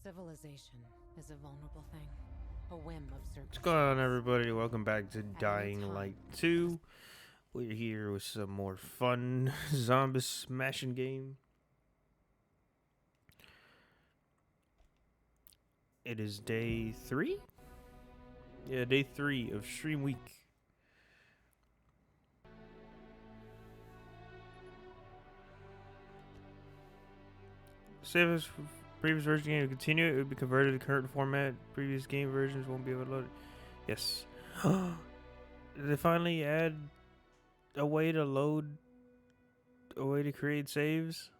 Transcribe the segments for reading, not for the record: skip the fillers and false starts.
Civilization is a vulnerable thing. A whim of certain. What's going on, everybody? Welcome back to Dying Light 2. We're here with some more fun zombie smashing game. It is day 3? Yeah, day 3 of stream week. Save as previous version game to continue. It would be converted to current format. Previous game versions won't be able to load it. Yes. Did they finally add a way to load, a way to create saves?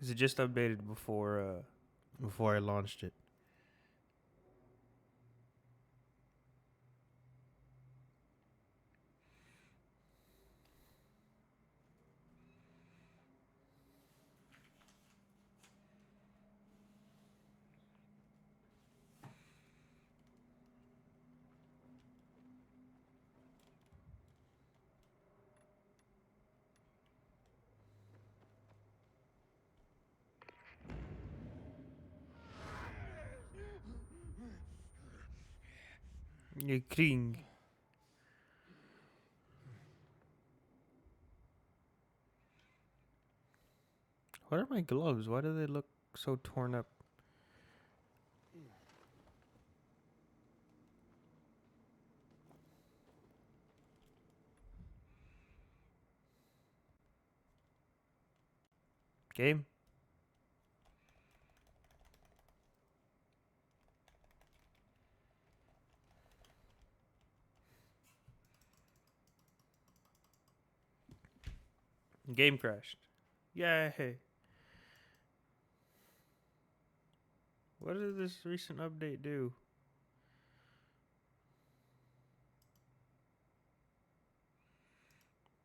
Is it just updated before I launched it? Yeah, King. What are my gloves? Why do they look so torn up? Game? Game crashed. Yay. What did this recent update do?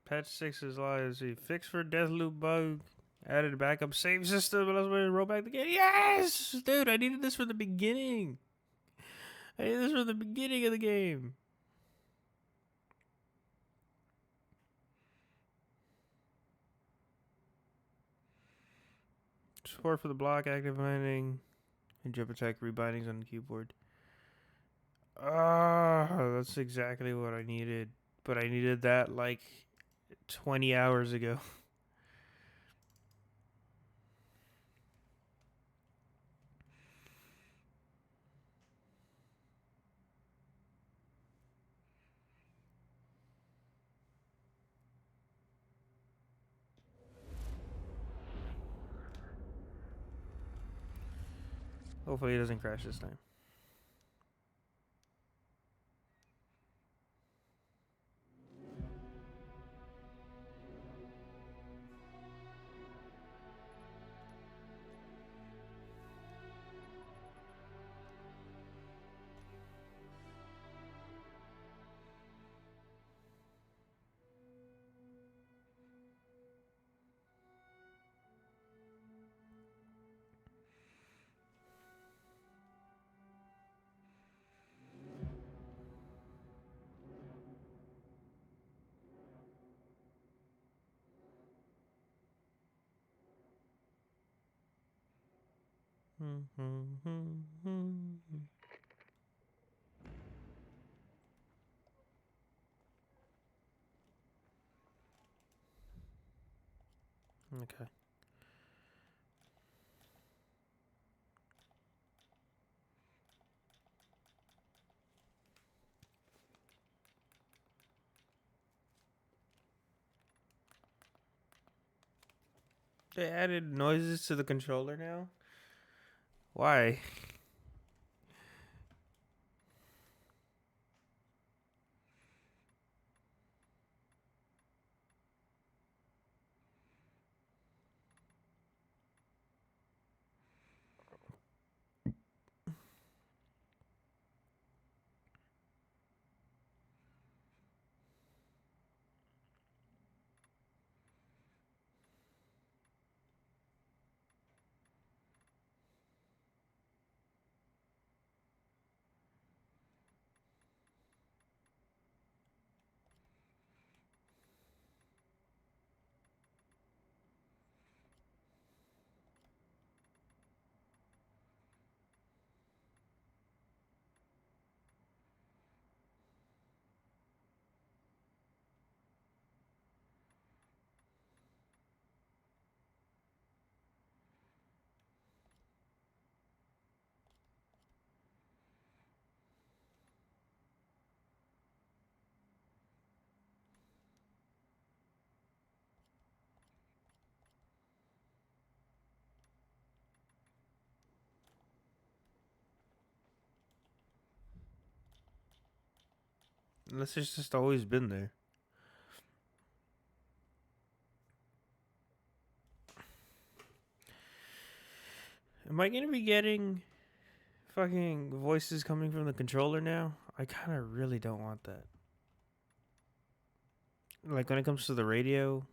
Patch 6 is live. See, fix for Deathloop bug. Added a backup save system. And I was ready to roll back the game. Yes! Dude, I needed this from the beginning. I needed this from the beginning of the game. Support for the block activating and jump attack rebindings on the keyboard. Ah, that's exactly what I needed. But I needed that like 20 hours ago. Hopefully it doesn't crash this time. Okay. They added noises to the controller now? Why? Unless it's just always been there. Am I gonna be getting fucking voices coming from the controller now? I kind of really don't want that. Like when it comes to the radio.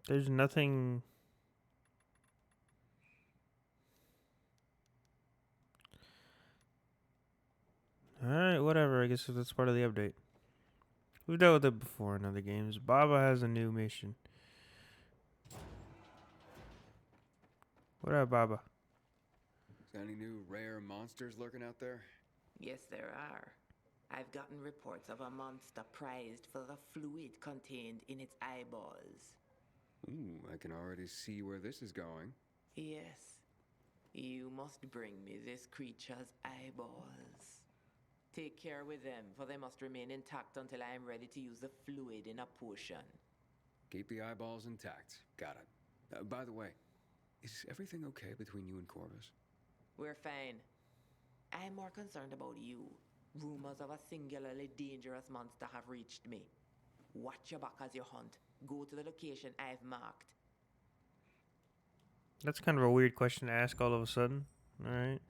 There's nothing. Alright, whatever. I guess that's part of the update. We've dealt with it before in other games. Baba has a new mission. What up, Baba? Is there any new rare monsters lurking out there? Yes, there are. I've gotten reports of a monster prized for the fluid contained in its eyeballs. Ooh, I can already see where this is going. Yes. You must bring me this creature's eyeballs. Take care with them, for they must remain intact until I am ready to use the fluid in a potion. Keep the eyeballs intact. Got it. By the way, is everything okay between you and Corvus? We're fine. I'm more concerned about you. Rumors of a singularly dangerous monster have reached me. Watch your back as you hunt. Go to the location I've marked. That's kind of a weird question to ask all of a sudden. Alright.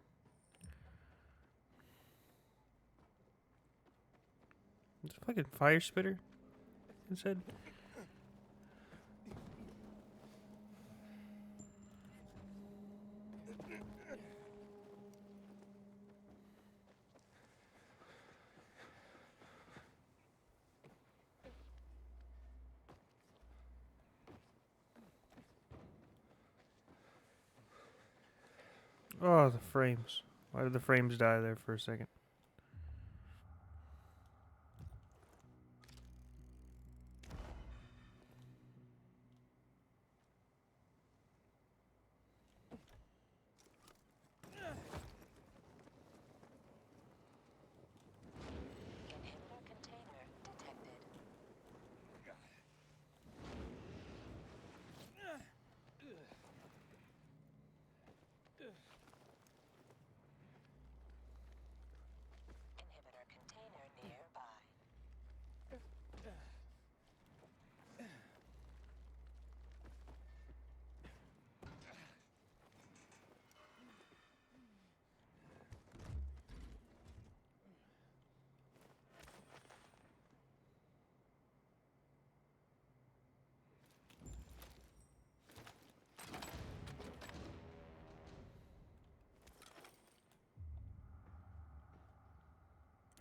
It's a fucking fire spitter. It said. Oh, the frames. Why did the frames die there for a second? Inhibitor container detected. Inhibitor container nearby.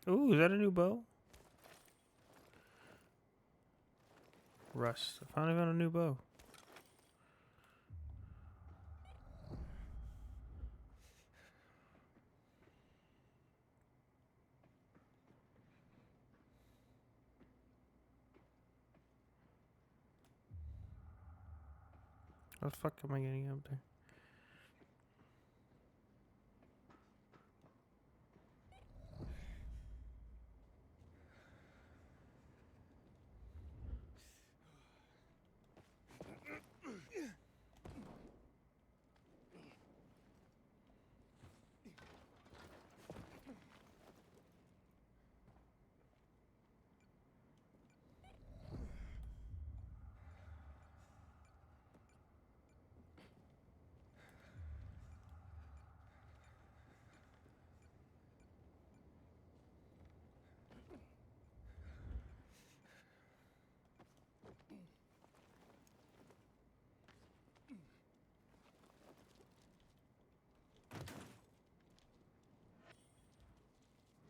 Ooh, is that a new bow? Rust. I finally found a new bow. How the fuck am I getting up there?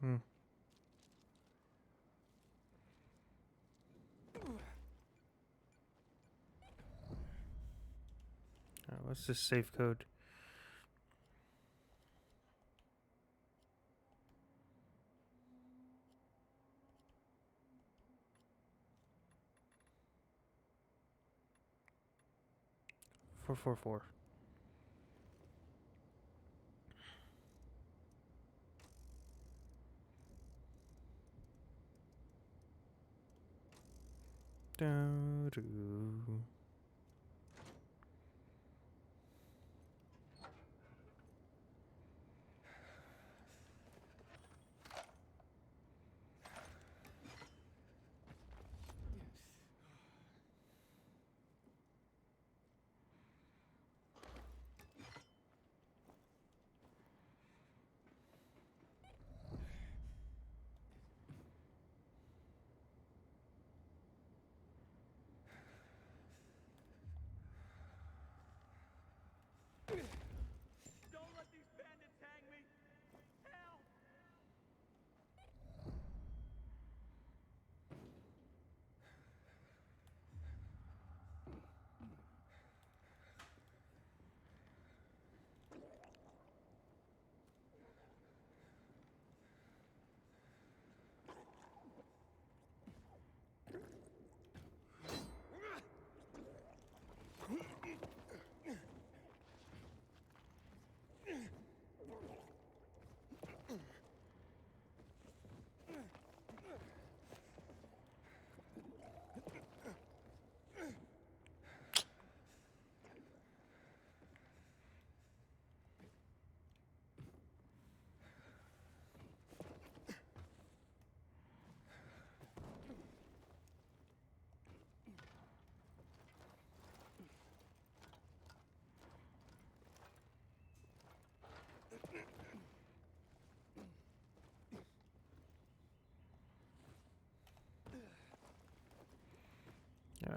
Hmm. Alright, what's this safe code? 444. Doo-doo.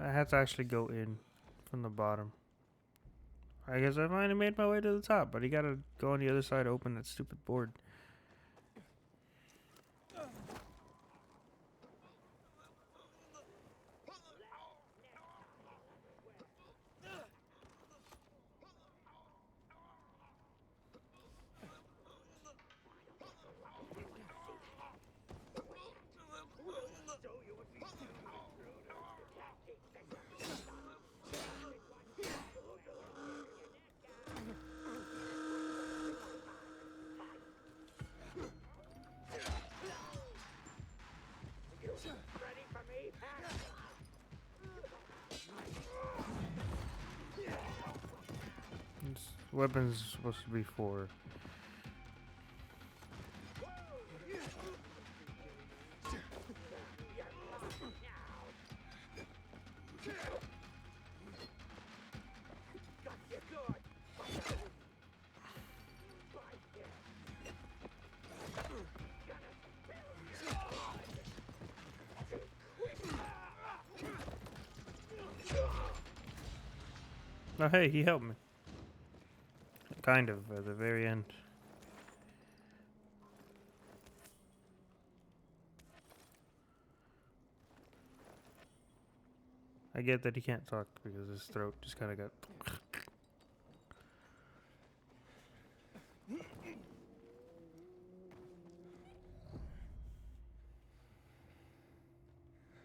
I had to actually go in from the bottom. I guess I finally made my way to the top, but you gotta go on the other side to open that stupid board. This weapon's supposed to be for. Oh, hey, he helped me. Kind of, at the very end. I get that he can't talk because his throat just kind of got.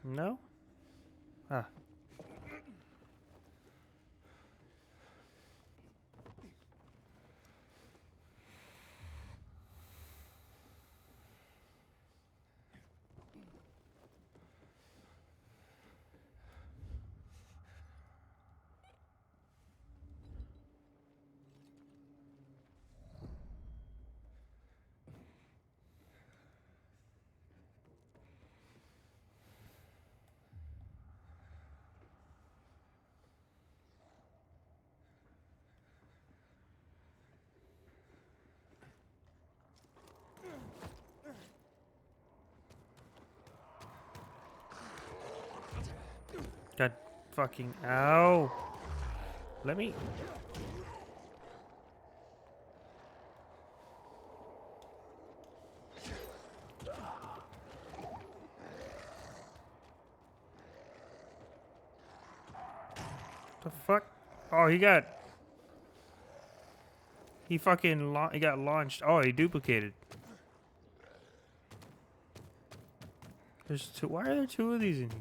No? Ah. God fucking ow. Let me. The fuck? Oh, he got. He fucking. He got launched. Oh, he duplicated. There's two. Why are there two of these in here?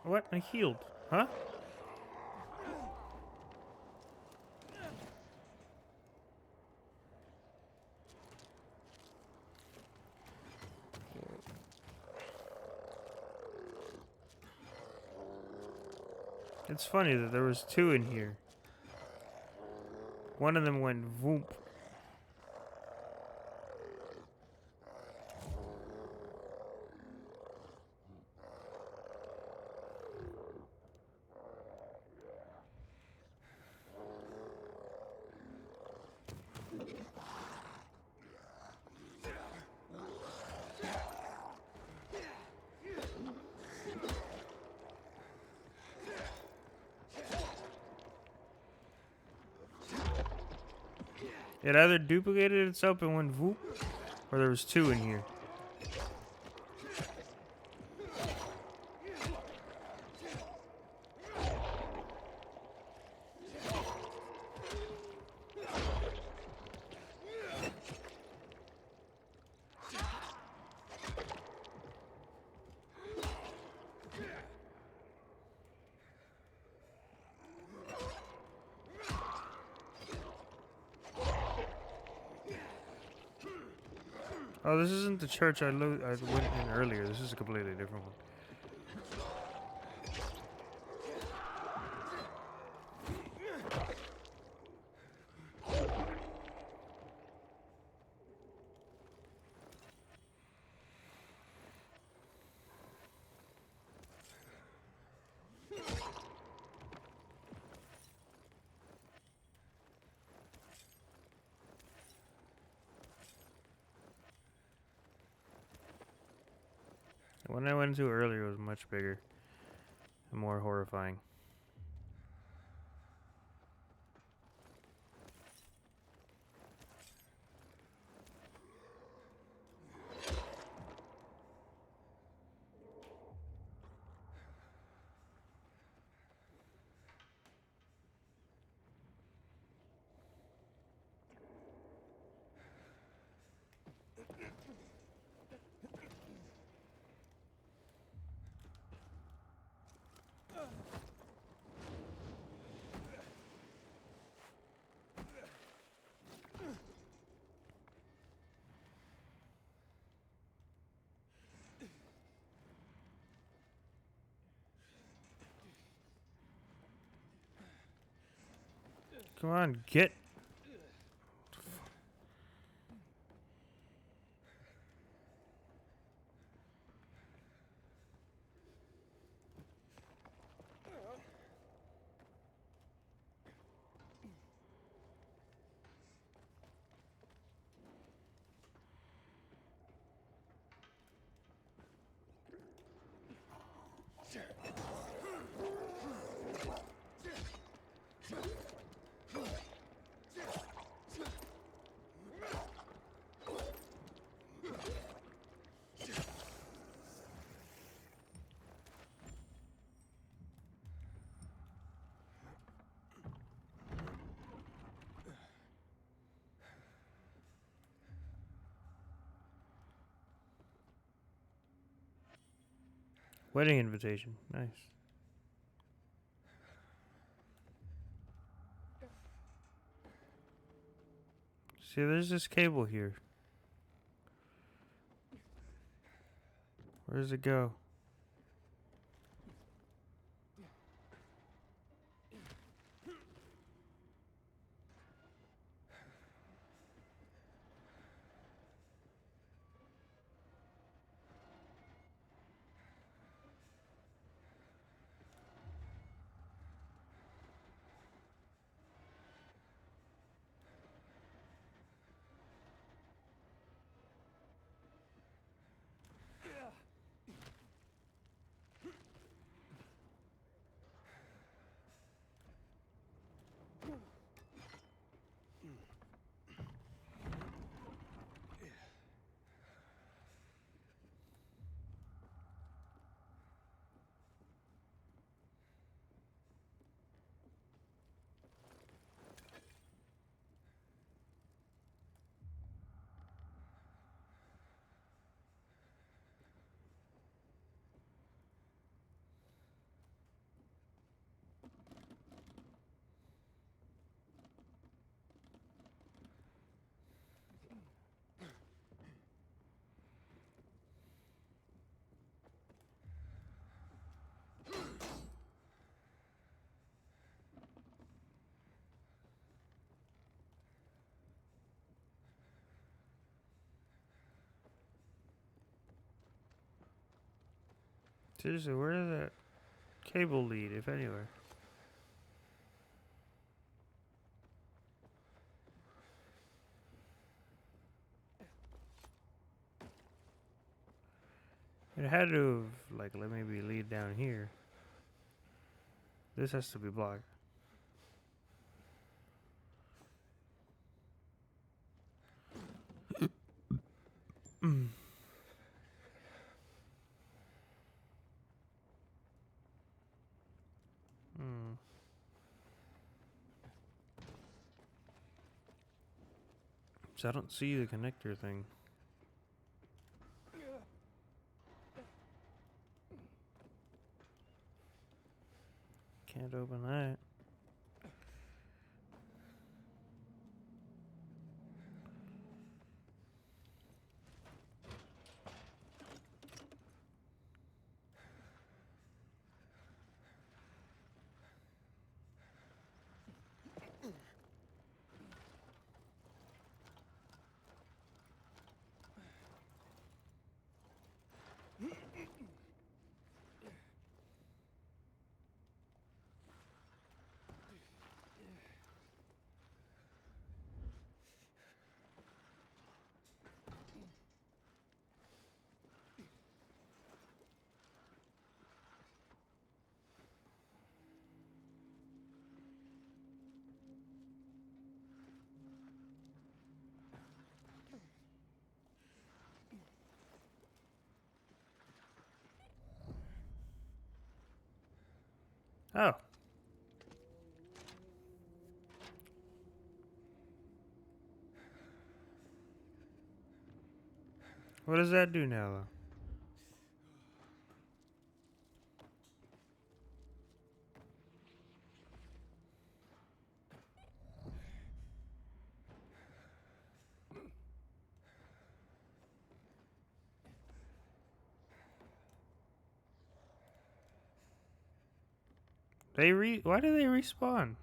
What? I healed. Huh? It's funny that there was two in here. One of them went voop. It either duplicated itself and went voop, or there was two in here. Oh, this isn't the church I went in earlier. This is a completely different one. The one I went to earlier was much bigger and more horrifying. Come on, get. Wedding invitation. Nice. See, there's this cable here. Where does it go? Seriously, where is that cable lead, if anywhere? It had to have, like, let maybe lead down here. This has to be blocked. Hmm. So I don't see the connector thing. Can't open that. Oh. What does that do now, though? Why do they respawn?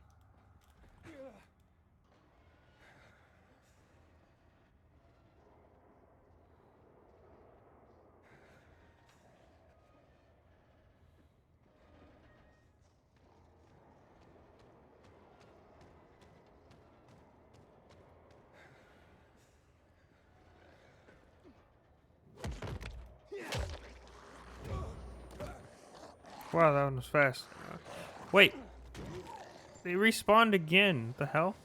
Wow, that one was fast. Wait. They respawned again. What the hell?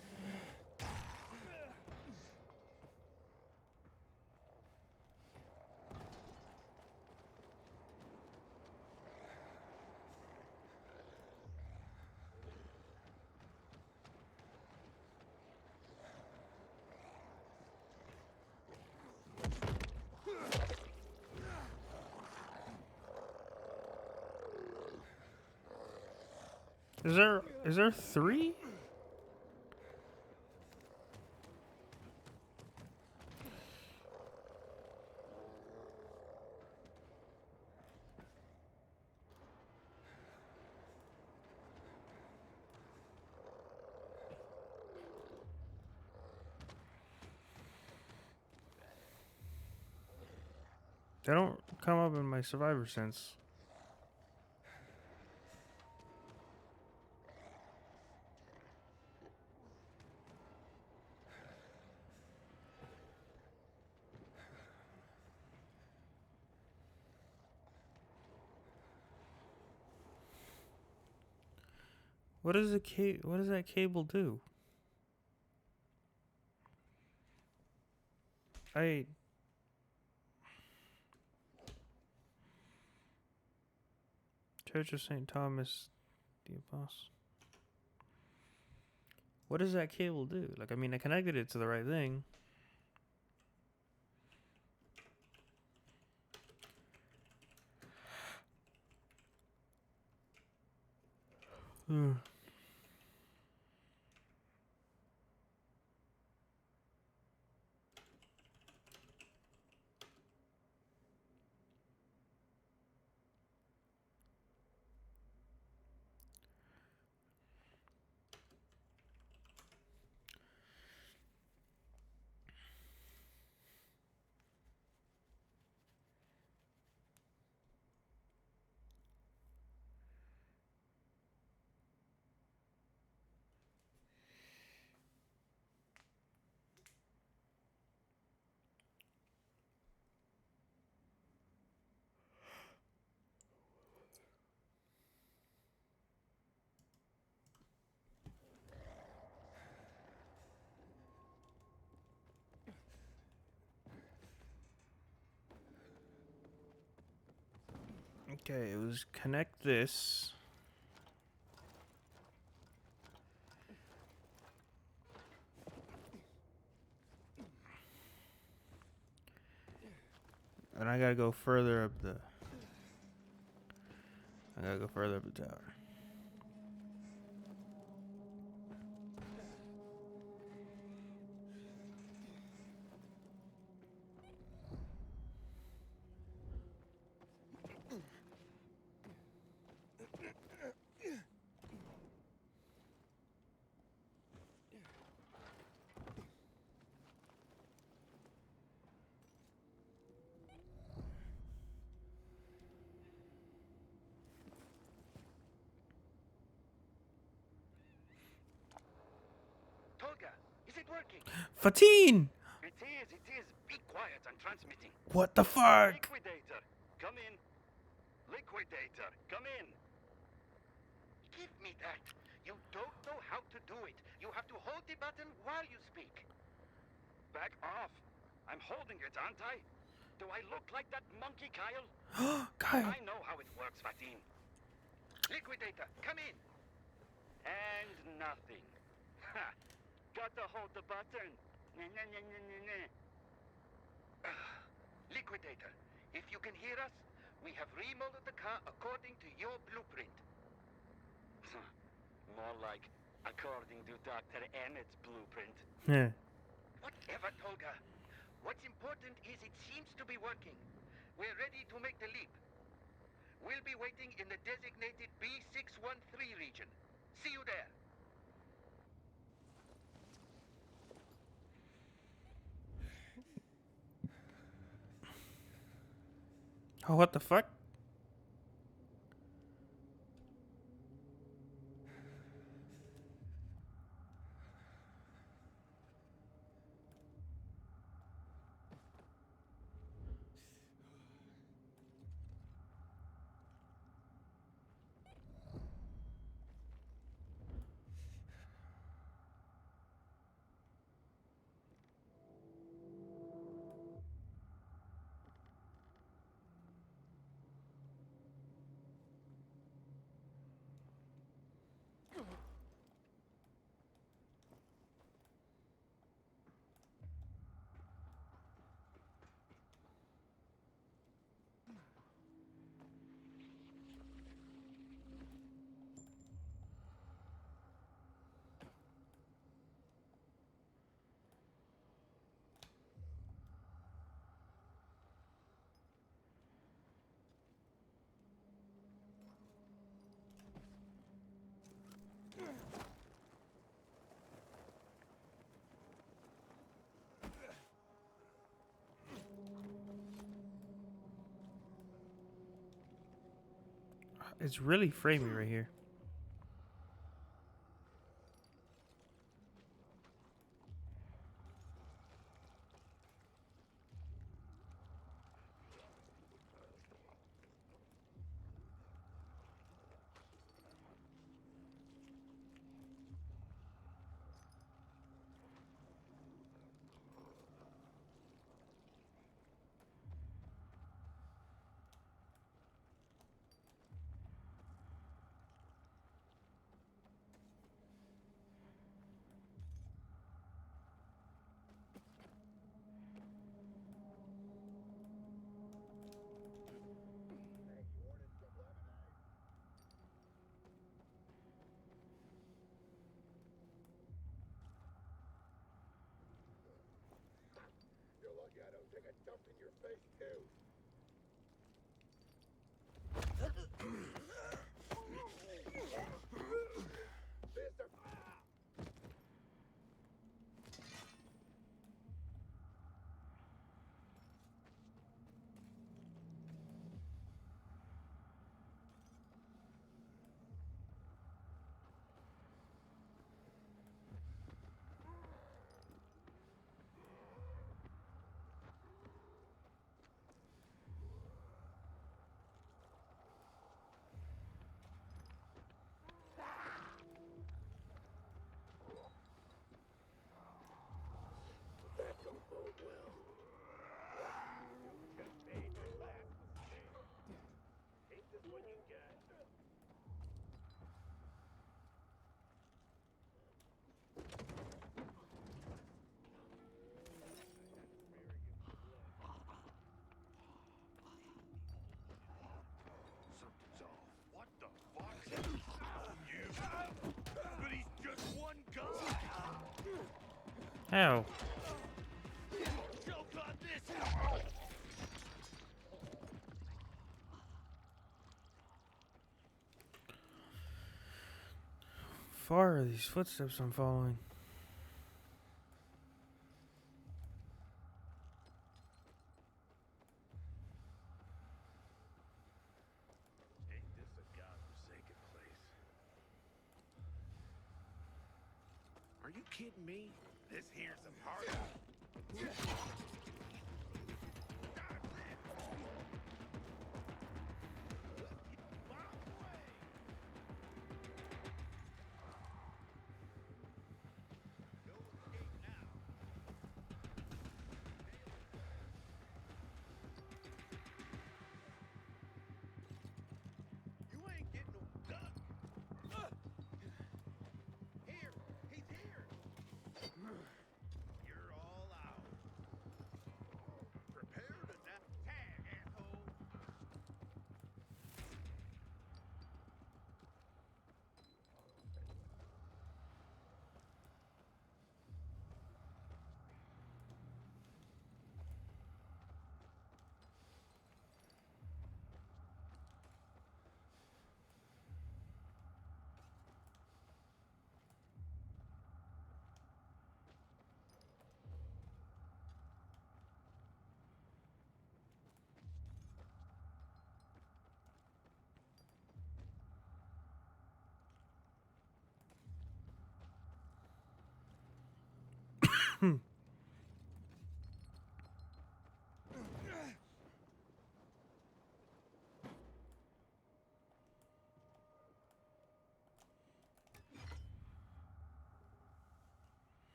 Is there three? They don't come up in my survivor sense. What does that cable do? Church of St. Thomas the Apostle. What does that cable do? Like, I mean, I connected it to the right thing. Hmm. Okay, it was connect this. And I gotta go further up the... I gotta go further up the tower. Tolga, is it working? Fatine! It is, it is. Be quiet, I'm transmitting. What the fuck? Liquidator, come in. Liquidator, come in. Give me that. You don't know how to do it. You have to hold the button while you speak. Back off. I'm holding it, aren't I? Do I look like that monkey, Kyle? Kyle. I know how it works, Fatin. Liquidator, come in. And nothing. Ha! Gotta hold the button. Liquidator, if you can hear us, we have remodeled the car according to your blueprint. More like according to Dr. Emmett's blueprint. Yeah. Whatever, Tolga. What's important is it seems to be working. We're ready to make the leap. We'll be waiting in the designated B613 region. See you there. Oh, what the fuck? It's really framey right here. You're lucky I don't take a dump in your face, too. Ow. Far are these footsteps I'm following? Ain't this a godforsaken place? Are you kidding me? This here's a party. You ain't getting no duck. Here, he's here. You're all out. Prepare to tag, asshole.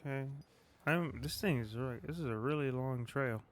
Okay. This is a really long trail.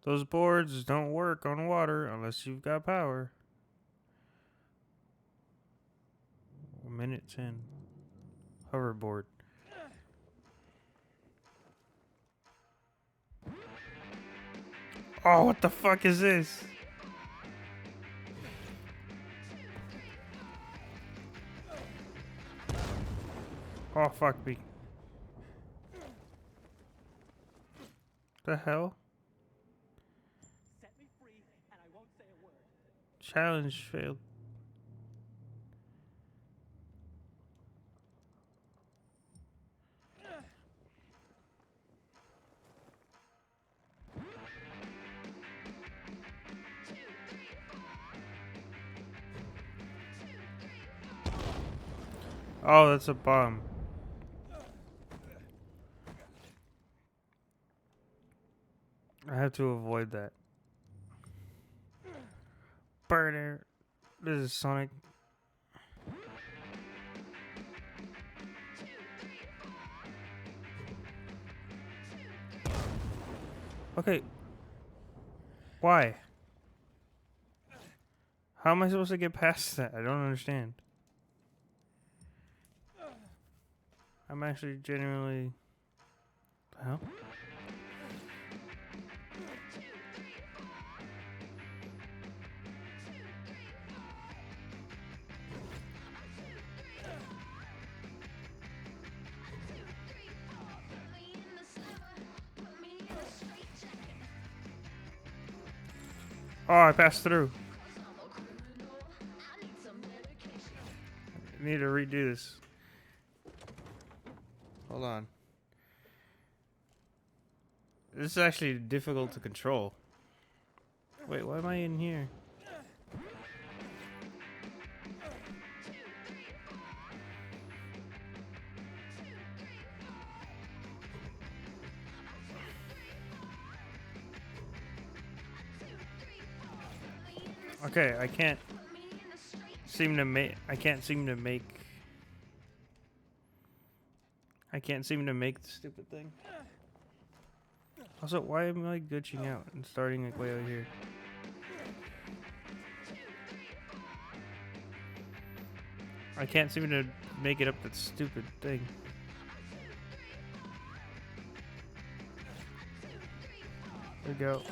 Those boards don't work on water unless you've got power. Minute 10. Hoverboard. Oh, what the fuck is this? Oh, fuck me. The hell? Set me free, and I won't say a word. Challenge failed. Oh, that's a bomb. I have to avoid that. Burner. This is Sonic. Okay. Why? How am I supposed to get past that? I don't understand. I'm actually genuinely... The hell? Oh, I passed through. I need to redo this. Hold on. This is actually difficult to control. Wait, why am I in here? Okay, I can't seem to make the stupid thing. Also, why am I glitching out and starting like way over here? I can't seem to make it up that stupid thing. There we go.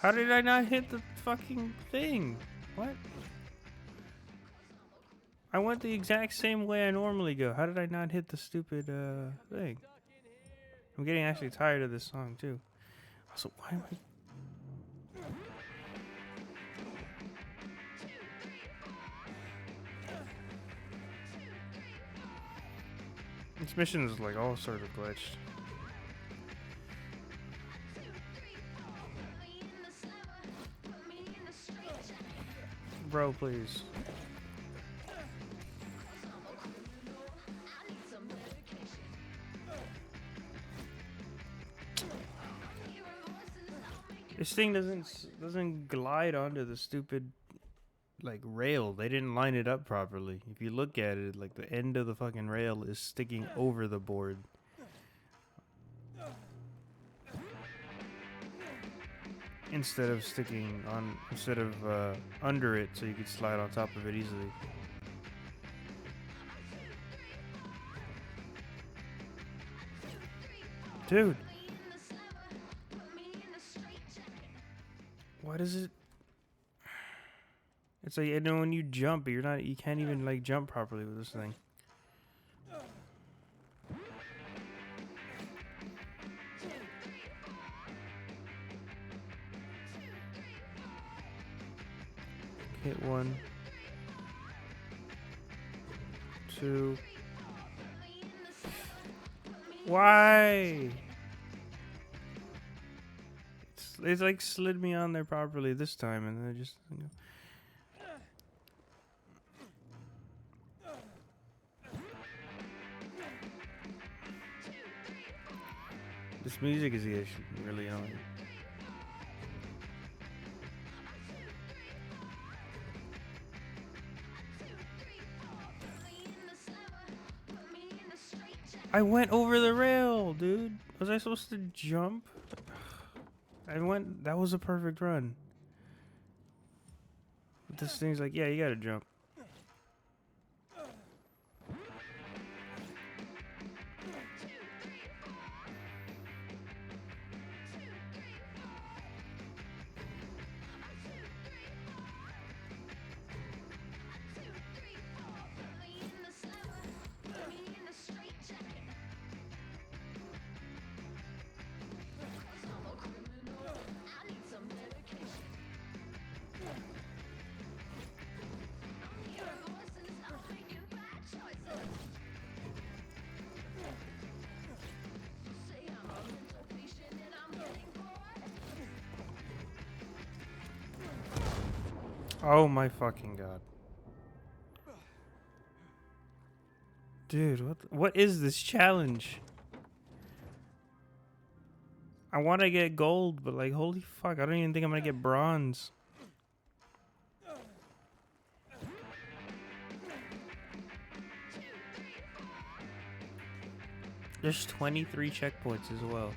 How did I not hit the fucking thing? What? I went the exact same way I normally go. How did I not hit the stupid thing? I'm getting actually tired of this song too. Also, why am I... This mission is like all sort of glitched. Bro, please. This thing doesn't glide onto the stupid like rail. They didn't line it up properly. If you look at it, like the end of the fucking rail is sticking over the board. Instead of under it, so you could slide on top of it easily. Dude, why does it? It's like, you know, when you jump, you can't even like jump properly with this thing. Hit 1, 2. Why? It's like slid me on there properly this time, and then I just. You know. This music is really annoying. I went over the rail, dude. Was I supposed to jump? That was a perfect run. But this thing's like, yeah, you gotta jump. Oh my fucking god. Dude, what is this challenge? I want to get gold, but like, holy fuck, I don't even think I'm gonna get bronze. There's 23 checkpoints as well.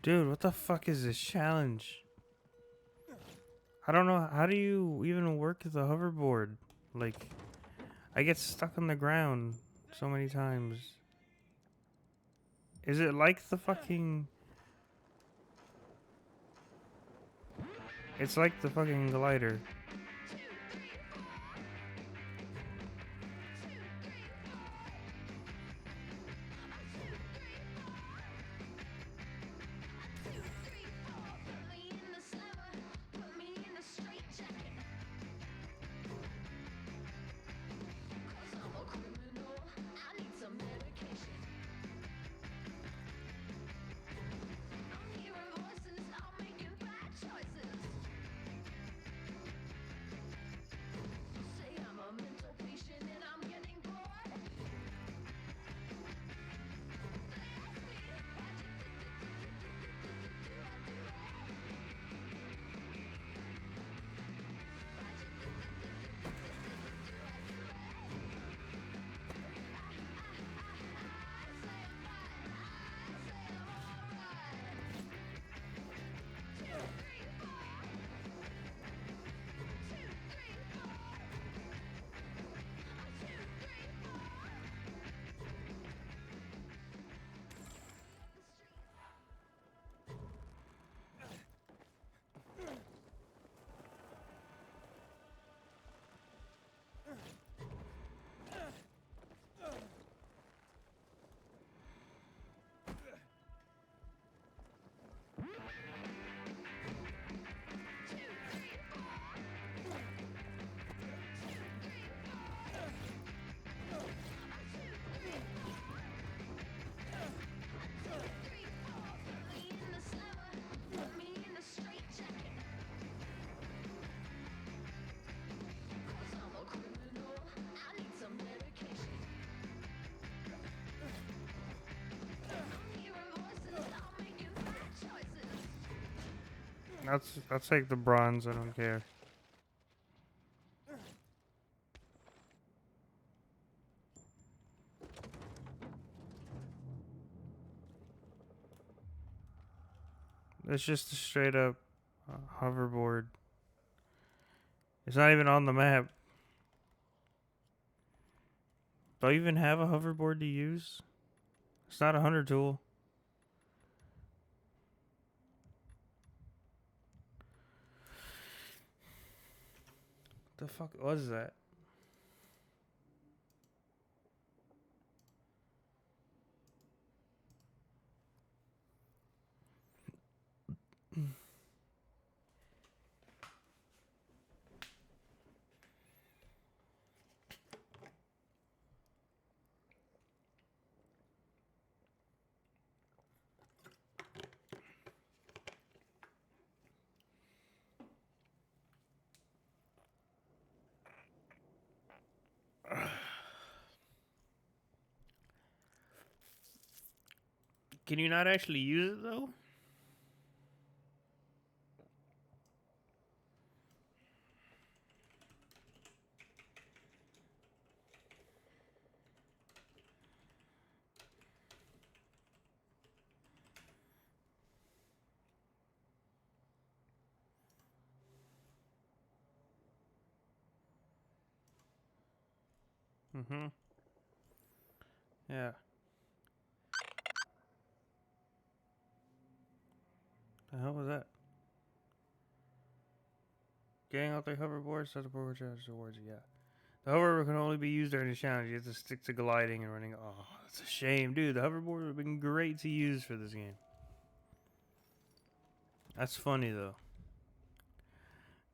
Dude, what the fuck is this challenge? I don't know. How do you even work the hoverboard? Like, I get stuck on the ground so many times. Is it like the fucking... It's like the fucking glider. I'll take the bronze. I don't care. It's just a straight up hoverboard. It's not even on the map. Do I even have a hoverboard to use? It's not a hunter tool. The fuck was that? Can you not actually use it though? Mm-hmm. Yeah. The hell was that? Getting out the hoverboard, set the board challenge towards you, yeah. The hoverboard can only be used during the challenge. You have to stick to gliding and running. Oh, that's a shame. Dude, the hoverboard would have been great to use for this game. That's funny, though.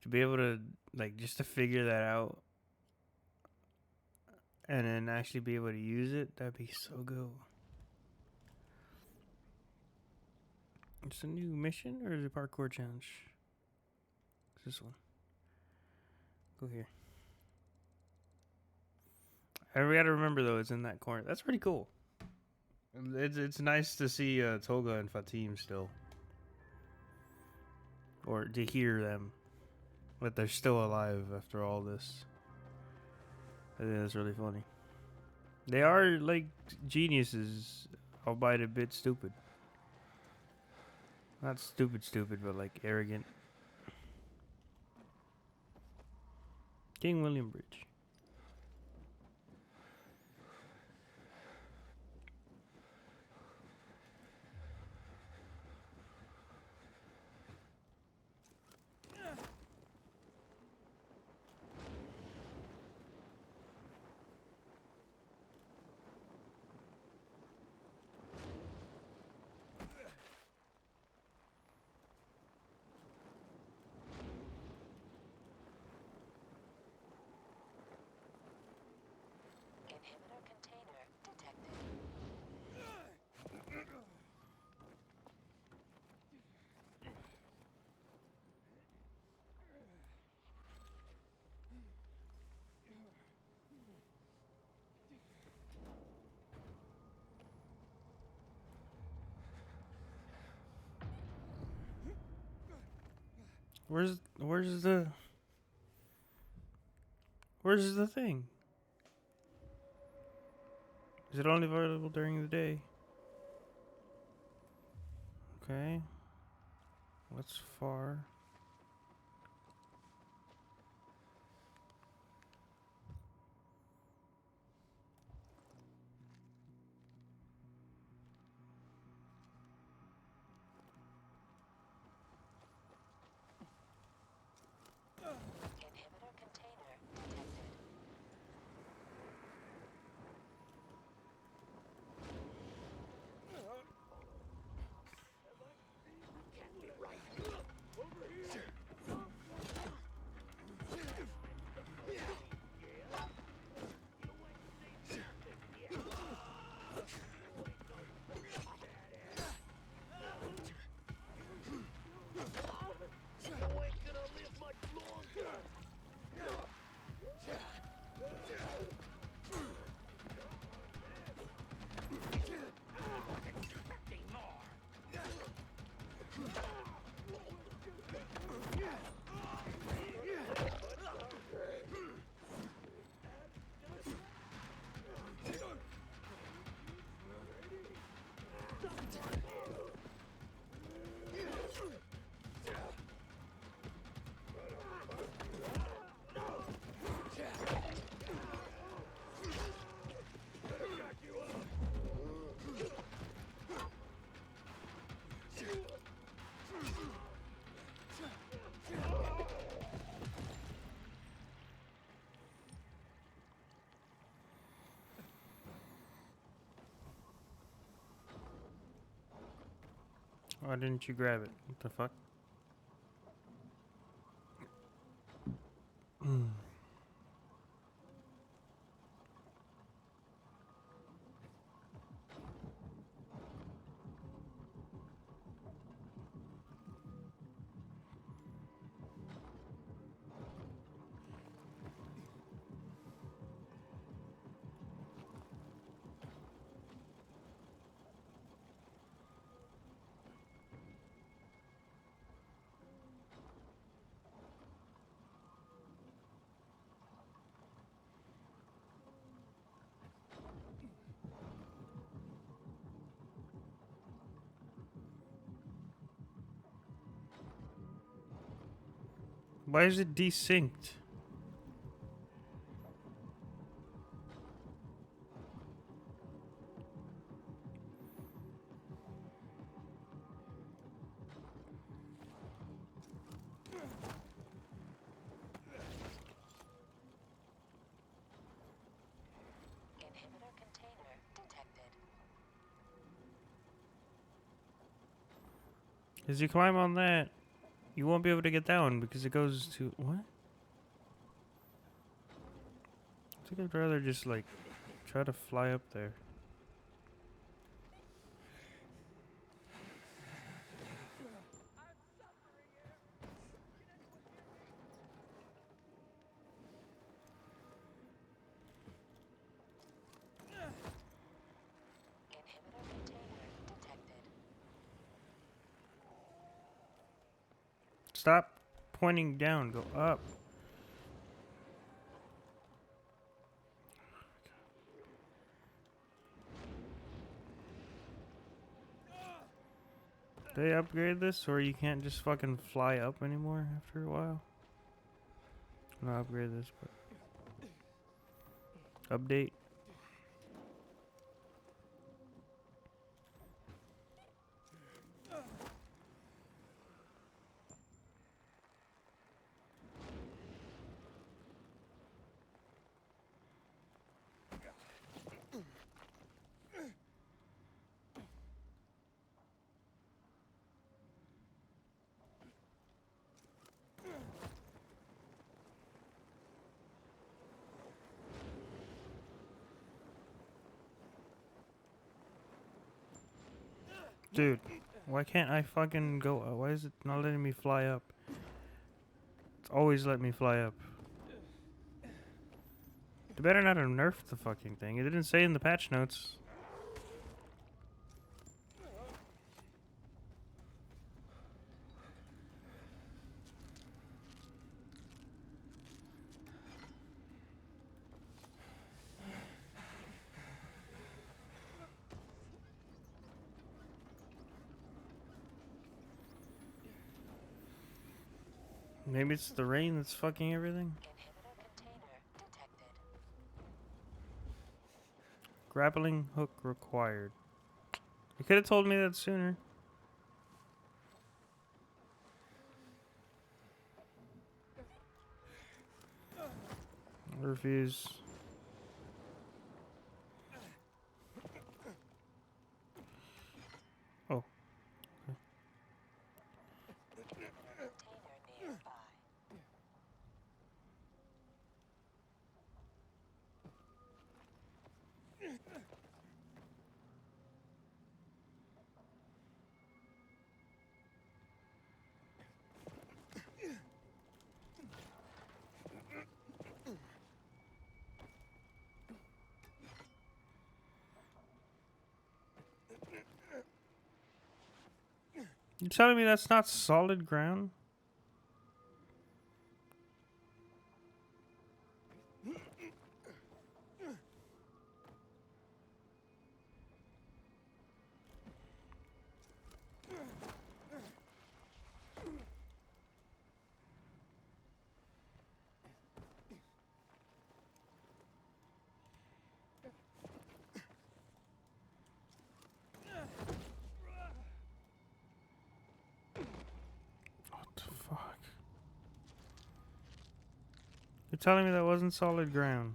To be able to, like, just to figure that out and then actually be able to use it, that'd be so good. It's a new mission, or is it parkour challenge? It's this one. Go here. I gotta remember, though, it's in that corner. That's pretty cool. It's nice to see Toga and Fatim still. Or to hear them. But they're still alive after all this. I think that's really funny. They are, like, geniuses, albeit a bit stupid. Not stupid, but like arrogant. King William Bridge. Inhibitor container detected. Where's the thing? Is it only available during the day? Okay. What's far? Inhibitor container detected. Why didn't you grab it? What the fuck? Why is it desynced? Inhibitor container detected. As you climb on that, you won't be able to get down because it goes to what? I think I'd rather just like try to fly up there. Inhibitor container detected. Stop pointing down. Go up. They upgrade this, or you can't just fucking fly up anymore after a while? Not upgrade this, but update. Dude, why can't I fucking go? Why is it not letting me fly up? It's always let me fly up. They better not have nerfed the fucking thing. It didn't say in the patch notes. Maybe it's the rain that's fucking everything. Inhibitor container detected. Grappling hook required. You could have told me that sooner. I refuse. Oh. Container nearby. You telling me that's not solid ground? What the fuck? You're telling me that wasn't solid ground?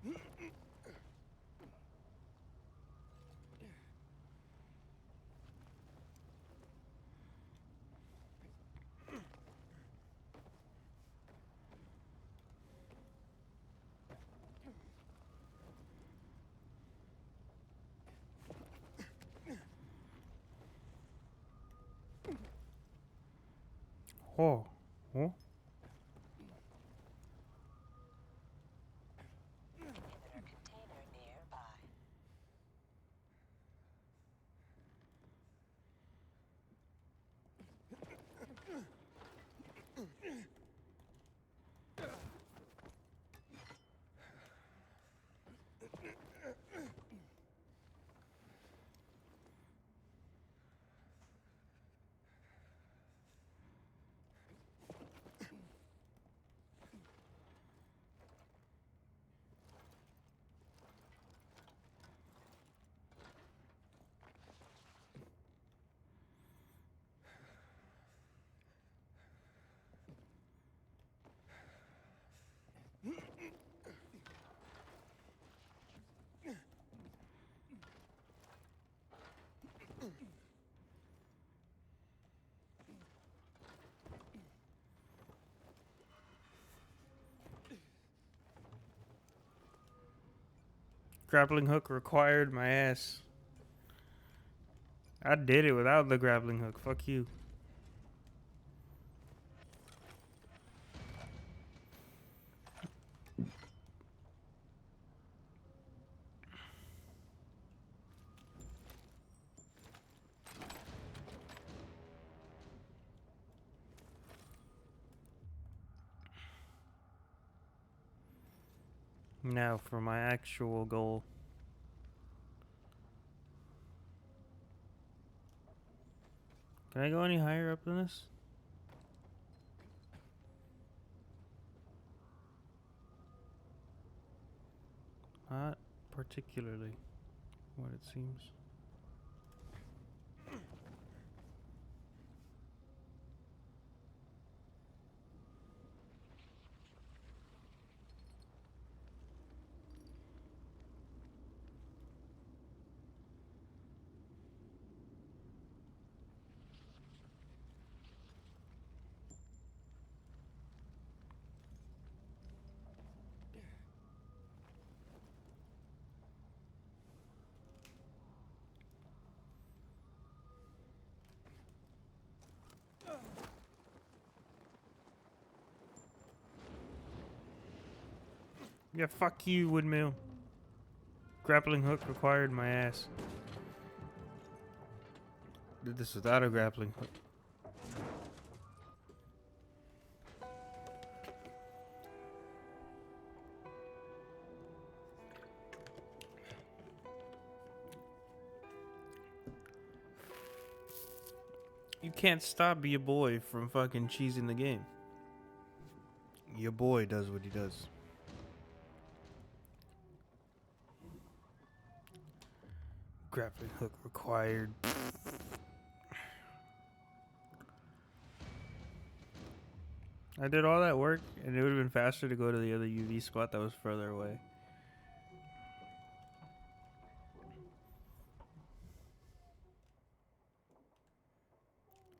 Inhibitor container nearby. Oh. Oh. Inhibitor container nearby. Grappling hook required my ass. I did it without the grappling hook. Fuck you. Now for my actual goal. Can I go any higher up than this? Not particularly, what it seems. Yeah, fuck you, Woodmill. Grappling hook required my ass. Did this without a grappling hook. You can't stop your boy from fucking cheesing the game. Your boy does what he does. Grappling hook required. I did all that work, and it would have been faster to go to the other UV spot that was further away.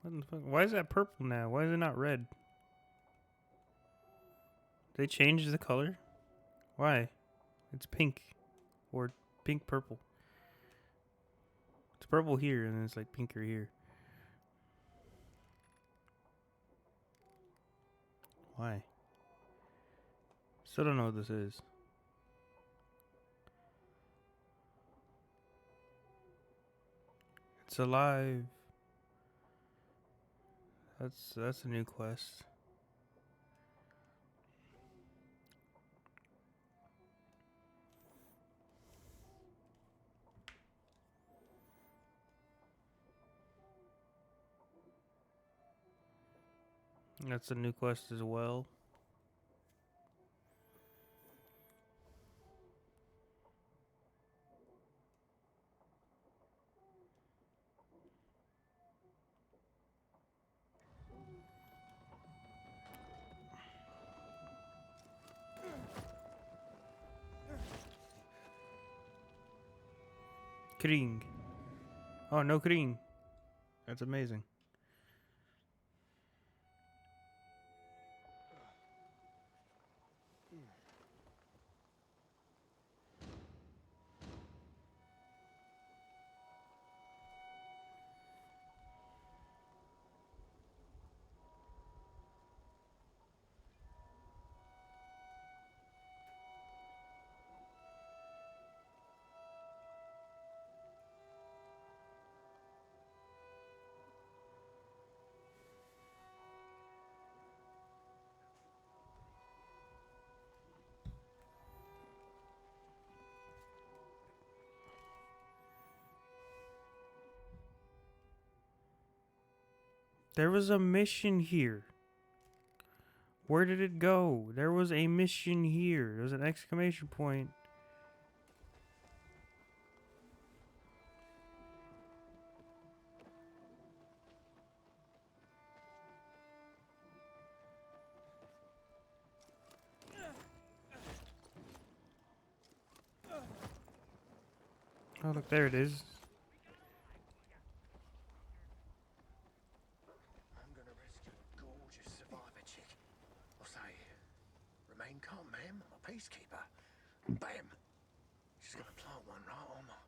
What the fuck? Why is that purple now? Why is it not red? They changed the color? Why? It's pink. Or pink purple. It's purple here, and then it's like pinker here. Why? Still don't know what this is. It's alive. That's a new quest. That's a new quest as well. Kring. Oh, no Kring. That's amazing. There was a mission here. Where did it go? There was a mission here. There's an exclamation point. Oh, look, there it is. Bam! She's gonna plant one right on my...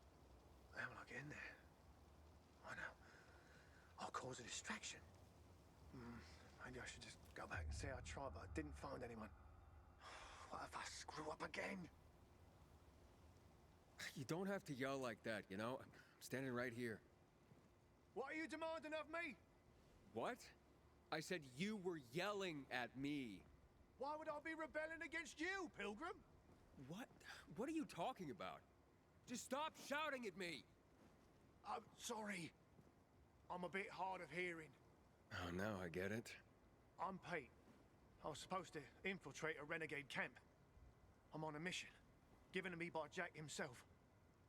How will I get in there? I know. I'll cause a distraction. Maybe I should just go back and say I tried, but I didn't find anyone. What if I screw up again? You don't have to yell like that, you know? I'm standing right here. What are you demanding of me? What? I said you were yelling at me. Why would I be rebelling against you, Pilgrim? What? What are you talking about? Just stop shouting at me! I'm sorry. I'm a bit hard of hearing. Oh, now I get it. I'm Pete. I was supposed to infiltrate a renegade camp. I'm on a mission, given to me by Jack himself.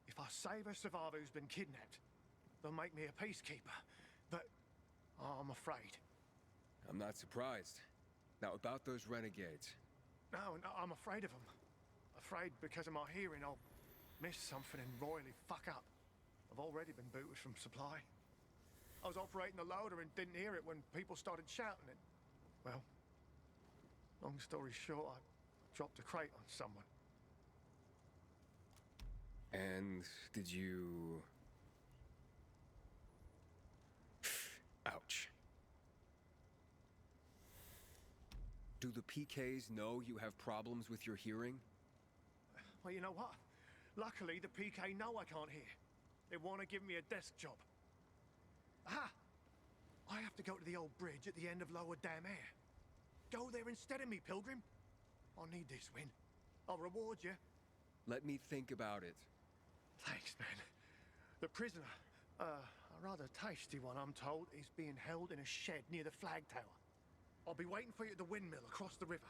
If I save a survivor who's been kidnapped, they'll make me a peacekeeper. But I'm afraid. I'm not surprised. Now, about those renegades. No, I'm afraid of them. Afraid because of my hearing I'll miss something and royally fuck up. I've already been booted from supply. I was operating the loader and didn't hear it when people started shouting it. Well, long story short, I dropped a crate on someone. And did you... Ouch. Do the PKs know you have problems with your hearing? Well, you know what? Luckily, the PK know I can't hear. They want to give me a desk job. Aha! I have to go to the old bridge at the end of Lower Dam Air. Go there instead of me, Pilgrim. I need this win. I'll reward you. Let me think about it. Thanks, man. The prisoner, a rather tasty one, I'm told, is being held in a shed near the flag tower. I'll be waiting for you at the windmill across the river.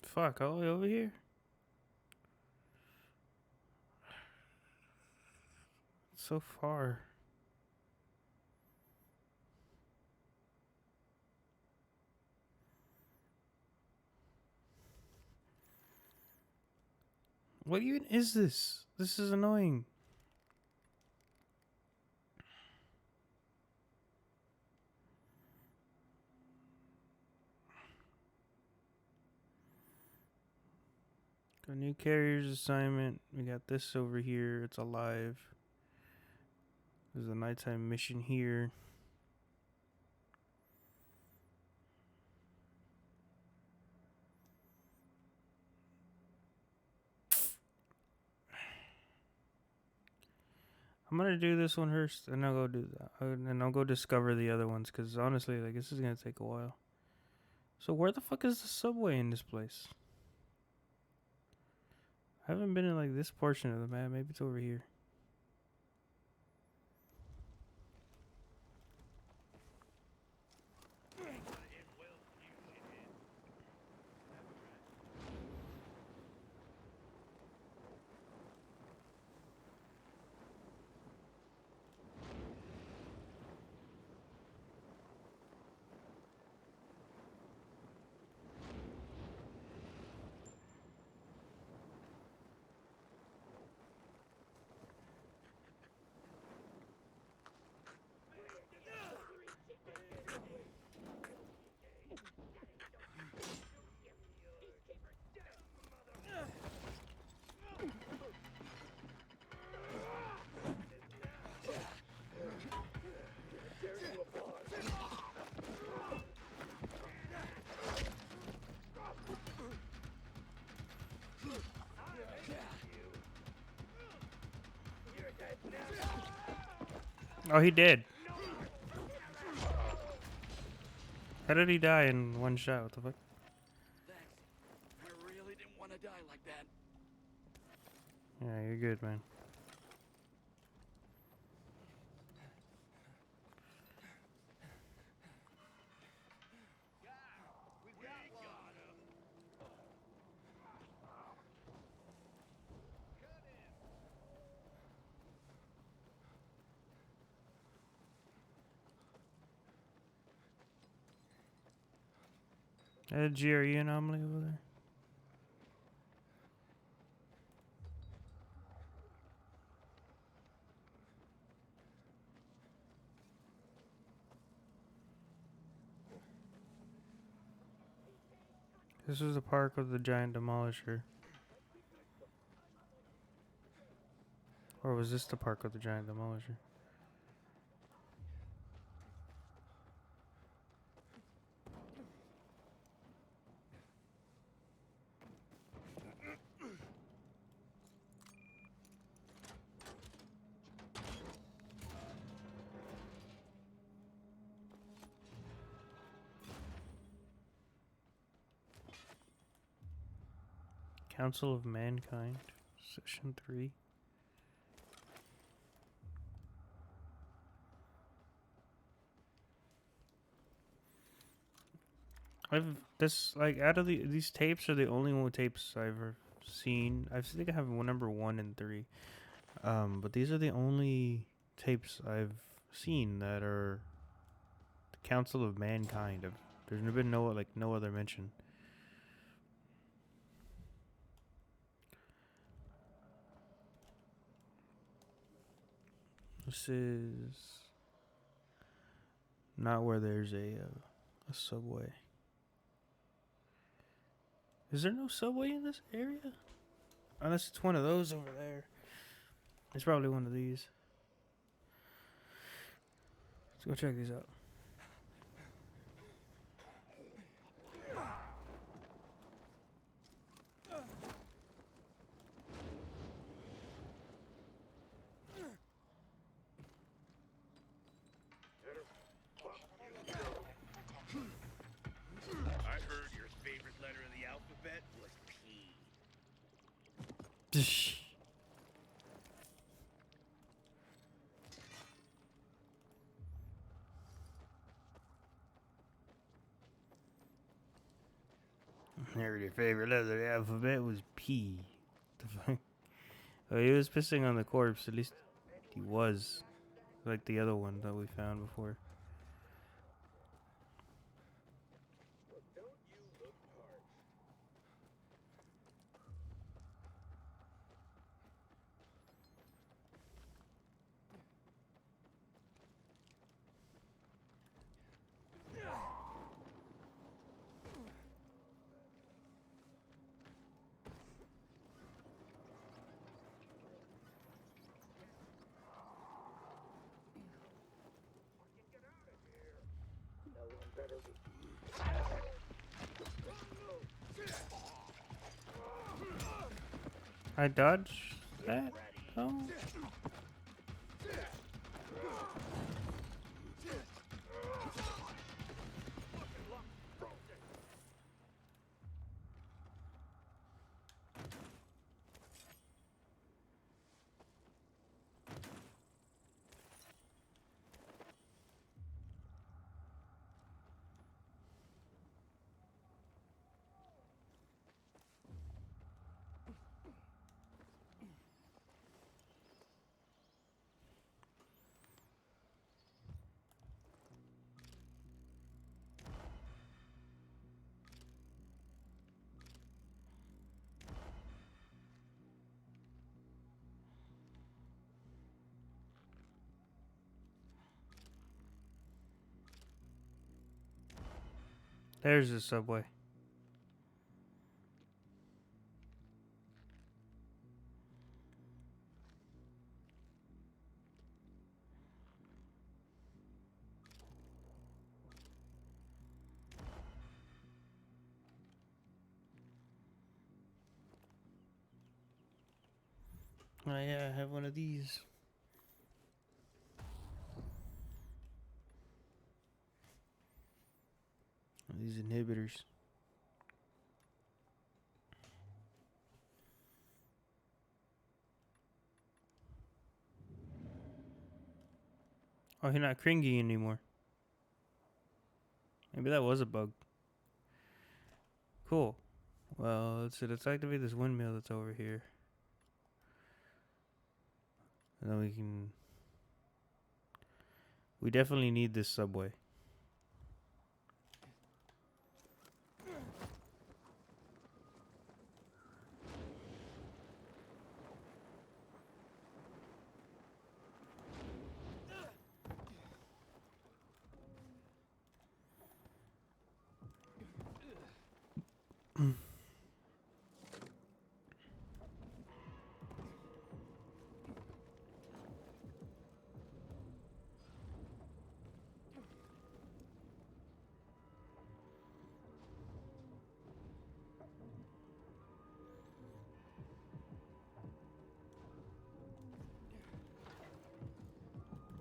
Fuck, all the way over here? So far. What even is this? This is annoying. Got new carriers assignment. We got this over here. It's alive. There's a nighttime mission here. I'm gonna do this one first, and I'll go do that, and I'll go discover the other ones. Cause honestly, like, this is gonna take a while. So where the fuck is the subway in this place? I haven't been in like this portion of the map. Maybe it's over here. Oh, he did. How did he die in one shot? What the fuck? Thanks. I really didn't want to die like that. Yeah, you're good, man. A GRE anomaly over there. This is the park of the giant demolisher. Or was this the park of the giant demolisher? Council of Mankind, Session 3. Out of these tapes are the only one tapes I've ever seen. I think I have number 1 and 3. But these are the only tapes I've seen that are the Council of Mankind. There's been no other mention. This is not where there's a subway. Is there no subway in this area? Unless it's one of those over there. It's probably one of these. Let's go check these out. I heard your favorite letter of the alphabet was P. I heard your favorite letter of the alphabet was P. The fuck? Oh, he was pissing on the corpse. At least he was. Like the other one that we found before. I dodged that? Oh. There's the subway. Oh yeah, I have one of these. These inhibitors. Oh, he's not cringy anymore. Maybe that was a bug. Cool. Well, let's activate this windmill that's over here. And then we definitely need this subway.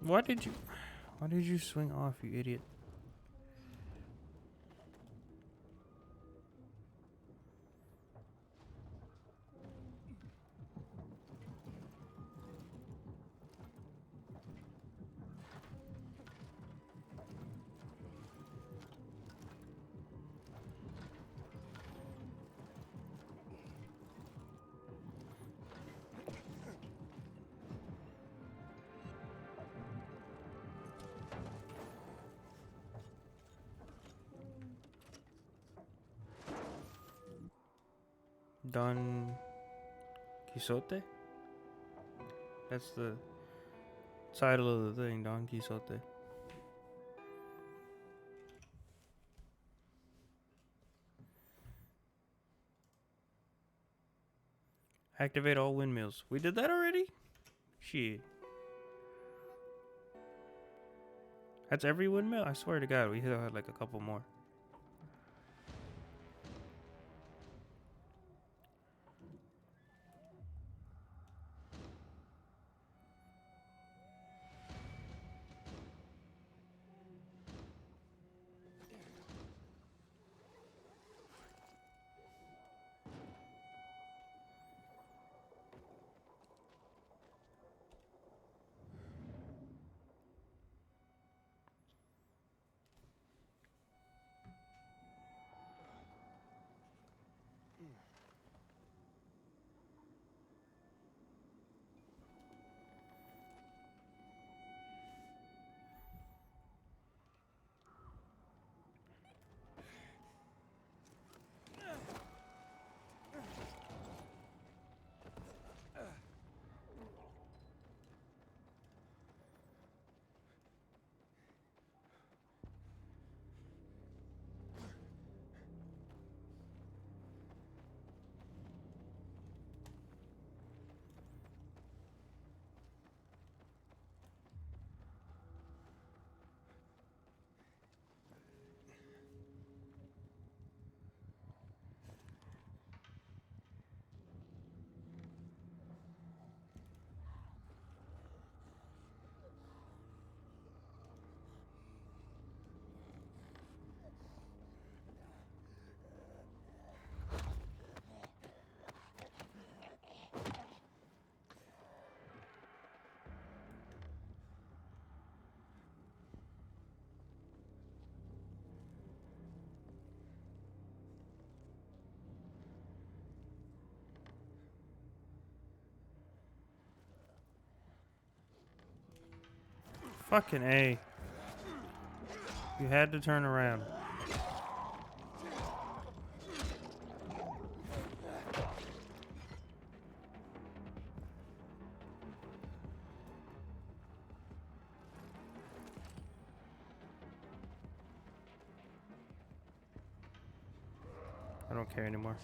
Why did you swing off, you idiot? Don Quixote? That's the title of the thing, Don Quixote. Activate all windmills. We did that already? Shit. That's every windmill? I swear to God, we had like a couple more. Fucking A. You had to turn around. I don't care anymore.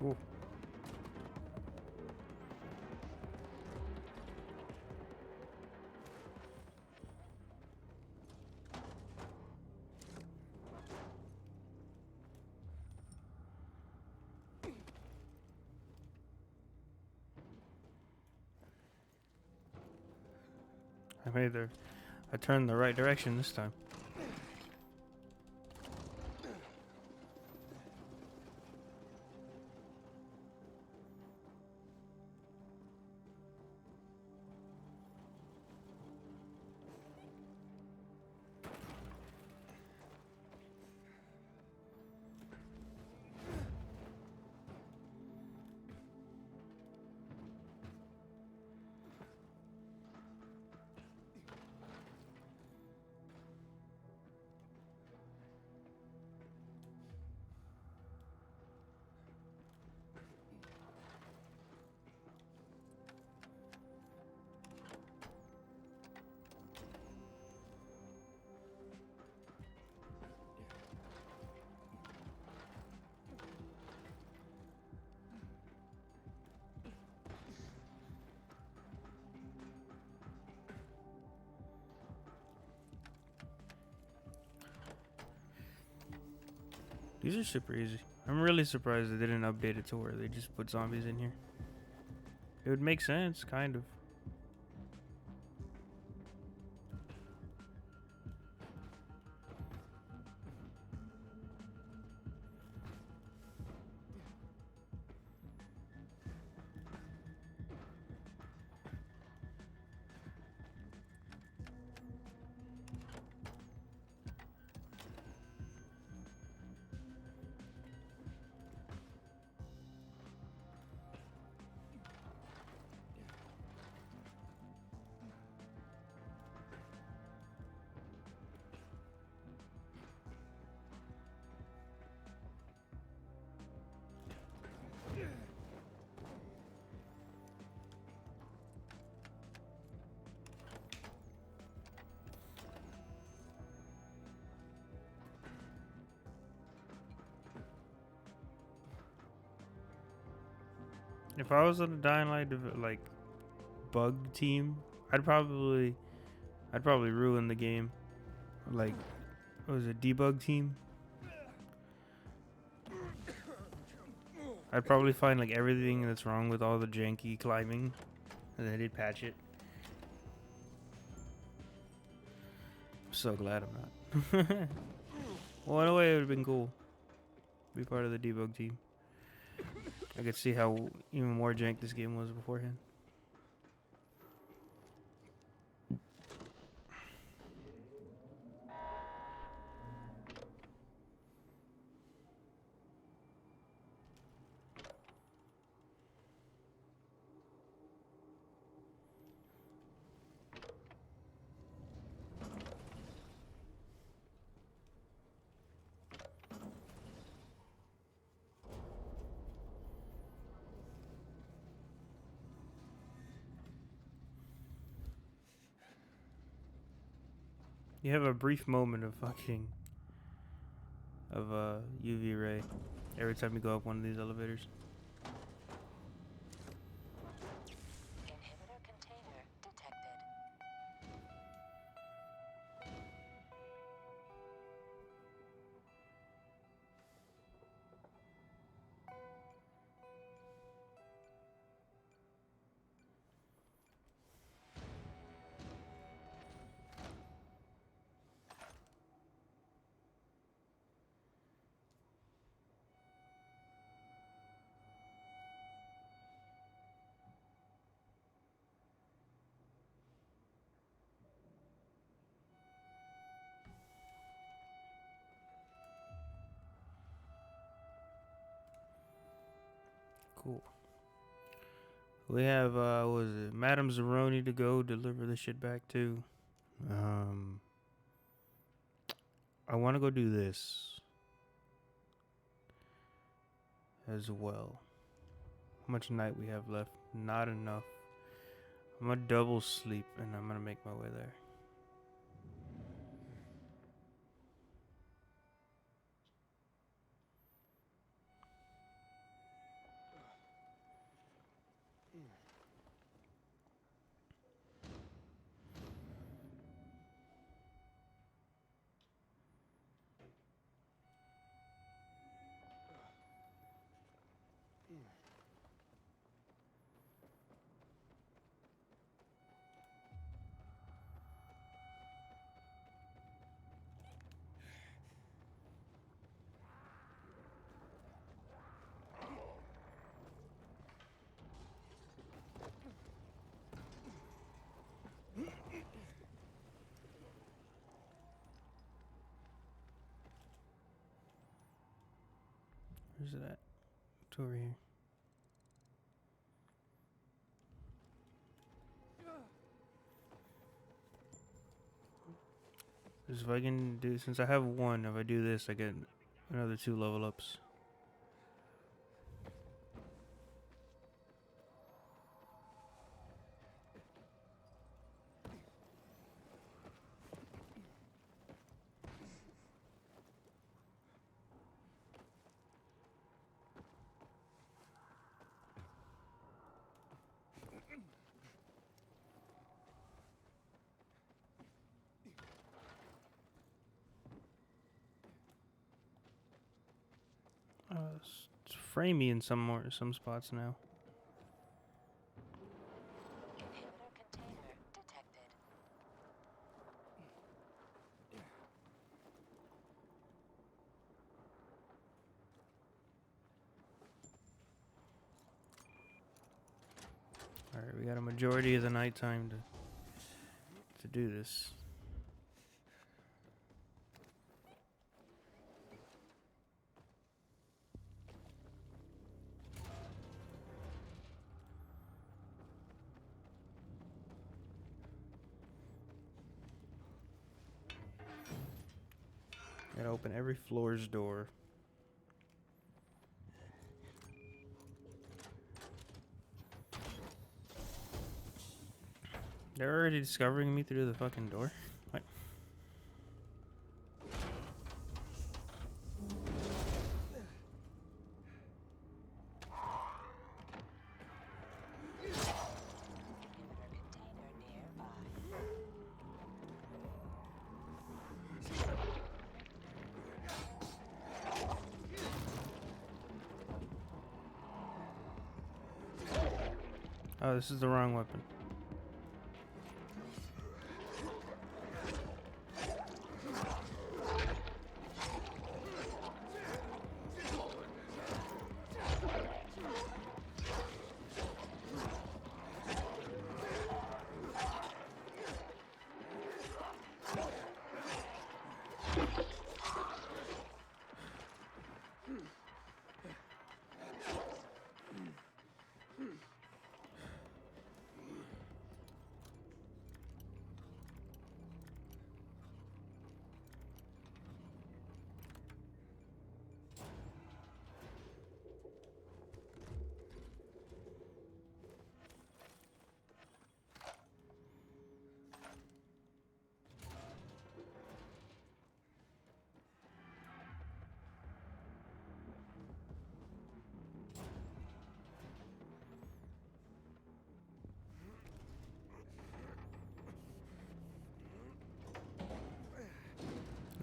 Ooh. I turned the right direction this time. These are super easy. I'm really surprised they didn't update it to where they just put zombies in here. It would make sense, kind of. If I was on a Dying Light like bug team, I'd probably ruin the game. Like, what was it, debug team? I'd probably find like everything that's wrong with all the janky climbing, and then they'd patch it. I'm so glad I'm not. Well, in a way, it would have been cool. Be part of the debug team. I could see how even more jank this game was beforehand. You have a brief moment of UV ray every time you go up one of these elevators. Inhibitor container detected. Cool. We have what was it, Madame Zeroni to go deliver the shit back to. I want to go do this as well. How much night we have left? Not enough. I'm gonna double sleep and I'm gonna make my way there. Where's it at? It's over here. Because if I can do, since I have one, if I do this, I get another 2 level ups. it's framey in some spots now. Inhibitor container detected. All right, we got a majority of the nighttime to do this. Gotta open every floor's door. They're already discovering me through the fucking door. What? Inhibitor container nearby. Oh, this is the wrong weapon.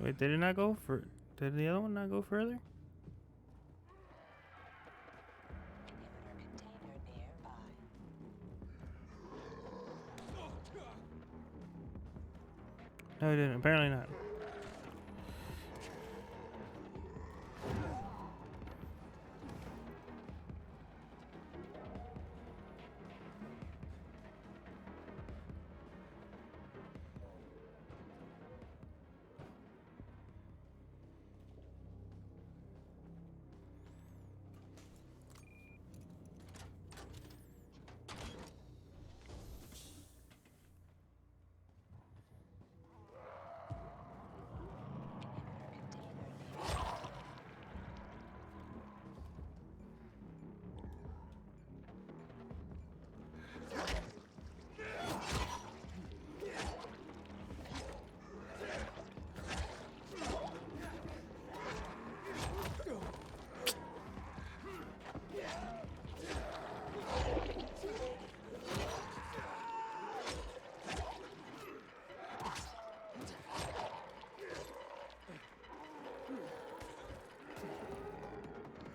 Wait, did it not go for? Did the other one not go further? Inhibitor container nearby. No, it didn't. Apparently not.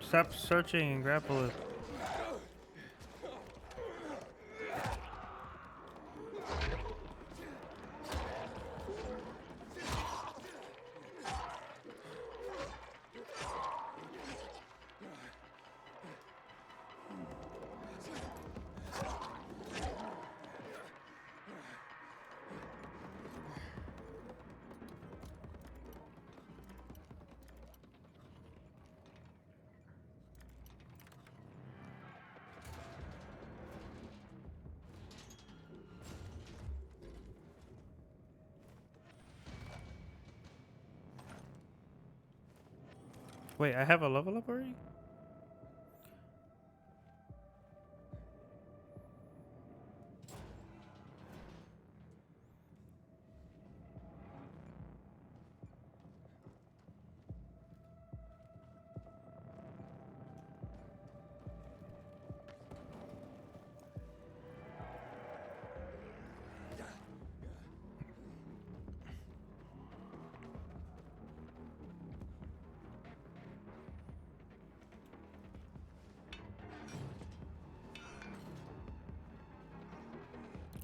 Stop searching and grapple it. Wait, I have a level up already?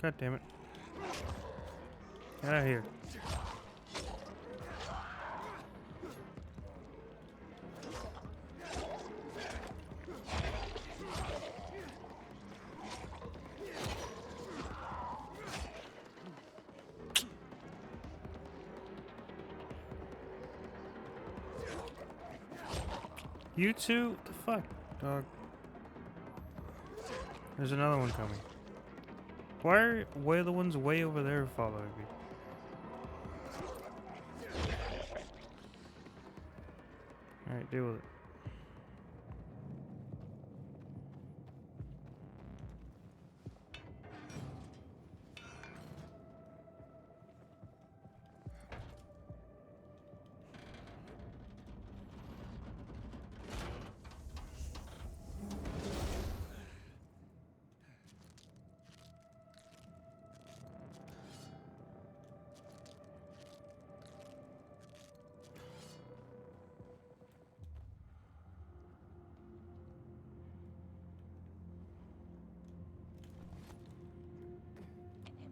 God damn it. Get out of here. You two? What the fuck, dog? There's another one coming. Why are the ones way over there following me? Alright, deal with it.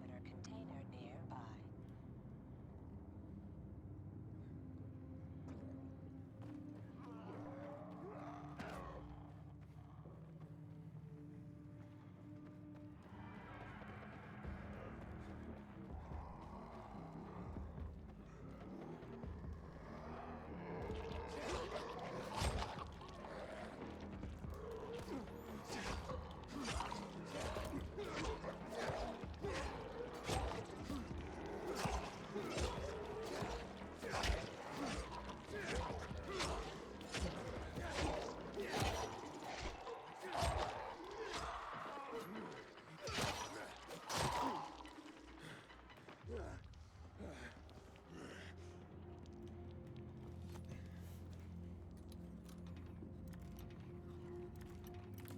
Inhibitor container nearby.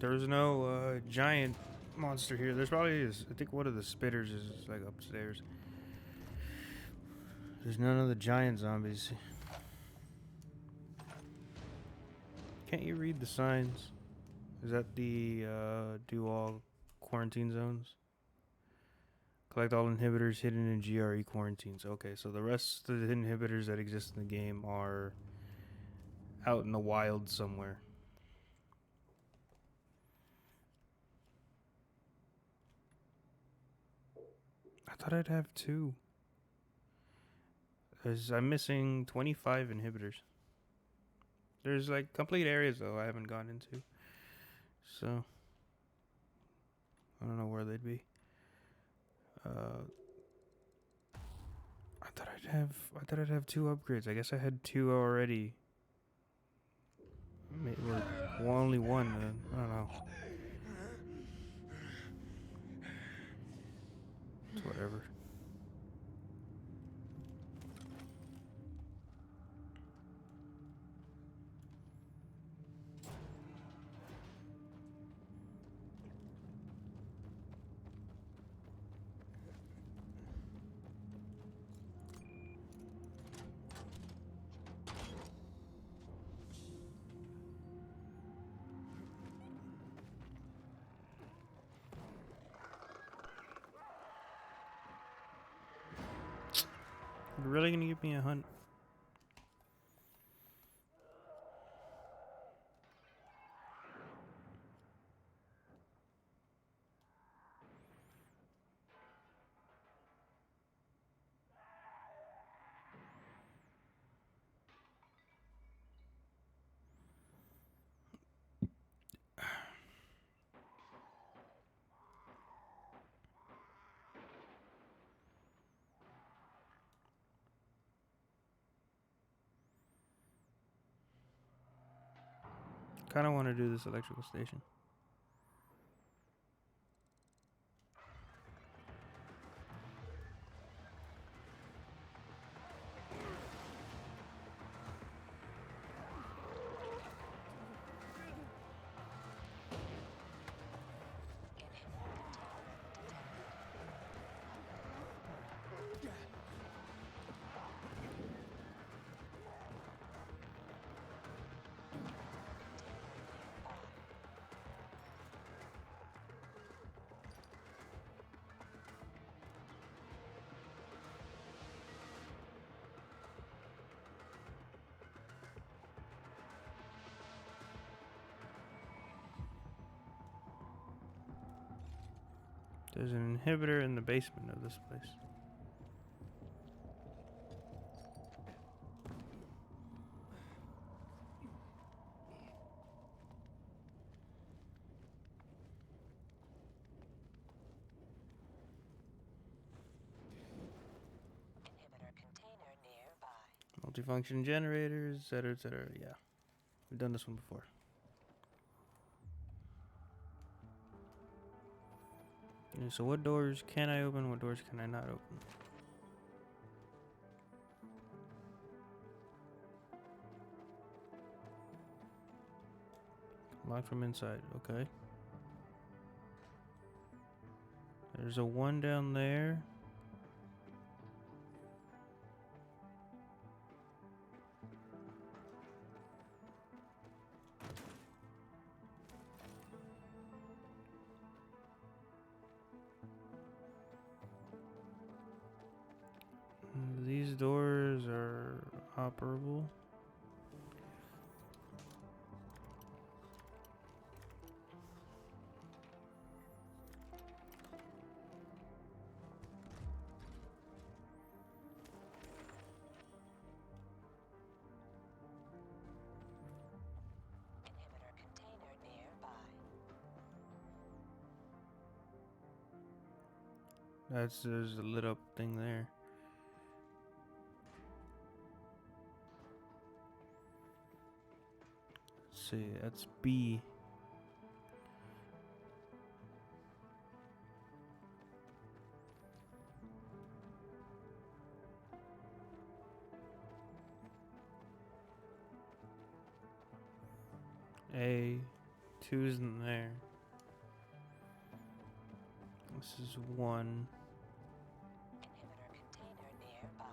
There's no giant monster here. There's probably is. I think one of the spitters is like upstairs. There's none of the giant zombies. Can't you read the signs? Is that the do all quarantine zones? Collect all inhibitors hidden in GRE quarantines. Okay, so the rest of the inhibitors that exist in the game are out in the wild somewhere. I thought I'd have 2. I'm missing 25 inhibitors. There's like complete areas though I haven't gone into. So I don't know where they'd be. I thought I'd have 2 upgrades. I guess I had 2 already. Maybe only 1. I don't know. It's whatever. You're really gonna give me a hunt? Kind of want to do this electrical station. There's an inhibitor in the basement of this place. Inhibitor container nearby. Multifunction generators, etc., etc. Yeah, we've done this one before. Okay, so what doors can I open? What doors can I not open? Locked from inside. Okay. There's a one down there. These doors are operable. Inhibitor container nearby. There's a lit up thing there. Let's see, that's B. A. 2 isn't there. This is 1. Inhibitor container nearby.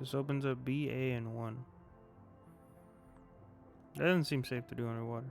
This opens up B, A, and 1. That doesn't seem safe to do underwater.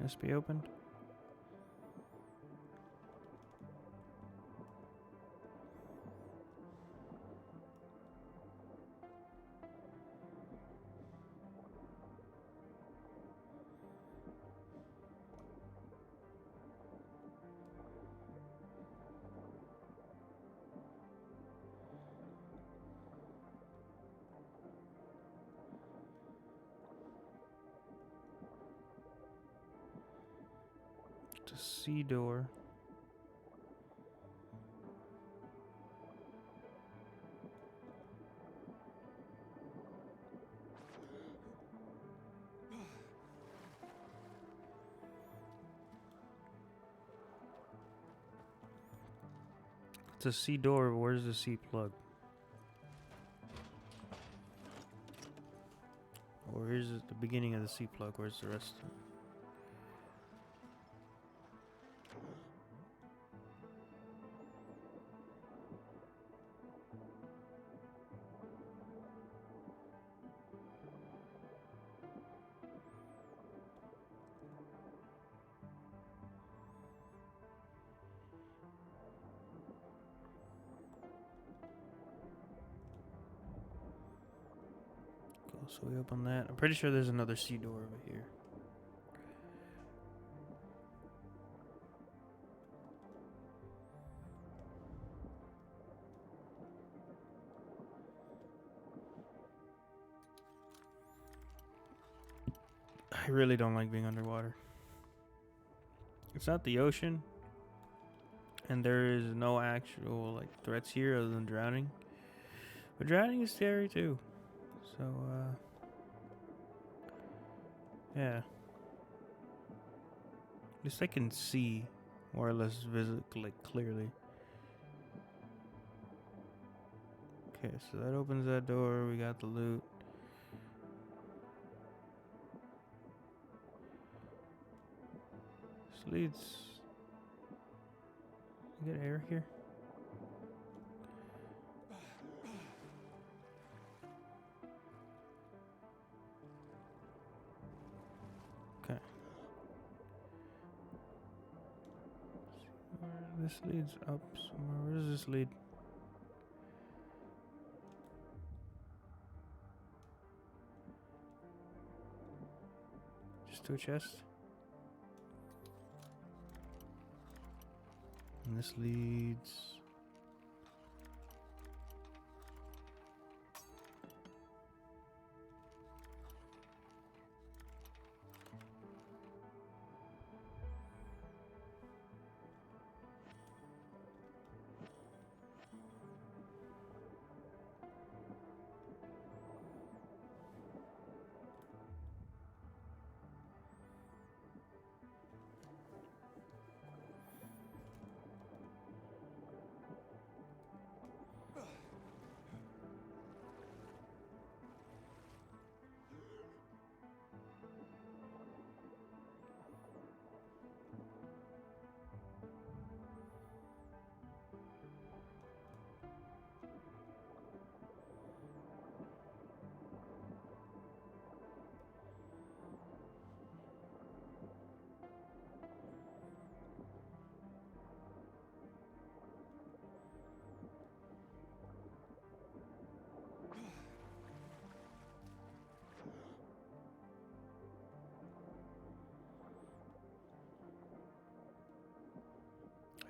Must be opened. It's a C door. It's a C door. Where's the C plug? Or here's the beginning of the C plug. Where's the rest of it? So we open that. I'm pretty sure there's another C door over here. I really don't like being underwater. It's not the ocean, and there is no actual like threats here other than drowning. But drowning is scary too. So yeah. At least I can see more or less like clearly. Okay, so that opens that door. We got the loot. This leads. You get air here? Okay. This leads up somewhere. Where does this lead? Just to a chest? And this leads...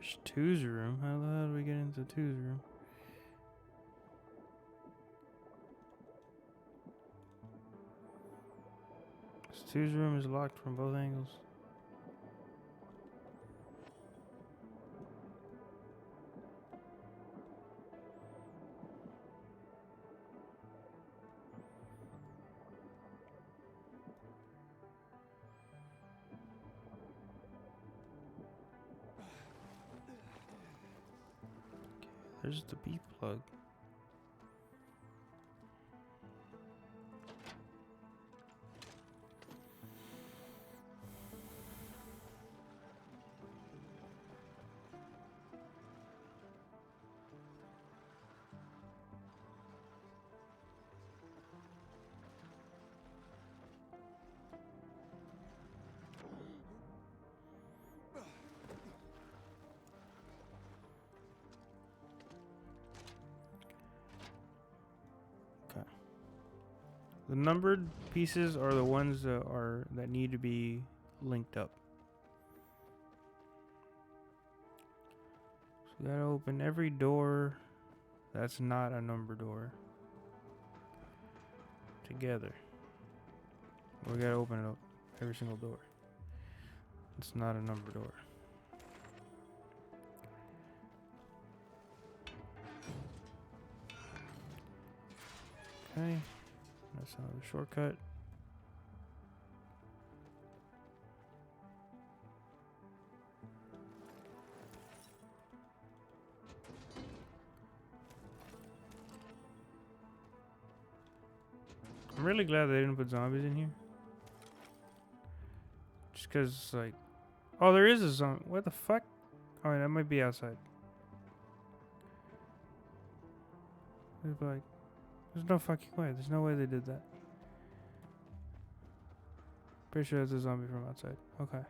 There's Two's room. How the hell do we get into Two's room? This Two's room is locked from both angles. There's the B plug. The numbered pieces are the ones that need to be linked up. So we gotta open every door that's not a number door together. We gotta open it up, every single door. It's not a number door. Okay. That's another shortcut. I'm really glad they didn't put zombies in here. Just because, like... Oh, there is a zombie. What the fuck? Oh, that might be outside. It's like... There's no fucking way. There's no way they did that. Pretty sure it's a zombie from outside. Okay.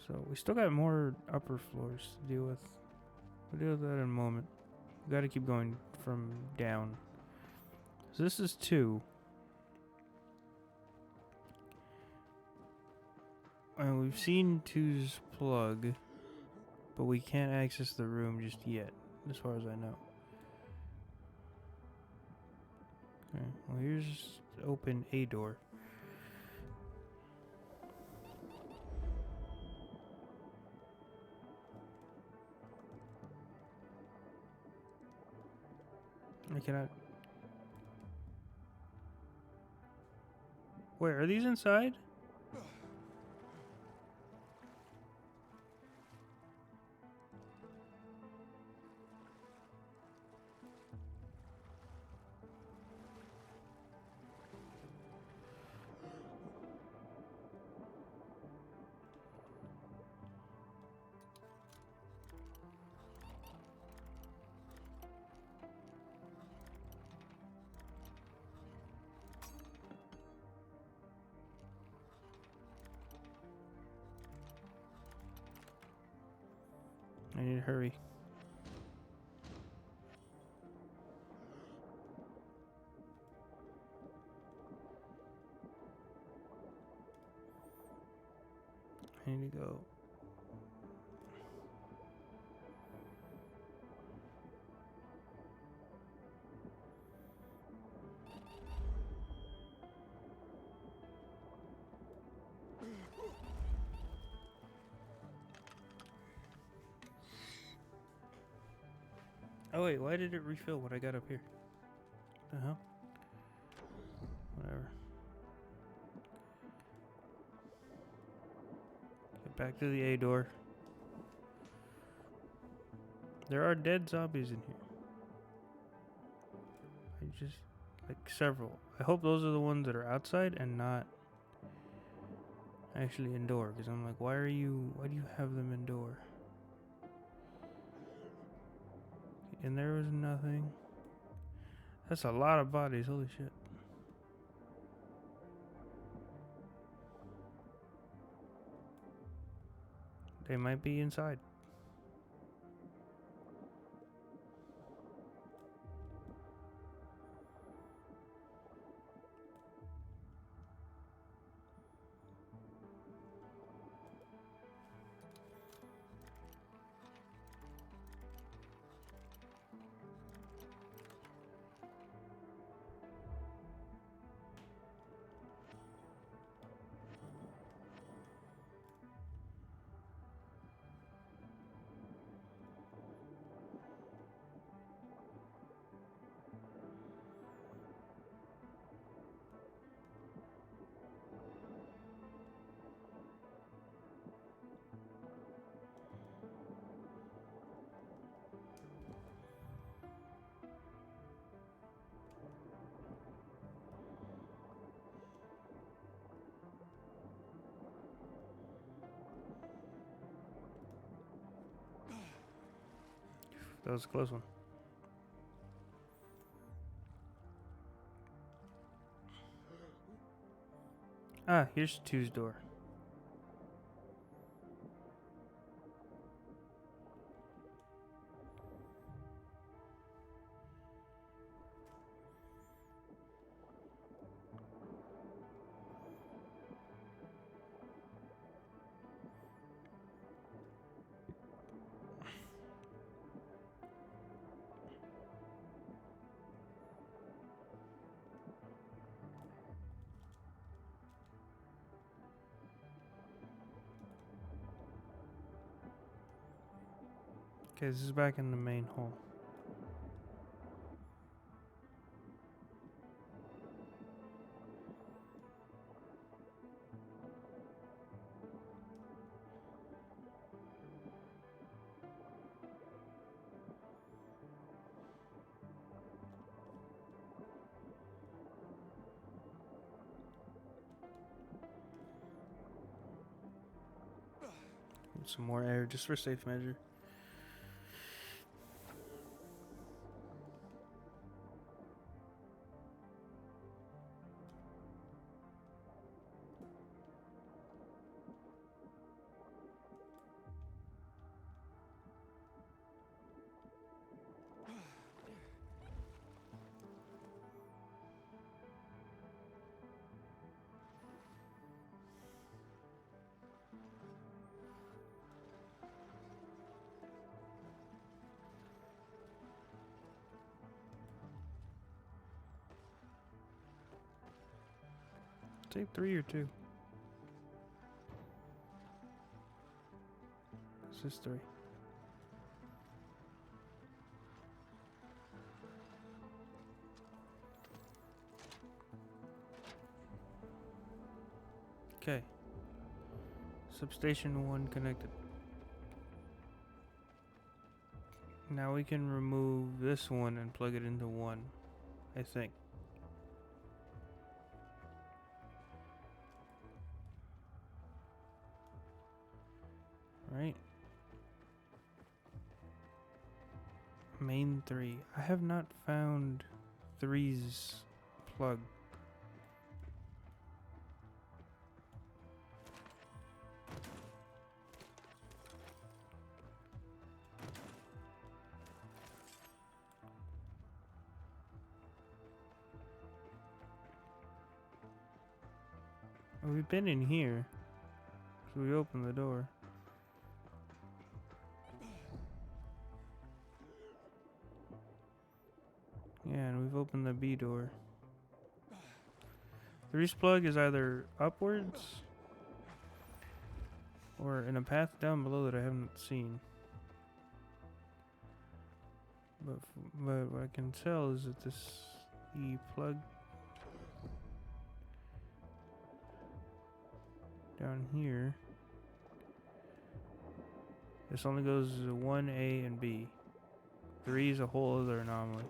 So, we still got more upper floors to deal with. We'll deal with that in a moment. We gotta keep going from down. So this is 2. And we've seen 2's plug. But we can't access the room just yet. As far as I know. Okay, well here's open a door. cannot. Wait, are these inside? I need to hurry. I need to go. Oh wait, why did it refill when I got up here? The hell? Whatever. Get back to the A door. There are dead zombies in here. Like several. I hope those are the ones that are outside and not actually indoor. Because I'm like, why do you have them indoor? And there was nothing. That's a lot of bodies, holy shit. They might be inside. That was a close one. Ah, here's two's door. Okay, this is back in the main hall. Need some more air just for safe measure. Take 3 or 2. This is 3. Okay. Substation 1 connected. Now we can remove this one and plug it into 1, I think. Right. Main 3. I have not found 3's plug. We've been in here, so we opened the door. Yeah, and we've opened the B door. The Reese plug is either upwards or in a path down below that I haven't seen. But what I can tell is that this E plug down here, this only goes to 1A and B. 3 is a whole other anomaly.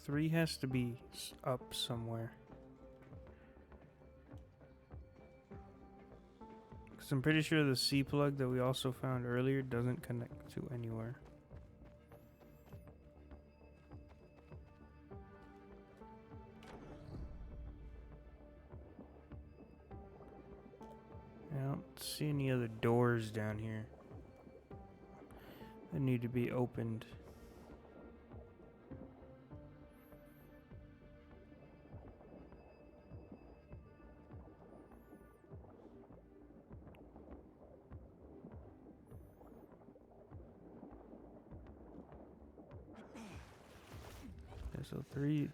Three has to be up somewhere. Because I'm pretty sure the C plug that we also found earlier doesn't connect to anywhere. I don't see any other doors down here that need to be opened. Yeah, so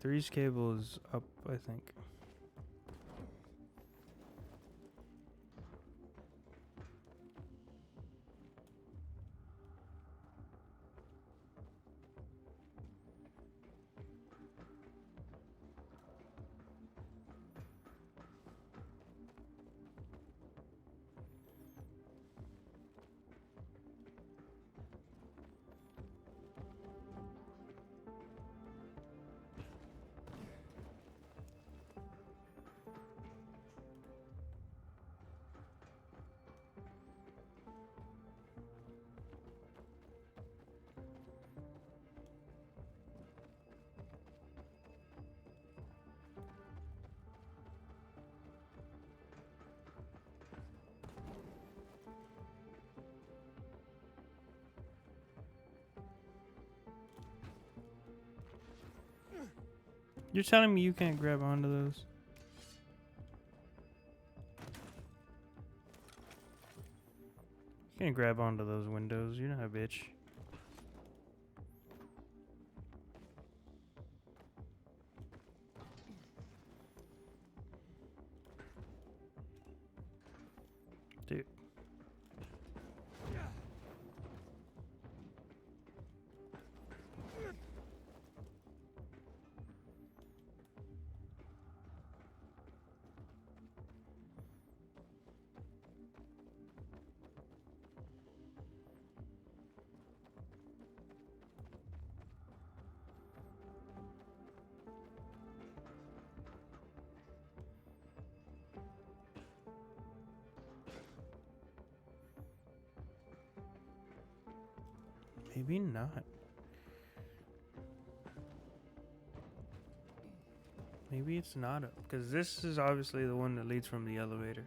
three's cable is up, I think. You're telling me you can't grab onto those? You can't grab onto those windows. You're not a bitch. Dude. Maybe not. Maybe it's not up. Because this is obviously the one that leads from the elevator.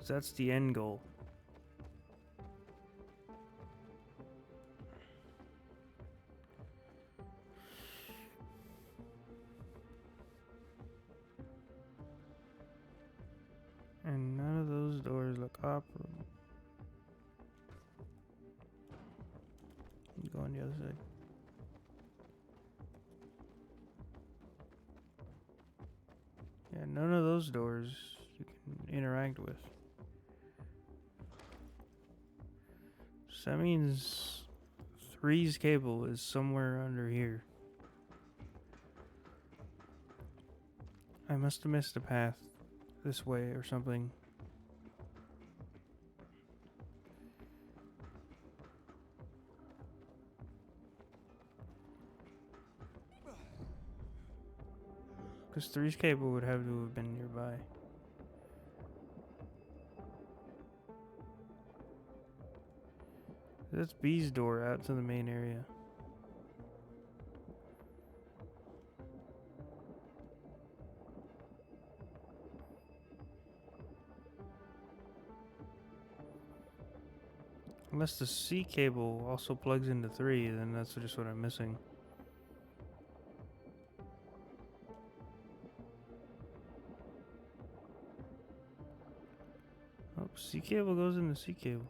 So that's the end goal. And none of those doors look operable. Go on the other side. those doors you can interact with. So that means 3's cable is somewhere under here. I must have missed a path this way or something. Because 3's cable would have to have been nearby. That's B's door out to the main area. Unless the C cable also plugs into 3, then that's just what I'm missing. Oh, C cable goes into C cable.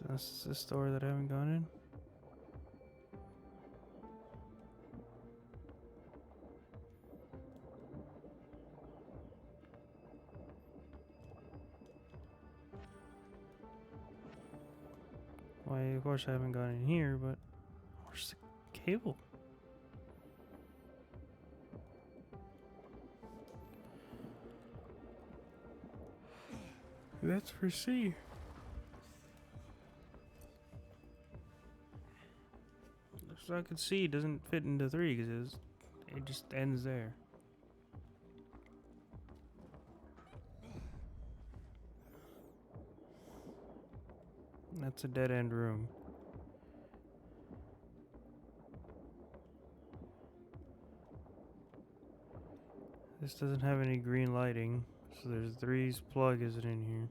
That's this door that I haven't gone in. Why, of course I haven't gone in here, but where's the cable? That's for C. So I could see it doesn't fit into 3 because it just ends there. That's a dead end room. This doesn't have any green lighting, so there's 3's plug isn't in here.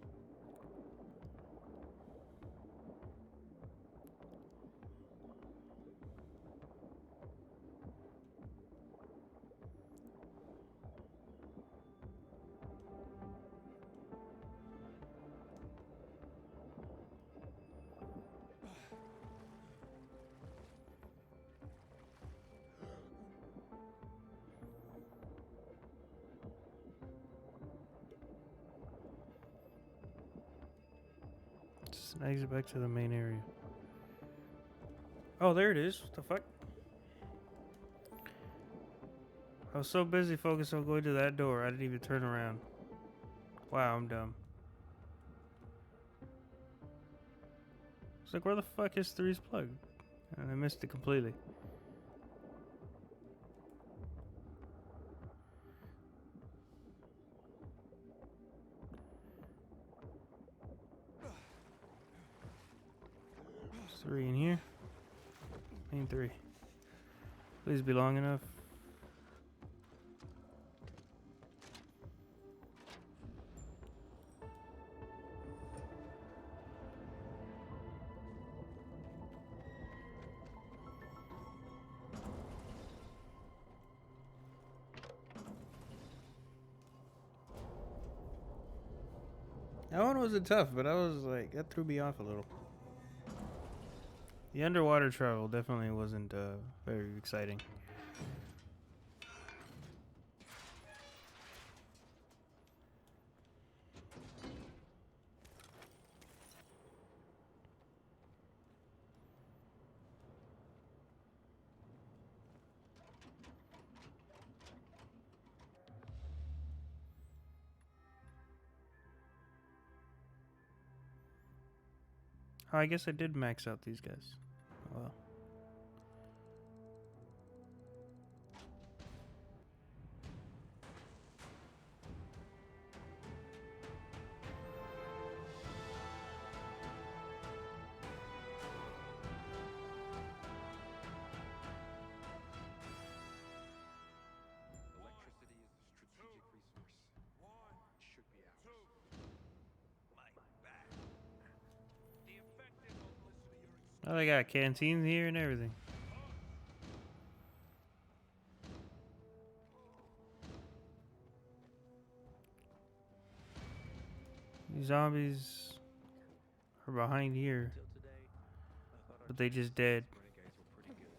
Just an exit back to the main area. Oh, there it is. What the fuck? I was so busy focused on going to that door, I didn't even turn around. Wow, I'm dumb. It's like, where the fuck is 3's plug? And I missed it completely. There's 3 in here. Main 3. Please be long enough. That one wasn't tough, but I was like, that threw me off a little. The underwater travel definitely wasn't very exciting. Oh, I guess I did max out these guys. Well. Oh, they got canteens here and everything. These zombies are behind here, but they just dead. Renegades were pretty good.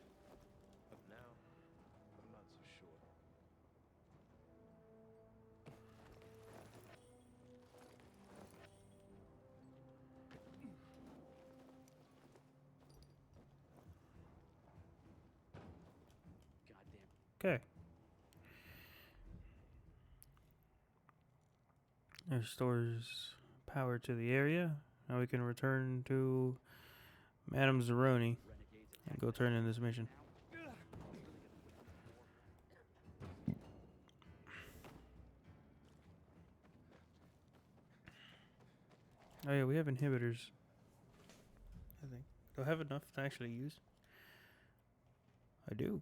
But now, I'm not so sure. Okay. It restores power to the area. Now we can return to Madame Zeroni and go turn in this mission. Oh yeah, we have inhibitors. I think. Do I have enough to actually use? I do.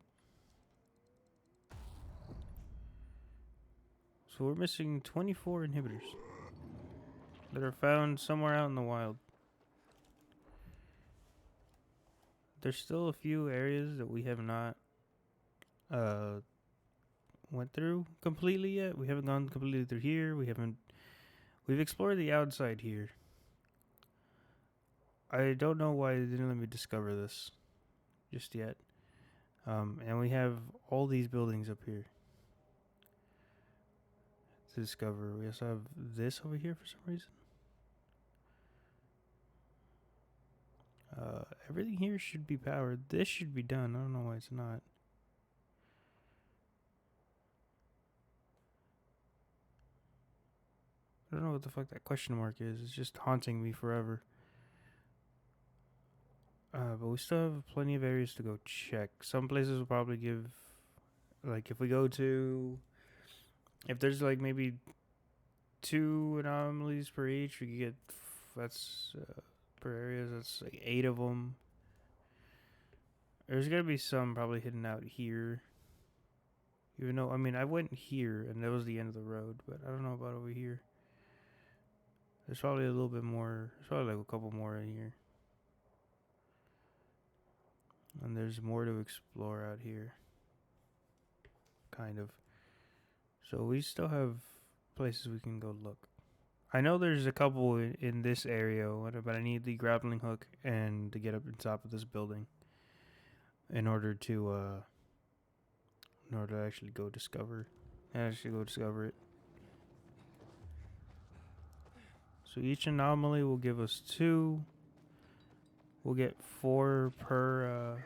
So we're missing 24 inhibitors that are found somewhere out in the wild. There's still a few areas that we have not went through completely yet. We haven't gone completely through here. We've explored the outside here. I don't know why they didn't let me discover this just yet. And we have all these buildings up here to discover. We also have this over here for some reason. Everything here should be powered. This should be done. I don't know why it's not. I don't know what the fuck that question mark is. It's just haunting me forever. But we still have plenty of areas to go check. Some places will probably give, like, if we go to, if there's like maybe 2 anomalies per each, we could get, that's per areas, that's like 8 of them. There's gonna be some probably hidden out here. Even though, I mean, I went here and that was the end of the road, but I don't know about over here. There's probably a little bit more, there's probably like a couple more in here. And there's more to explore out here. Kind of. So we still have places we can go look. I know there's a couple in this area, but I need the grappling hook and to get up on top of this building in order to actually go discover it. So each anomaly will give us 2. We'll get 4 per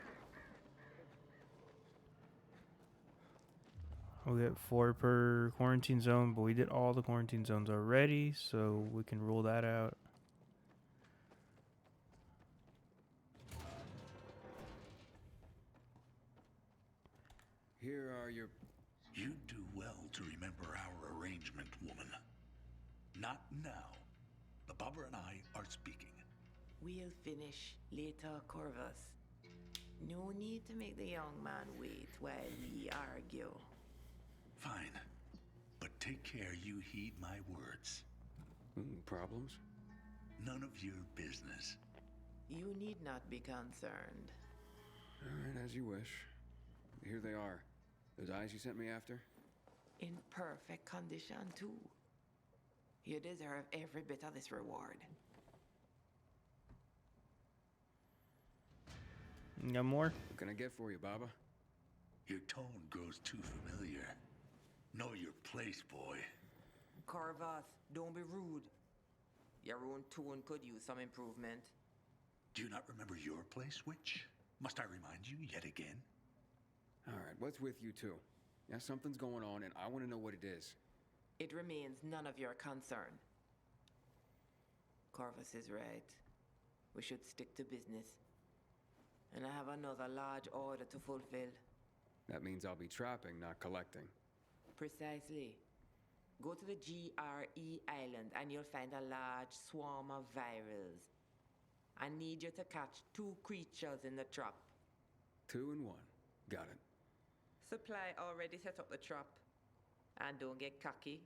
quarantine zone, but we did all the quarantine zones already, so we can rule that out. Here are your... You do well to remember our arrangement, woman. Not now. The Baba and I are speaking. We'll finish later, Corvus. No need to make the young man wait while we argue. Fine. But take care you heed my words. Problems? None of your business. You need not be concerned. All right, as you wish. Here they are. Those eyes you sent me after? In perfect condition, too. You deserve every bit of this reward. You got more? What can I get for you, Baba? Your tone grows too familiar. Know your place, boy. Corvus, don't be rude. Your own tone could use some improvement. Do you not remember your place, witch? Must I remind you yet again? All right, what's with you two? Yeah, something's going on, and I want to know what it is. It remains none of your concern. Corvus is right. We should stick to business. And I have another large order to fulfill. That means I'll be trapping, not collecting. Precisely. Go to the GRE island and you'll find a large swarm of virals. I need you to catch 2 creatures in the trap. 2 in 1. Got it. Supply already set up the trap. And don't get cocky.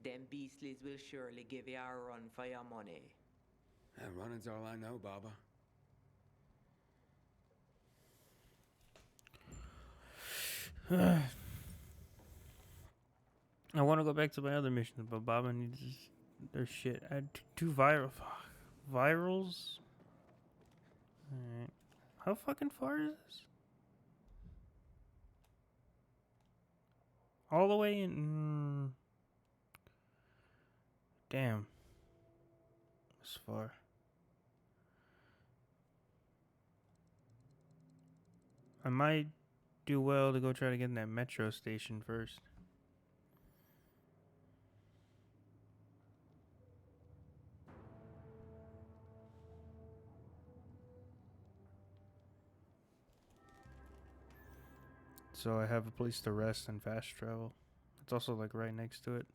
Them beastlies will surely give you a run for your money. That running's all I know, Baba. I want to go back to my other missions, but Baba needs their shit. Add two virals. Alright. How fucking far is this? All the way in. Damn. It's far. I might do well to go try to get in that metro station first. So I have a place to rest and fast travel. It's also like right next to it.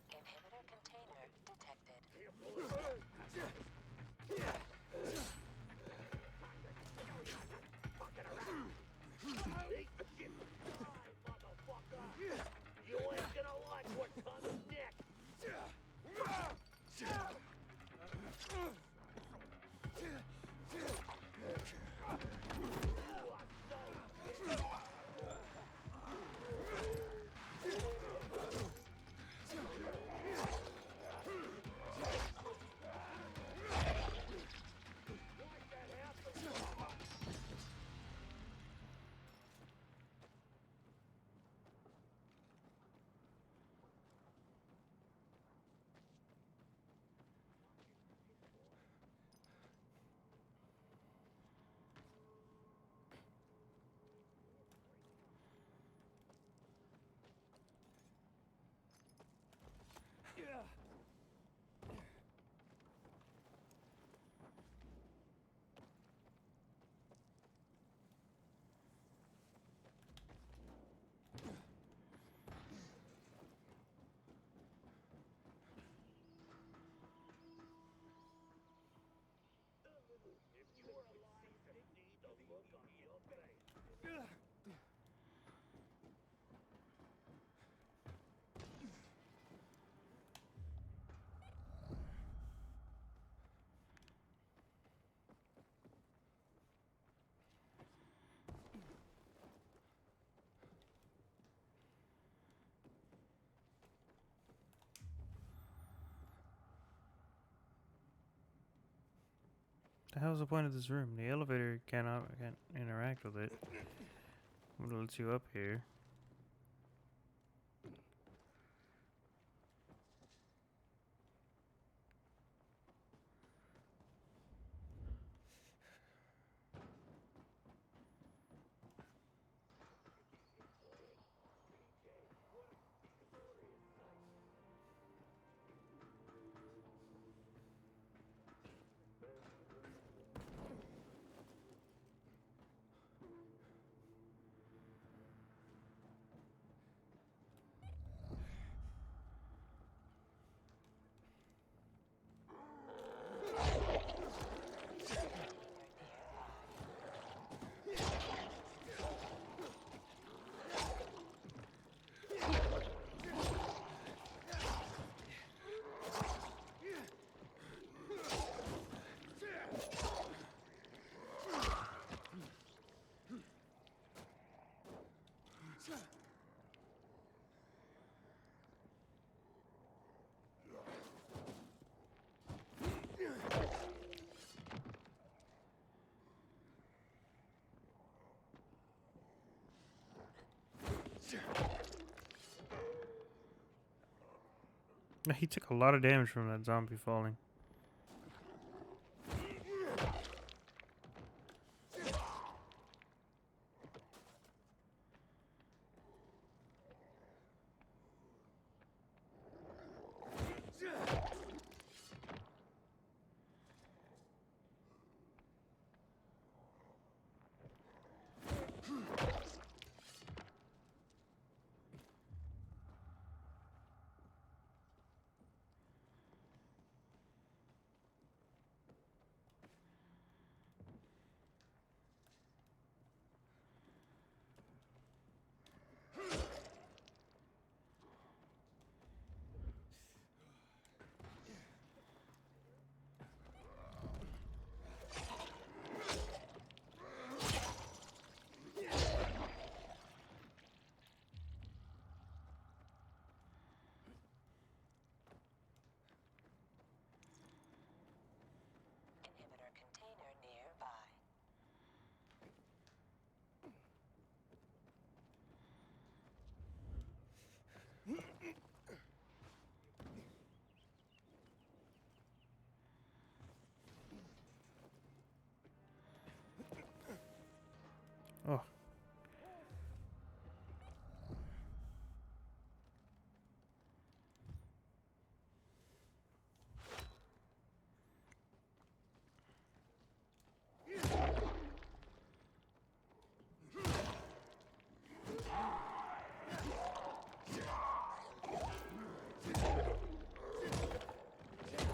Inhibitor container detected. You ain't gonna like what comes next. The hell's the point of this room? The elevator can't interact with it. What lets you up here? He took a lot of damage from that zombie falling.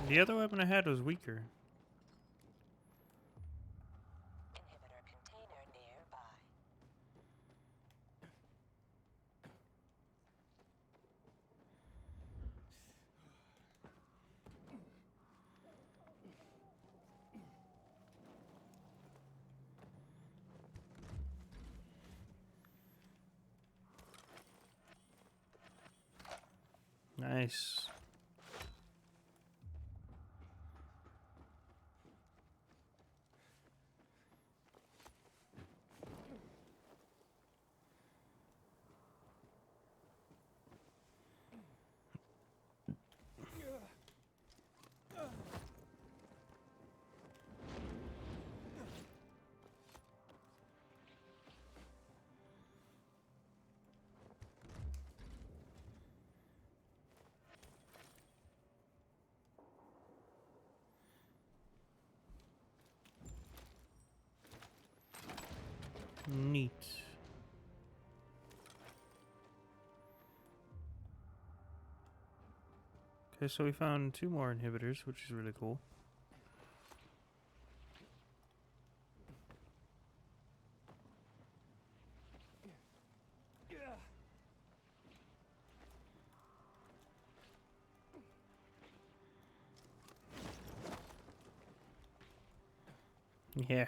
The other weapon I had was weaker. Inhibitor container nearby. Nice. Neat. Okay, so we found 2 more inhibitors, which is really cool. Yeah.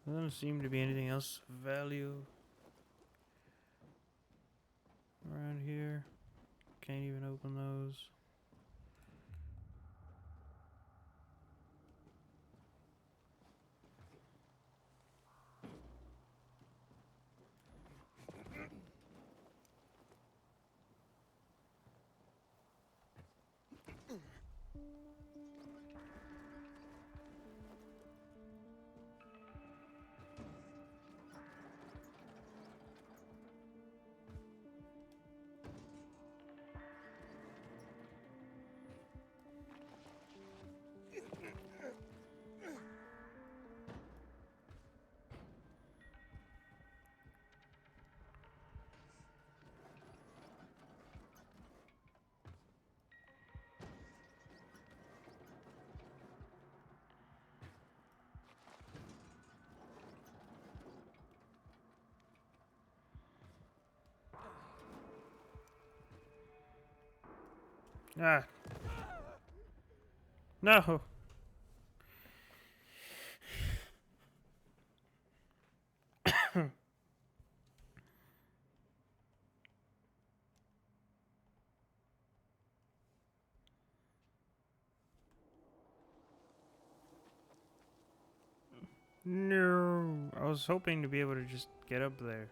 There doesn't seem to be anything else of value around here. Can't even open those. Ah. No. No. I was hoping to be able to just get up there.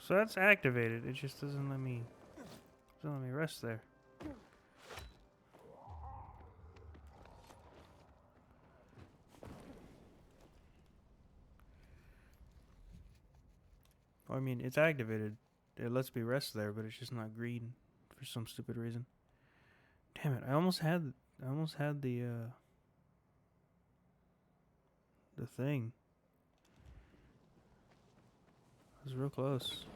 So that's activated. It just doesn't let me rest there. Well, I mean, it's activated. It lets me rest there, but it's just not green for some stupid reason. Damn it! I almost had the thing. I was real close.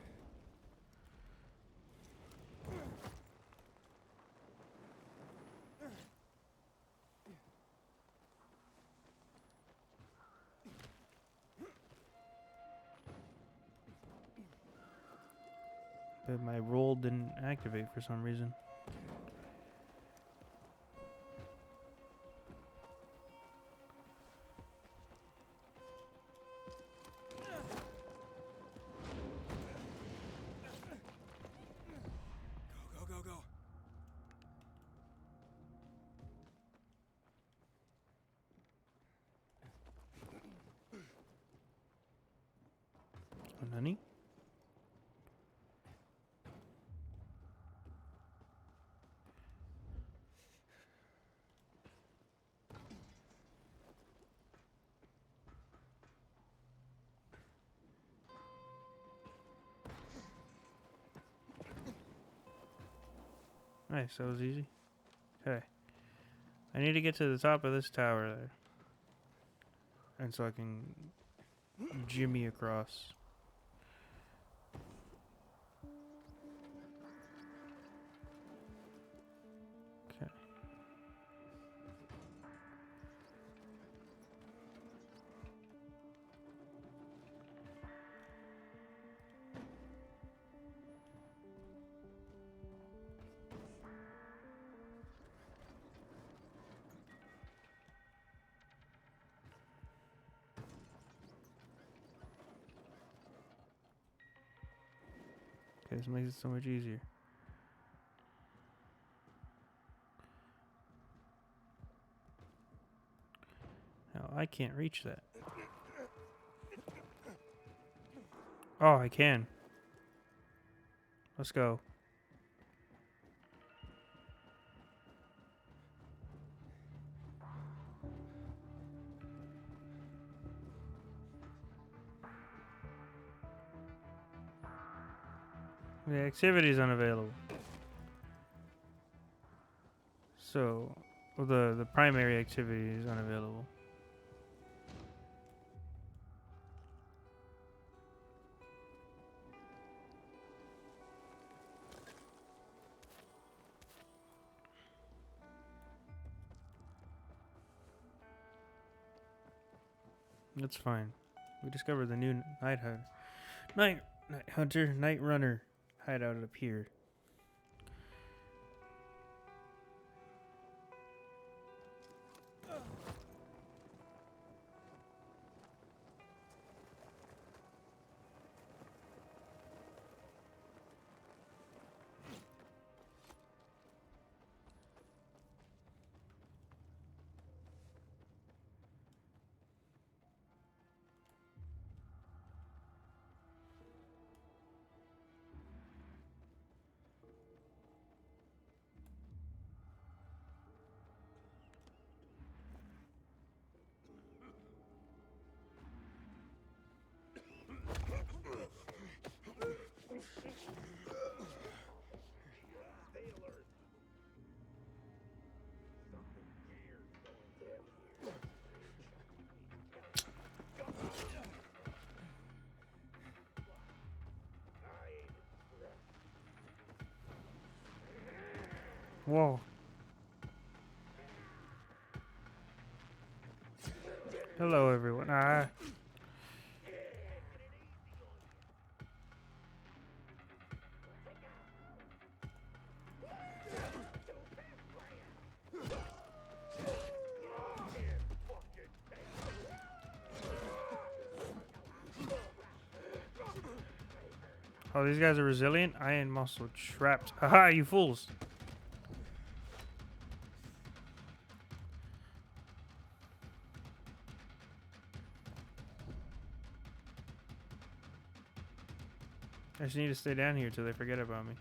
But my roll didn't activate for some reason. Go, go, go, go. Nani? Nice, that was easy. Okay. I need to get to the top of this tower there. And so I can jimmy across. Okay. Okay, this makes it so much easier. Now, I can't reach that. Oh, I can. Let's go. The activity is unavailable. So, well, the primary activity is unavailable. That's fine. We discovered the new night hunter, night runner hideout up here. Whoa. Hello, everyone. Ah. Oh, these guys are resilient? I am also trapped. Aha, you fools! I just need to stay down here till they forget about me.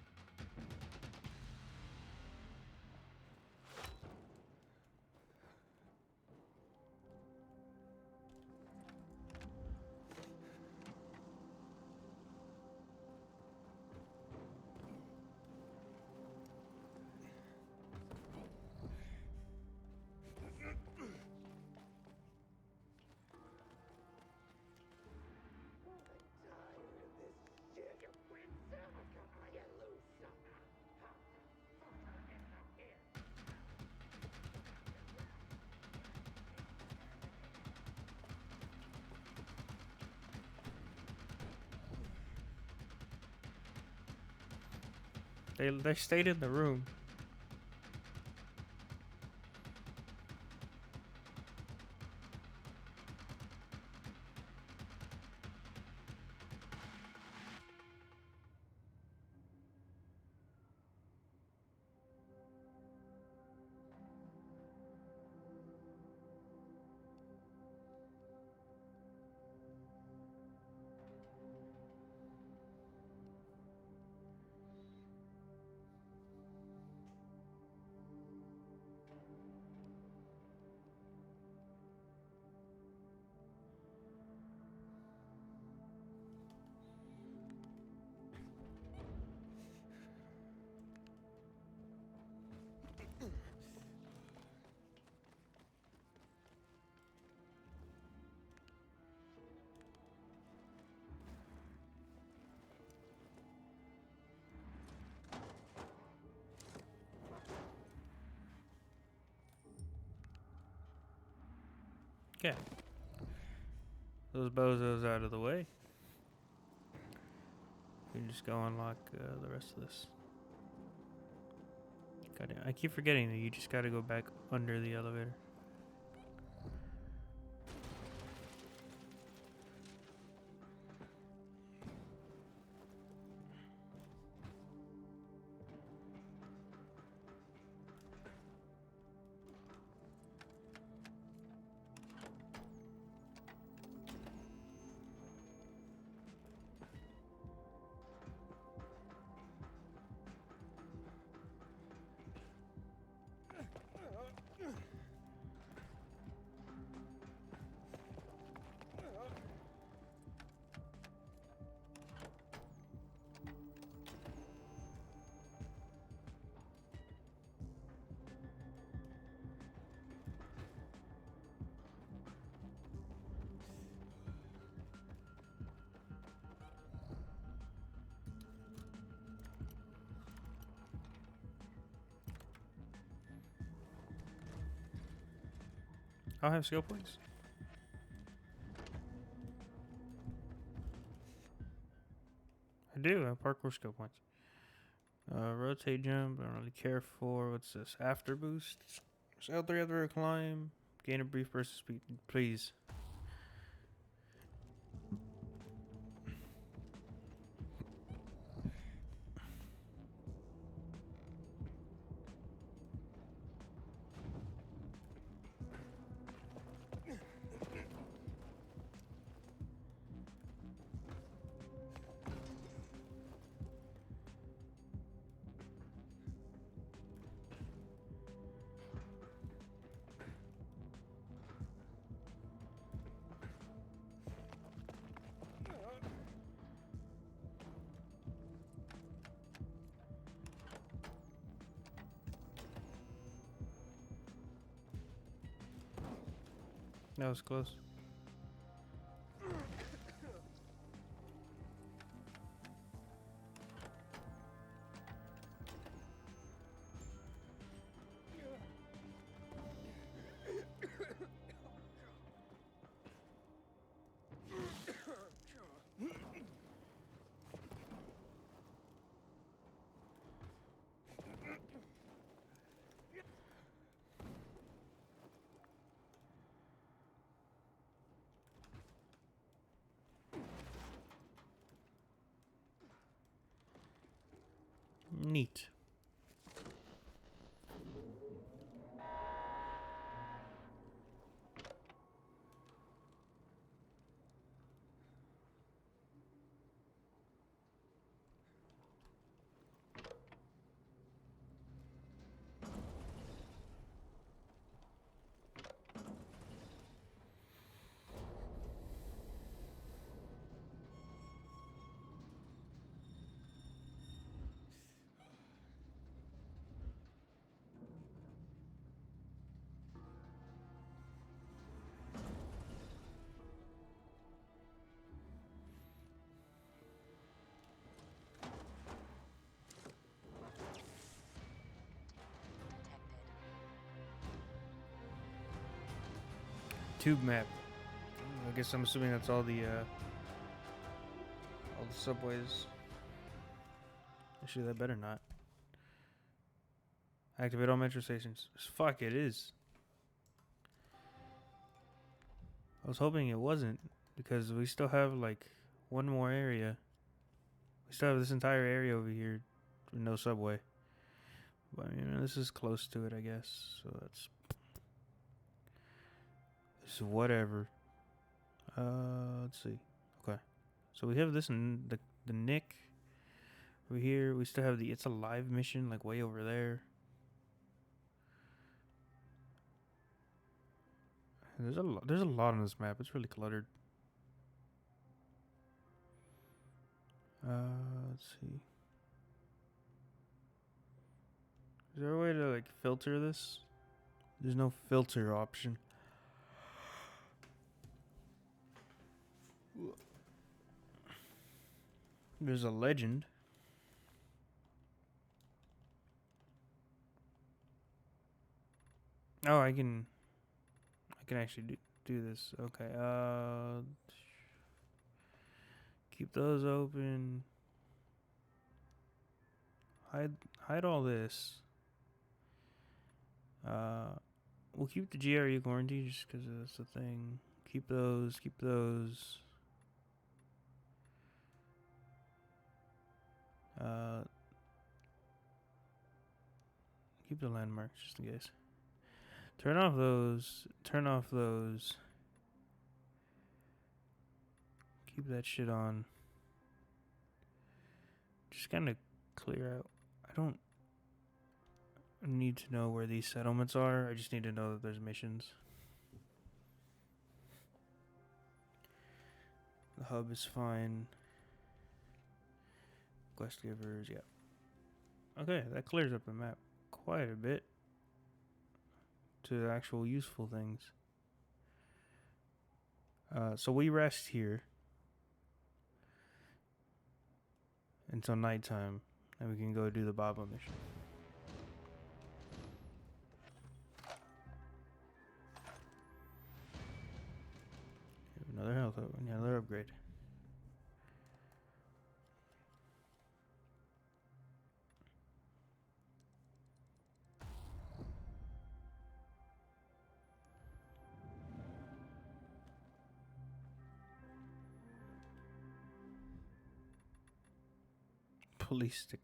They stayed in the room. Okay. Those bozos out of the way. We can just go unlock the rest of this. Goddamn, I keep forgetting that you just gotta go back under the elevator. I'll have skill points. I do have parkour skill points. Rotate jump, I don't really care for. What's this? After boost. L3 after a climb. Gain a brief burst of speed. Please. That was close. Neat. Tube map. I guess I'm assuming that's all the subways. Actually, that better not. Activate all metro stations. Fuck, it is. I was hoping it wasn't, because we still have like one more area. We still have this entire area over here with no subway. But you know, this is close to it, I guess. So that's whatever. Let's see. Okay, so we have this in the Nick over here. We still have the It's Alive mission, like way over there. There's a lot on this map. It's really cluttered. Let's see. Is there a way to like filter this? There's no filter option. There's a legend. Oh, I can actually do. do this. Okay. Keep those open. Hide all this. We'll keep the GRE quarantine just because that's the thing. Keep those. Keep those. Keep the landmarks just in case. Turn off those. Turn off those. Keep that shit on. Just kind of clear out. I don't need to know where these settlements are. I just need to know that there's missions. The hub is fine. Quest givers, yeah. Okay, that clears up the map quite a bit to actual useful things. So we rest here until nighttime, and we can go do the Baba mission. Another health, another upgrade. Police stick.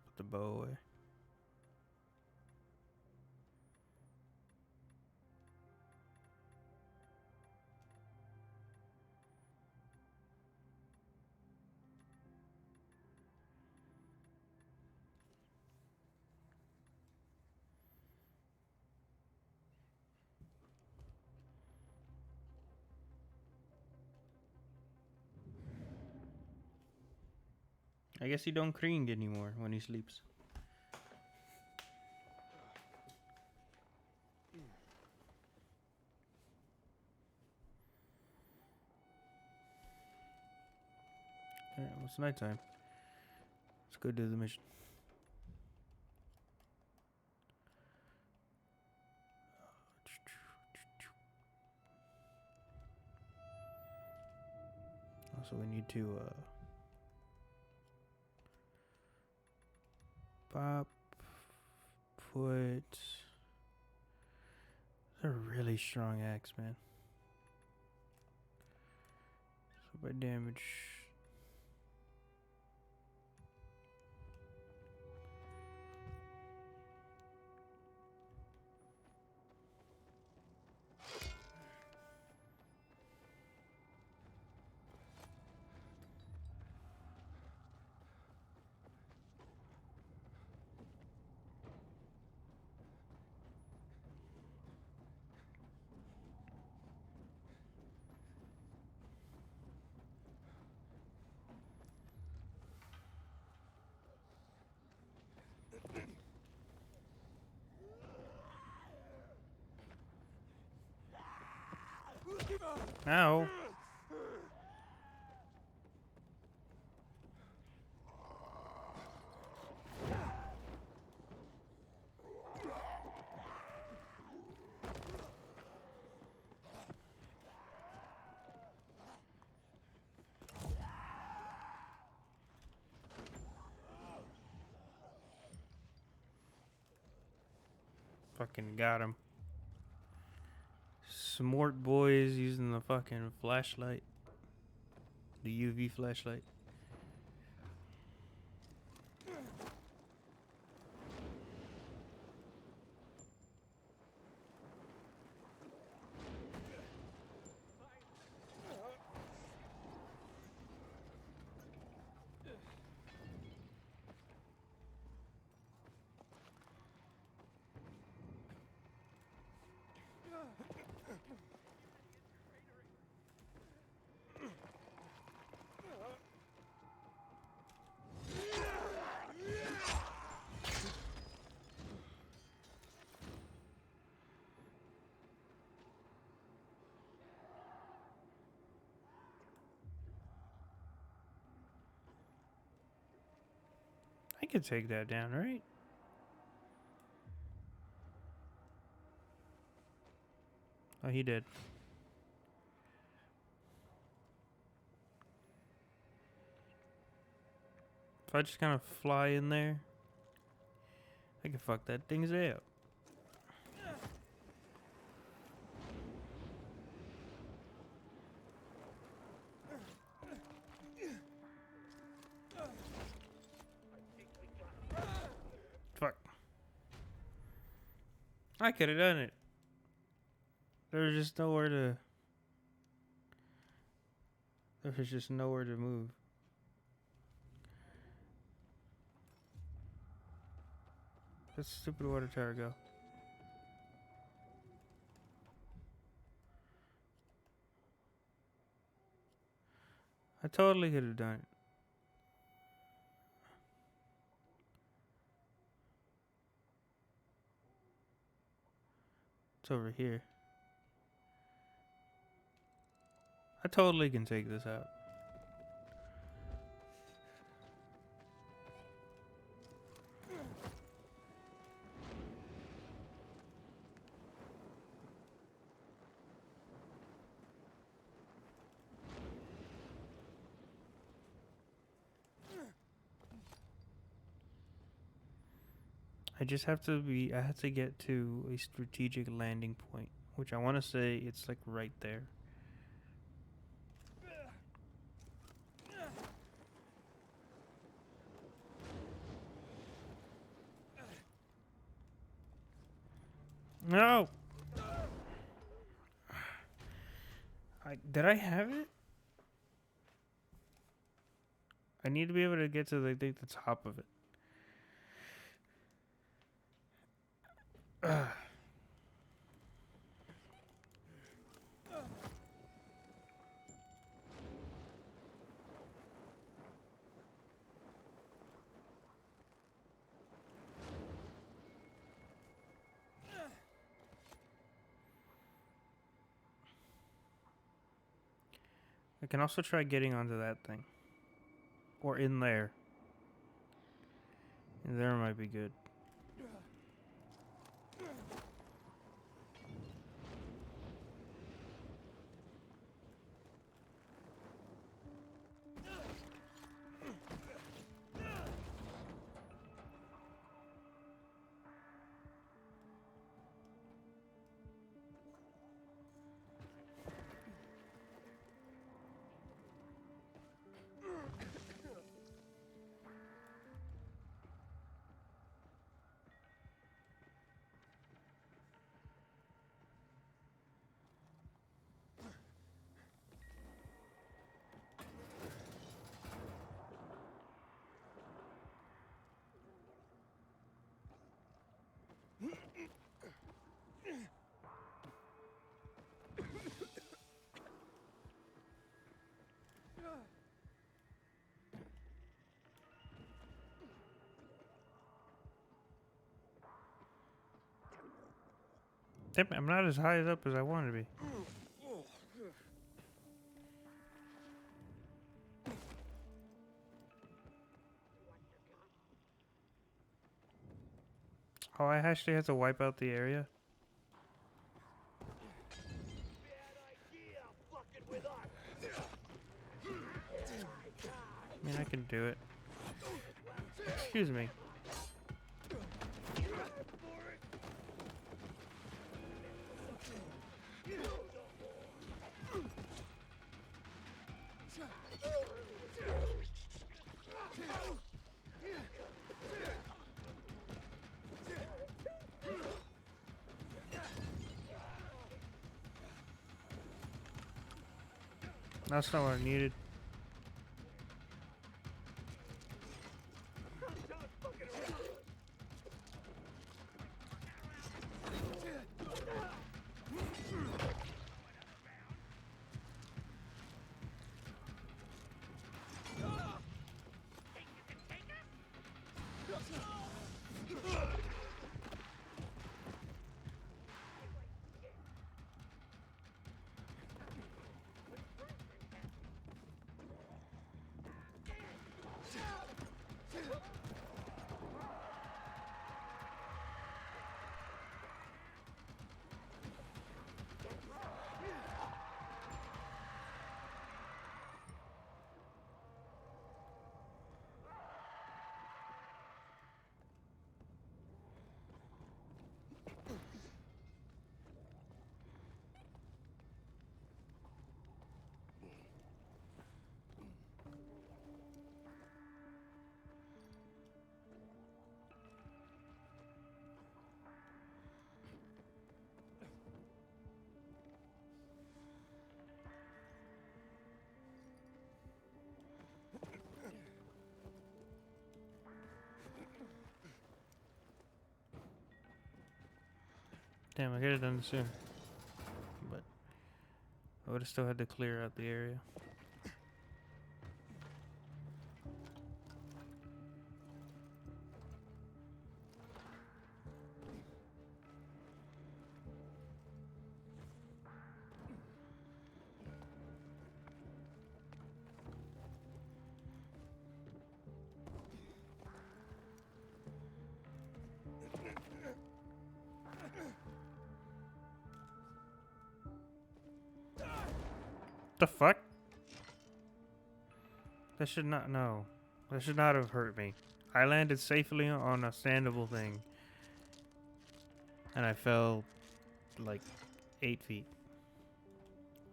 Put the bow away. I guess he don't cring anymore when he sleeps. Alright, well, it's nighttime. Let's go do the mission. Also, we need to put a really strong axe, man. So by damage. Ow. Fucking got him. Smart boys using the fucking flashlight. The UV flashlight. I could take that down, right? Oh, he did. If I just kind of fly in there, I can fuck that thing's up. Fuck. I could have done it. There was just nowhere to... There was just nowhere to move. That stupid water tower go. I totally could have done it. It's over here. I totally can take this out. I just have to be, I have to get to a strategic landing point, which I want to say it's like right there. No! Did I have it? I need to be able to get to the top of it. I can also try getting onto that thing. Or in there. And there might be good. Damn, I'm not as high up as I want to be. Oh, I actually have to wipe out the area? I mean, I can do it. Excuse me. That's not what I needed. Damn, I could have done this soon. But I would have still had to clear out the area. The fuck? That should not, no. That should not have hurt me. I landed safely on a standable thing. And I fell like 8 feet.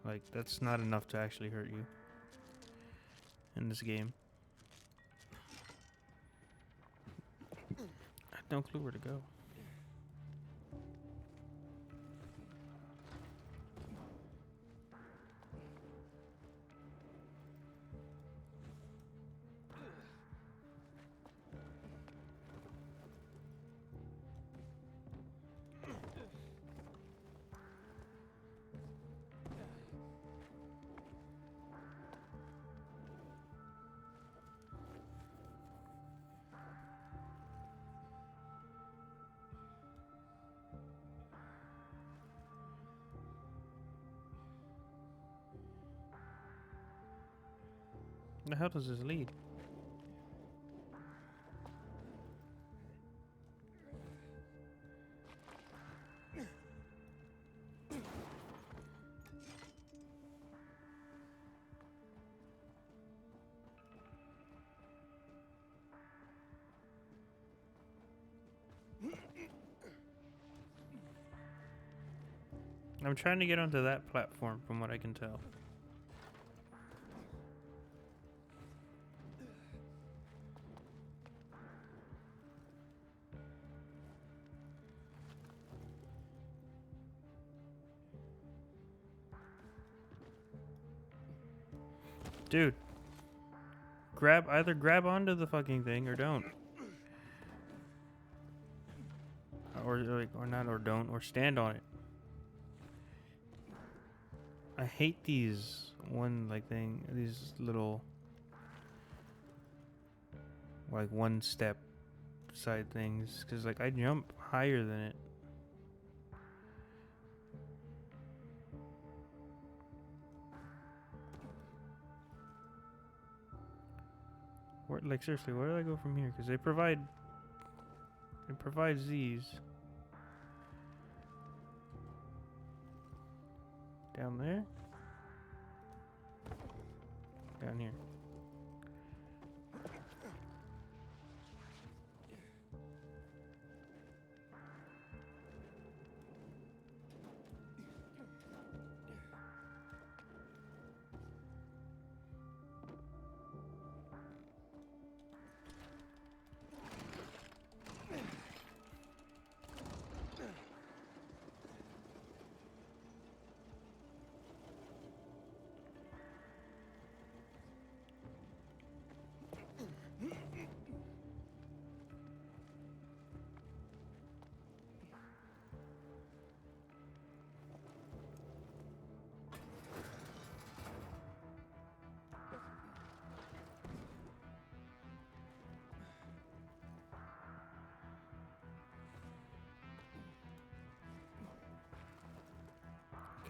Like, that's not enough to actually hurt you in this game. I have no clue where to go. The hell does this lead? I'm trying to get onto that platform from what I can tell. Dude. Either grab onto the fucking thing or don't. Or not, or don't, or stand on it. I hate these these little like one step side things, cause like I jump higher than it. Where, like seriously, where do I go from here? Cause it provides these down there, down here.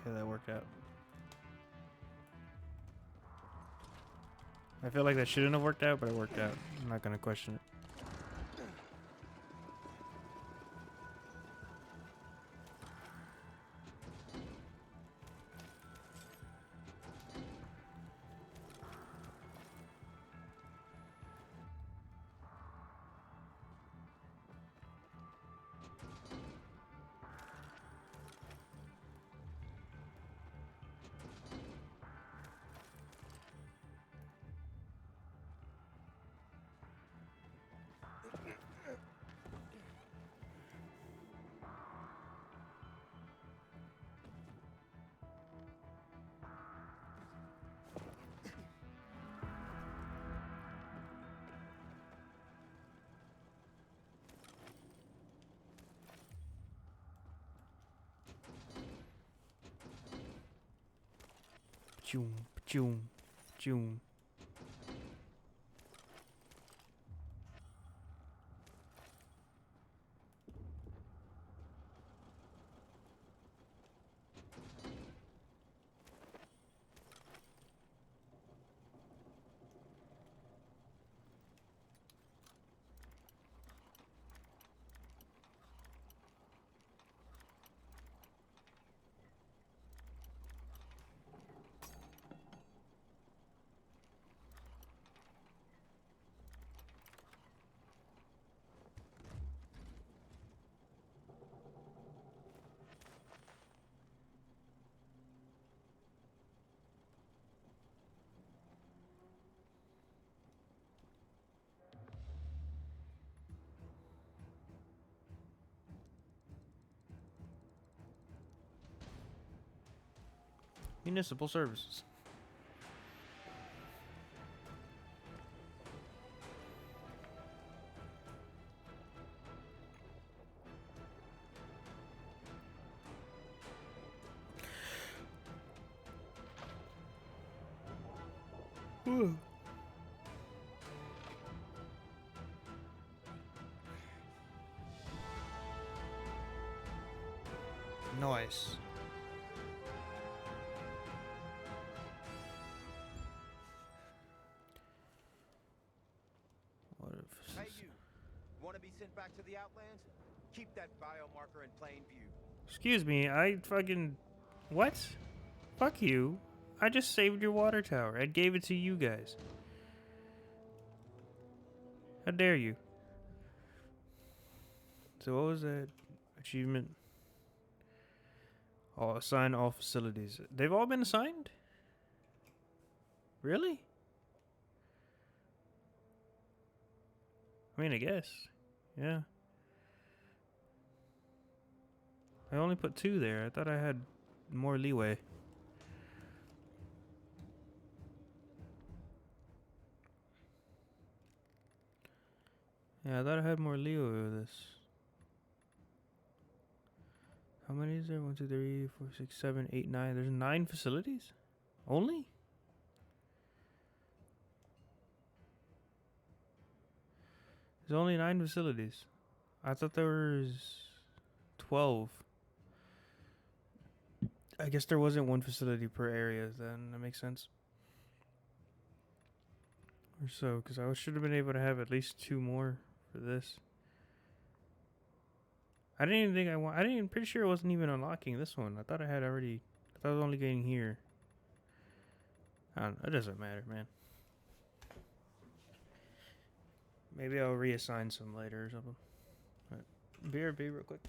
Okay, that worked out. I feel like that shouldn't have worked out, but it worked out. I'm not gonna question it. Choom, choom, choom. Municipal services. Nice. What if Hey, you. Want to be sent back to the Outlands? Keep that biomarker in plain view. Excuse me, I fucking... What? Fuck you. I just saved your water tower. I gave it to you guys. How dare you? So what was that achievement? Oh, assign all facilities. They've all been assigned? Really? I mean, I guess. Yeah. I only put 2 there. I thought I had more leeway. Yeah, I thought I had more leeway with this. How many is there? 1, 2, 3, 4, 6, 7, 8, 9. There's 9 facilities? Only? There's only 9 facilities. I thought there was 12. I guess there wasn't 1 facility per area then. That makes sense. Or so, because I should have been able to have at least 2 more for this. I didn't even think I want. I didn't. Pretty sure I wasn't even unlocking this one. I thought I had already. I thought I was only getting here. I don't know. It doesn't matter, man. Maybe I'll reassign some later or something. But BRB real quick.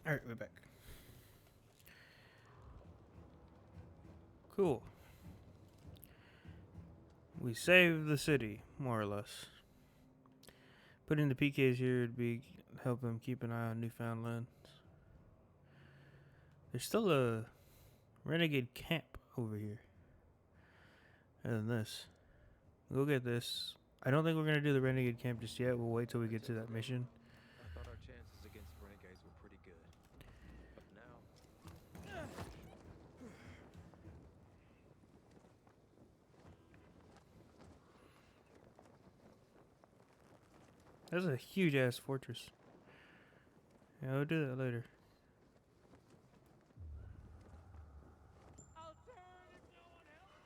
Alright, we're back. Cool. We saved the city, more or less. Putting the PKs here would be help them keep an eye on Newfoundland. There's still a renegade camp over here. Other than this. We'll get this. I don't think we're gonna do the renegade camp just yet. We'll wait till we get to that mission. I thought our chances against renegades were pretty good. But now... That's a huge ass fortress. Yeah, we'll do that later. I'll turn if no one helps.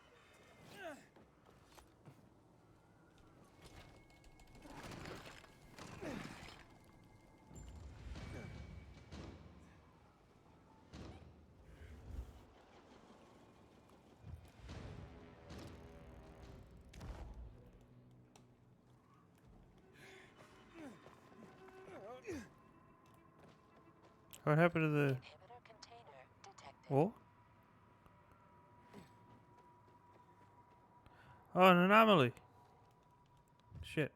What happened to the... Inhibitor container detected. Oh? Oh, an anomaly. Shit.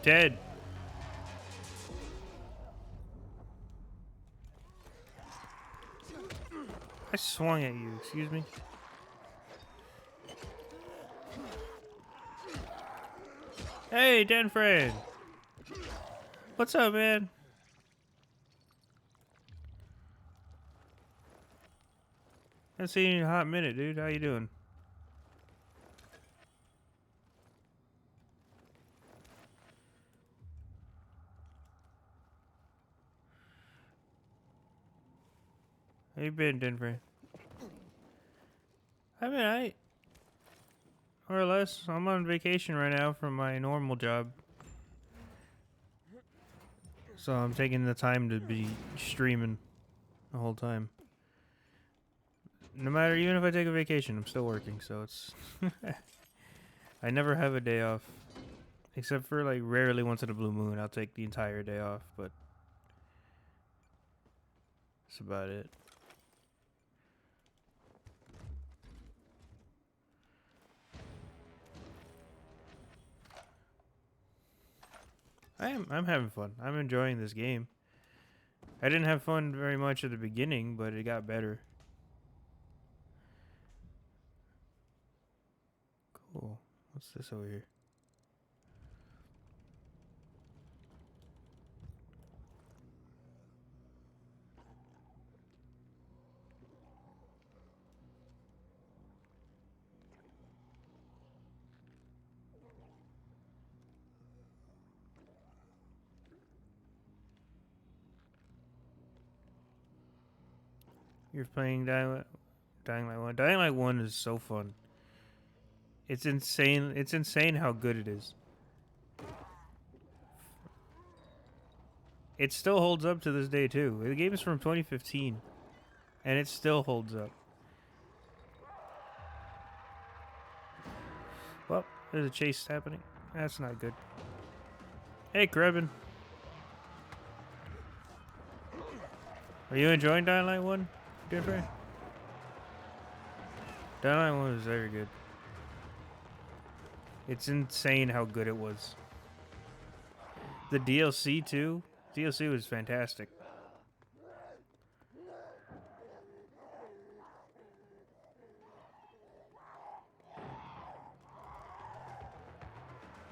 Dead. I swung at you, excuse me. Hey, Den friend. What's up, man? Haven't seen you in a hot minute, dude. How you doing? How you been, Denver? I mean, more or less, I'm on vacation right now from my normal job. So I'm taking the time to be streaming the whole time. No matter, even if I take a vacation, I'm still working, so it's... I never have a day off. Except for, like, rarely once in a blue moon, I'll take the entire day off, but... that's about it. I'm having fun. I'm enjoying this game. I didn't have fun very much at the beginning, but it got better. Cool. What's this over here? You're playing Dying Light 1. Dying Light 1 is so fun. It's insane. It's insane how good it is. It still holds up to this day, too. The game is from 2015. And it still holds up. Well, there's a chase happening. That's not good. Hey, Krebin. Are you enjoying Dying Light 1? Different? Dying Light 1 was very good. It's insane how good it was. The DLC too. DLC was fantastic.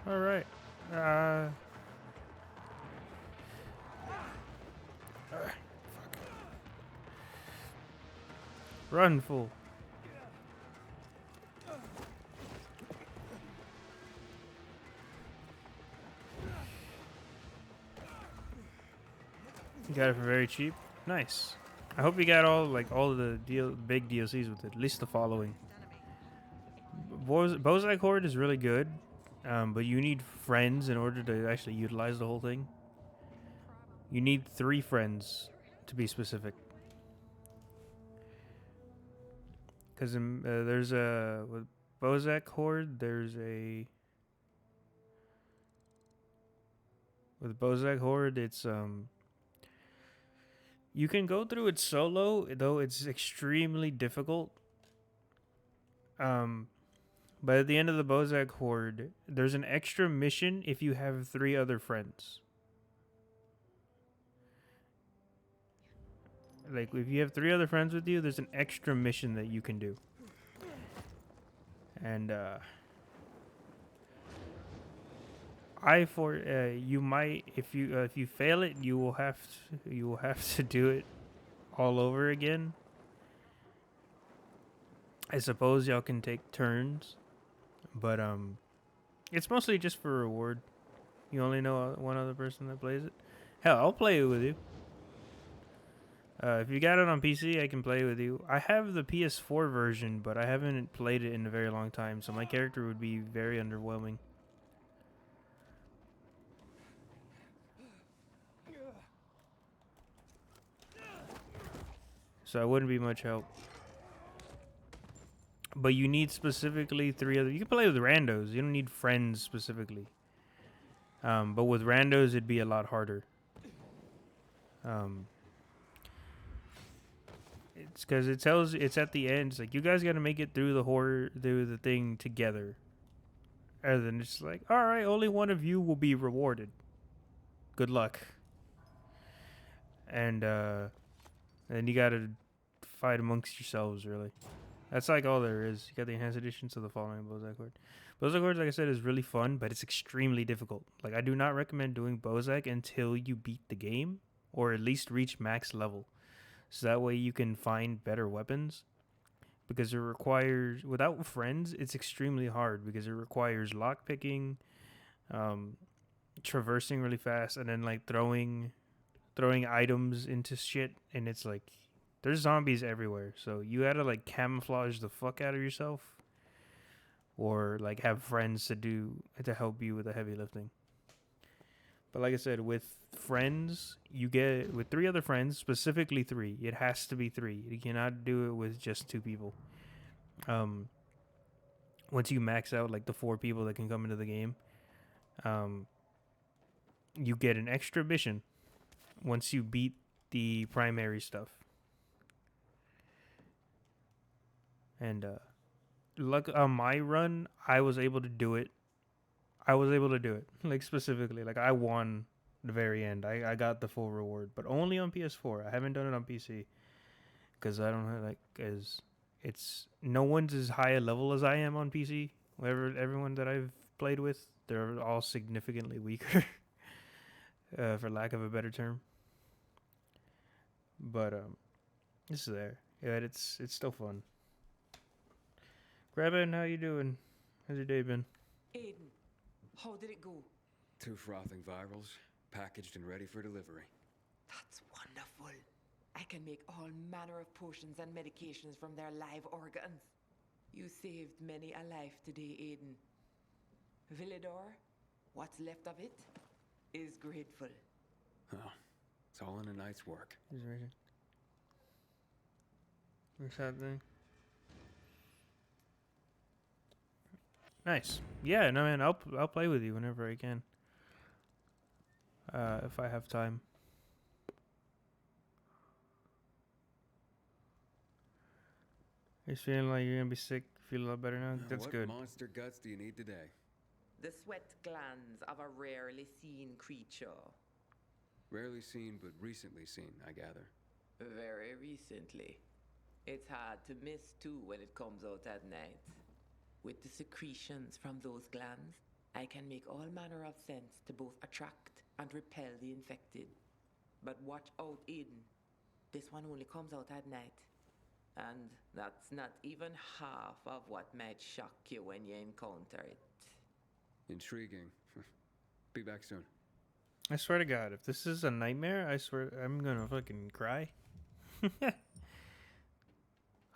All right. Run, fool. You got it for very cheap. Nice. I hope you got all of the big DLCs with it. At least the following. Bozai Horde is really good. but you need friends in order to actually utilize the whole thing. You need 3 friends to be specific. Because there's a with Bozak Horde, with Bozak Horde, it's you can go through it solo, though it's extremely difficult. But at the end of the Bozak Horde, there's an extra mission if you have 3 other friends. Like, if you have 3 other friends with you, there's an extra mission that you can do. And, you might, if you fail it, you will have to do it all over again. I suppose y'all can take turns, but it's mostly just for reward. You only know one other person that plays it. Hell, I'll play it with you. If you got it on PC, I can play with you. I have the PS4 version, but I haven't played it in a very long time, so my character would be very underwhelming. So I wouldn't be much help. But you need specifically 3 other... You can play with randos. You don't need friends specifically. But with randos, it'd be a lot harder. It's because it's at the end. It's like, you guys got to make it through the thing together. Rather than just like, all right, only one of you will be rewarded. Good luck. And then you got to fight amongst yourselves, really. That's like all there is. You got the enhanced edition, so the following Bozak Horde. Bozak Horde, like I said, is really fun, but it's extremely difficult. Like, I do not recommend doing Bozak until you beat the game, or at least reach max level. So that way you can find better weapons. Because it requires, without friends, it's extremely hard because it requires lockpicking, traversing really fast, and then like throwing items into shit, and it's like, there's zombies everywhere, so you gotta like camouflage the fuck out of yourself, or like have friends to help you with the heavy lifting. But like I said, with friends, you get with 3 other friends, specifically 3. It has to be 3. You cannot do it with just 2 people. Once you max out like the 4 people that can come into the game, you get an extra mission once you beat the primary stuff. And luck on my run, I was able to do it. Like, specifically, like, I won the very end. I got the full reward, but only on PS4. I haven't done it on PC because I don't have, like, it's no one's as high a level as I am on PC. Everyone that I've played with, they're all significantly weaker, for lack of a better term. But it's there. Yeah, it's still fun. Grabbin, how you doing? How's your day been? Aiden, how did it go? 2 frothing virals, packaged and ready for delivery. That's wonderful. I can make all manner of potions and medications from their live organs. You saved many a life today, Aiden. Villador, what's left of it, is grateful. Oh, it's all in a night's work. What's happening? Nice. Yeah, no, man, I'll play with you whenever I can. If I have time. You're feeling like you're gonna be sick? Feel a lot better now? That's good. What monster guts do you need today? The sweat glands of a rarely seen creature. Rarely seen, but recently seen, I gather. Very recently. It's hard to miss, too, when it comes out at night. With the secretions from those glands, I can make all manner of scents to both attract and repel the infected. But watch out, Aiden. This one only comes out at night. And that's not even half of what might shock you when you encounter it. Intriguing. Be back soon. I swear to God, if this is a nightmare, I swear I'm gonna fucking cry.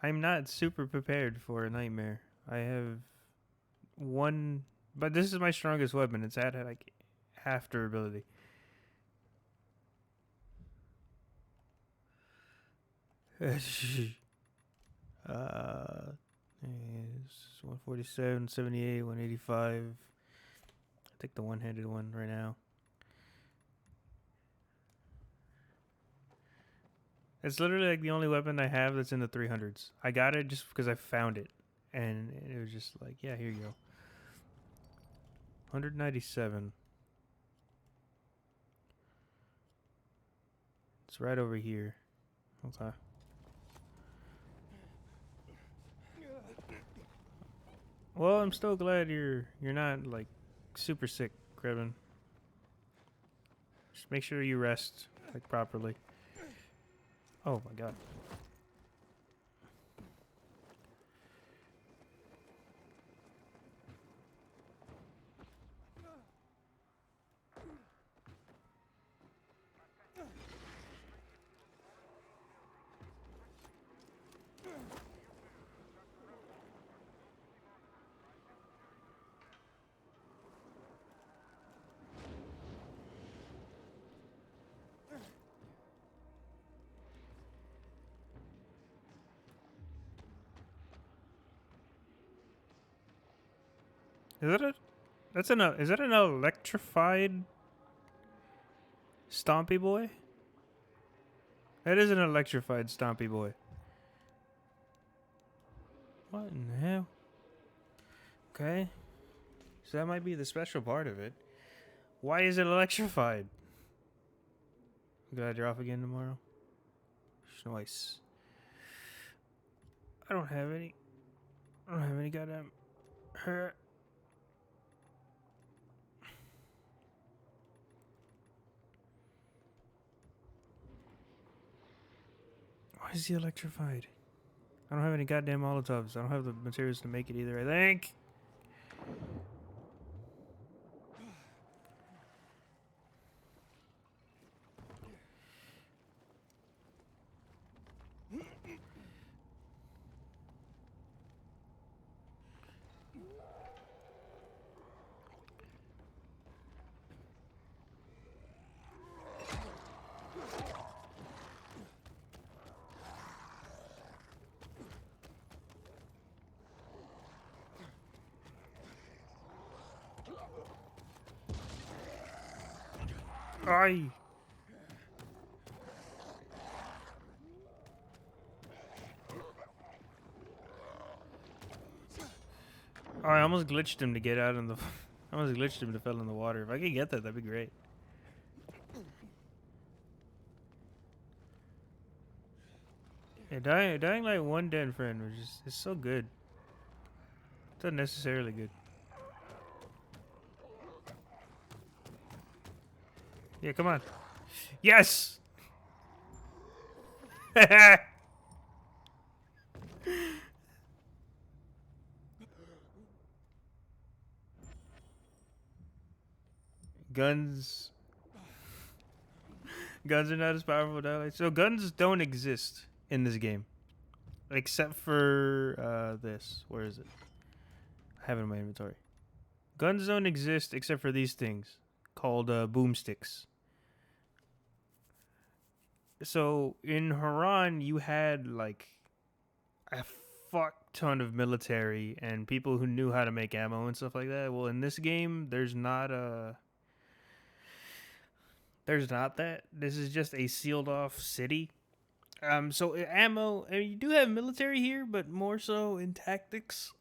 I'm not super prepared for a nightmare. I have one But this is my strongest weapon. It's at like half durability. It's 147, 78, 185. I'll take the one-handed one right now. It's literally like the only weapon I have that's in the 300s. I got it just because I found it. And it was just like, yeah, here you go. 197. It's right over here. Okay. Well, I'm still glad you're not like super sick, Krebin. Just make sure you rest like properly. Oh my god. Is that an electrified Stompy Boy? That is an electrified Stompy Boy. What in the hell? Okay. So that might be the special part of it. Why is it electrified? Glad you're off again tomorrow. Nice. I don't have any goddamn hurt. Why is he electrified? I don't have any goddamn Molotovs. I don't have the materials to make it either, I think. Aye. Oh, I almost glitched him to get out in the... I almost glitched him to fell in the water. If I could get that, that'd be great. Yeah, dying like one dead friend was just... It's so good. It's unnecessarily good. Yeah, come on. Yes! Guns... Guns are not as powerful as allies. So guns don't exist in this game. Except for this. Where is it? I have it in my inventory. Guns don't exist except for these things. Called boomsticks. So in Haran, you had like a fuck ton of military and people who knew how to make ammo and stuff like that. Well, in this game, there's not that. This is just a sealed off city. So ammo, I mean, you do have military here, but more so in tactics.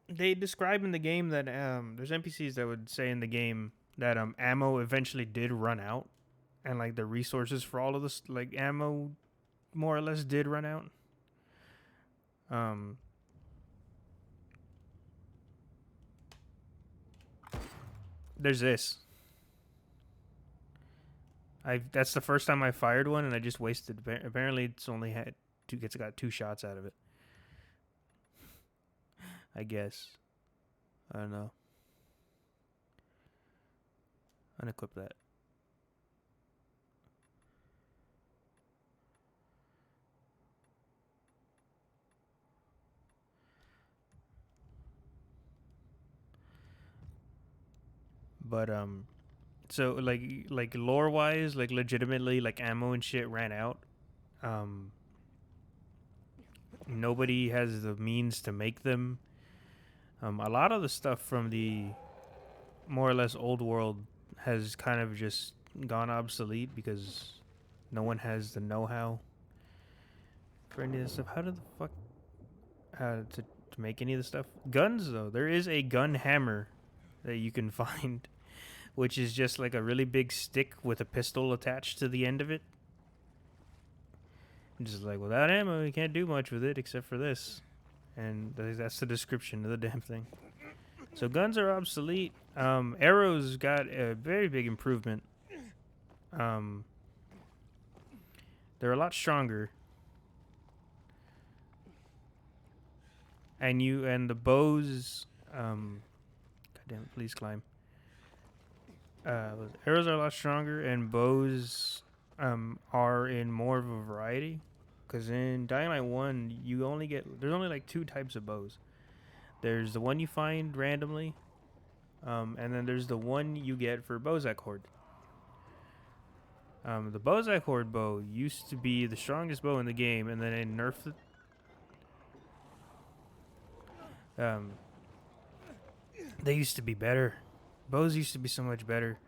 They describe in the game that there's NPCs that would say in the game that ammo eventually did run out. And, like, the resources for all of this, like, ammo more or less did run out. There's this. That's the first time I fired one, and I just wasted. Apparently, it's only got 2 shots out of it. I guess. I don't know. Unequip that. But so like lore wise, like legitimately, like ammo and shit ran out. Um, Nobody has the means to make them. A lot of the stuff from the more or less old world has kind of just gone obsolete because no one has the know-how for any of this stuff. How did the fuck to make any of this stuff? Guns though, there is a gun hammer that you can find, which is just like a really big stick with a pistol attached to the end of it. Just like, without ammo, you can't do much with it except for this. And that's the description of the damn thing. So guns are obsolete. Arrows got a very big improvement. They're a lot stronger. And the bows, God damn it, please climb. Arrows are a lot stronger, and bows are in more of a variety. Because in Dying Light 1, there's only like 2 types of bows. There's the one you find randomly, and then there's the one you get for Bozak Horde. The Bozak Horde bow used to be the strongest bow in the game, and then they nerfed it. They used to be better. Bows used to be so much better.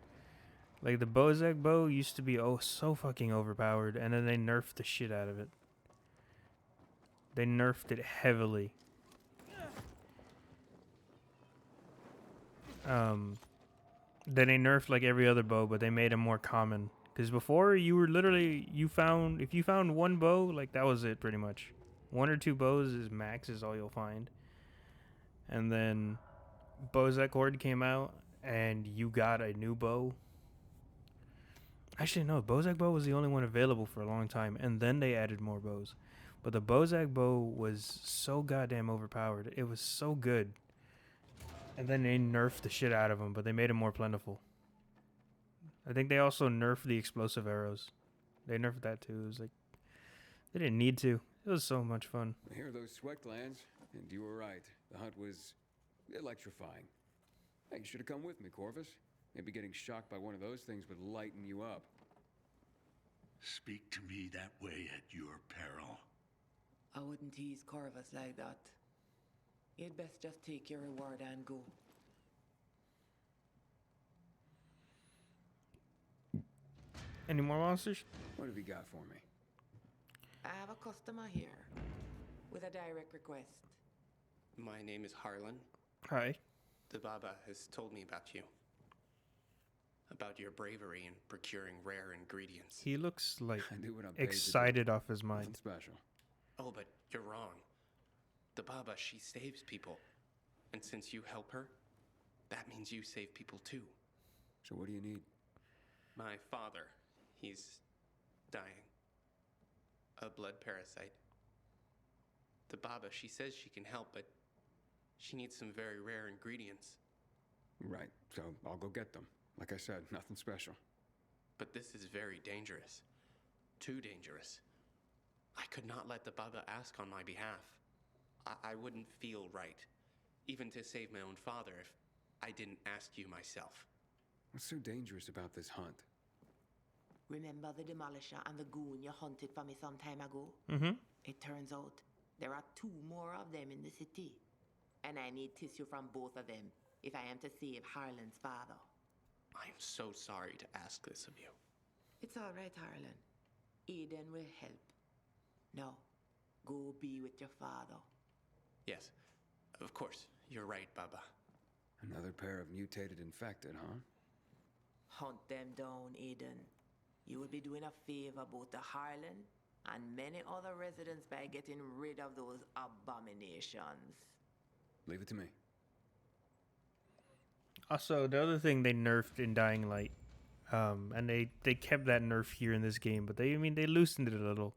Like the Bozak bow used to be so fucking overpowered, and then they nerfed the shit out of it. They nerfed it heavily. Then they nerfed like every other bow, but they made them more common. Because before, if you found one bow, like that was it pretty much. 1 or 2 bows is max is all you'll find. And then Bozak Horde came out, and you got a new bow. Actually, no, Bozak bow was the only one available for a long time, and then they added more bows. But the Bozak bow was so goddamn overpowered. It was so good. And then they nerfed the shit out of them, but they made them more plentiful. I think they also nerfed the explosive arrows. They nerfed that too. It was like, they didn't need to. It was so much fun. I hear those sweat glands, and you were right. The hunt was electrifying. Hey, you should have come with me, Corvus. Maybe getting shocked by one of those things would lighten you up. Speak to me that way at your peril. I wouldn't tease Corvus like that. You'd best just take your reward and go. Any more monsters? What have you got for me? I have a customer here with a direct request. My name is Harlan. Hi. The Baba has told me about you. About your bravery in procuring rare ingredients. He looks like I do what I'm paid to do. excited off his mind. Nothing special. Oh, but you're wrong. The Baba, she saves people. And since you help her, that means you save people too. So what do you need? My father, he's dying. A blood parasite. The Baba, she says she can help, but she needs some very rare ingredients. Right, so I'll go get them. Like I said, nothing special. But this is very dangerous. Too dangerous. I could not let the Baba ask on my behalf. I wouldn't feel right, even to save my own father, if I didn't ask you myself. What's so dangerous about this hunt? Remember the Demolisher and the goon you hunted for me some time ago? Mm-hmm. It turns out there are 2 more of them in the city. And I need tissue from both of them if I am to save Harlan's father. I'm so sorry to ask this of you. It's all right, Harlan. Aiden will help. Now, go be with your father. Yes, of course. You're right, Baba. Another pair of mutated infected, huh? Hunt them down, Aiden. You will be doing a favor both to Harlan and many other residents by getting rid of those abominations. Leave it to me. Also, the other thing they nerfed in Dying Light, and they kept that nerf here in this game, but they loosened it a little,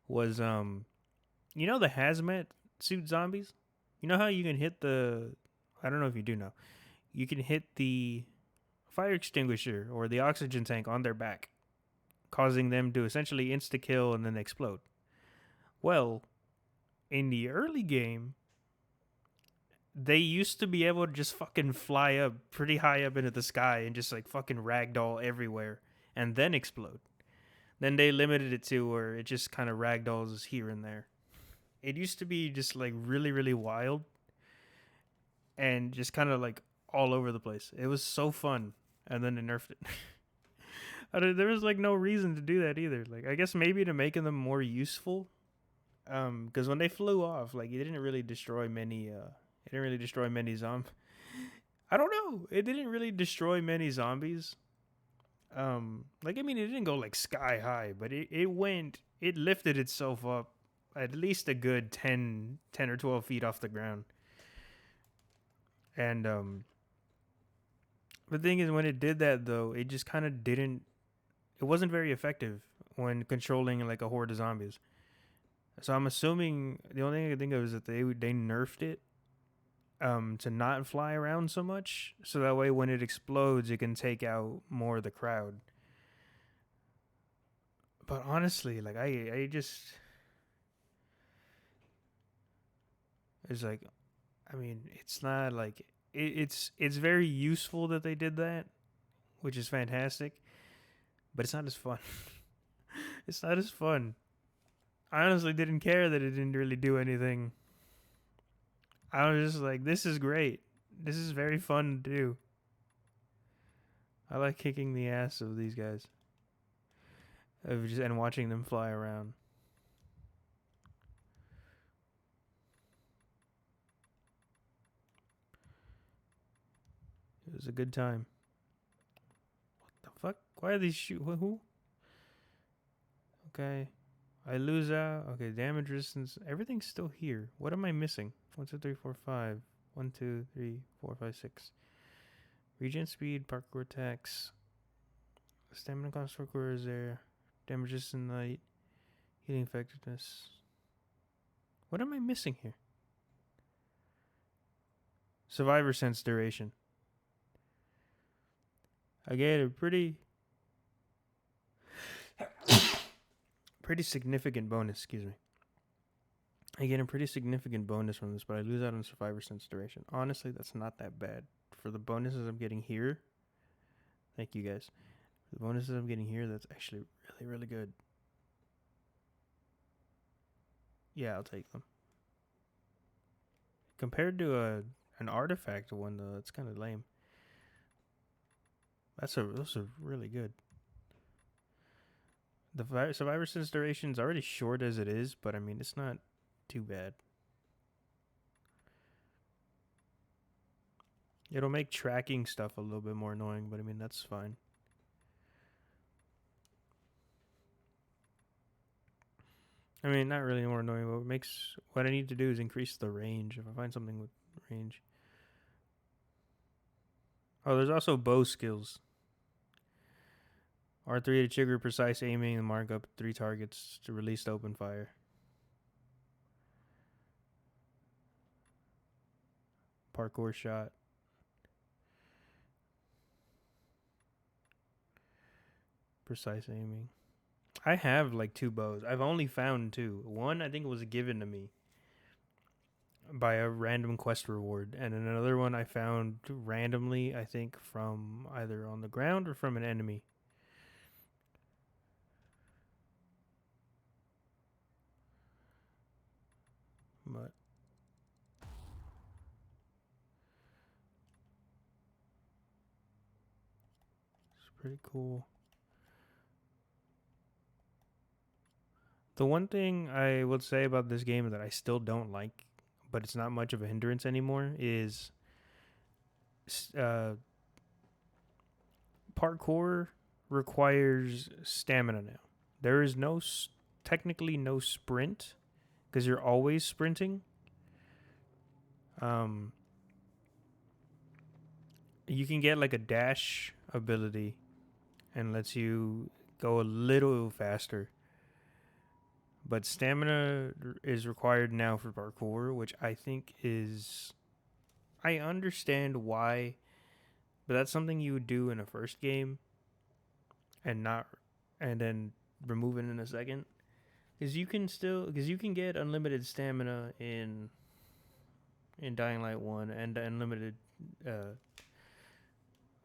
was you know the hazmat suit zombies? You know how you can hit I don't know if you do know. You can hit the fire extinguisher or the oxygen tank on their back, causing them to essentially insta-kill and then explode. Well, in the early game, they used to be able to just fucking fly up pretty high up into the sky and just like fucking ragdoll everywhere and then explode. Then they limited it to where it just kind of ragdolls here and there. It used to be just like really, really wild and just kind of like all over the place. It was so fun. And then they nerfed it. There was like no reason to do that either. Like, I guess maybe to making them more useful. Because when they flew off, like, it didn't really destroy many, zombies. I don't know. It didn't really destroy many zombies. Like, I mean, it didn't go like sky high, but it lifted itself up at least a good 10 or 12 feet off the ground. And, the thing is, when it did that, though, it just kind of didn't... It wasn't very effective when controlling, like, a horde of zombies. So I'm assuming... The only thing I can think of is that they nerfed it to not fly around so much. So that way, when it explodes, it can take out more of the crowd. But honestly, like, I just... It's like... I mean, it's not, like... It's very useful that they did that, which is fantastic, but it's not as fun. It's not as fun. I honestly didn't care that it didn't really do anything. I was just like, this is great. This is very fun to do. I like kicking the ass of these guys. And watching them fly around. It was a good time. What the fuck? Why are these who? Okay. I lose out. Okay, damage resistance. Everything's still here. What am I missing? 1, 2, 3, 4, 5. 1, 2, 3, 4, 5, 6. Regen speed, parkour attacks. Stamina cost parkour is there. Damage resistance light. Healing effectiveness. What am I missing here? Survivor sense duration. I get a pretty significant bonus, excuse me. I get a pretty significant bonus from this, but I lose out on survivor sense duration. Honestly, that's not that bad. For the bonuses I'm getting here, thank you guys. For the bonuses I'm getting here, that's actually really, really good. Yeah, I'll take them. Compared to an artifact one, though, that's kind of lame. Those are really good. The survivor sense duration is already short as it is, but I mean, it's not too bad. It'll make tracking stuff a little bit more annoying, but I mean, that's fine. I mean, not really more annoying, but what I need to do is increase the range if I find something with range. Oh, there's also bow skills. R3 to trigger precise aiming and mark up 3 targets to release the open fire. Parkour shot. Precise aiming. I have like 2 bows. I've only found 2. One, I think it was given to me by a random quest reward. And another one I found randomly, I think, from either on the ground or from an enemy. But it's pretty cool. The one thing I would say about this game that I still don't like, but it's not much of a hindrance anymore, is parkour requires stamina now. There is technically no sprint, because you're always sprinting. You can get like a dash ability and lets you go a little faster. But stamina is required now for parkour, which I think is... I understand why, but that's something you would do in a first game and then remove it in a second. Because you can get unlimited stamina in in Dying Light 1 and unlimited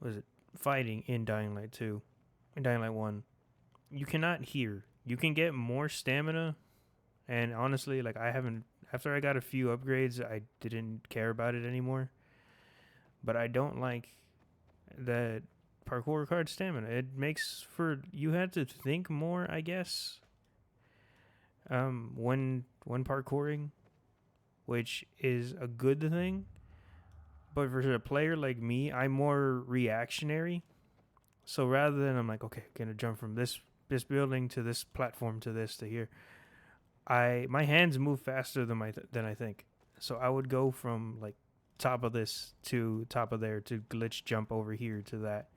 was it fighting in Dying Light 2. In Dying Light 1, you cannot hear. You can get more stamina, and honestly, like I haven't after I got a few upgrades, I didn't care about it anymore. But I don't like that parkour required stamina. It makes for you had to think more, I guess. When parkouring, which is a good thing, but for a player like me, I'm more reactionary. So rather than I'm like, okay, gonna jump from this building to this platform to this to here, my hands move faster than I think. So I would go from like top of this to top of there to glitch jump over here to that.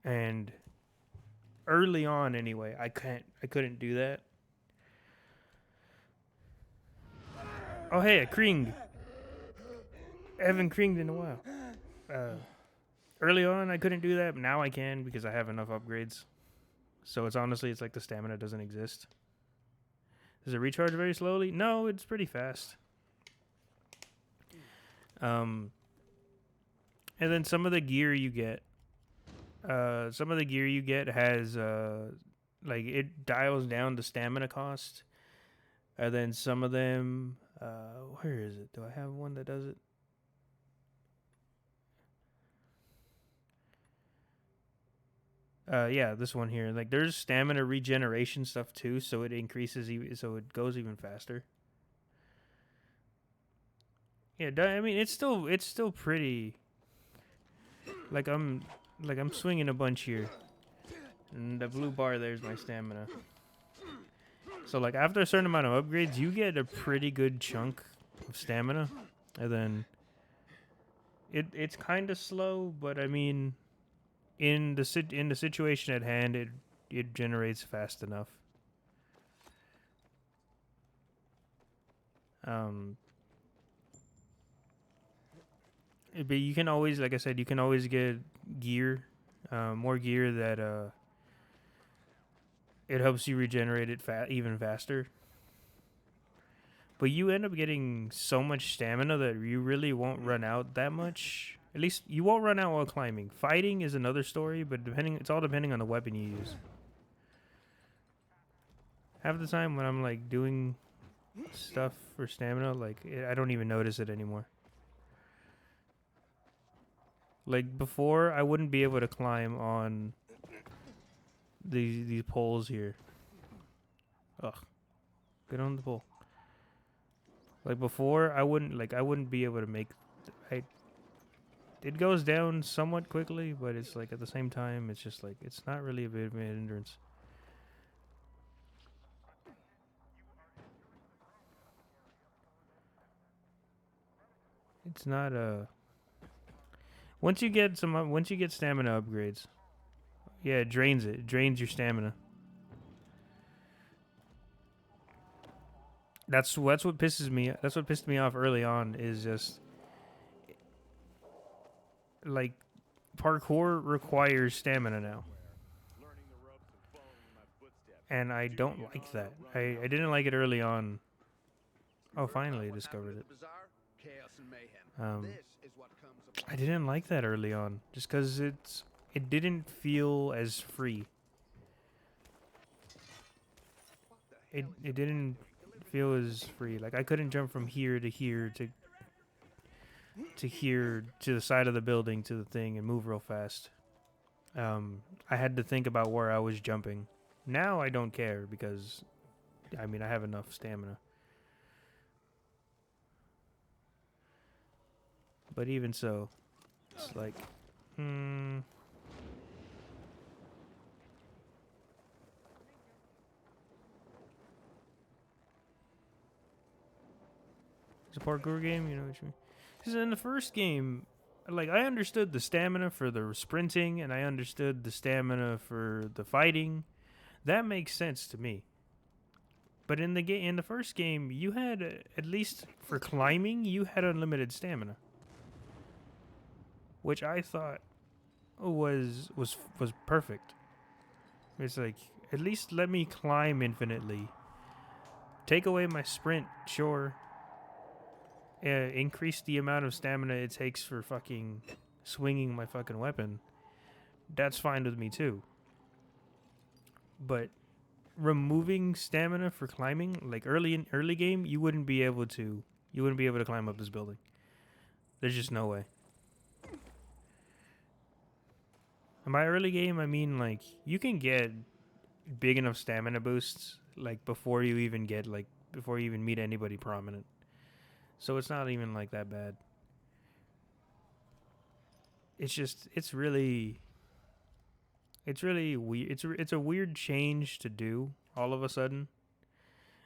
And early on anyway, I couldn't do that. Oh hey, a Kring. I haven't Kringed in a while. Early on I couldn't do that, but now I can because I have enough upgrades. So it's like the stamina doesn't exist. Does it recharge very slowly? No, it's pretty fast. And then some of the gear you get has like it dials down the stamina cost. And then some of them where is it? Do I have one that does it? Yeah, this one here. Like there's stamina regeneration stuff too, so it increases so it goes even faster. Yeah, I mean it's still pretty. Like I'm swinging a bunch here, and the blue bar there's my stamina. So like after a certain amount of upgrades, you get a pretty good chunk of stamina, and then it's kind of slow, but I mean, in the situation at hand, it generates fast enough. But you can always, like I said, you can always get gear, more gear that it helps you regenerate it even faster. But you end up getting so much stamina that you really won't run out that much. At least you won't run out while climbing. Fighting is another story, but it's all depending on the weapon you use. Half the time when I'm like doing stuff for stamina, like I don't even notice it anymore. Like before, I wouldn't be able to climb on these poles here. Ugh, get on the pole. Like before, I wouldn't be able to make. It goes down somewhat quickly, but it's like at the same time, it's just like it's not really a bit of an hindrance. It's not a. Once you get stamina upgrades, yeah, it drains it. It drains your stamina. That's what pisses me. That's what pissed me off early on. Is just like parkour requires stamina now, and I don't like that. I didn't like it early on. Oh, finally I discovered it. I didn't like that early on, just because it didn't feel as free. It didn't feel as free. Like I couldn't jump from here to here to here to the side of the building to the thing and move real fast. I had to think about where I was jumping. Now I don't care because, I mean, I have enough stamina. But even so, it's like, It's a parkour game, you know what you mean? Because in the first game, like, I understood the stamina for the sprinting, and I understood the stamina for the fighting. That makes sense to me. But in the first game, you had, at least for climbing, you had unlimited stamina, which I thought was perfect. It's like, at least let me climb infinitely. Take away my sprint, sure. increase the amount of stamina it takes for fucking swinging my fucking weapon, that's fine with me too. But removing stamina for climbing, like early game, you wouldn't be able to climb up this building. There's just no way. And by early game, I mean like you can get big enough stamina boosts like before you even meet anybody prominent. So it's not even like that bad. It's really weird. It's a weird change to do all of a sudden.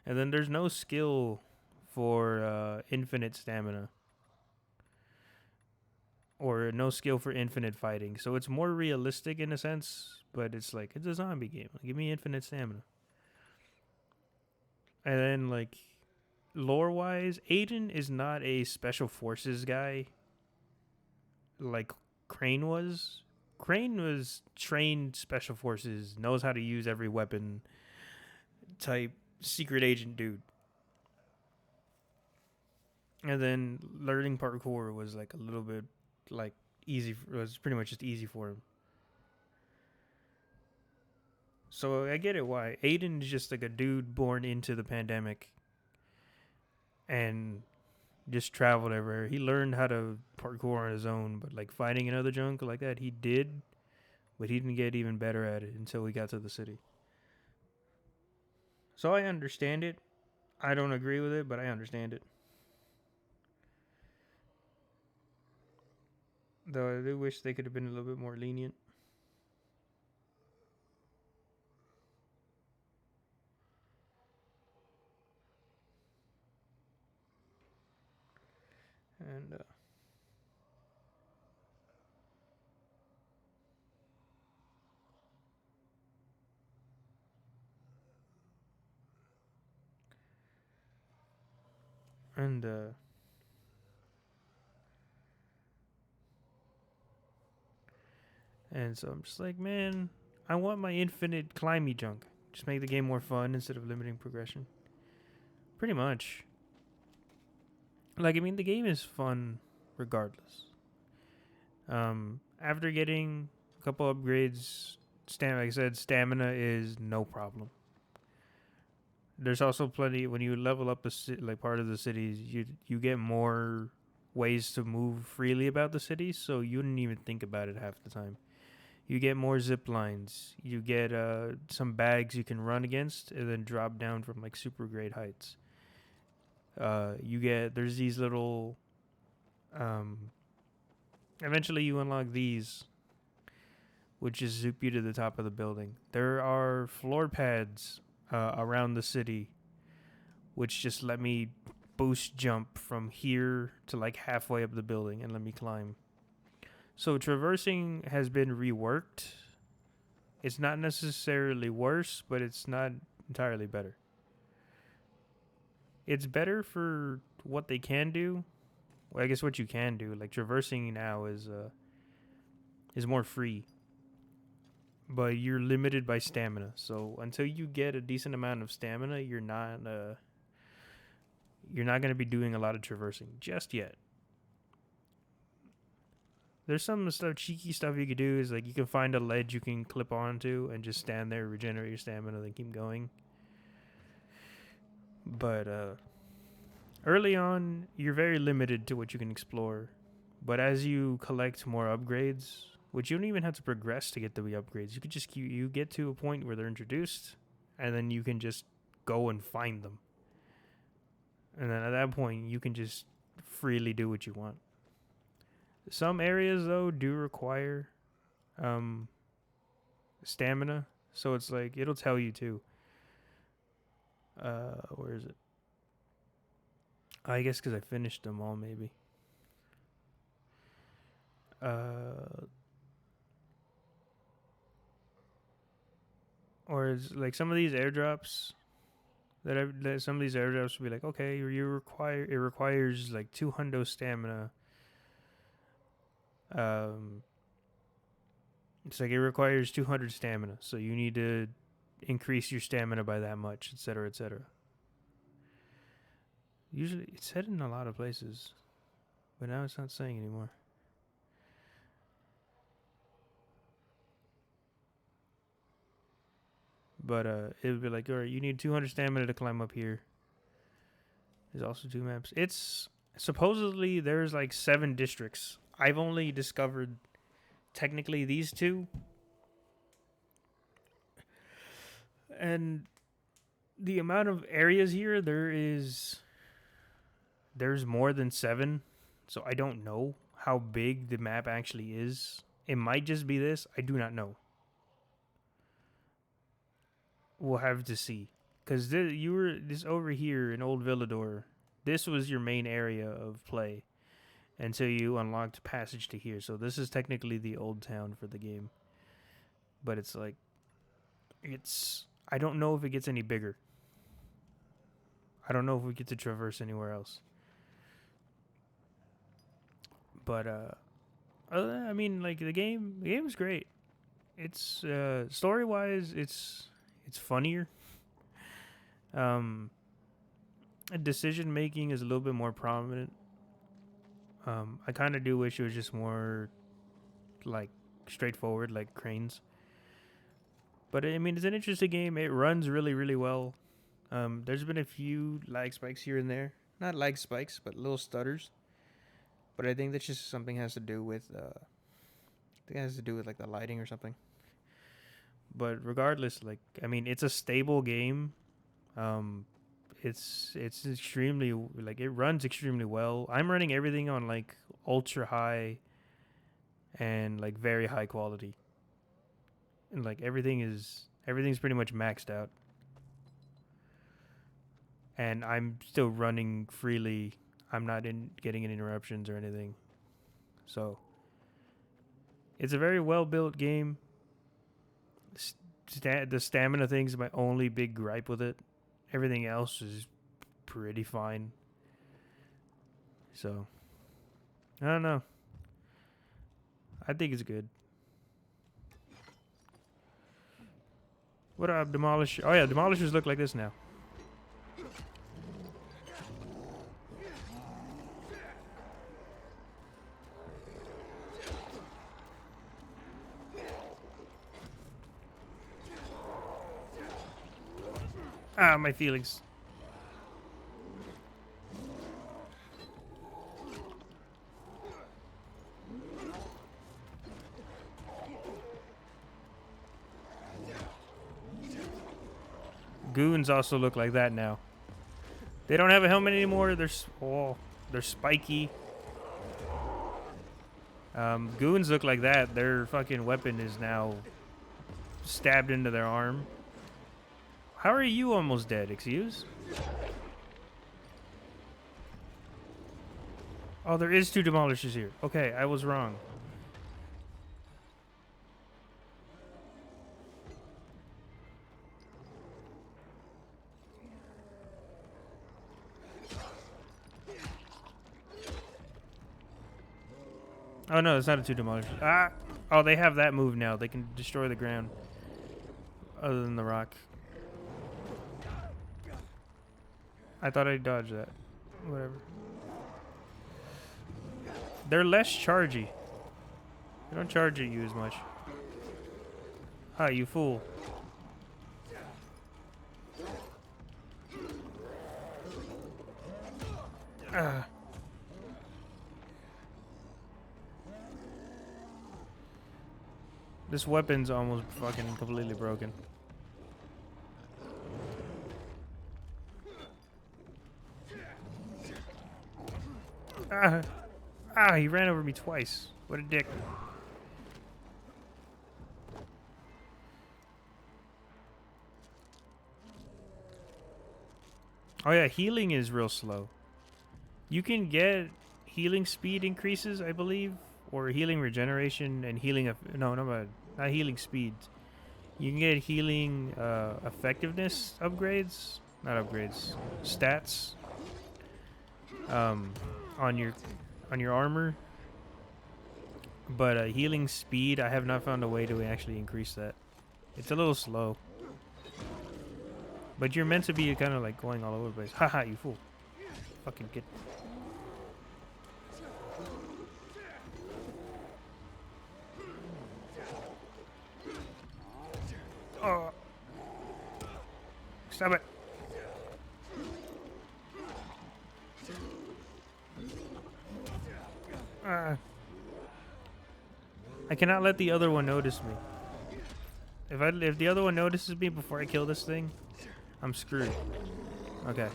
And then there's no skill for infinite stamina. Or no skill for infinite fighting. So it's more realistic in a sense, but it's like, it's a zombie game. Give me infinite stamina. And then, like, lore-wise, Aiden is not a special forces guy like Crane was. Crane was trained special forces, knows how to use every weapon type secret agent dude. And then learning parkour was like a little bit like easy. It was pretty much just easy for him. So I get it why. Aiden is just like a dude born into the pandemic and just traveled everywhere. He learned how to parkour on his own, but like fighting another junk like that, he did, but he didn't get even better at it until we got to the city. So I understand it. I don't agree with it, but I understand it. Though I do wish they could have been a little bit more lenient. And so I'm just like, man, I want my infinite climby junk. Just make the game more fun instead of limiting progression. Pretty much. Like, I mean, the game is fun regardless. After getting a couple upgrades, like I said, stamina is no problem. There's also plenty, when you level up part of the cities, you get more ways to move freely about the city, so you didn't even think about it half the time. You get more zip lines. You get some bags you can run against and then drop down from like super great heights. There's these little, eventually you unlock these, which just zoop you to the top of the building. There are floor pads around the city, which just let me boost jump from here to like halfway up the building and let me climb. So traversing has been reworked. It's not necessarily worse, but it's not entirely better. It's better for what they can do. Well, I guess what you can do, like traversing now is more free. But you're limited by stamina. So until you get a decent amount of stamina, you're not going to be doing a lot of traversing just yet. There's some cheeky stuff you could do. Is like you can find a ledge you can clip onto and just stand there, regenerate your stamina, then keep going. But early on, you're very limited to what you can explore. But as you collect more upgrades, which you don't even have to progress to get the upgrades, you could just you get to a point where they're introduced, and then you can just go and find them. And then at that point, you can just freely do what you want. Some areas, though, do require stamina. So it's like, it'll tell you, too. Where is it? I guess because I finished them all, maybe. Or it's like some of these airdrops some of these airdrops will be like, okay, it requires like 200 stamina. It's like it requires 200 stamina, so you need to increase your stamina by that much, etc., etc. Usually, it's said in a lot of places, but now it's not saying anymore. But it would be like, all right, you need 200 stamina to climb up here. There's also 2 maps. It's supposedly there's like 7 districts. I've only discovered technically these 2. And the amount of areas here, there's more than 7. So I don't know how big the map actually is. It might just be this. I do not know. We'll have to see. Because you were this over here in Old Villador. This was your main area of play until you unlocked passage to here. So this is technically the old town for the game. But it's like, I don't know if it gets any bigger. I don't know if we get to traverse anywhere else. But I mean, like the game is great. It's story-wise, it's funnier. Decision making is a little bit more prominent. I kind of do wish it was just more like straightforward, like Cranes. But I mean, it's an interesting game. It runs really, really well. There's been a few lag spikes here and there. Not lag spikes, but little stutters. But I think that's just something has to do with like the lighting or something. But regardless, like I mean, it's a stable game. It's extremely like it runs extremely well. I'm running everything on like ultra high and like very high quality. And like everything's pretty much maxed out. And I'm still running freely. I'm not getting any interruptions or anything. So it's a very well built game. The stamina thing is my only big gripe with it. Everything else is pretty fine. So I don't know. I think it's good. What up, Demolisher? Oh yeah, Demolishers look like this now. Ah, my feelings. Goons also look like that now. They don't have a helmet anymore. They're spiky. Goons look like that. Their fucking weapon is now stabbed into their arm. How are you almost dead, excuse? Oh, there is 2 Demolishers here. Okay, I was wrong. Oh no, it's not a 2 Demolishers. Ah! Oh, they have that move now. They can destroy the ground. Other than the rock. I thought I dodged that. Whatever. They're less chargy. They don't charge at you as much. Hi, you fool. Ah. This weapon's almost fucking completely broken. He ran over me twice. What a dick. Oh yeah, healing is real slow. You can get healing speed increases, I believe, or healing regeneration and healing not healing speeds. You can get healing effectiveness upgrades, not upgrades, stats. On your armor, but healing speed, I have not found a way to actually increase that. It's a little slow, but you're meant to be kind of like going all over the place. Haha, you fool. Fucking get. Oh. Stop it. I cannot let the other one notice me. If the other one notices me before I kill this thing, I'm screwed. Okay.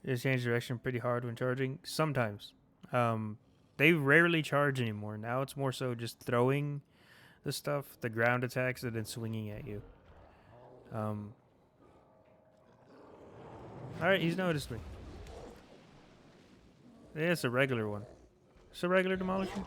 Just change direction pretty hard when charging. Sometimes. They rarely charge anymore. Now it's more so just throwing the stuff, the ground attacks, and then swinging at you. Alright, he's noticed me. Yeah, it's a regular one. It's a regular demolisher.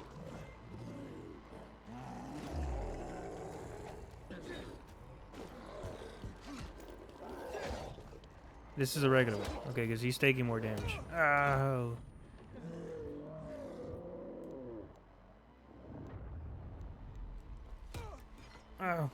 This is a regular one. Okay, because he's taking more damage. Oh. Oh.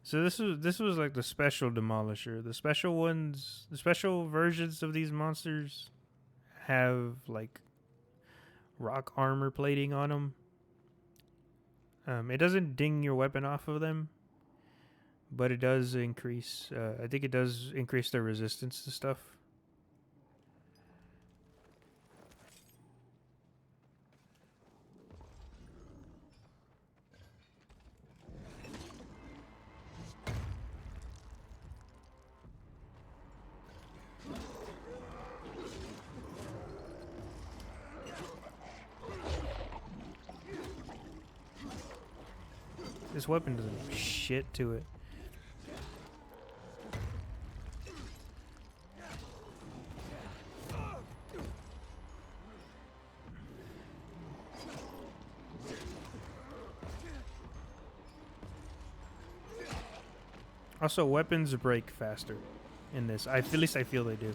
So this was like the special demolisher. The special ones, the special versions of these monsters have like rock armor plating on them. It doesn't ding your weapon off of them, but it does increase. I think it does increase their resistance to stuff. This weapon doesn't shit to it. Also, weapons break faster in this. At least I feel they do.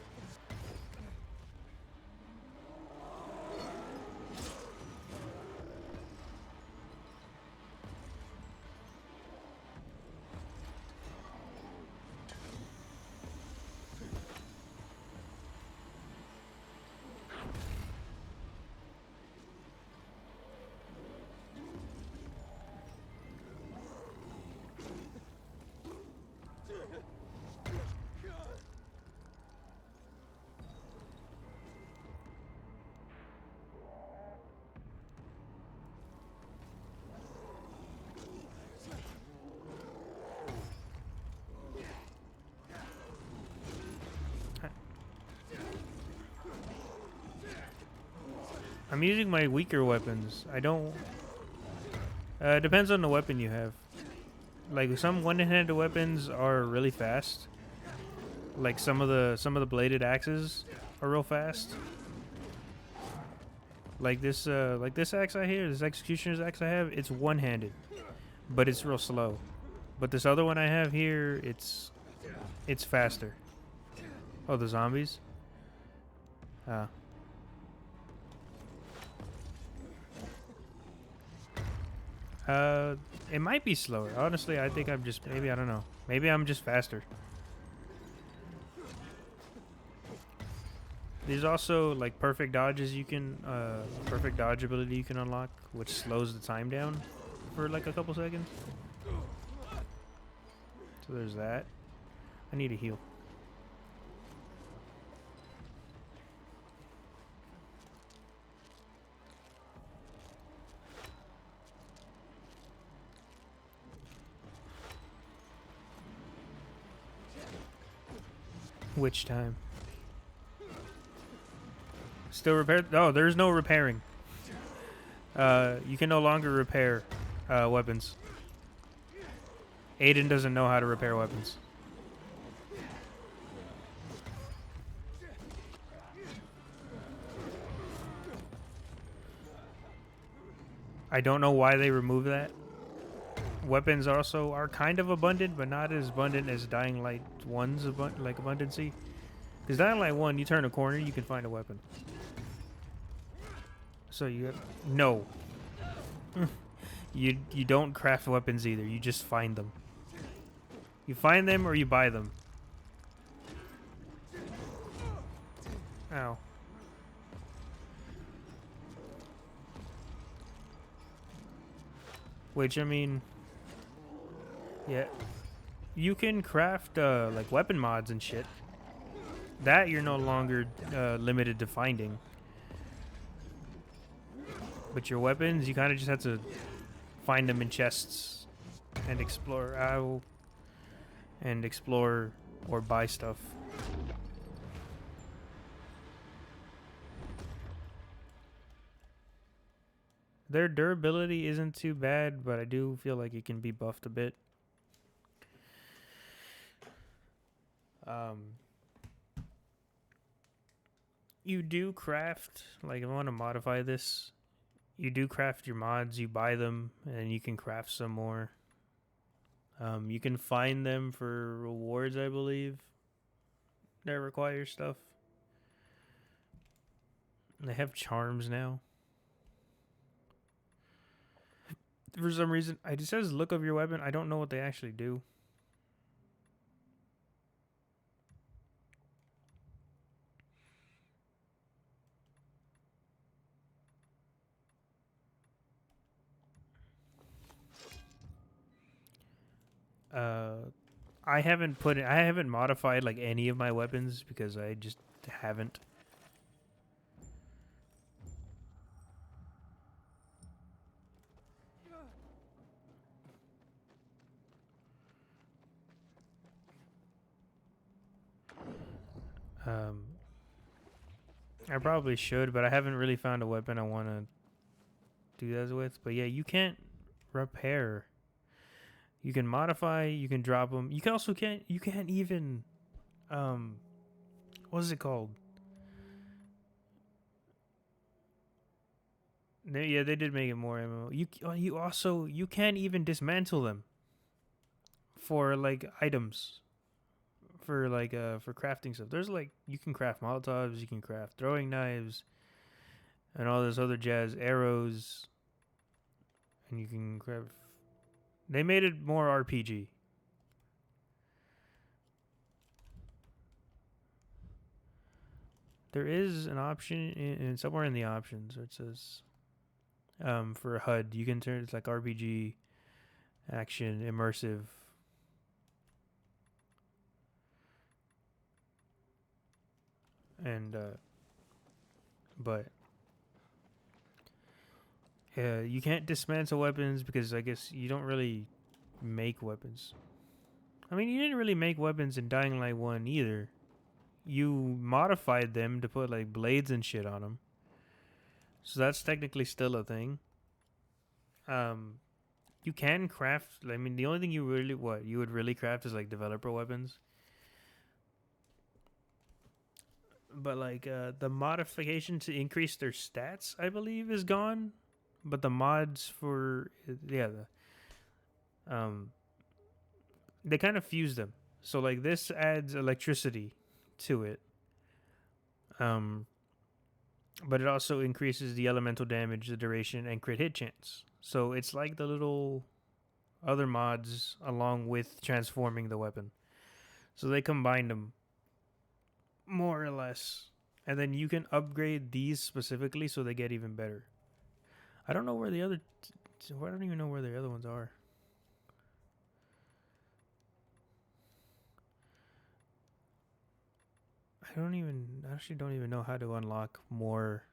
I'm using my weaker weapons. I don't... it depends on the weapon you have. Like, some one-handed weapons are really fast. Like, some of the bladed axes are real fast. Like this axe I hear, this executioner's axe I have, it's one-handed. But it's real slow. But this other one I have here, it's faster. Oh, the zombies? It might be slower. Honestly, I think I'm just, maybe, I don't know. Maybe I'm just faster. There's also, like, perfect dodges you can, perfect dodge ability you can unlock, which slows the time down for, like, a couple seconds. So there's that. I need a heal. Which time? Still repaired? Oh, there's no repairing. You can no longer repair weapons. Aiden doesn't know how to repair weapons. I don't know why they removed that. Weapons also are kind of abundant, but not as abundant as Dying Light 1's like abundancy. Because Dying Light 1, you turn a corner, you can find a weapon. So you have, no. you don't craft weapons either. You just find them. You find them or you buy them. Ow. Which, I mean, yeah, you can craft like weapon mods and shit. That you're no longer limited to finding. But your weapons, you kind of just have to find them in chests and explore. Ow. And explore or buy stuff. Their durability isn't too bad, but I do feel like it can be buffed a bit. You do craft, like if I want to modify this, you do craft your mods, you buy them, and you can craft some more. You can find them for rewards, I believe, that require stuff. They have charms now. For some reason, it just says look of your weapon. I don't know what they actually do. I haven't modified like any of my weapons because I just haven't. I probably should, but I haven't really found a weapon I want to do that with. But yeah, you can't repair. You can modify, you can drop them. You can't even, what is it called? Yeah, they did make it more ammo. You can't even dismantle them for like items. For like for crafting stuff. There's like you can craft Molotovs, you can craft throwing knives, and all this other jazz, arrows, and you can craft. They made it more RPG. There is an option in somewhere in the options where it says for HUD you can turn it's like RPG, action, immersive. And but you can't dismantle weapons because I guess you don't really make weapons. I mean, you didn't really make weapons in Dying Light 1 either. You modified them to put like blades and shit on them. So that's technically still a thing. You can craft, I mean, the only thing you would really craft is like developer weapons. But like the modification to increase their stats, I believe, is gone. But the mods for they kind of fuse them. So like this adds electricity to it. But it also increases the elemental damage, the duration, and crit hit chance. So it's like the little other mods along with transforming the weapon. So they combine them more or less. And then you can upgrade these specifically so they get even better. I don't know where the other... I don't even know where the other ones are. I actually don't even know how to unlock more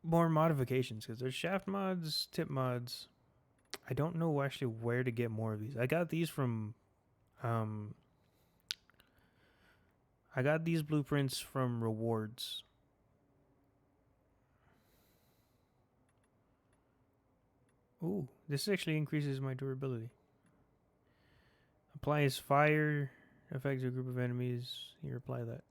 modifications because there's shaft mods, tip mods. I don't know actually where to get more of these. I got these from I got these blueprints from rewards. Ooh, this actually increases my durability. Applies fire effect to a group of enemies. Here, apply that.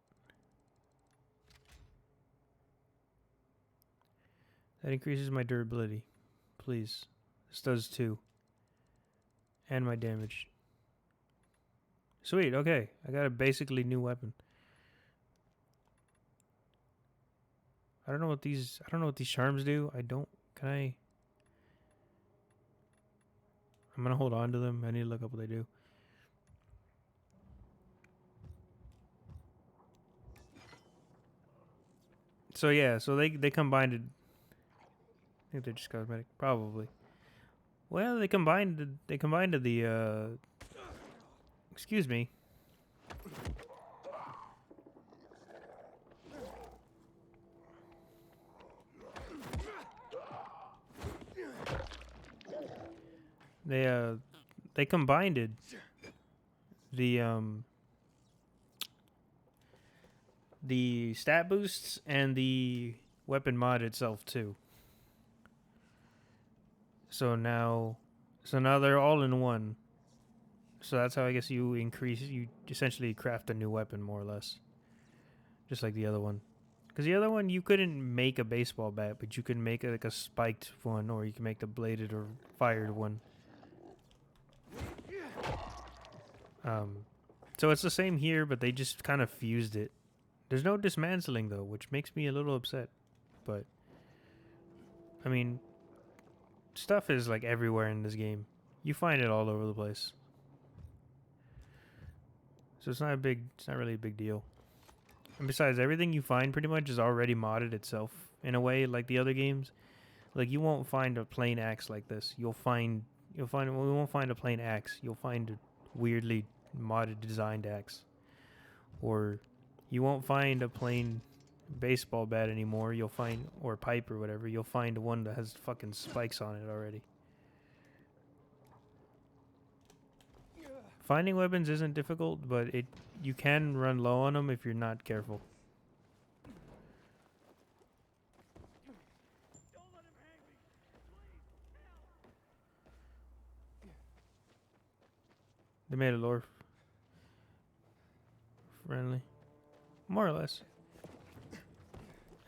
That increases my durability. Please. This does too. And my damage. Sweet, okay. I got a basically new weapon. I don't know what these charms do. Can I? I'm gonna hold on to them. I need to look up what they do. So yeah, so they combined it. I think they're just cosmetic, probably. Well, they combined the excuse me. They combined it. The stat boosts and the weapon mod itself too. So now they're all in one. So that's how I guess you essentially craft a new weapon more or less. Just like the other one. Because the other one, you couldn't make a baseball bat, but you could make like a spiked one, or you can make the bladed or fired one. So it's the same here, but they just kind of fused it. There's no dismantling though, which makes me a little upset. But I mean, stuff is like everywhere in this game. You find it all over the place. So it's not really a big deal. And besides, everything you find pretty much is already modded itself in a way, like the other games. Like you won't find a plain axe like this. We won't find a plain axe. You'll find a weirdly modded designed axe. Or you won't find a plain baseball bat anymore. You'll find, or pipe or whatever. You'll find one that has fucking spikes on it already. Finding weapons isn't difficult, but you can run low on them if you're not careful. They made it lore friendly, more or less.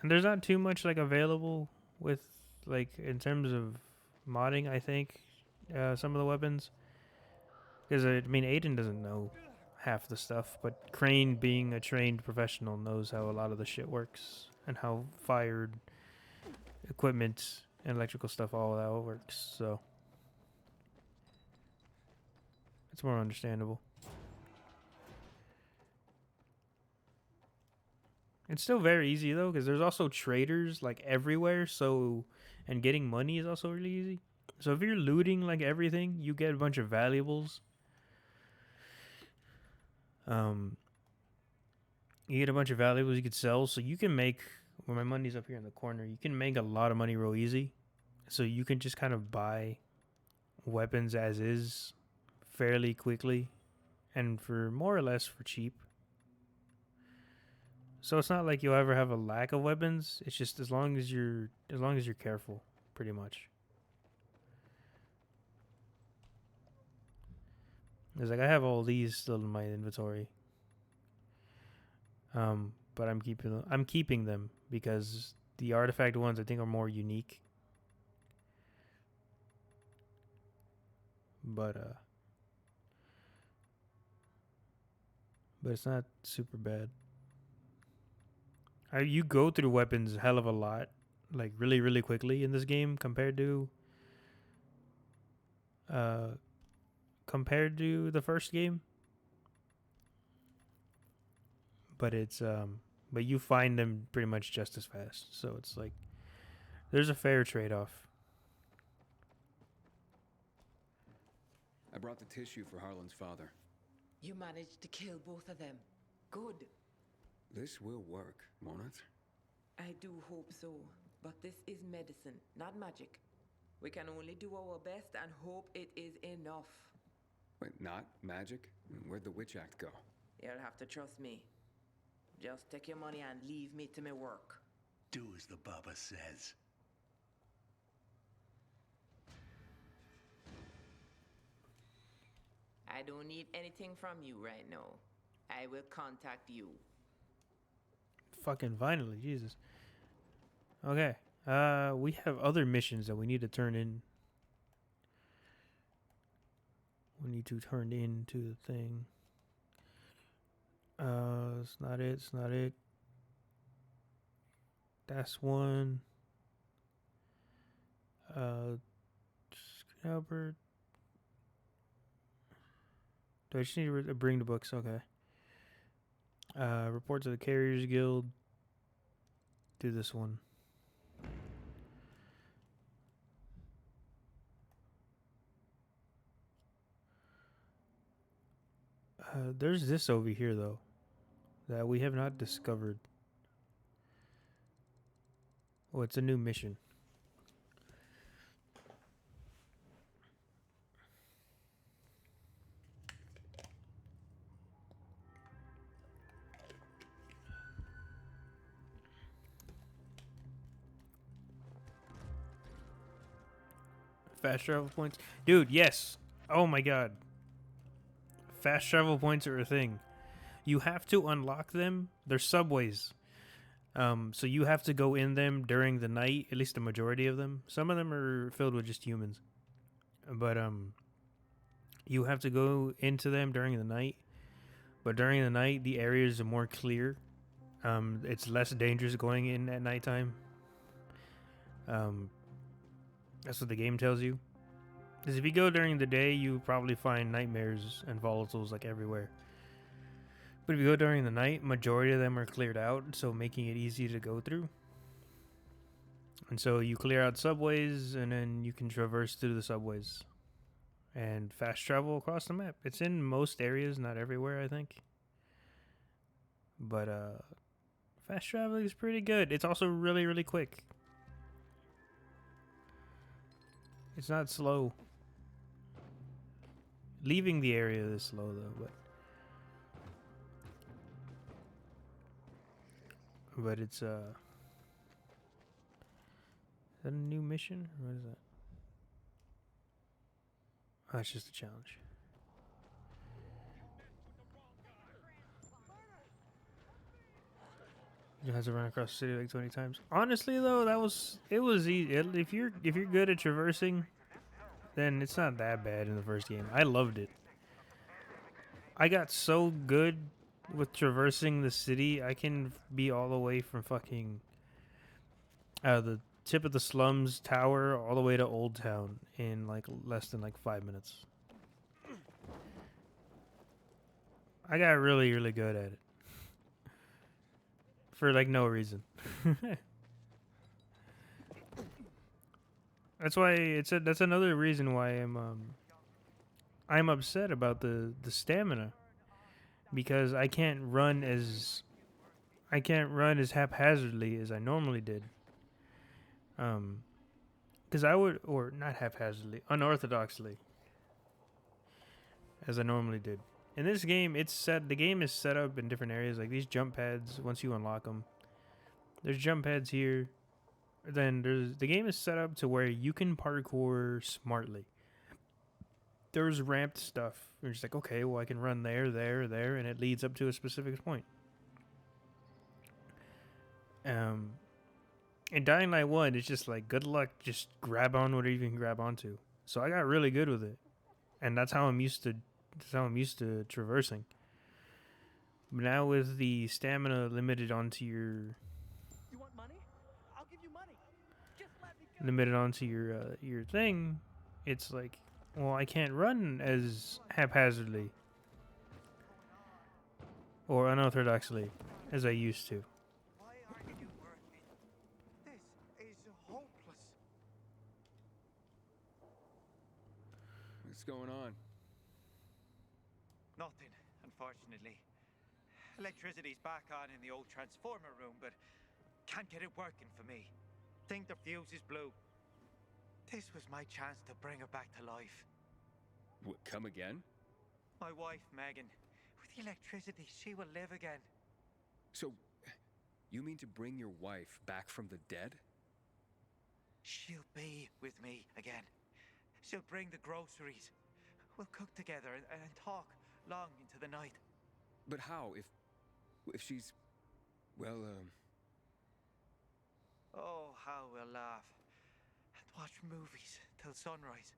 And there's not too much like available with like in terms of modding. I think some of the weapons. Because, I mean, Aiden doesn't know half the stuff, but Crane, being a trained professional, knows how a lot of the shit works and how fired equipment and electrical stuff, all that works, so it's more understandable. It's still very easy, though, because there's also traders, like, everywhere, so, and getting money is also really easy. So if you're looting, like, everything, you get a bunch of valuables. You get a bunch of valuables you could sell, so you can make, well, my money's up here in the corner, you can make a lot of money real easy. So you can just kind of buy weapons as is fairly quickly and for more or less for cheap. So it's not like you'll ever have a lack of weapons. It's just as long as you're careful, pretty much. It's like I have all these still in my inventory. But I'm keeping them because the artifact ones I think are more unique. But it's not super bad. You go through weapons a hell of a lot, like really, really quickly in this game compared to the first game. But but you find them pretty much just as fast. So it's like there's a fair trade-off. I brought the tissue for Harlan's father. You managed to kill both of them. Good. This will work, won't it? I do hope so. But this is medicine, not magic. We can only do our best and hope it is enough. Wait, not magic? Where'd the witch act go? You'll have to trust me. Just take your money and leave me to my work. Do as the Baba says. I don't need anything from you right now. I will contact you. Fucking finally, Jesus. Okay. We have other missions that we need to turn in. We need to turn into the thing. It's not it. It's not it. That's one. Albert. Do I just need to bring the books? Okay. Report to the Carriers Guild. Do this one. There's this over here, though, that we have not discovered. Oh, it's a new mission. Fast travel points. Dude, yes. Oh my god. Fast travel points are a thing. You have to unlock them. They're subways. So you have to go in them during the night, at least the majority of them. Some of them are filled with just humans. But you have to go into them during the night. But during the night, the areas are more clear. It's less dangerous going in at nighttime. That's what the game tells you. Because if you go during the day, you probably find nightmares and volatiles like everywhere. But if you go during the night, majority of them are cleared out, so making it easy to go through. And so you clear out subways, and then you can traverse through the subways. And fast travel across the map. It's in most areas, not everywhere, I think. But fast traveling is pretty good. It's also really, really quick. It's not slow. Leaving the area is slow, though, but it's is that a new mission? What is that? Oh, it's just a challenge. You have to run across the city like 20 times. Honestly, though, it was easy. If you're good at traversing, then it's not that bad in the first game. I loved it. I got so good with traversing the city. I can be all the way from fucking the tip of the slums tower all the way to Old Town in like less than like 5 minutes. I got really, really good at it. For like no reason. That's why that's another reason why I'm upset about the stamina, because I can't run as haphazardly as I normally did. Because I would, or not haphazardly, unorthodoxly, as I normally did. In this game, the game is set up in different areas, like these jump pads. Once you unlock them, there's jump pads here. Then the game is set up to where you can parkour smartly. There's ramped stuff. You're just like, okay, well, I can run there, and it leads up to a specific point. In Dying Light 1, it's just like, good luck, just grab on whatever you can grab onto. So I got really good with it, and that's how I'm used to traversing. But now with the stamina limited onto your You want money? I'll give you money. Just let me go. limited onto your thing, it's like, well, I can't run as haphazardly or unorthodoxly as I used to. Why aren't you working? This is hopeless. What's going on? Nothing, unfortunately. Electricity's back on in the old transformer room, but can't get it working for me. Think the fuse is blue. This was my chance to bring her back to life. What, come again? My wife, Megan. With the electricity, she will live again. So, you mean to bring your wife back from the dead? She'll be with me again. She'll bring the groceries. We'll cook together and talk long into the night. But how, if she's, well, Oh, how we'll laugh. And watch movies till sunrise.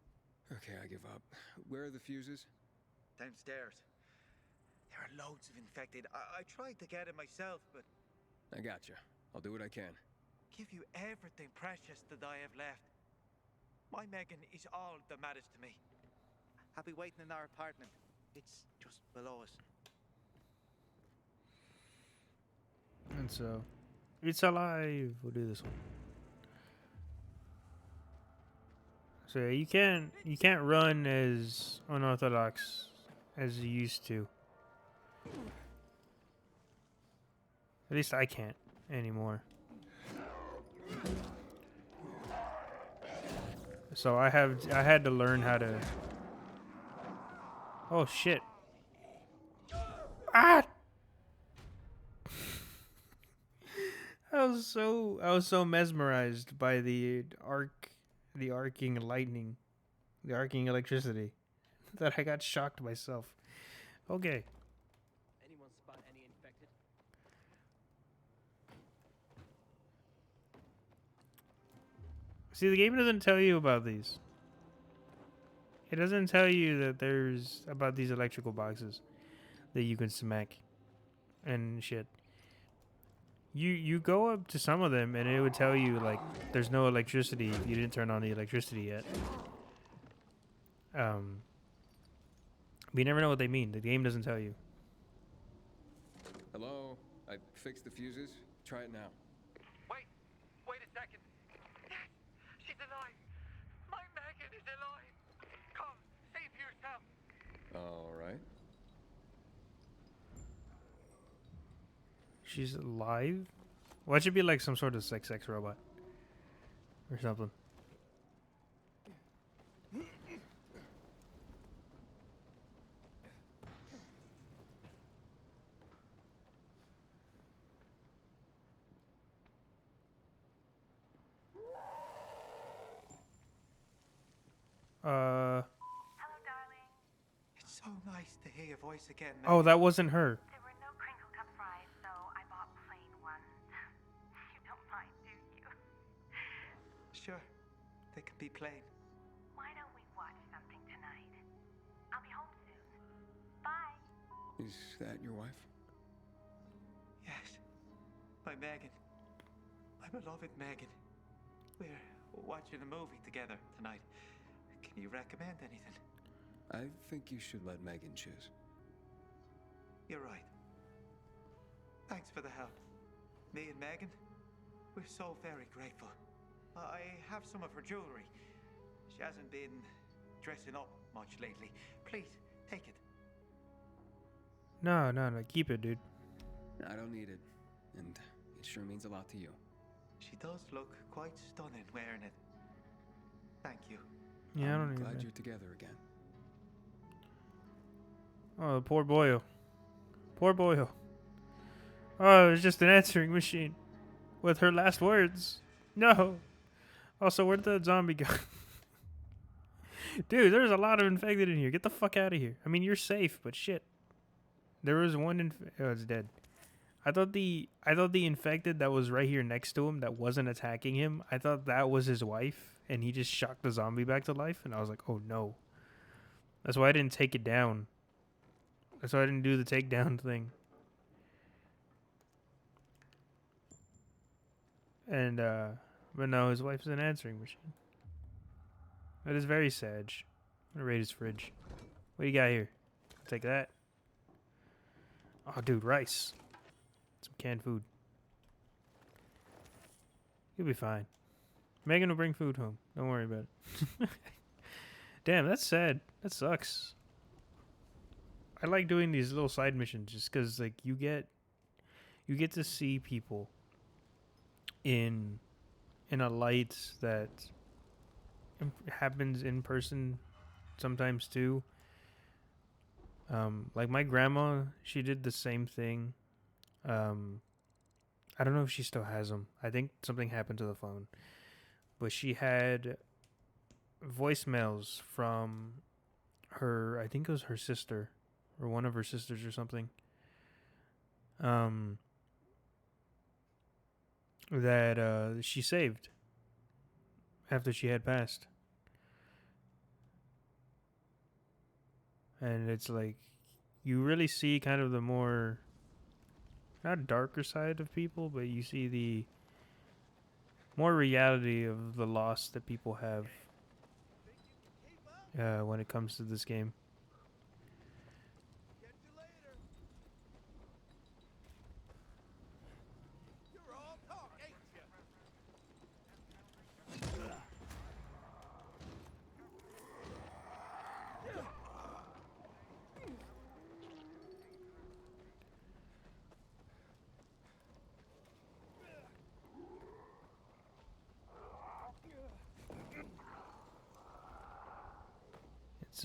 Okay, I give up. Where are the fuses? Downstairs. There are loads of infected. I tried to get it myself, but... I gotcha. I'll do what I can. Give you everything precious that I have left. My Megan is all that matters to me. I'll be waiting in our apartment. It's just below us. And so, it's alive. We'll do this one. So yeah, you can't run as unorthodox as you used to. At least I can't anymore. So I had to learn how to. Oh shit! Ah! I was so mesmerized by the arcing lightning, the arcing electricity, that I got shocked myself. Okay. Anyone spot any infected? See, the game doesn't tell you about these. It doesn't tell you that there's about these electrical boxes that you can smack and shit. You go up to some of them and it would tell you like there's no electricity if you didn't turn on the electricity yet. But you never know what they mean. The game doesn't tell you. Hello? I fixed the fuses. Try it now. Wait a second. Yes, she's alive. My Megan is alive. Come, save yourself. All right. She's alive? Well, it should be like some sort of sex robot or something. Hello, darling. It's so nice to hear your voice again. Oh, that wasn't her. There were no crinkle cut fries, so I bought plain ones. You don't mind, do you? Sure, they can be plain. Why don't we watch something tonight? I'll be home soon. Bye. Is that your wife? Yes, my Megan. My beloved Megan. We're watching a movie together tonight. Can you recommend anything? I think you should let Megan choose. You're right. Thanks for the help. Me and Megan, we're so very grateful. I have some of her jewelry. She hasn't been dressing up much lately. Please, take it. No. Keep it, dude. I don't need it. And it sure means a lot to you. She does look quite stunning wearing it. Thank you. Yeah, I don't I'm need glad that. you're together again. Oh, poor boyo. Poor boyo. Oh, it was just an answering machine with her last words. No. Also, where'd the zombie go? Dude, there's a lot of infected in here. Get the fuck out of here. I mean, you're safe, but shit. There was one oh, it's dead. I thought the infected that was right here next to him that wasn't attacking him, I thought that was his wife, and he just shocked the zombie back to life, and I was like, oh no. That's why I didn't take it down. That's why I didn't do the takedown thing. And, but no, his wife's an answering machine. That is very sad. I'm gonna raid his fridge. What do you got here? Take that. Oh, dude, rice. Some canned food. You'll be fine. Megan will bring food home. Don't worry about it. Damn, that's sad. That sucks. I like doing these little side missions just because, like, you get to see people in a light that happens in person sometimes too. Like my grandma, she did the same thing. I don't know if she still has them. I think something happened to the phone, but she had voicemails from her. I think it was her sister or one of her sisters or something. that she saved after she had passed. And it's like you really see kind of the more not darker side of people, but you see the more reality of the loss that people have when it comes to this game. It's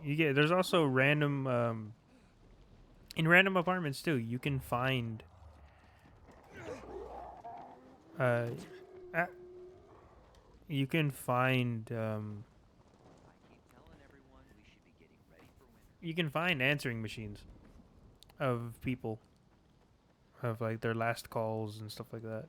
you get there's also random in random apartments too. You can find uh ah, you can find you can find answering machines of people of like their last calls and stuff like that.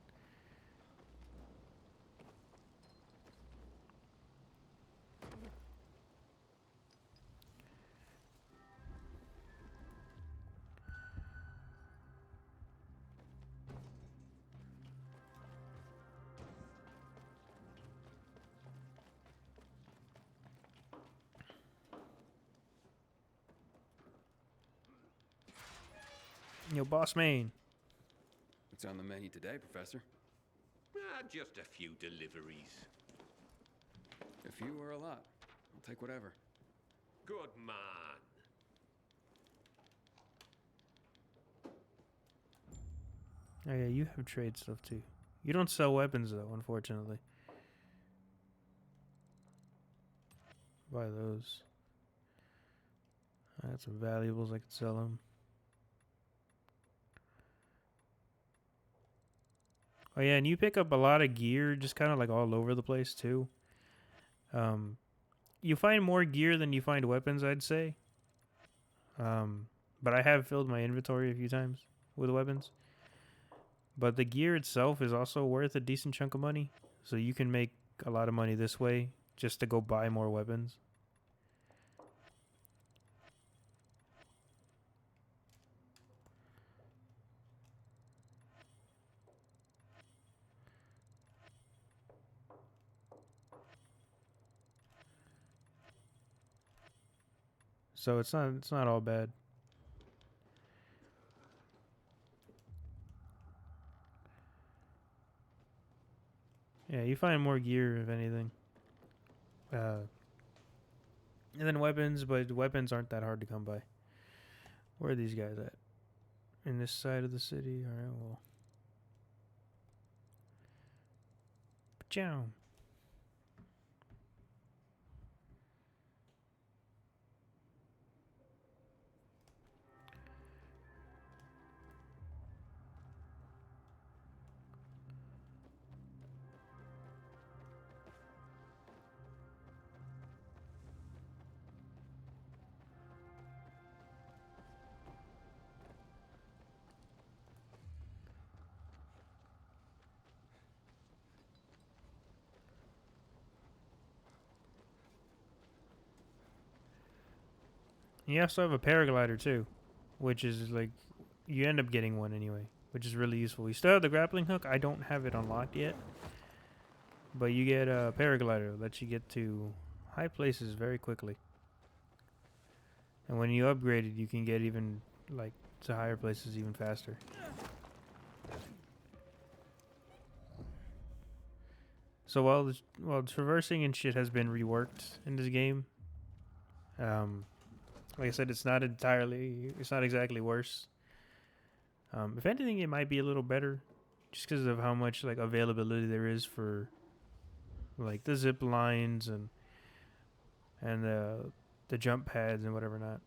Yo, boss man. What's on the menu today, Professor? Just a few deliveries. A few or a lot? I'll take whatever. Good man. Oh yeah, you have trade stuff too. You don't sell weapons though, unfortunately. Buy those. I got some valuables, I could sell them. Oh yeah, and you pick up a lot of gear just kind of like all over the place too. You find more gear than you find weapons, I'd say. But I have filled my inventory a few times with weapons. But the gear itself is also worth a decent chunk of money. So you can make a lot of money this way just to go buy more weapons. So it's not all bad. Yeah, you find more gear if anything. And then weapons, but weapons aren't that hard to come by. Where are these guys at? In this side of the city? Alright, well. Chow. You also have a paraglider too, which is like you end up getting one anyway, which is really useful. You still have the grappling hook. I don't have it unlocked yet, but you get a paraglider that lets you get to high places very quickly. And when you upgrade it, you can get even like to higher places even faster. So while traversing and shit has been reworked in this game, like I said, it's not exactly worse. If anything, it might be a little better, just because of how much like availability there is for like the zip lines and the jump pads and whatever not.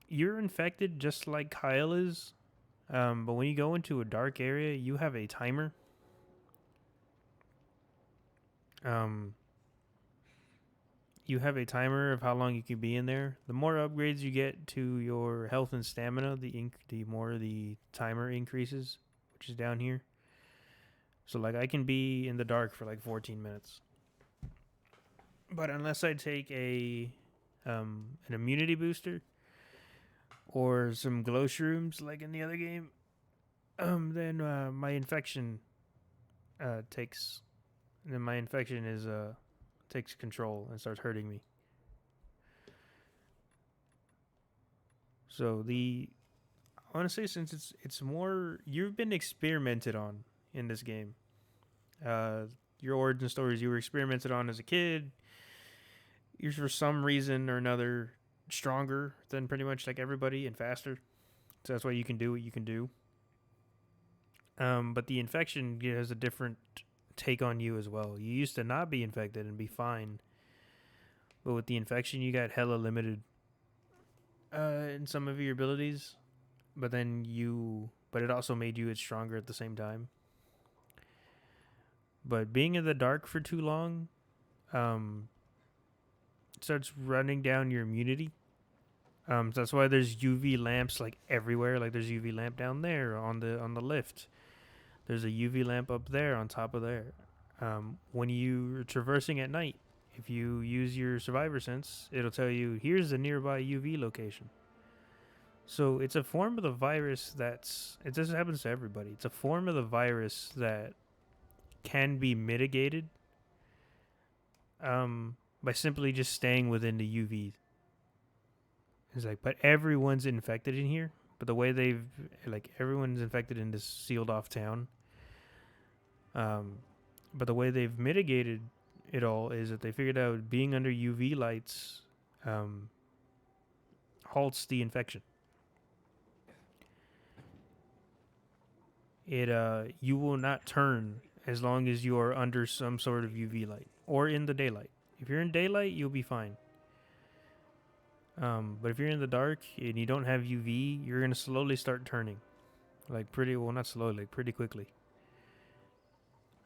You're infected just like Kyle is, but when you go into a dark area, you have a timer. you have a timer of how long you can be in there. The more upgrades you get to your health and stamina, the more the timer increases, which is down here. So like I can be in the dark for like 14 minutes. But unless I take an immunity booster or some glow shrooms like in the other game, then my infection takes control and starts hurting me. So I want to say, since it's more, you've been experimented on in this game. Your origin stories, you were experimented on as a kid. You're for some reason or another stronger than pretty much like everybody and faster. So that's why you can do what you can do. But the infection has a different take on you as well. You used to not be infected and be fine. But with the infection, you got hella limited in some of your abilities. But it also made you stronger at the same time. But being in the dark for too long, starts running down your immunity. So that's why there's UV lamps like everywhere. Like there's UV lamp down there on the lift. There's a UV lamp up there on top of there. When you're traversing at night, if you use your survivor sense, it'll tell you here's the nearby UV location. So it's a form of the virus it just happens to everybody. It's a form of the virus that can be mitigated by simply just staying within the UV. It's like, but everyone's infected in here. But the way everyone's infected in this sealed off town. But the way they've mitigated it all is that they figured out being under UV lights halts the infection. You will not turn as long as you are under some sort of UV light or in the daylight. If you're in daylight, you'll be fine. But if you're in the dark and you don't have UV, you're gonna slowly start turning, not slowly, pretty quickly.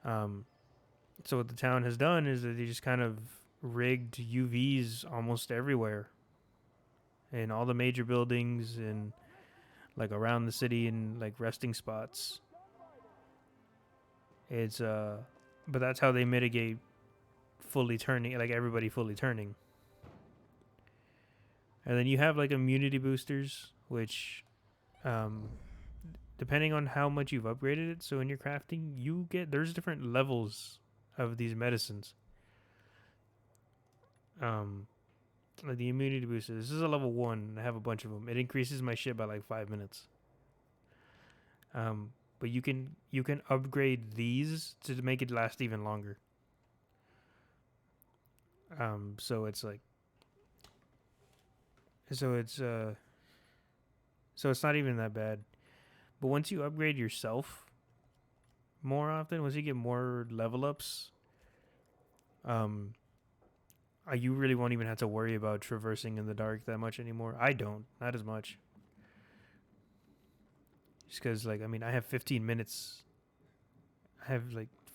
So what the town has done is that they just kind of rigged UVs almost everywhere, in all the major buildings and like around the city and like resting spots. But that's how they mitigate fully turning, like everybody fully turning. And then you have like immunity boosters, which, depending on how much you've upgraded it, so in your crafting, there's different levels of these medicines. Like the immunity booster, this is a level 1. I have a bunch of them. It increases my shit by like 5 minutes. But you can upgrade these to make it last even longer. So it's not even that bad. But once you upgrade yourself more often, once you get more level ups, you really won't even have to worry about traversing in the dark that much anymore. I don't, not as much. Just because, I have 15 minutes. I have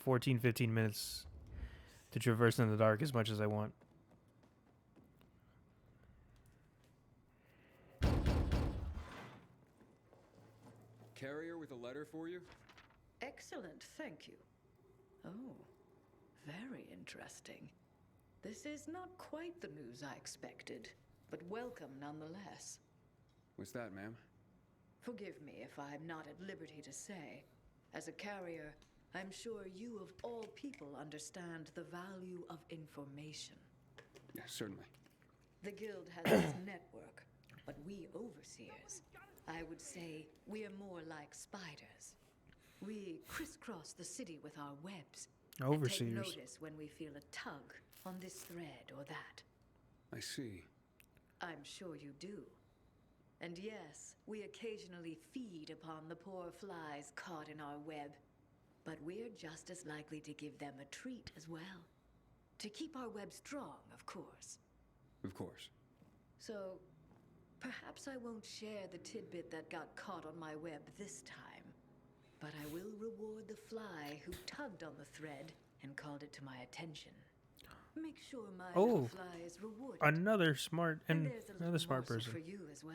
14, 15 minutes to traverse in the dark as much as I want. Carrier with a letter for you? Excellent, thank you. Oh, very interesting. This is not quite the news I expected, but welcome nonetheless. What's that, ma'am? Forgive me if I'm not at liberty to say. As a carrier, I'm sure you of all people understand the value of information. Yeah, certainly. The Guild has its network, but we overseers, I would say we're more like spiders. We crisscross the city with our webs. Overseers. And take notice when we feel a tug on this thread or that. I see. I'm sure you do. And yes, we occasionally feed upon the poor flies caught in our web. But we're just as likely to give them a treat as well. To keep our web strong, of course. Of course. So, perhaps I won't share the tidbit that got caught on my web this time. But I will reward the fly who tugged on the thread and called it to my attention. Make sure my Oh, little fly is rewarded. another smart and there's a another little smart morsel person. for you as well.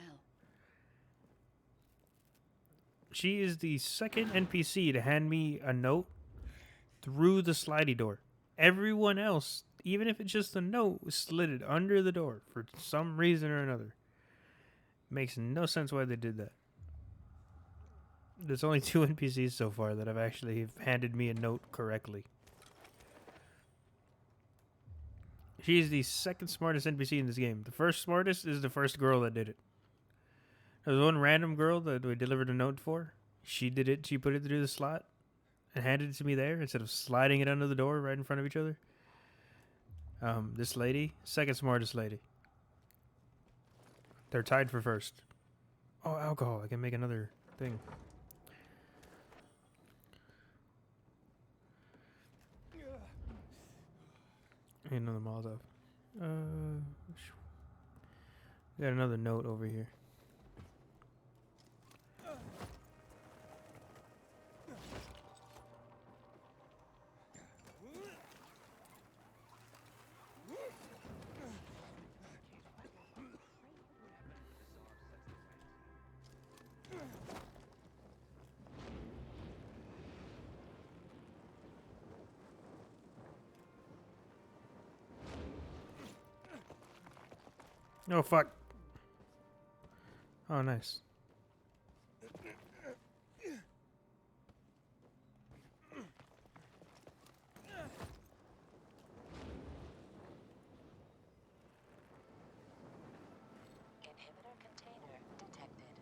She is the second NPC to hand me a note through the slidey door. Everyone else, even if it's just a note, slid it under the door for some reason or another. Makes no sense why they did that. There's only 2 NPCs so far that have actually handed me a note correctly. She's the second smartest NPC in this game. The first smartest is the first girl that did it. There was one random girl that we delivered a note for. She did it. She put it through the slot and handed it to me there instead of sliding it under the door right in front of each other. This lady, second smartest lady. They're tied for first. Oh, alcohol. I can make another thing. Another Molotov. Got another note over here. Oh, fuck. Oh, nice.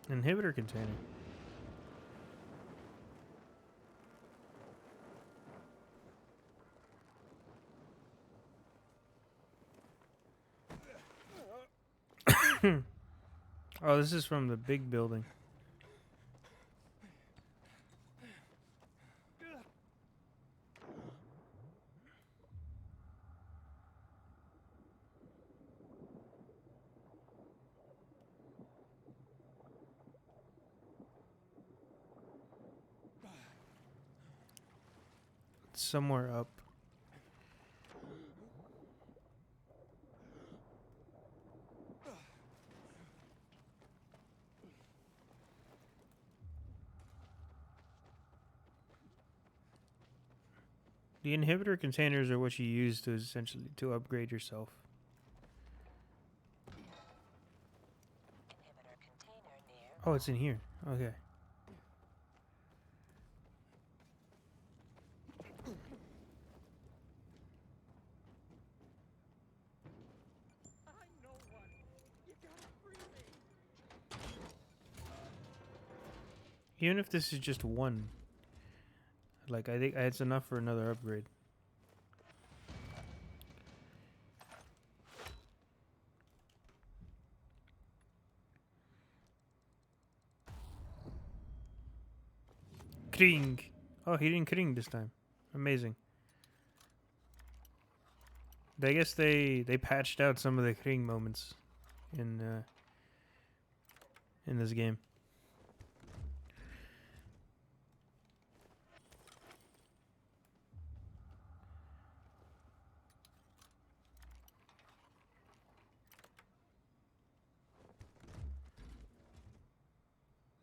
Inhibitor container. Oh, this is from the big building. It's somewhere up. The inhibitor containers are what you use to essentially to upgrade yourself. Oh, it's in here. Okay. Even if this is just one, like I think it's enough for another upgrade. Kring. Oh, he didn't kring this time. Amazing. I guess they patched out some of the kring moments in this game.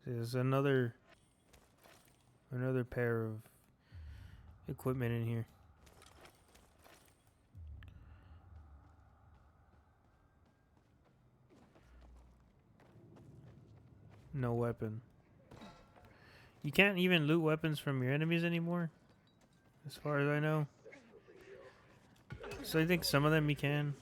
There's another pair of equipment in here. No weapon. You can't even loot weapons from your enemies anymore, as far as I know. So I think some of them you can.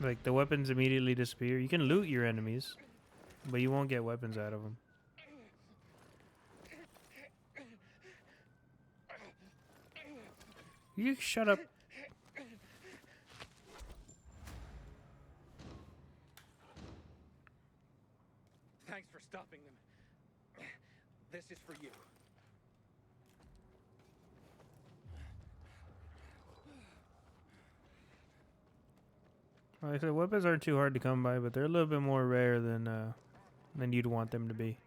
Like, the weapons immediately disappear. You can loot your enemies, but you won't get weapons out of them. You shut up. Thanks for stopping them. This is for you. Like I said, weapons aren't too hard to come by, but they're a little bit more rare than you'd want them to be.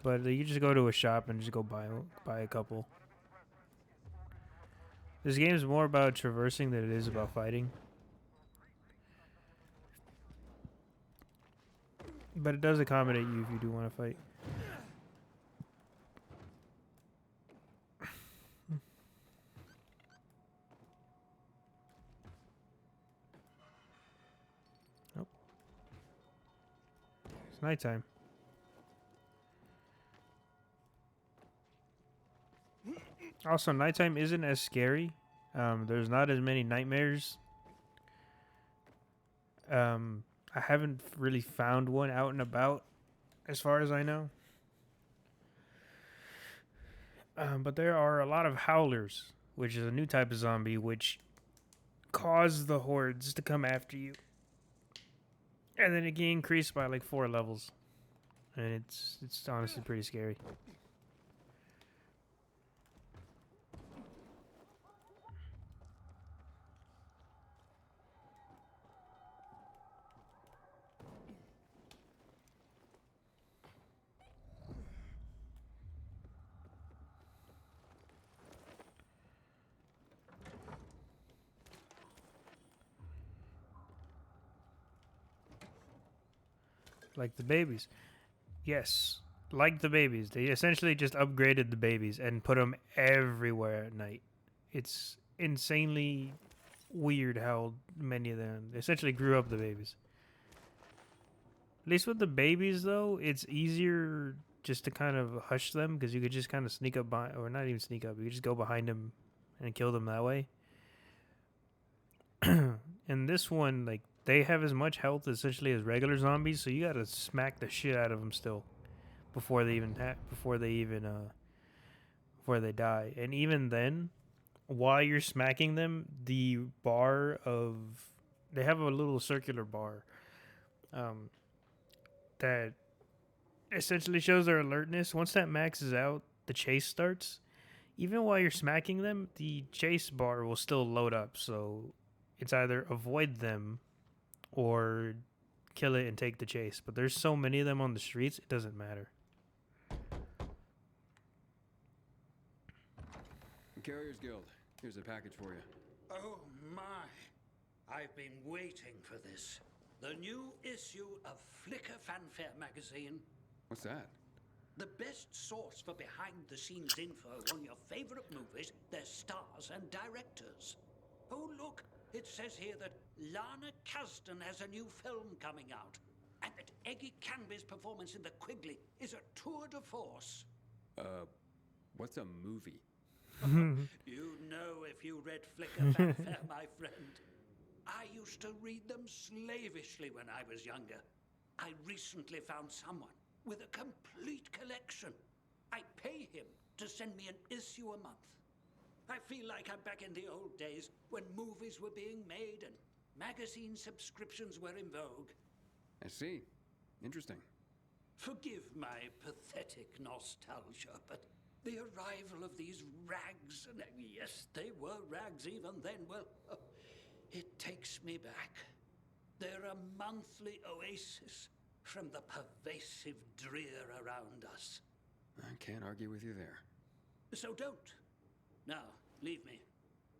But you just go to a shop and just go buy a couple. This game is more about traversing than it is about fighting. But it does accommodate you if you do want to fight. Nope. It's nighttime. Also, nighttime isn't as scary. There's not as many nightmares. I haven't really found one out and about, as far as I know. But there are a lot of howlers, which is a new type of zombie, which cause the hordes to come after you. And then it can increase by like 4 levels. And it's honestly pretty scary. Like the babies. Yes. Like the babies. They essentially just upgraded the babies and put them everywhere at night. It's insanely weird how many of them essentially grew up the babies. At least with the babies, though, it's easier just to kind of hush them because you could just kind of sneak up behind, or not even sneak up, you could just go behind them and kill them that way. And this one, like, they have as much health essentially as regular zombies, so you gotta smack the shit out of them still before they die. And even then, while you're smacking them, they have a little circular bar that essentially shows their alertness. Once that maxes out, the chase starts. Even while you're smacking them, the chase bar will still load up, so it's either avoid them or kill it and take the chase. But there's so many of them on the streets, it doesn't matter. Carriers Guild, here's a package for you. Oh my! I've been waiting for this. The new issue of Flickr Fanfare magazine. What's that? The best source for behind-the-scenes info on your favorite movies, their stars and directors. Oh look, it says here that Lana Kasdan has a new film coming out, and that Eggy Canby's performance in The Quigley is a tour de force. What's a movie? You'd know if you read Flickr Fanfare, my friend. I used to read them slavishly when I was younger. I recently found someone with a complete collection. I pay him to send me an issue a month. I feel like I'm back in the old days when movies were being made and magazine subscriptions were in vogue. I see. Interesting. Forgive my pathetic nostalgia, but the arrival of these rags, and yes, they were rags even then, well, it takes me back. They're a monthly oasis from the pervasive drear around us. I can't argue with you there. So don't. Now, leave me.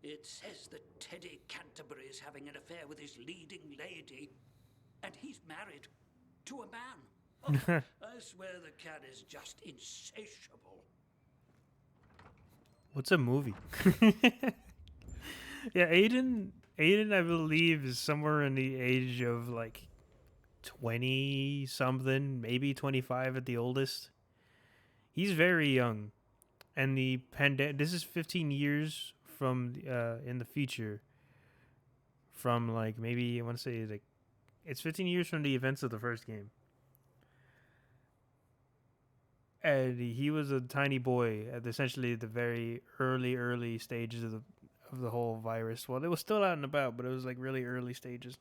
It says that Teddy Canterbury is having an affair with his leading lady, and he's married to a man. Oh, I swear the cat is just insatiable. What's a movie? Yeah, Aiden, I believe, is somewhere in the age of like 20 something, maybe 25 at the oldest. He's very young. And this is 15 years from in the future. From like maybe I want to say like it's 15 years from the events of the first game. And he was a tiny boy at essentially the very early stages of the whole virus. Well, it was still out and about, but it was like really early stages.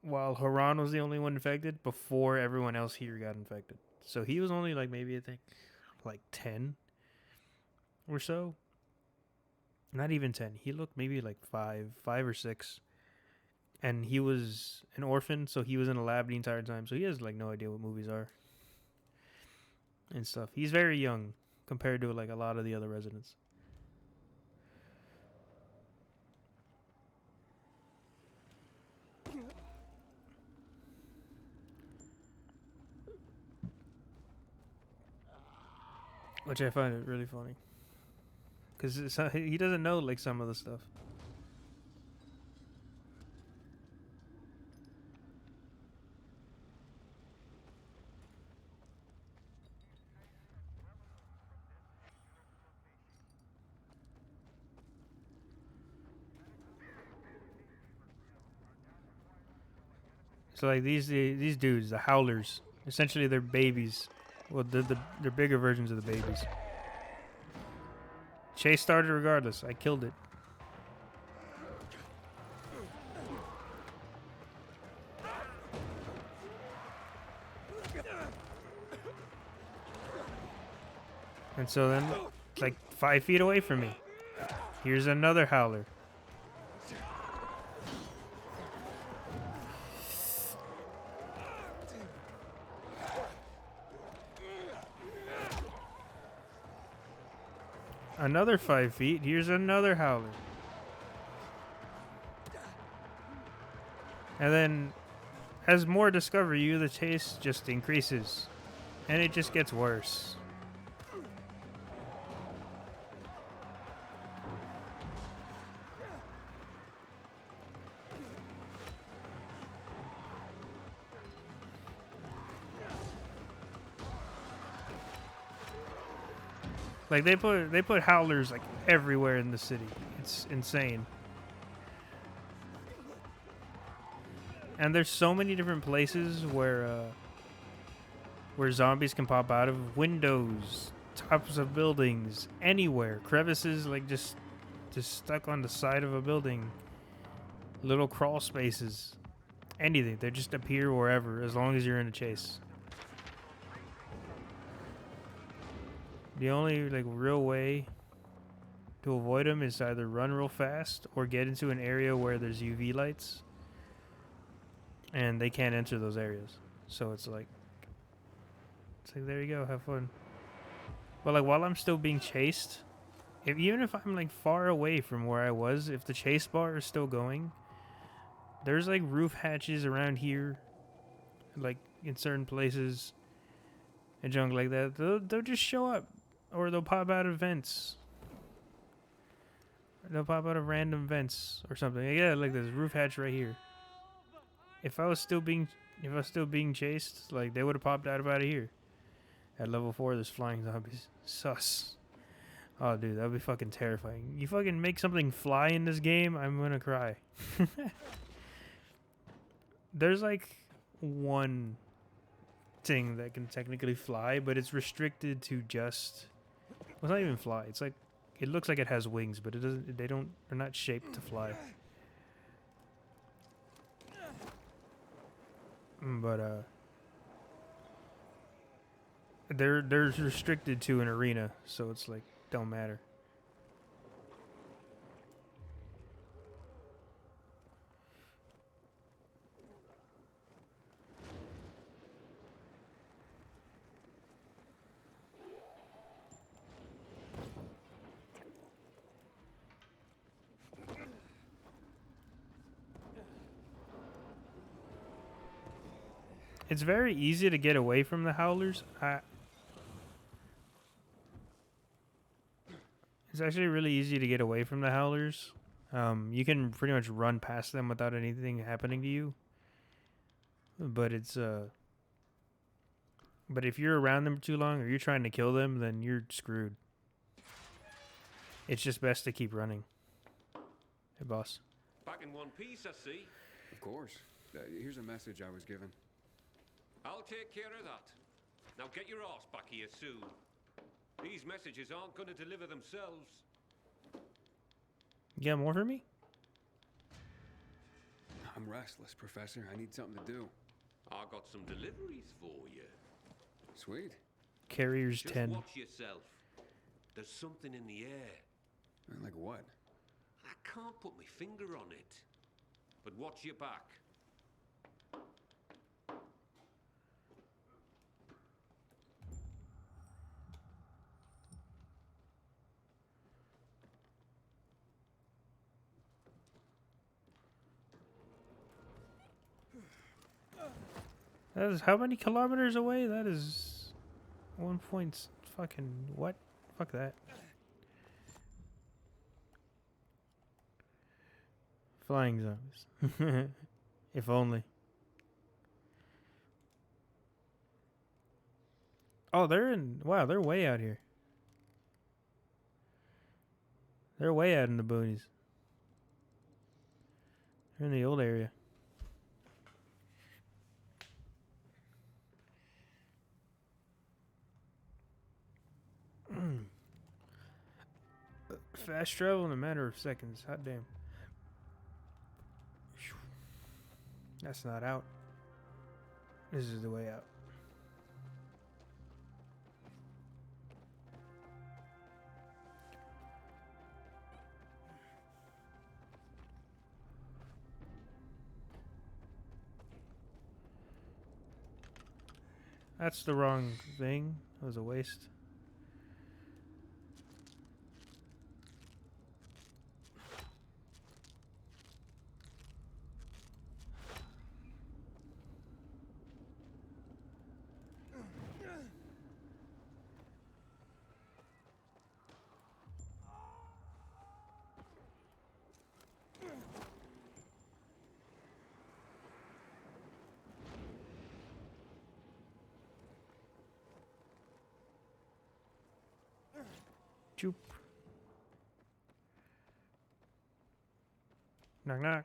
While Haran was the only one infected before everyone else here got infected. So he was only like maybe I think like 10 or so. Not even 10. He looked maybe like 5 or 6. And he was an orphan, so he was in a lab the entire time. So he has like no idea what movies are and stuff. He's very young compared to like a lot of the other residents. Which I find it really funny. Because he doesn't know like some of the stuff. So like these dudes, the howlers, essentially they're babies. Well, they're bigger versions of the babies. Chase started regardless. I killed it. And so then, like 5 feet away from me, here's another howler. Another 5 feet, here's another howler. And then, as more discover you, the chase just increases. And it just gets worse. Like they put howlers like everywhere in the city. It's insane. And there's so many different places where zombies can pop out of: windows, tops of buildings, anywhere, crevices, like just stuck on the side of a building, little crawl spaces, anything. They just appear wherever as long as you're in a chase. The only like real way to avoid them is either run real fast or get into an area where there's UV lights and they can't enter those areas. So it's like there you go, have fun. But like while I'm still being chased, even if I'm like far away from where I was, if the chase bar is still going, there's like roof hatches around here, like in certain places and junk like that. They'll just show up. Or they'll pop out of vents. They'll pop out of random vents or something. Yeah, like this roof hatch right here. If I was still being chased, like they would have popped out of here. At level 4, there's flying zombies. Sus. Oh, dude, that'd be fucking terrifying. You fucking make something fly in this game, I'm gonna cry. There's like one thing that can technically fly, but it's restricted to just. Well, it's not even fly. It's like it looks like it has wings, but it doesn't. They're not shaped to fly. But they're restricted to an arena, so it's like don't matter. It's very easy to get away from the howlers. It's actually really easy to get away from the howlers. You can pretty much run past them without anything happening to you. But it's but if you're around them too long or you're trying to kill them, then you're screwed. It's just best to keep running. Hey, boss. Back in one piece, I see. Of course. Here's a message I was given. I'll take care of that. Now get your ass back here soon. These messages aren't going to deliver themselves. You got more for me? I'm restless, Professor. I need something to do. I got some deliveries for you. Sweet. Carrier's Just 10. watch yourself. There's something in the air. Like what? can't put my finger on it. But watch your back. That is how many kilometers away? That is 1 point fucking what? Fuck that. Flying zombies. If only. Oh, wow, they're way out here. They're way out in the boonies. They're in the old area. Fast travel in a matter of seconds. Hot damn. That's not out. This is the way out. That's the wrong thing. That was a waste. Choop. Knock knock.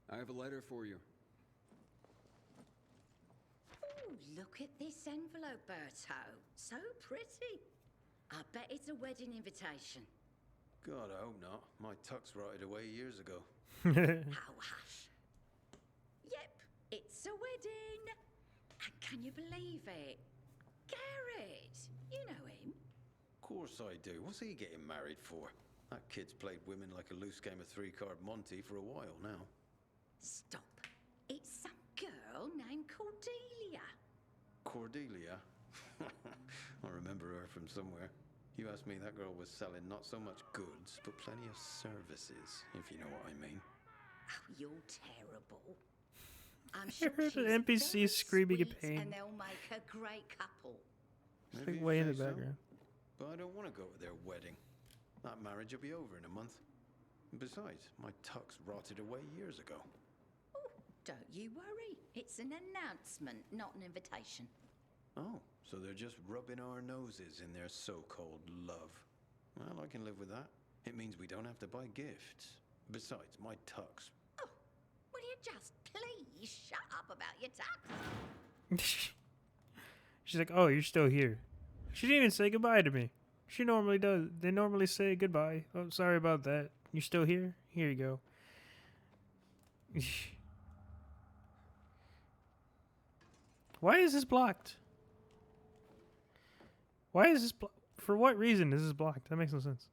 I have a letter for you. Oh, look at this envelope, Berto. So pretty. I bet it's a wedding invitation. God, I hope not. My tux rotted away years ago. Oh, hush. Yep, it's a wedding. And can you believe it? Garrett, you know him. Of course I do. What's he getting married for? That kid's played women like a loose game of three-card Monty for a while now. Stop. It's some girl named Cordelia. Cordelia? I remember her from somewhere. You asked me, that girl was selling not so much goods, but plenty of services, if you know what I mean. Oh, you're terrible. I'm sure heard she's an NPC very screaming in sweet pain. And they'll make a great couple. It's Maybe like you way in the say so, background. but I don't want to go to their wedding. That marriage will be over in a month. Besides, my tux rotted away years ago. Oh, don't you worry. It's an announcement, not an invitation. Oh, so they're just rubbing our noses in their so-called love. Well, I can live with that. It means we don't have to buy gifts. Besides, my tux. Oh, will you just please shut up about your tux? She's like, oh, you're still here. She didn't even say goodbye to me. She normally does. They normally say goodbye. Oh, sorry about that. You still here? Here you go. Why is this blocked? Why is this for what reason is this blocked? That makes no sense.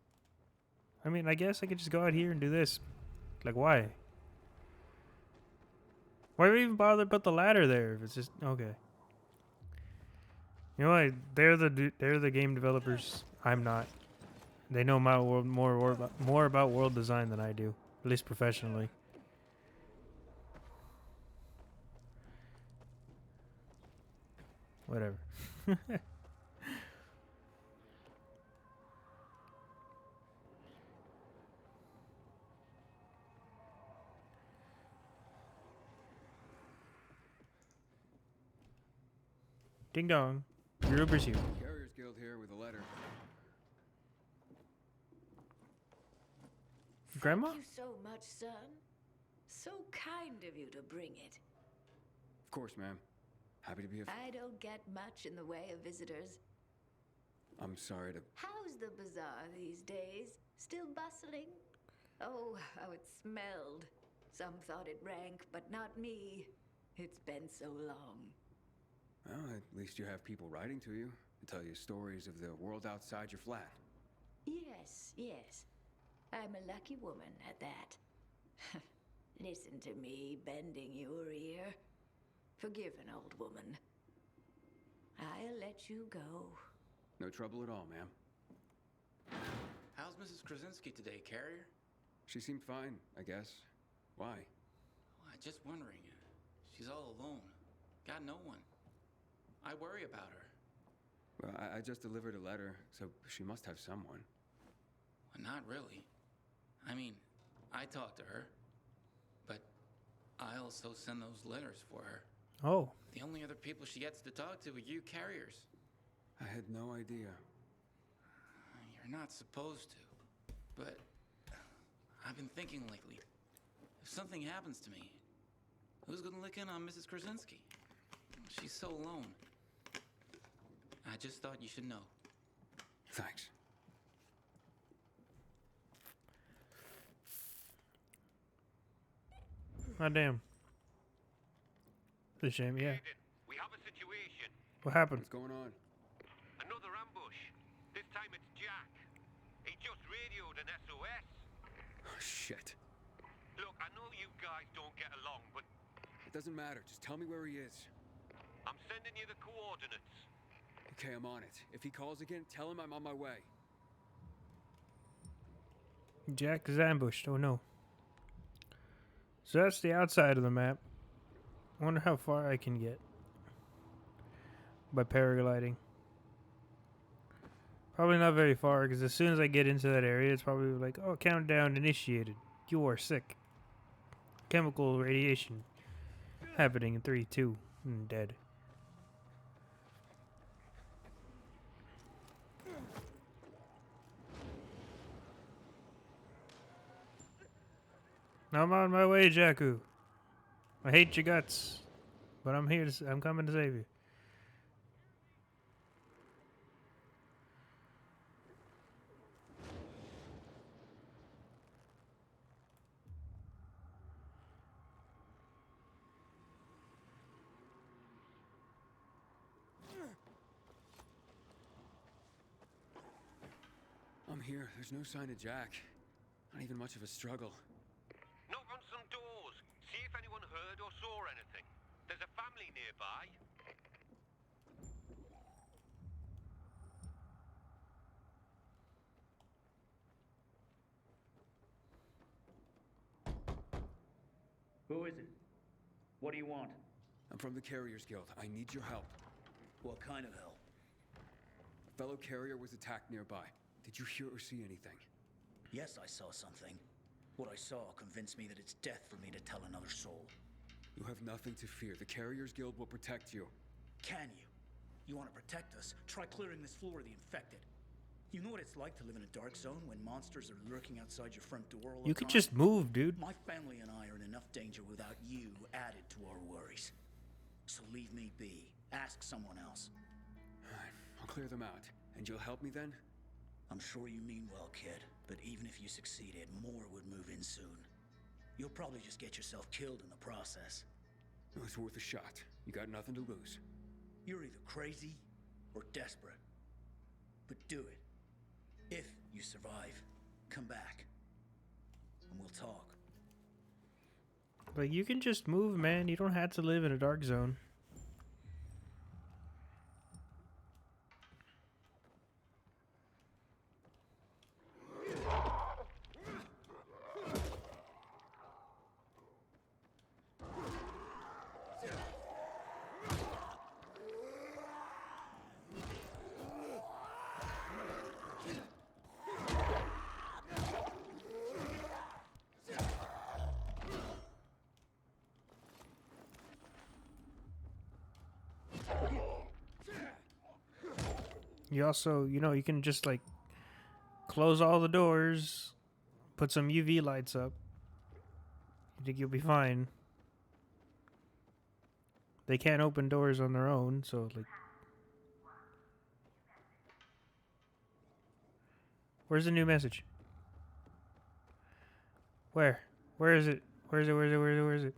I mean, I guess I could just go out here and do this. Like, why? Why would we even bother to put the ladder there if it's just okay? You know what? They're the game developers. I'm not. They know my world more about world design than I do, at least professionally. Whatever. Ding dong. Your Uber's here. Carrier's Guild here with a letter. Grandma? Thank you so much, son. So kind of you to bring it. Of course, ma'am. Happy to be of... I don't get much in the way of visitors. I'm sorry to... How's the bazaar these days? Still bustling? Oh, how it smelled. Some thought it rank, but not me. It's been so long. Well, at least you have people writing to you. and tell you stories of the world outside your flat. Yes, yes. I'm a lucky woman at that. Listen to me bending your ear. Forgive an old woman. I'll let you go. No trouble at all, ma'am. How's Mrs. Krasinski today, Carrier? She seemed fine, I guess. Why? Well, just wondering. She's all alone. Got no one. I worry about her. Well, I just delivered a letter, so she must have someone. Well, not really. I mean, I talk to her, but I also send those letters for her. Oh. The only other people she gets to talk to are you carriers. I had no idea. You're not supposed to, but I've been thinking lately, if something happens to me, who's gonna look in on Mrs. Krasinski? She's so alone. I just thought you should know. Thanks. Oh, damn. It's a shame, yeah. We have a situation. What happened? What's going on? Another ambush. This time it's Jack. He just radioed an SOS. Oh, shit. Look, I know you guys don't get along, but It doesn't matter. Just tell me where he is. I'm sending you the coordinates. Okay, I'm on it. If he calls again, tell him I'm on my way. Jack is ambushed. Oh no. So that's the outside of the map. I wonder how far I can get by paragliding. Probably not very far, because as soon as I get into that area, it's probably like, oh, countdown initiated. You are sick. Chemical radiation happening in 3, 2, and dead. I'm on my way, Jakku. I hate your guts, but I'm here. I'm coming to save you. I'm here. There's no sign of Jack. Not even much of a struggle. Knock on some doors. See if anyone heard or saw anything. There's a family nearby. Who is it? What do you want? I'm from the Carriers Guild. I need your help. What kind of help? A fellow carrier was attacked nearby. Did you hear or see anything? Yes, I saw something. What I saw convinced me that it's death for me to tell another soul. You have nothing to fear. The Carriers Guild will protect you. Can you? You want to protect us? Try clearing this floor of the infected. You know what it's like to live in a dark zone when monsters are lurking outside your front door all the time? You could just move, dude. My family and I are in enough danger without you added to our worries. So leave me be. Ask someone else. I'll clear them out. And you'll help me then? I'm sure you mean well, kid. But even if you succeeded, more would move in soon. You'll probably just get yourself killed in the process. It was worth a shot. You got nothing to lose. You're either crazy or desperate. But do it. If you survive, come back. And we'll talk. Like, you can just move, man. You don't have to live in a dark zone. You also, you know, you can just like close all the doors, put some UV lights up. You think you'll be fine. They can't open doors on their own, so like. Where's the new message? Where? Where is it? Where is it? Where is it? Where is it? Where is it?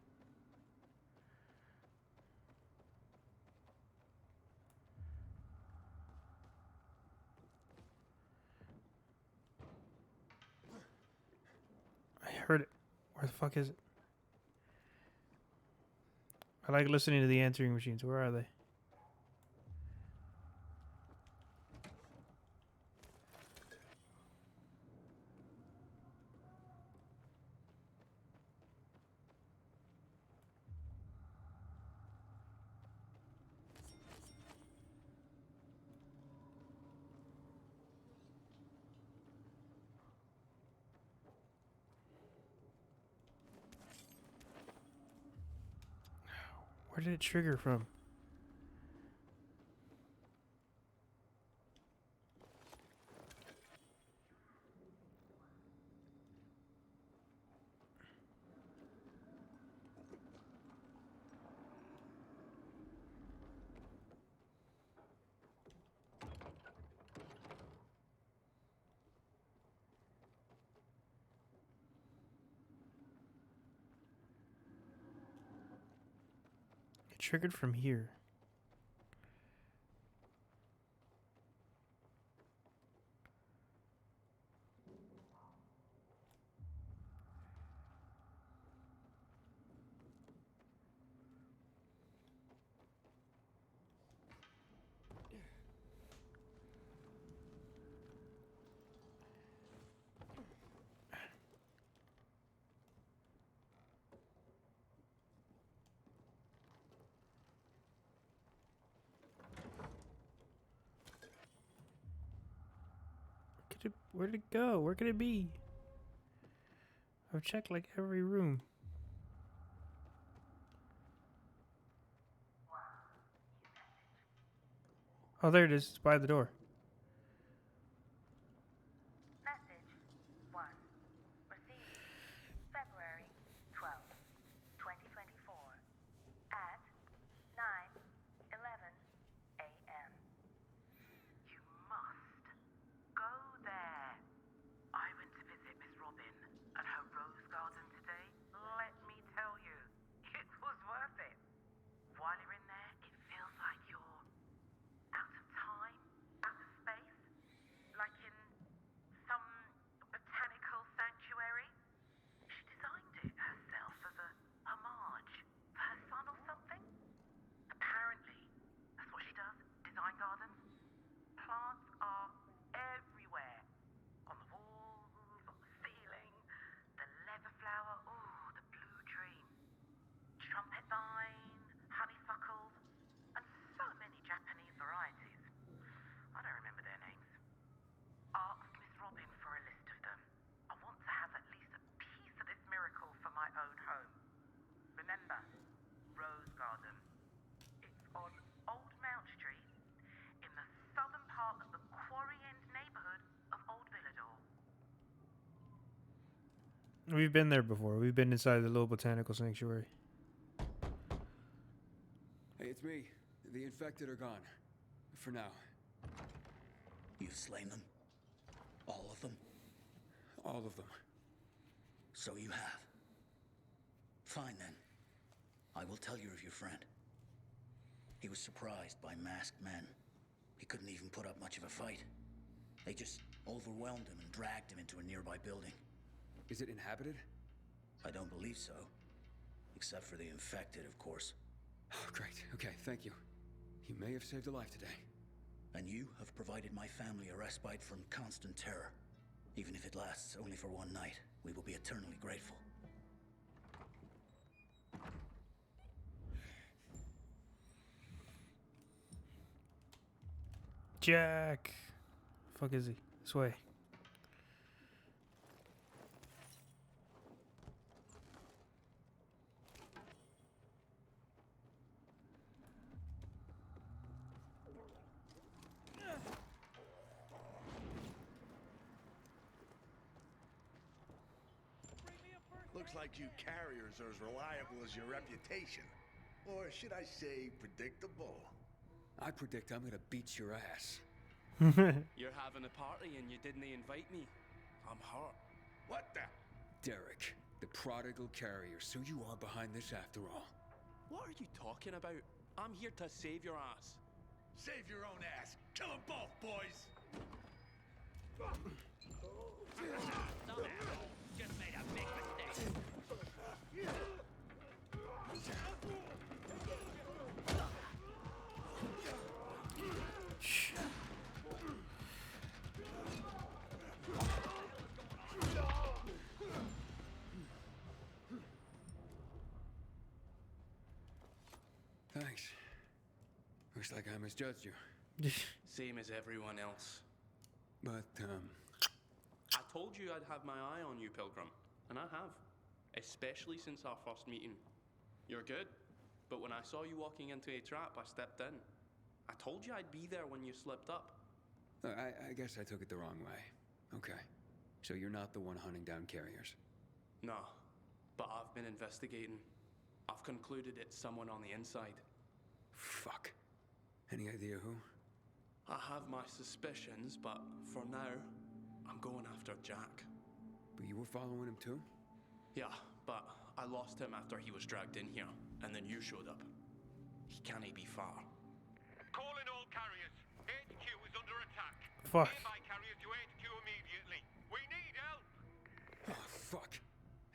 heard it. Where the fuck is it? I like listening to the answering machines. Where are they? Where did it trigger from? It triggered from here. Where'd it go? Where could it be? I've checked like every room. Oh, there it is. It's by the door. Message 1. Received February 12th, 2024 at 9:11 a.m. You must go there. I went to visit Miss Robin at her rose garden today. Let me tell you, it was worth it. While you're in there, it feels like you're out of time, out of space, like in some botanical sanctuary. She designed it herself as a homage for her son or something. Apparently, that's what she does, design gardens. Plants are everywhere. On the walls, on the ceiling, the leather flower, oh, the blue dream. Trumpet vine, honeysuckles, and so many Japanese varieties. I don't remember their names. Ask Miss Robin for a list of them. I want to have at least a piece of this miracle for my own home. Remember, Rose Garden. It's on Old Mount Street, in the southern part of the Quarry End neighborhood of Old Villador. We've been there before. We've been inside the little botanical sanctuary. Hey, it's me. The infected are gone. For now. You've slain them? All of them? All of them. So you have. Fine then. I will tell you of your friend. He was surprised by masked men. He couldn't even put up much of a fight. They just overwhelmed him and dragged him into a nearby building. Is it inhabited? I don't believe so. Except for the infected, of course. Oh, great. Okay, thank you. You may have saved a life today. And you have provided my family a respite from constant terror. Even if it lasts only for one night, we will be eternally grateful. Jack. Fuck is he? This way. Looks like you carriers are as reliable as your reputation. Or should I say, predictable? I predict I'm gonna beat your ass. You're having a party and you didn't invite me. I'm hurt. What the? Derek, the prodigal carrier. So you are behind this after all. What are you talking about? I'm here to save your ass. Save your own ass. Kill them both, boys. Some asshole just made a big mistake. Looks like I misjudged you. Same as everyone else. But, I told you I'd have my eye on you, Pilgrim. And I have. Especially since our first meeting. You're good. But when I saw you walking into a trap, I stepped in. I told you I'd be there when you slipped up. I guess I took it the wrong way. Okay. So you're not the one hunting down carriers? No. But I've been investigating. I've concluded it's someone on the inside. Fuck. Any idea who? I have my suspicions, but for now, I'm going after Jack. But you were following him too? Yeah, but I lost him after he was dragged in here, and then you showed up. He can't be far. Calling all carriers. HQ is under attack. Fuck. Nearby carriers to HQ immediately. We need help. Oh, fuck.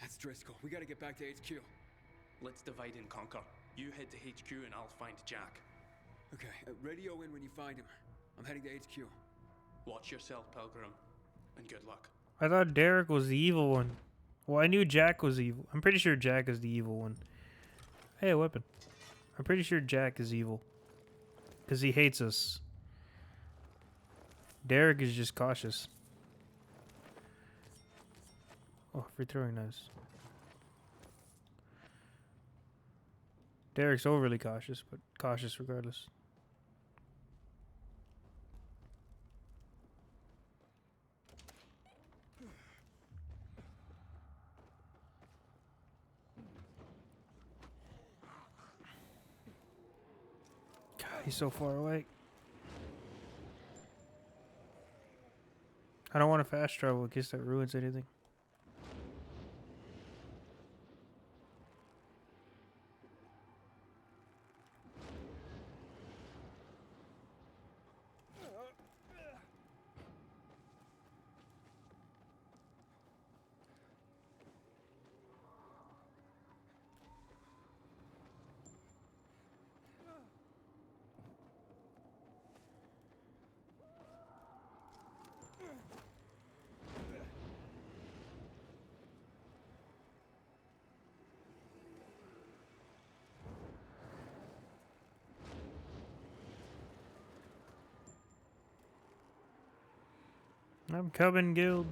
That's Driscoll. We gotta get back to HQ. Let's divide and conquer. You head to HQ and I'll find Jack. Okay, radio in when you find him. I'm heading to HQ. Watch yourself, Pilgrim, and good luck. I thought Derek was the evil one. Well, I knew Jack was evil. I'm pretty sure Jack is the evil one. Hey, a weapon. I'm pretty sure Jack is evil. Because he hates us. Derek is just cautious. Oh, free throwing knives. Derek's overly cautious, but cautious regardless. God, he's so far away. I don't want to fast travel in case that ruins anything. I'm coming, Guild.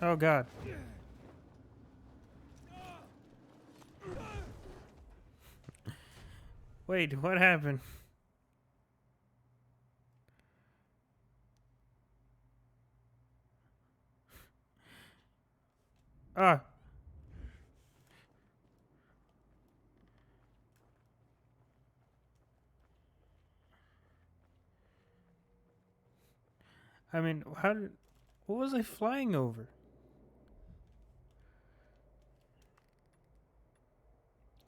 Oh God. Wait, what happened? Ah. I mean, what was I flying over?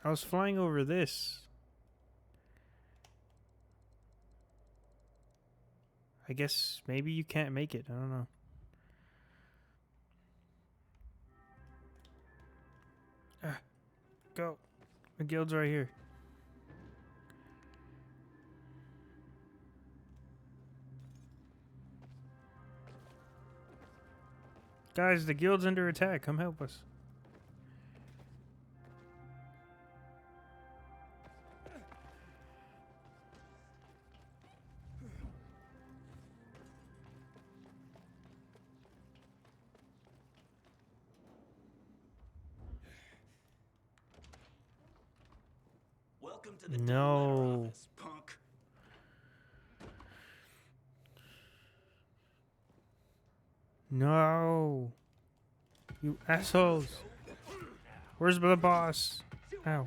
I was flying over this. I guess maybe you can't make it. I don't know. Ah, go. The guild's right here. Guys, the guild's under attack. Come help us. Welcome to the No. office, punk. No. You assholes. Where's the boss? Ow.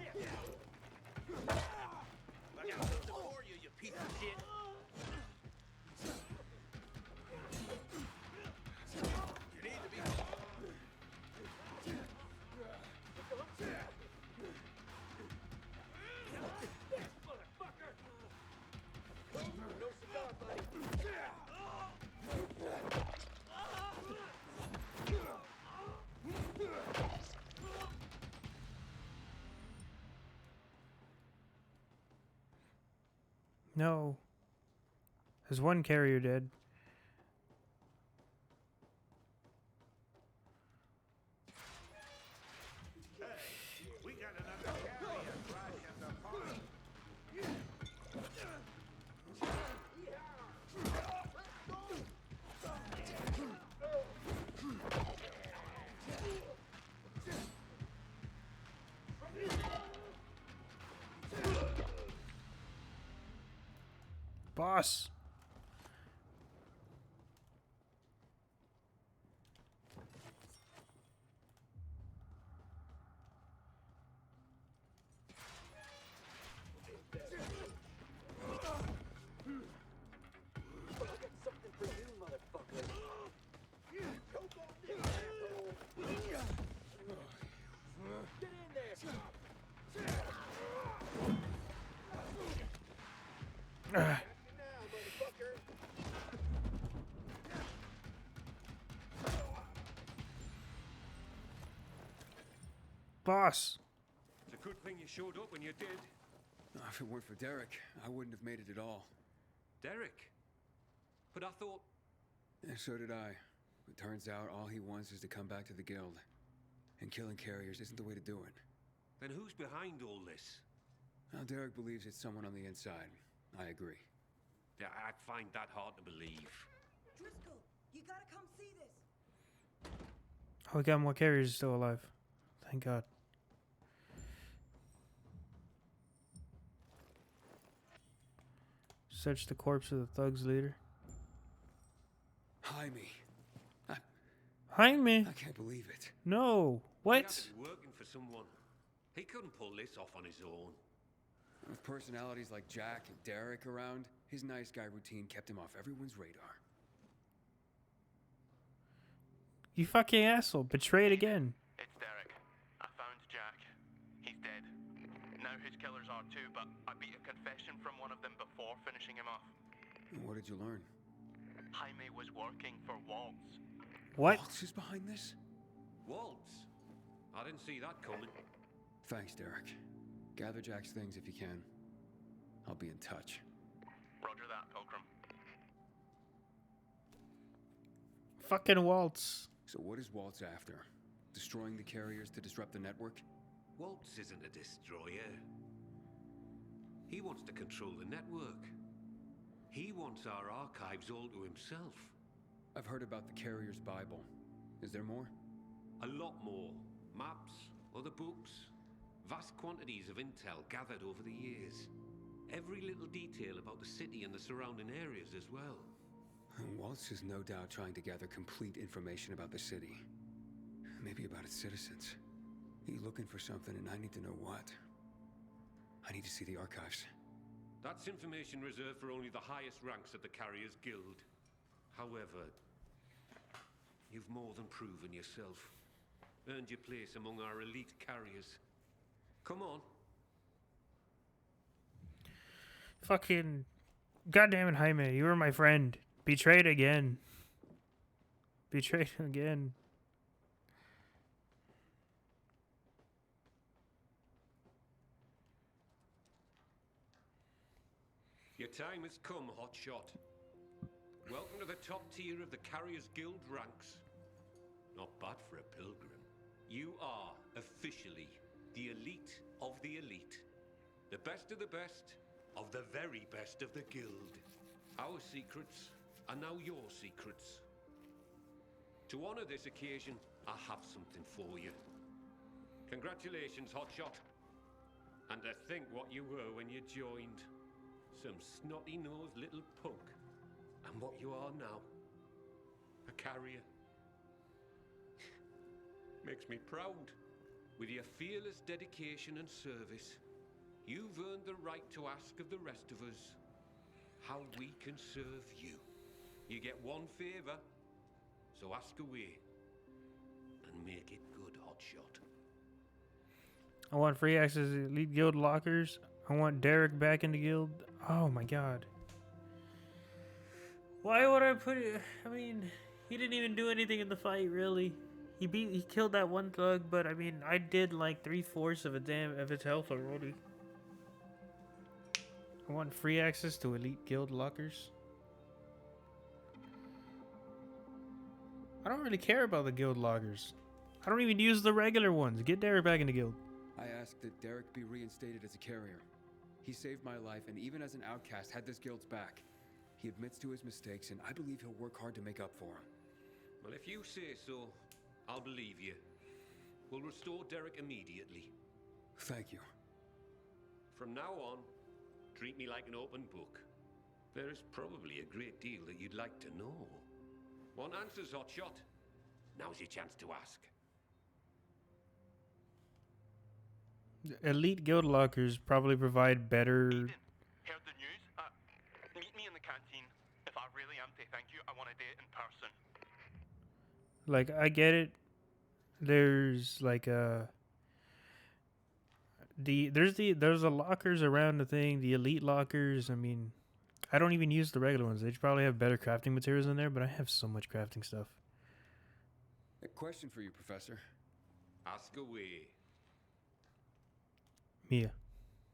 No. There's one carrier dead. We got another carrier crashing the party. Boss. Boss. It's a good thing you showed up when you did. If it weren't for Derek, I wouldn't have made it at all. Derek? But I thought... And so did I. It turns out all he wants is to come back to the guild. And killing carriers isn't the way to do it. Then who's behind all this? Now, Derek believes it's someone on the inside. I agree. Yeah, I find that hard to believe. Driscoll, you gotta come see this. Oh, we got more carriers still alive. Thank God. Search the corpse of the thug's leader. Jaime. Jaime? I can't believe it. No. He What? had to be working for someone. He couldn't pull this off on his own. With personalities like Jack and Derek around, his nice guy routine kept him off everyone's radar. You fucking asshole. Betrayed again. It's Derek. I found Jack. He's dead. Now his killers are too, but I beat a confession from one of them before finishing him off. And what did you learn? Jaime was working for Waltz. What? Waltz is behind this? Waltz? I didn't see that coming. Thanks, Derek. Gather Jack's things if you can. I'll be in touch. Roger that, Pilgrim. Fucking Waltz. So what is Waltz after? Destroying the carriers to disrupt the network? Waltz isn't a destroyer. He wants to control the network. He wants our archives all to himself. I've heard about the carrier's Bible. Is there more? A lot more. Maps, other books, vast quantities of intel gathered over the years. Every little detail about the city and the surrounding areas as well. Waltz is no doubt trying to gather complete information about the city. Maybe about its citizens. He's looking for something and I need to know what. I need to see the archives. That's information reserved for only the highest ranks of the Carriers Guild. However, you've more than proven yourself. Earned your place among our elite carriers. Come on. Fucking... Goddamn it, Jaime. You were my friend. Betrayed again. Betrayed again. Your time has come, Hotshot. Welcome to the top tier of the Carriers Guild ranks. Not bad for a pilgrim. You are officially the elite of the elite. The best of the best of the very best of the guild. Our secrets are now your secrets. To honor this occasion, I have something for you. Congratulations, Hotshot. And to think what you were when you joined. Some snotty-nosed little punk. And what you are now. A carrier. Makes me proud. With your fearless dedication and service, you've earned the right to ask of the rest of us how we can serve you. You get one favor, so ask away. And make it good, Hotshot. I want free access to elite guild lockers. I want Derek back in the guild. Oh my god. Why would I put it? I mean, he didn't even do anything in the fight, really. He killed that one thug, but I mean, I did like 3/4 of its health already. I want free access to elite guild lockers. I don't really care about the guild lockers. I don't even use the regular ones. Get Derek back in the guild. I asked that Derek be reinstated as a carrier. He saved my life, and even as an outcast, had this guild's back. He admits to his mistakes, and I believe he'll work hard to make up for them. Well, if you say so, I'll believe you. We'll restore Derek immediately. Thank you. From now on, treat me like an open book. There is probably a great deal that you'd like to know. Want answers, Hotshot? Now's your chance to ask. Elite guild lockers probably provide better. Heard the news? Meet me in the canteen. If I really am to thank you, I want to do it in person. Like, I get it. There's like there's the lockers around the thing, the elite lockers. I mean, I don't even use the regular ones. They probably have better crafting materials in there, but I have so much crafting stuff. A question for you, Professor. Ask away. Mia.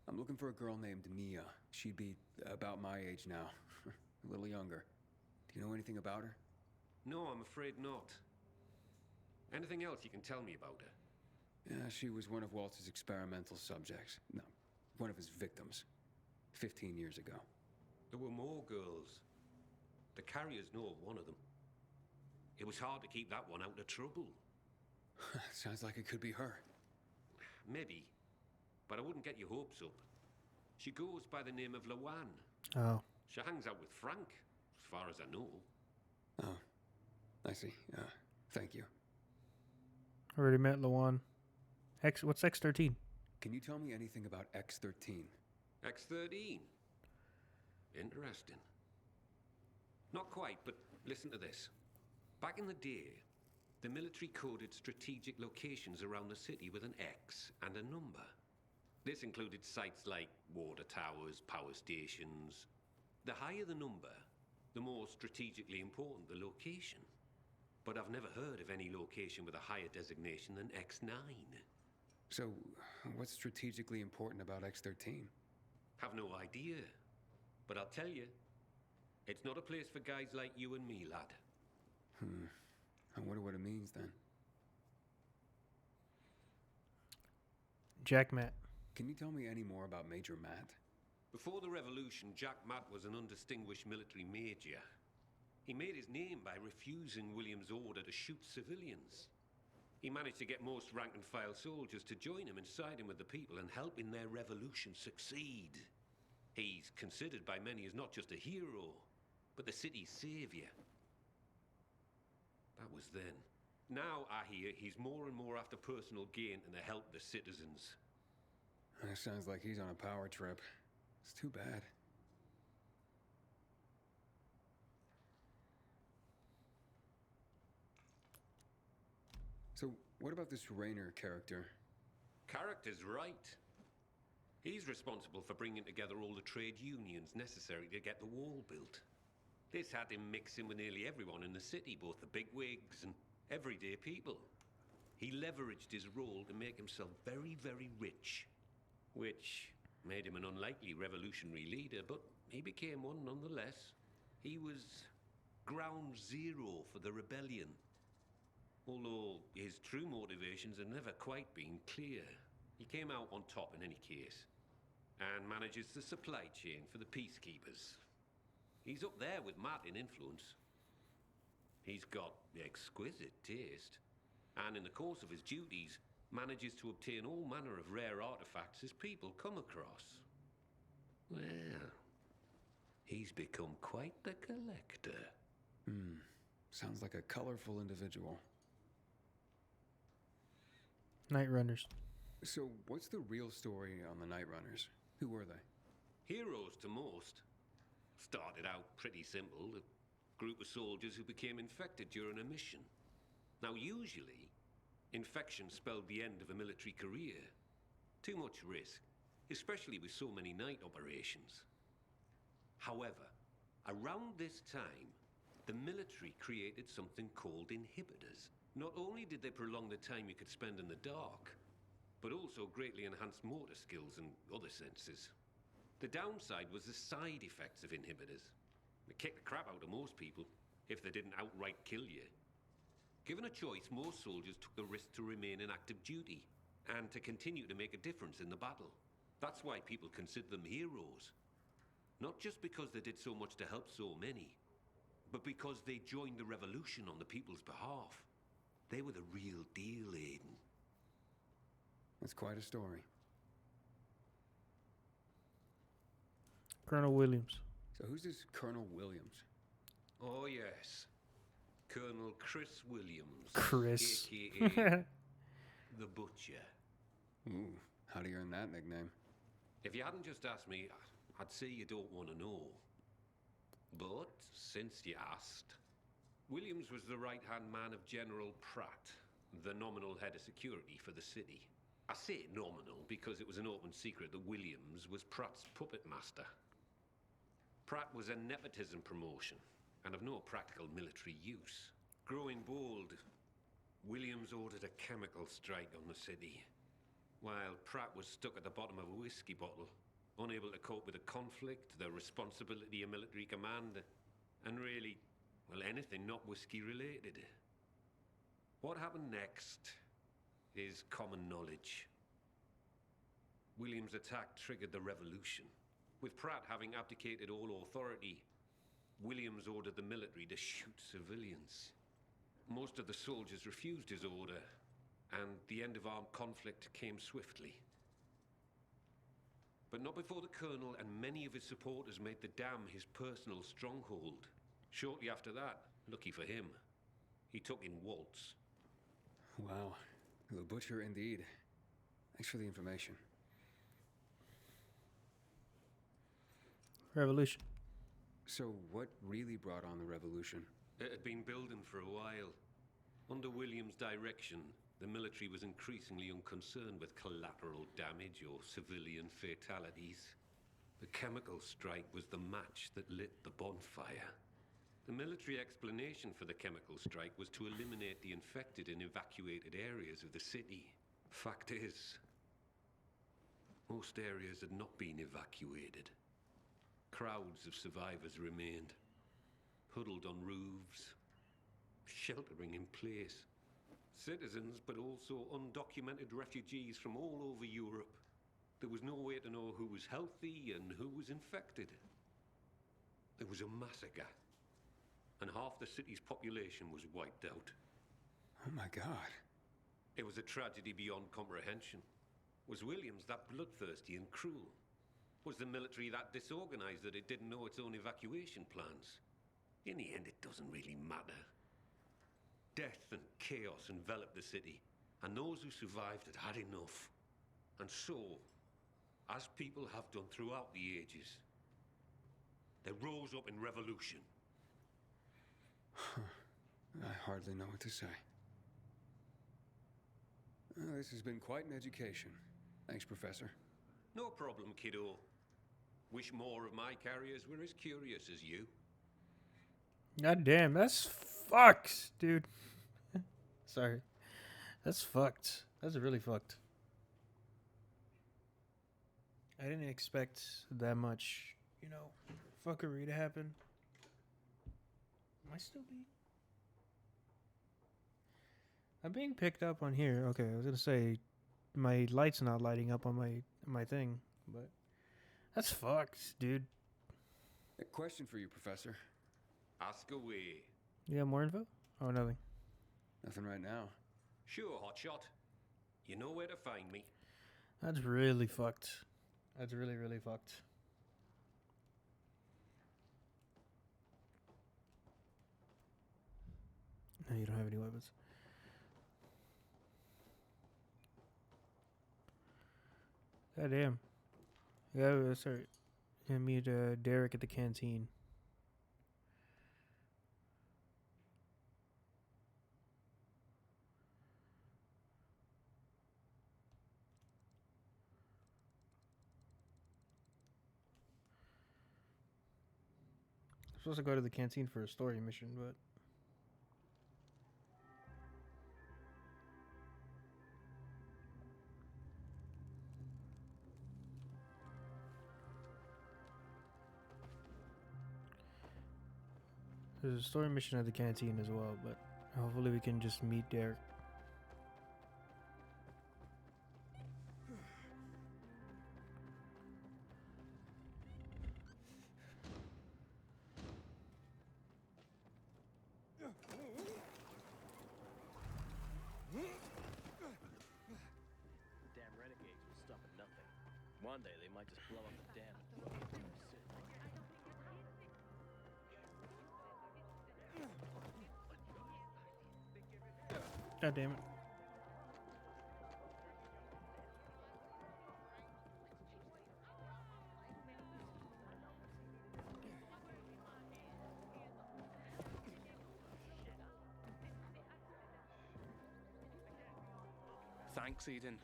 I'm looking for a girl named Mia. She'd be about my age now. A little younger. Do you know anything about her? No, I'm afraid not. Anything else you can tell me about her? Yeah, she was one of Waltz's experimental subjects. No, one of his victims. 15 years ago. There were more girls. The carriers know of one of them. It was hard to keep that one out of trouble. Sounds like it could be her. Maybe. But I wouldn't get your hopes up. She goes by the name of Lawan. Oh. She hangs out with Frank, as far as I know. Oh, I see. Thank you. Already met Lawan. What's X13? Can you tell me anything about X13? X13? Interesting. Not quite, but listen to this. Back in the day, the military coded strategic locations around the city with an X and a number. This included sites like water towers, power stations. The higher the number, the more strategically important the location. But I've never heard of any location with a higher designation than X9. So, what's strategically important about X13? Have no idea. But I'll tell you, it's not a place for guys like you and me, lad. I wonder what it means then. Jack Matt. Can you tell me any more about Major Matt? Before the revolution, Jack Matt was an undistinguished military major. He made his name by refusing William's order to shoot civilians. He managed to get most rank-and-file soldiers to join him and side him with the people and help in their revolution succeed. He's considered by many as not just a hero, but the city's savior. That was then. Now, I hear, he's more and more after personal gain and the help of the citizens. Sounds like he's on a power trip. It's too bad. So, what about this Raynor character? Character's right. He's responsible for bringing together all the trade unions necessary to get the wall built. This had him mixing with nearly everyone in the city, both the bigwigs and everyday people. He leveraged his role to make himself very, very rich, which made him an unlikely revolutionary leader, but he became one nonetheless. He was ground zero for the rebellion, although his true motivations have never quite been clear. He came out on top in any case, and manages the supply chain for the peacekeepers. He's up there with Matt in influence. He's got exquisite taste, and in the course of his duties, manages to obtain all manner of rare artifacts his people come across. Well, he's become quite the collector. Sounds like a colorful individual. Night Runners. So, what's the real story on the Night Runners? Who were they? Heroes to most. Started out pretty simple, a group of soldiers who became infected during a mission. Now, usually, infection spelled the end of a military career. Too much risk, especially with so many night operations. However, around this time, the military created something called inhibitors. Not only did they prolong the time you could spend in the dark, but also greatly enhanced motor skills and other senses. The downside was the side effects of inhibitors. They kicked the crap out of most people, if they didn't outright kill you. Given a choice, most soldiers took the risk to remain in active duty, and to continue to make a difference in the battle. That's why people consider them heroes. Not just because they did so much to help so many, but because they joined the revolution on the people's behalf. They were the real deal, Aiden. That's quite a story. Colonel Williams. So who's this Colonel Williams? Oh, yes. Colonel Chris Williams. Chris. A.K.A. the Butcher. Ooh, how do you earn that nickname? If you hadn't just asked me, I'd say you don't want to know. But since you asked, Williams was the right-hand man of General Pratt, the nominal head of security for the city. I say nominal because it was an open secret that Williams was Pratt's puppet master. Pratt was a nepotism promotion and of no practical military use. Growing bold, Williams ordered a chemical strike on the city, while Pratt was stuck at the bottom of a whiskey bottle, unable to cope with the conflict, the responsibility of military command, and really, well, anything not whiskey related. What happened next is common knowledge. Williams' attack triggered the revolution. With Pratt having abdicated all authority, Williams ordered the military to shoot civilians. Most of the soldiers refused his order, and the end of armed conflict came swiftly. But not before the colonel and many of his supporters made the dam his personal stronghold. Shortly after that, lucky for him, he took in Waltz. Wow, the Butcher indeed. Thanks for the information. Revolution. So what really brought on the revolution? It had been building for a while. Under Williams' direction, the military was increasingly unconcerned with collateral damage or civilian fatalities. The chemical strike was the match that lit the bonfire. The military explanation for the chemical strike was to eliminate the infected in evacuated areas of the city. Fact is, most areas had not been evacuated. Crowds of survivors remained, huddled on roofs, sheltering in place. Citizens, but also undocumented refugees from all over Europe. There was no way to know who was healthy and who was infected. There was a massacre, and half the city's population was wiped out. Oh my God. It was a tragedy beyond comprehension. Was Williams that bloodthirsty and cruel? Was the military that disorganized that it didn't know its own evacuation plans? In the end, it doesn't really matter. Death and chaos enveloped the city, and those who survived had had enough. And so, as people have done throughout the ages, they rose up in revolution. I hardly know what to say. Well, this has been quite an education. Thanks, Professor. No problem, kiddo. Wish more of my carriers were as curious as you. God damn, that's fucked, dude. Sorry. That's fucked. That's really fucked. I didn't expect that much, fuckery to happen. Am I still being... I'm being picked up on here. Okay, I was gonna say my light's not lighting up on my thing, but that's fucked, dude. A question for you, Professor. Ask away. You have more info? Oh, nothing. Nothing right now. Sure, hotshot. You know where to find me. That's really fucked. That's really, really fucked. No, you don't have any weapons. God damn. Yeah, sorry. I meet Derek at the canteen. I'm supposed to go to the canteen for a story mission, but... There's a story mission at the canteen as well, but hopefully we can just meet Derek. The damn renegades will stop at nothing. One day they might just blow up the dam and throw the entire city. God damn it. Thanks, Aiden.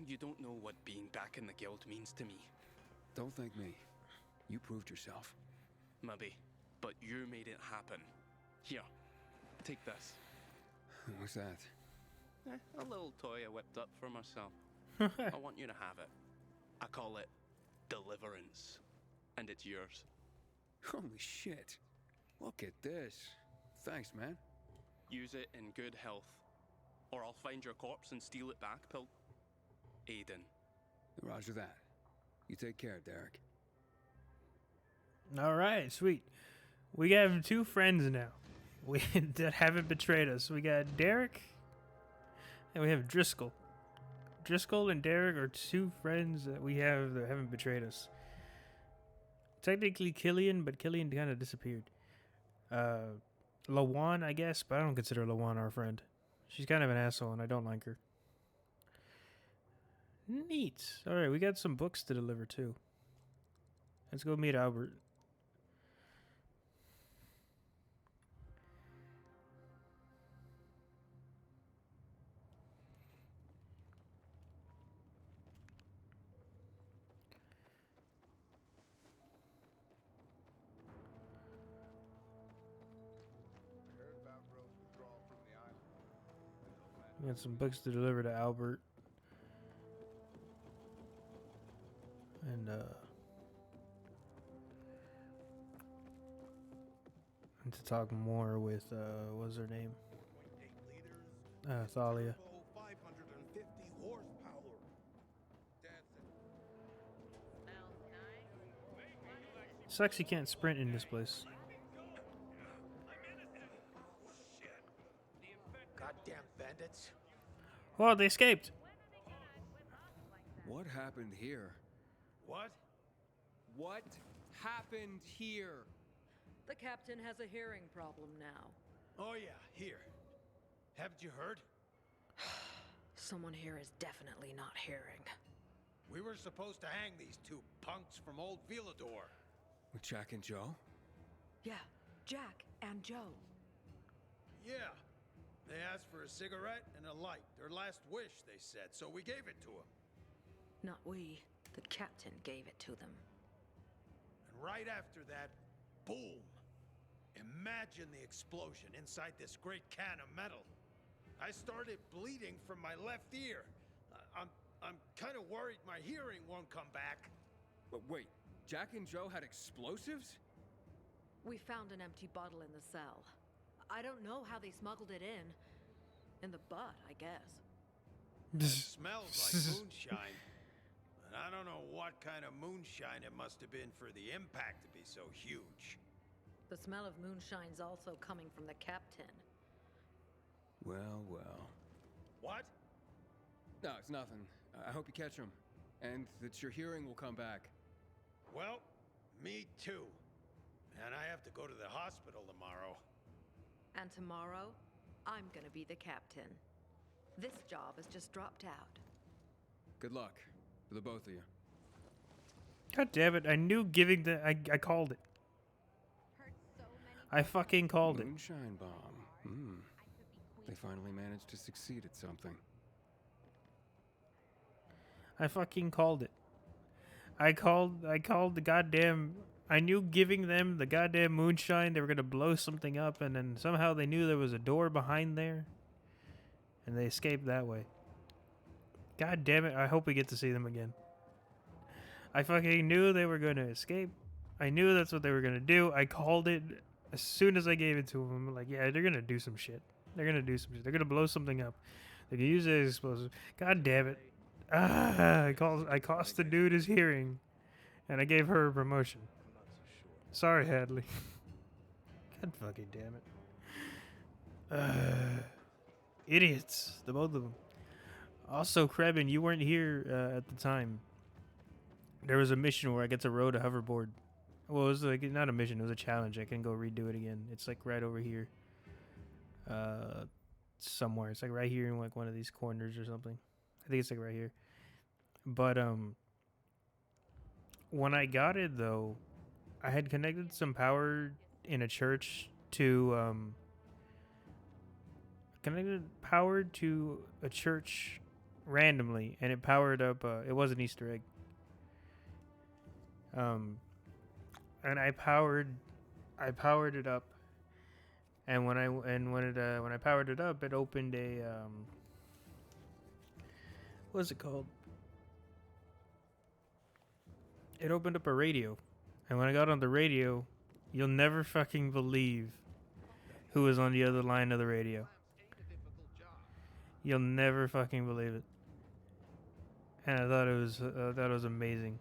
You don't know what being back in the guild means to me. Don't thank me. You proved yourself. Maybe, but you made it happen. Here, take this. What's that? A little toy I whipped up for myself. I want you to have it. I call it Deliverance, and it's yours. Holy shit. Look at this. Thanks, man. Use it in good health, or I'll find your corpse and steal it back, Aiden. Roger that. You take care, Derek. All right, sweet. We have two friends now. That haven't betrayed us. We got Derek, and we have Driscoll. Driscoll and Derek are two friends that we have that haven't betrayed us. Technically Killian, but Killian kind of disappeared. Lawan, I guess, but I don't consider Lawan our friend. She's kind of an asshole, and I don't like her. Neat. All right, we got some books to deliver, too. Let's go meet Albert. We got some books to deliver to Albert. And to talk more with, what's her name? Thalia. 550 horsepower. Sucks you can't sprint in this place. Goddamn bandits. Oh, they escaped. What happened here? What? What happened here? The captain has a hearing problem now. Oh yeah, here. Haven't you heard? Someone here is definitely not hearing. We were supposed to hang these two punks from old Villador. With Jack and Joe? Yeah, Jack and Joe. Yeah. They asked for a cigarette and a light. Their last wish, they said, so we gave it to them. Not we. The captain gave it to them. And right after that, boom! Imagine the explosion inside this great can of metal. I started bleeding from my left ear. I'm kind of worried my hearing won't come back. But wait, Jack and Joe had explosives? We found an empty bottle in the cell. I don't know how they smuggled it in. In the butt, I guess. It smells like moonshine. And I don't know what kind of moonshine it must have been for the impact to be so huge. The smell of moonshine's also coming from the captain. Well, well. What? No, it's nothing. I hope you catch him. And that your hearing will come back. Well, me too. And I have to go to the hospital tomorrow. And tomorrow, I'm gonna be the captain. This job has just dropped out. Good luck to the both of you. God damn it, I knew giving the... I called it. I fucking called it. Moonshine bomb. They finally managed to succeed at something. I fucking called it. I called the goddamn... I knew giving them the goddamn moonshine, they were gonna blow something up, and then somehow they knew there was a door behind there. And they escaped that way. God damn it, I hope we get to see them again. I fucking knew they were gonna escape. I knew that's what they were gonna do. I called it As soon as I gave it to him, I'm like, yeah, they're gonna do some shit. They're gonna do some shit. They're gonna blow something up. They can use it as explosive. God damn it. I cost the dude his hearing. And I gave her a promotion. Sorry, Hadley. God fucking damn it. Idiots. The both of them. Also, Krebin, you weren't here at the time. There was a mission where I get to row a hoverboard. Well, it was like not a mission, it was a challenge. I can go redo it again. It's like right over here. Somewhere. It's like right here in like one of these corners or something. I think it's like right here. But when I got it though, I had connected some power in a church to connected power to a church randomly, and it powered up. It was an Easter egg. And I powered it up, and when I powered it up, it opened a what's it called? It opened up a radio, and when I got on the radio, you'll never fucking believe who was on the other line of the radio. You'll never fucking believe it. And I thought it was amazing.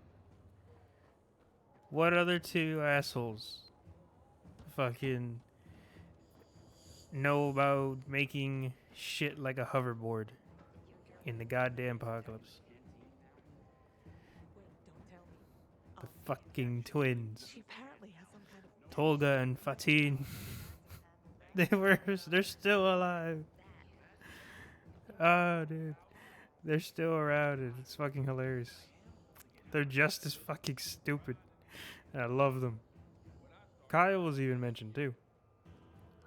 What other two assholes fucking know about making shit like a hoverboard in the goddamn apocalypse? The fucking twins. She apparently has some kind of Tolga and Fatin. They're still alive. Oh, dude. They're still around and it's fucking hilarious. They're just as fucking stupid. And I love them. Kyle was even mentioned too.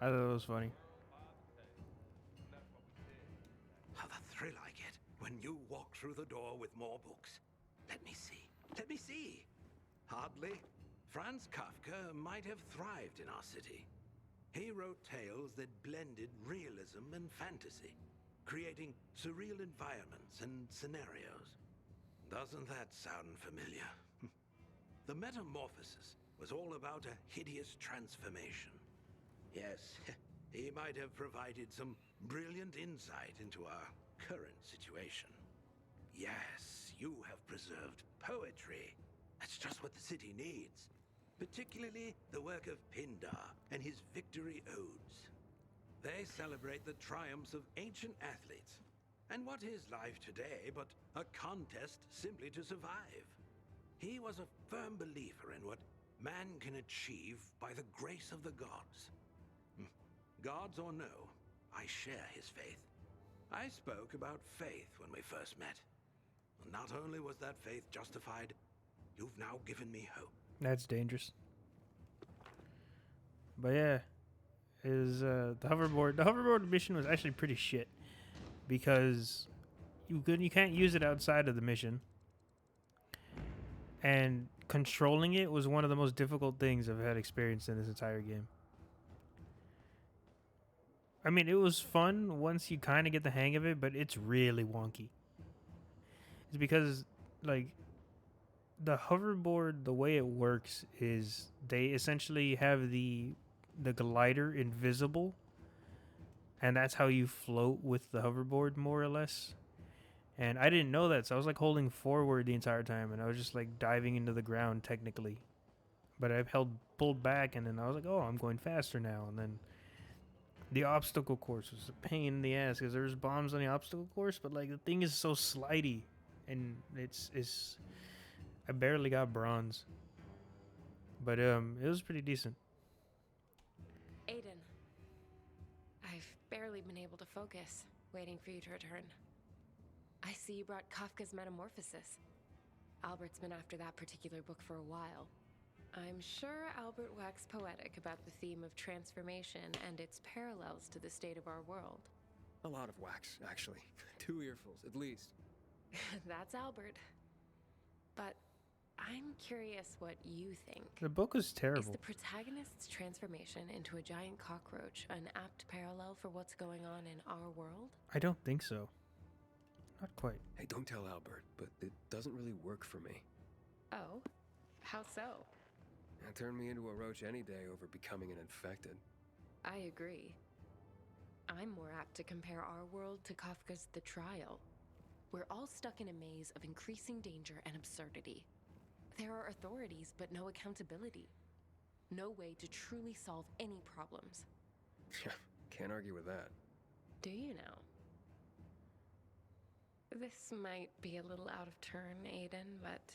I thought it was funny. How the thrill I get when you walk through the door with more books. Let me see. Let me see. Hardly. Franz Kafka might have thrived in our city. He wrote tales that blended realism and fantasy, creating surreal environments and scenarios. Doesn't that sound familiar? The Metamorphosis was all about a hideous transformation. Yes, he might have provided some brilliant insight into our current situation. Yes, you have preserved poetry. That's just what the city needs. Particularly the work of Pindar and his victory odes. They celebrate the triumphs of ancient athletes. And what is life today but a contest simply to survive? He was a firm believer in what man can achieve by the grace of the gods. Gods or no, I share his faith. I spoke about faith when we first met. Not only was that faith justified, you've now given me hope. That's dangerous. But yeah, the hoverboard mission was actually pretty shit because you can't use it outside of the mission, and controlling it was one of the most difficult things I've had experienced in this entire game. I mean, it was fun once you kind of get the hang of it, but it's really wonky. It's because like the hoverboard, the way it works is they essentially have the glider invisible, and that's how you float with the hoverboard more or less. And I didn't know that, so I was like holding forward the entire time, and I was just like diving into the ground technically. But I pulled back, and then I was like, oh, I'm going faster now. And then the obstacle course was a pain in the ass because there's bombs on the obstacle course, but like the thing is so slidey, and it's I barely got bronze, but it was pretty decent. Aiden, I've barely been able to focus, waiting for you to return. I see you brought Kafka's Metamorphosis. Albert's been after that particular book for a while. I'm sure Albert waxed poetic about the theme of transformation and its parallels to the state of our world. A lot of wax, actually. 2 earfuls, at least. That's Albert. But I'm curious what you think. The book was terrible. Is the protagonist's transformation into a giant cockroach an apt parallel for what's going on in our world? I don't think so. Not quite. Hey, don't tell Albert, but it doesn't really work for me. Oh? How so? Turn me into a roach any day over becoming an infected. I agree. I'm more apt to compare our world to Kafka's The Trial. We're all stuck in a maze of increasing danger and absurdity. There are authorities, but no accountability. No way to truly solve any problems. Can't argue with that. Do you know? This might be a little out of turn, Aiden, but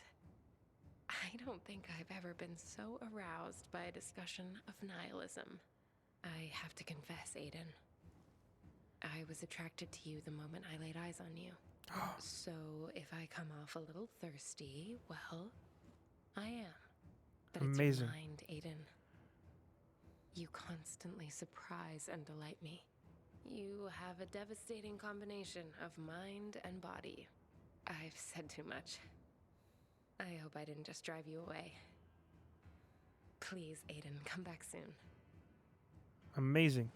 I don't think I've ever been so aroused by a discussion of nihilism. I have to confess, Aiden. I was attracted to you the moment I laid eyes on you. So if I come off a little thirsty, well, I am. But Amazing. it's your mind, Aiden. You constantly surprise and delight me. You have a devastating combination of mind and body. I've said too much. I hope I didn't just drive you away. Please, Aiden, come back soon. Amazing.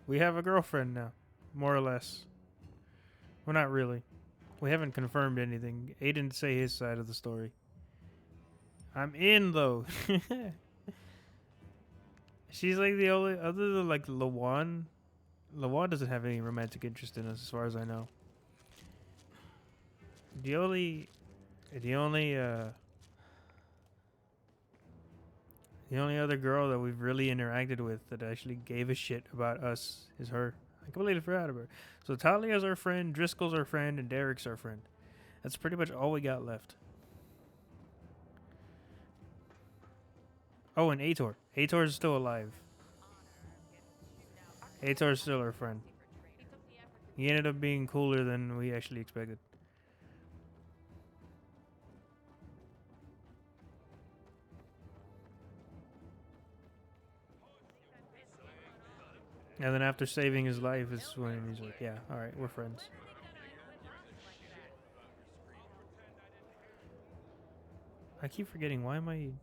We have a girlfriend now, more or less. Well, not really. We haven't confirmed anything. Aiden didn't say his side of the story. I'm in, though. She's like the only, other than like Lawan. Lawan doesn't have any romantic interest in us, as far as I know. The only other girl that we've really interacted with that actually gave a shit about us is her. I completely forgot about her. So Talia's our friend, Driscoll's our friend, and Derek's our friend. That's pretty much all we got left. Oh, and Aitor. Aitor's still alive. Aitor's still our friend. He ended up being cooler than we actually expected. And then after saving his life is when he's like, yeah, alright, we're friends. I keep forgetting, I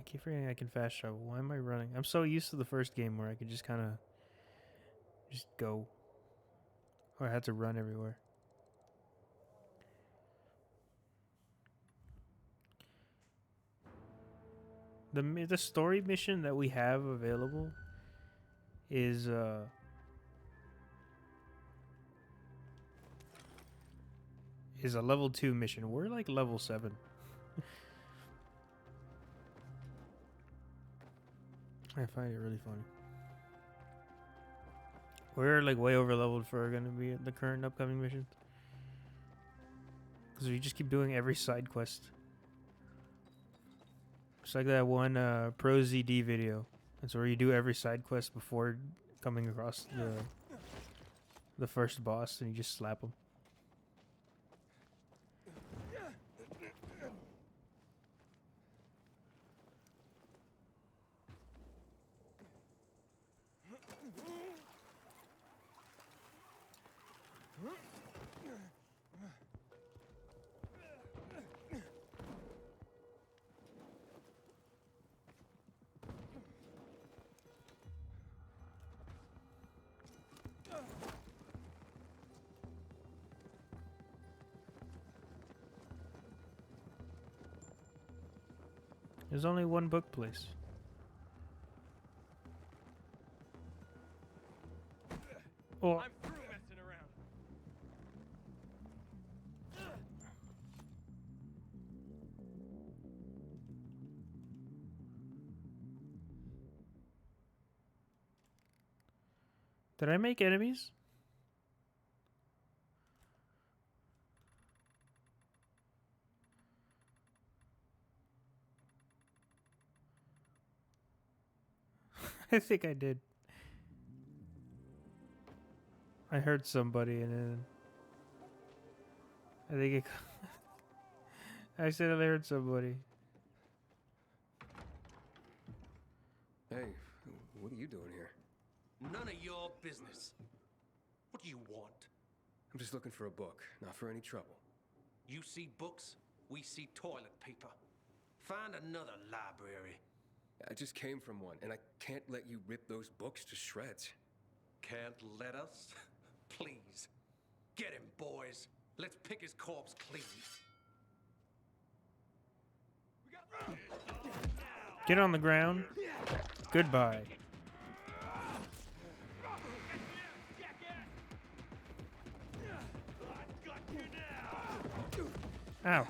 keep forgetting I can fast travel. Why am I running? I'm so used to the first game where I could just kind of just go. Or I had to run everywhere. The story mission that we have available is a level 2 mission. We're like level 7. I find it really funny. We're like way over leveled for gonna be the current upcoming missions. Because we just keep doing every side quest. It's like that one Pro ZD video. It's where you do every side quest before coming across the first boss, and you just slap him. There's only one book place. Oh. I'm through messing around. Did I make enemies? I think I did. I heard somebody and then I think it I said I heard somebody. Hey, what are you doing here? None of your business. What do you want? I'm just looking for a book, not for any trouble. You see books, we see toilet paper. Find another library. I just came from one, and I can't let you rip those books to shreds. Can't let us? Please. Get him, boys. Let's pick his corpse clean. Get on the ground. Goodbye. Ow.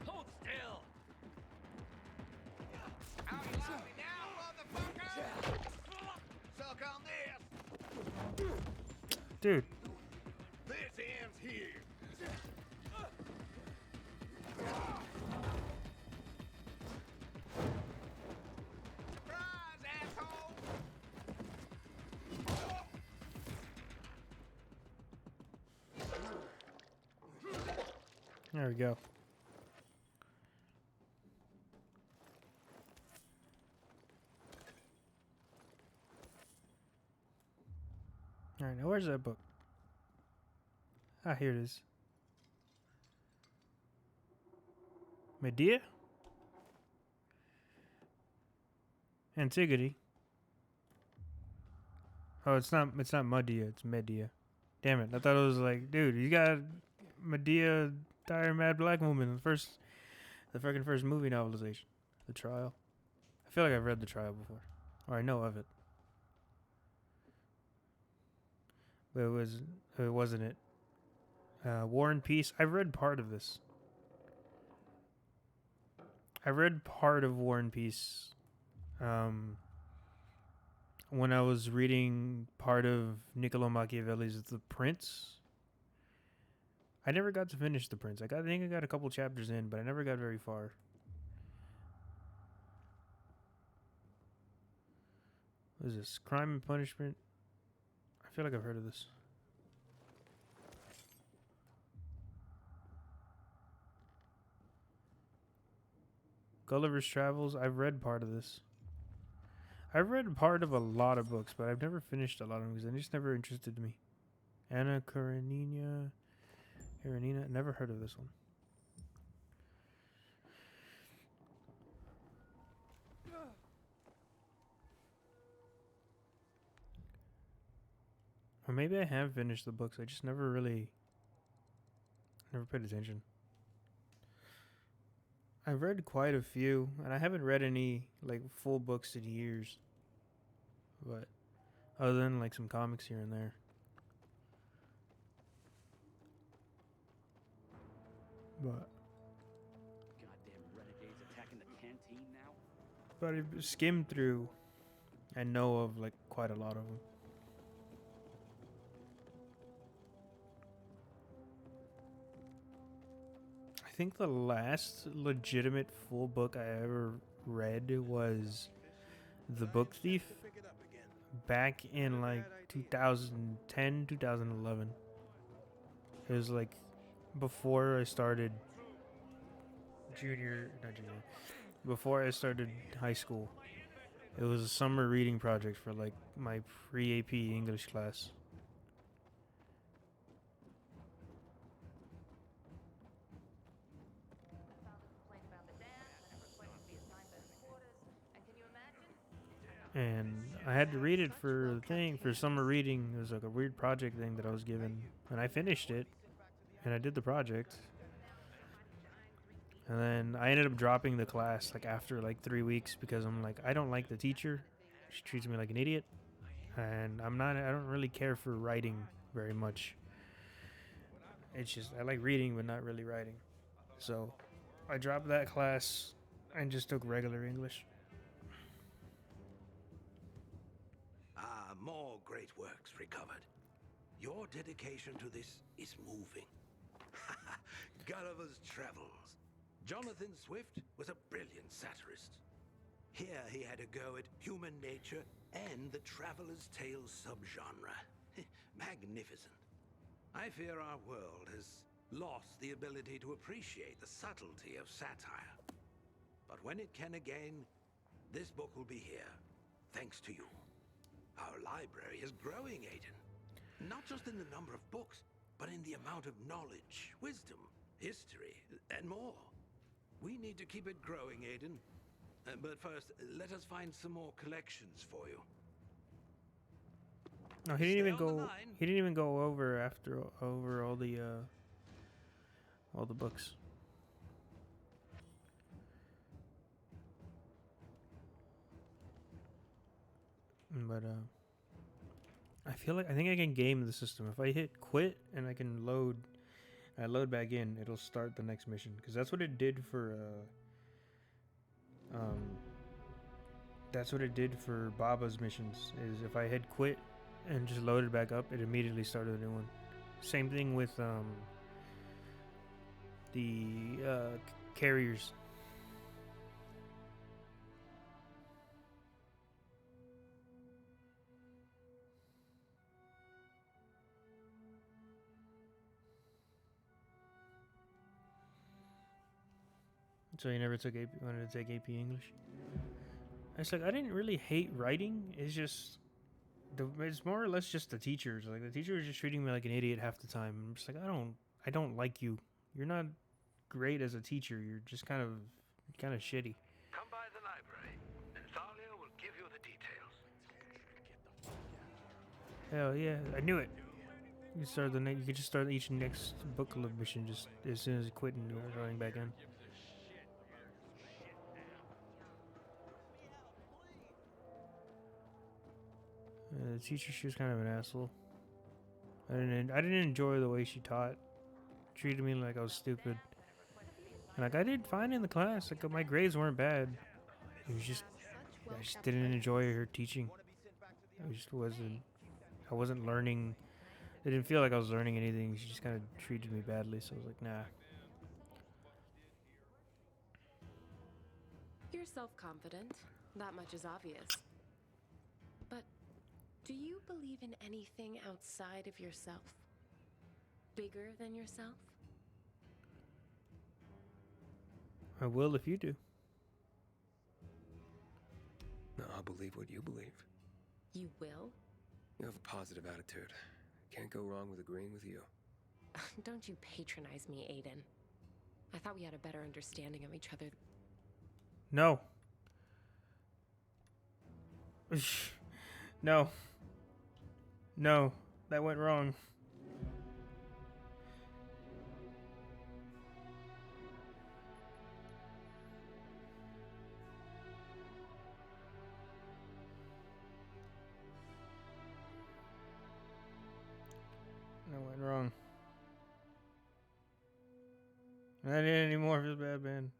Hold still! Suck on this! Dude. This ends here! Surprise, asshole! There we go. Alright, now where's that book? Ah, here it is. Medea? Antigone. Oh, it's not Medea, it's Medea. Damn it, I thought it was like, dude, you got Medea, Dire Mad Black Woman, the freaking first movie novelization. The Trial. I feel like I've read The Trial before. Or I know of it. But it wasn't it. War and Peace. I've read part of this. I read part of War and Peace when I was reading part of Niccolo Machiavelli's The Prince. I never got to finish The Prince. I think I got a couple chapters in, but I never got very far. What is this? Crime and Punishment? I feel like I've heard of this. Gulliver's Travels. I've read part of this. I've read part of a lot of books, but I've never finished a lot of them because they just never interested me. Anna Karenina. Never heard of this one. Or maybe I have finished the books. I just never paid attention. I've read quite a few, and I haven't read any like full books in years. But other than like some comics here and there. But Goddamn renegades attacking the canteen now? But I've skimmed through and know of like quite a lot of them. I think the last legitimate full book I ever read was The Book Thief back in like 2010, 2011. It was like before I started before I started high school. It was a summer reading project for like my pre-AP English class. And I had to read it for the thing, for summer reading. It was like a weird project thing that I was given. And I finished it. And I did the project. And then I ended up dropping the class like after like 3 weeks because I'm like, I don't like the teacher. She treats me like an idiot. And I don't really care for writing very much. It's just, I like reading but not really writing. So I dropped that class and just took regular English. More great works recovered. Your dedication to this is moving. Gulliver's Travels. Jonathan Swift was a brilliant satirist. Here he had a go at human nature and the traveler's tale subgenre. Magnificent. I fear our world has lost the ability to appreciate the subtlety of satire. But when it can again, this book will be here, thanks to you. Our library is growing, Aiden. Not just in the number of books, but in the amount of knowledge, wisdom, history, and more. We need to keep it growing, Aiden. But first, let us find some more collections for you. No, he didn't even Stay on the go. line. He didn't even go over all the books. But I think I can game the system. If I hit quit and I can load, I load back in, it'll start the next mission. Because that's what it did for that's what it did for Baba's missions. Is if I had quit and just loaded back up, it immediately started a new one. Same thing with the carriers. So you never took AP, wanted to take AP English? It's like I didn't really hate writing. It's just it's more or less just the teachers. Like the teacher was just treating me like an idiot half the time. I'm just like I don't like you. You're not great as a teacher. You're just kind of shitty. Come by the library, and Thalia will give you the details. Hell yeah, I knew it. You could just start each next book club mission just as soon as you quit and you're running back in. The teacher, she was kind of an asshole. I didn't enjoy the way she taught. Treated me like I was stupid. And like I did fine in the class. Like my grades weren't bad. It was just I just didn't enjoy her teaching. I wasn't learning. It didn't feel like I was learning anything. She just kind of treated me badly. So I was like, nah. You're self-confident. That much is obvious. But do you believe in anything outside of yourself? Bigger than yourself? I will if you do. No, I'll believe what you believe. You will? You have a positive attitude. Can't go wrong with agreeing with you. Don't you patronize me, Aiden. I thought we had a better understanding of each other. No. No. No. That went wrong. That went wrong. Not in anymore. Feels bad, man.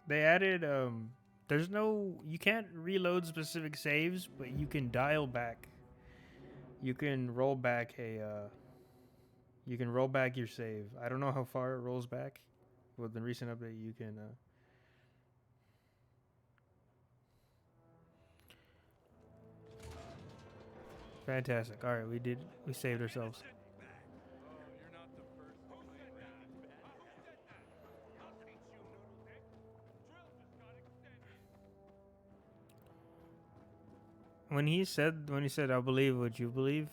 They added there's no, you can't reload specific saves, but you can dial back. You can roll back your save. I don't know how far it rolls back. With the recent update, you can fantastic. All right, we saved ourselves. When he said, I believe what you believe,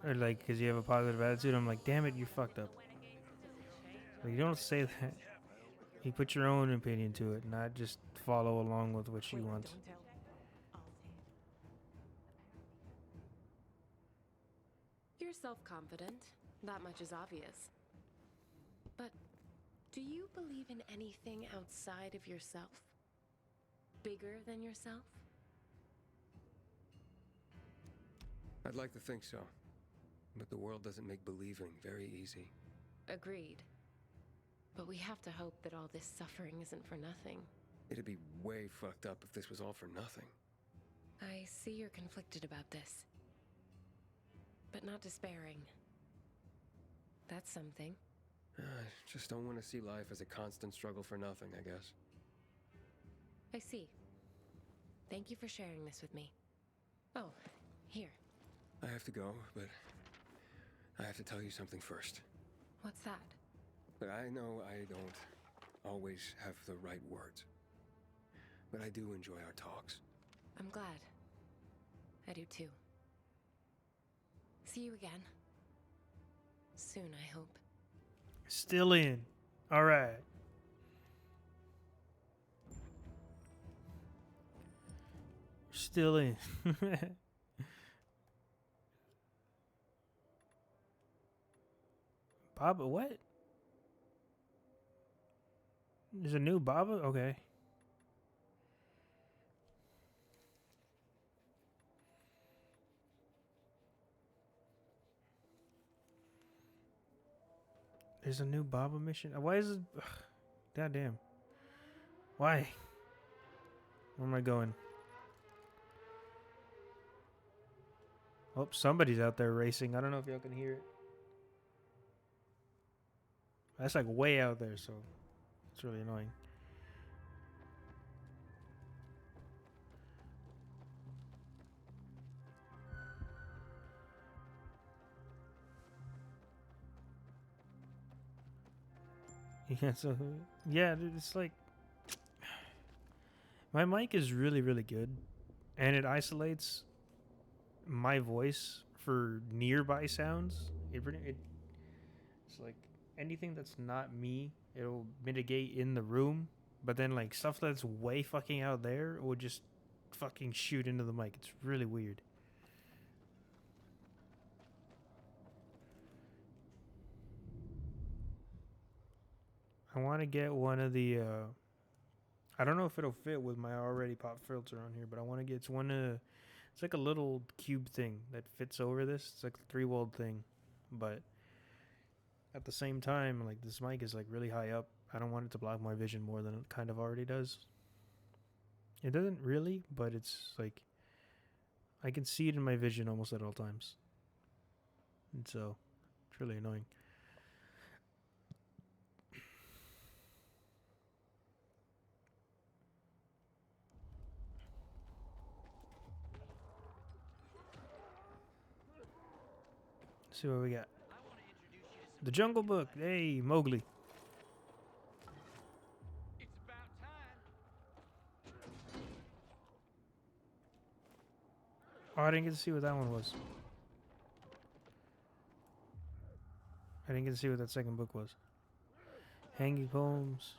or like, because you have a positive attitude, I'm like, damn it, you fucked up. Like, you don't say that. You put your own opinion to it, not just follow along with what she wants. You're self-confident. That much is obvious. But do you believe in anything outside of yourself? Bigger than yourself? I'd like to think so. But the world doesn't make believing very easy. Agreed. But we have to hope that all this suffering isn't for nothing. It'd be way fucked up if this was all for nothing. I see you're conflicted about this. But not despairing. That's something. I just don't want to see life as a constant struggle for nothing, I guess. I see. Thank you for sharing this with me. Oh, here. I have to go, but I have to tell you something first. What's that? But I know I don't always have the right words. But I do enjoy our talks. I'm glad. I do too. See you again. Soon, I hope. Still in. All right. Still in. Baba, what? There's a new Baba? Okay. There's a new Baba mission? Why is it... Ugh, goddamn. Why? Where am I going? Oh, somebody's out there racing. I don't know if y'all can hear it. That's like way out there, so it's really annoying. Yeah, so yeah, dude, it's like my mic is really, really good, and it isolates my voice for nearby sounds. It's like anything that's not me, it'll mitigate in the room, but then like stuff that's way fucking out there will just fucking shoot into the mic. It's really weird. I want to get one of the I don't know if it'll fit with my already pop filter on here, but I want to get it's like a little cube thing that fits over this. It's like a 3-walled thing, but at the same time, like this mic is like really high up. I don't want it to block my vision more than it kind of already does. It doesn't really, but it's like I can see it in my vision almost at all times. And so it's really annoying. Let's see what we got. The Jungle Book. Hey, Mowgli. Oh, I didn't get to see what that one was. I didn't get to see what that second book was. Hanging Poems.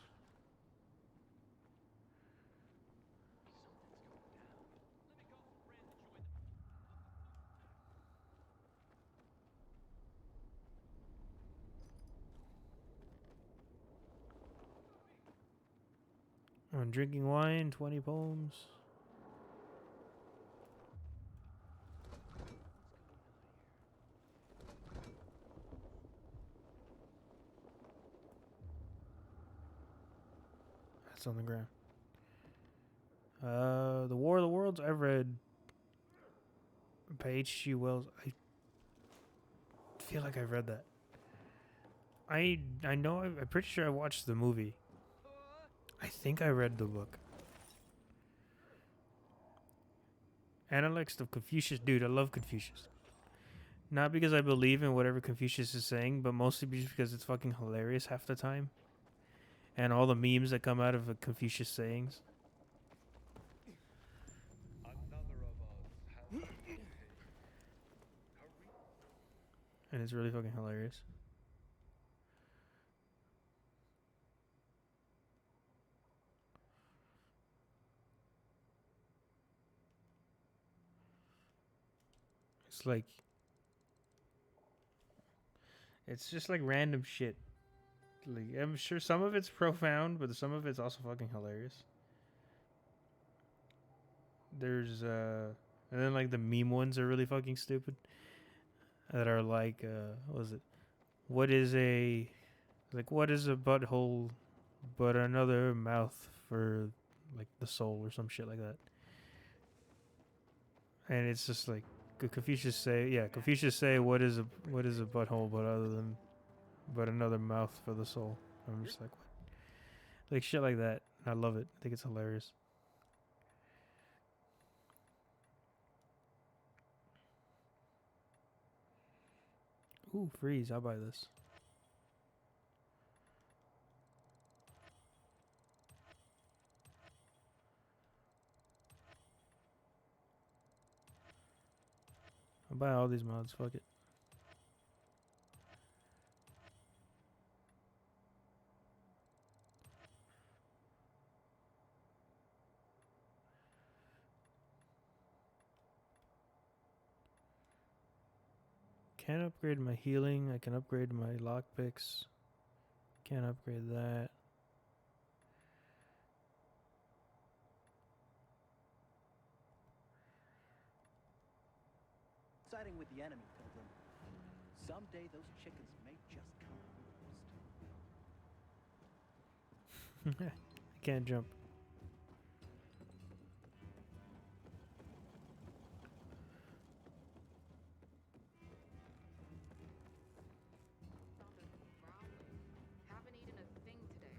On Drinking Wine, 20 poems. That's on the ground. The War of the Worlds, I've read by H.G. Wells. I feel like I've read that. I know, I'm pretty sure I watched the movie. I think I read the book. Analects of Confucius. Dude, I love Confucius. Not because I believe in whatever Confucius is saying, but mostly because it's fucking hilarious half the time. And all the memes that come out of Confucius sayings. And it's really fucking hilarious. It's like... It's just like random shit. Like, I'm sure some of it's profound, but some of it's also fucking hilarious. There's, and then like the meme ones are really fucking stupid. That are like, what is it? What is a butthole but another mouth for like the soul or some shit like that? And it's just like Confucius say what is a butthole but another mouth for the soul. I'm just like, what? Like shit like that. I love it. I think it's hilarious. Ooh, freeze. I'll buy this. I'll buy all these mods. Fuck it. Can't upgrade my healing. I can upgrade my lockpicks. Can't upgrade that. Siding with the enemy, Pilgrim. Someday those chickens may just come I can't jump. Haven't eaten a thing today.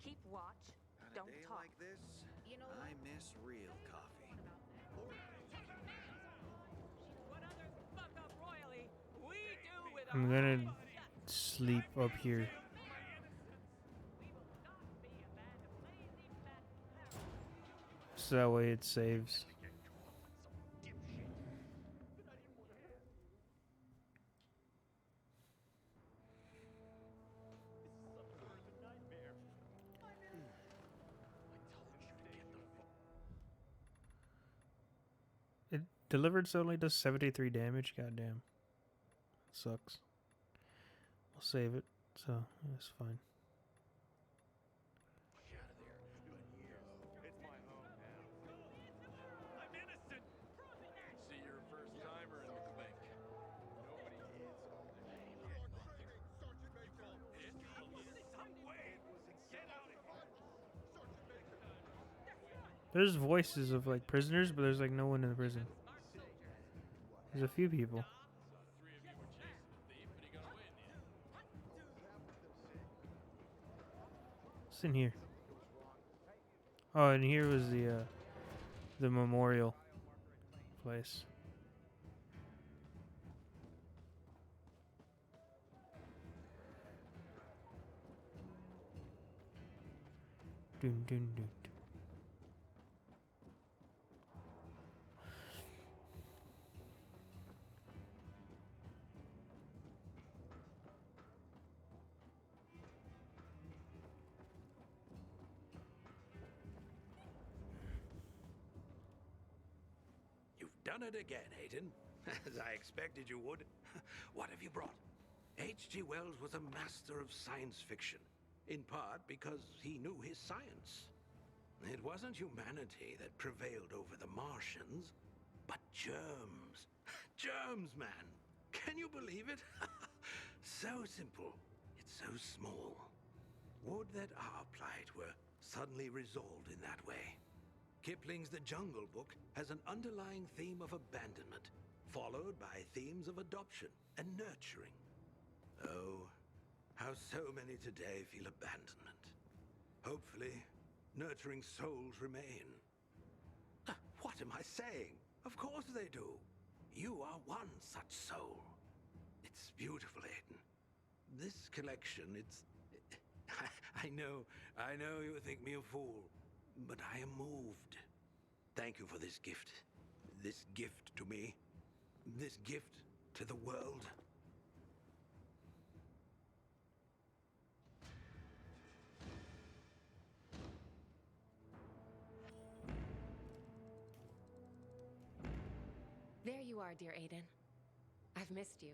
Keep watch. On a Don't day talk. like this, You know I miss real coffee. I'm gonna sleep up here. So that way it saves. It delivered so only does 73 damage. Goddamn. Sucks. We'll save it, so that's fine. It's my home now. I'm innocent! See, you're a first timer in the clink. Nobody is all the name. There's voices of like prisoners, but there's like no one in the prison. There's a few people. What's in here? Oh, and here was the memorial place. Dun dun dun. Done it again, Hayden. As I expected you would. What have you brought? H.G. Wells was a master of science fiction, in part because he knew his science. It wasn't humanity that prevailed over the Martians, but germs. Germs, man. Can you believe it? So simple, yet so small. Would that our plight were suddenly resolved in that way. Kipling's The Jungle Book has an underlying theme of abandonment, followed by themes of adoption and nurturing. Oh, how so many today feel abandonment. Hopefully, nurturing souls remain. What am I saying? Of course they do. You are one such soul. It's beautiful, Aiden. This collection, I know you think me a fool, but I am moved. Thank you for this gift. This gift to me. This gift to the world. There you are, dear Aiden. I've missed you.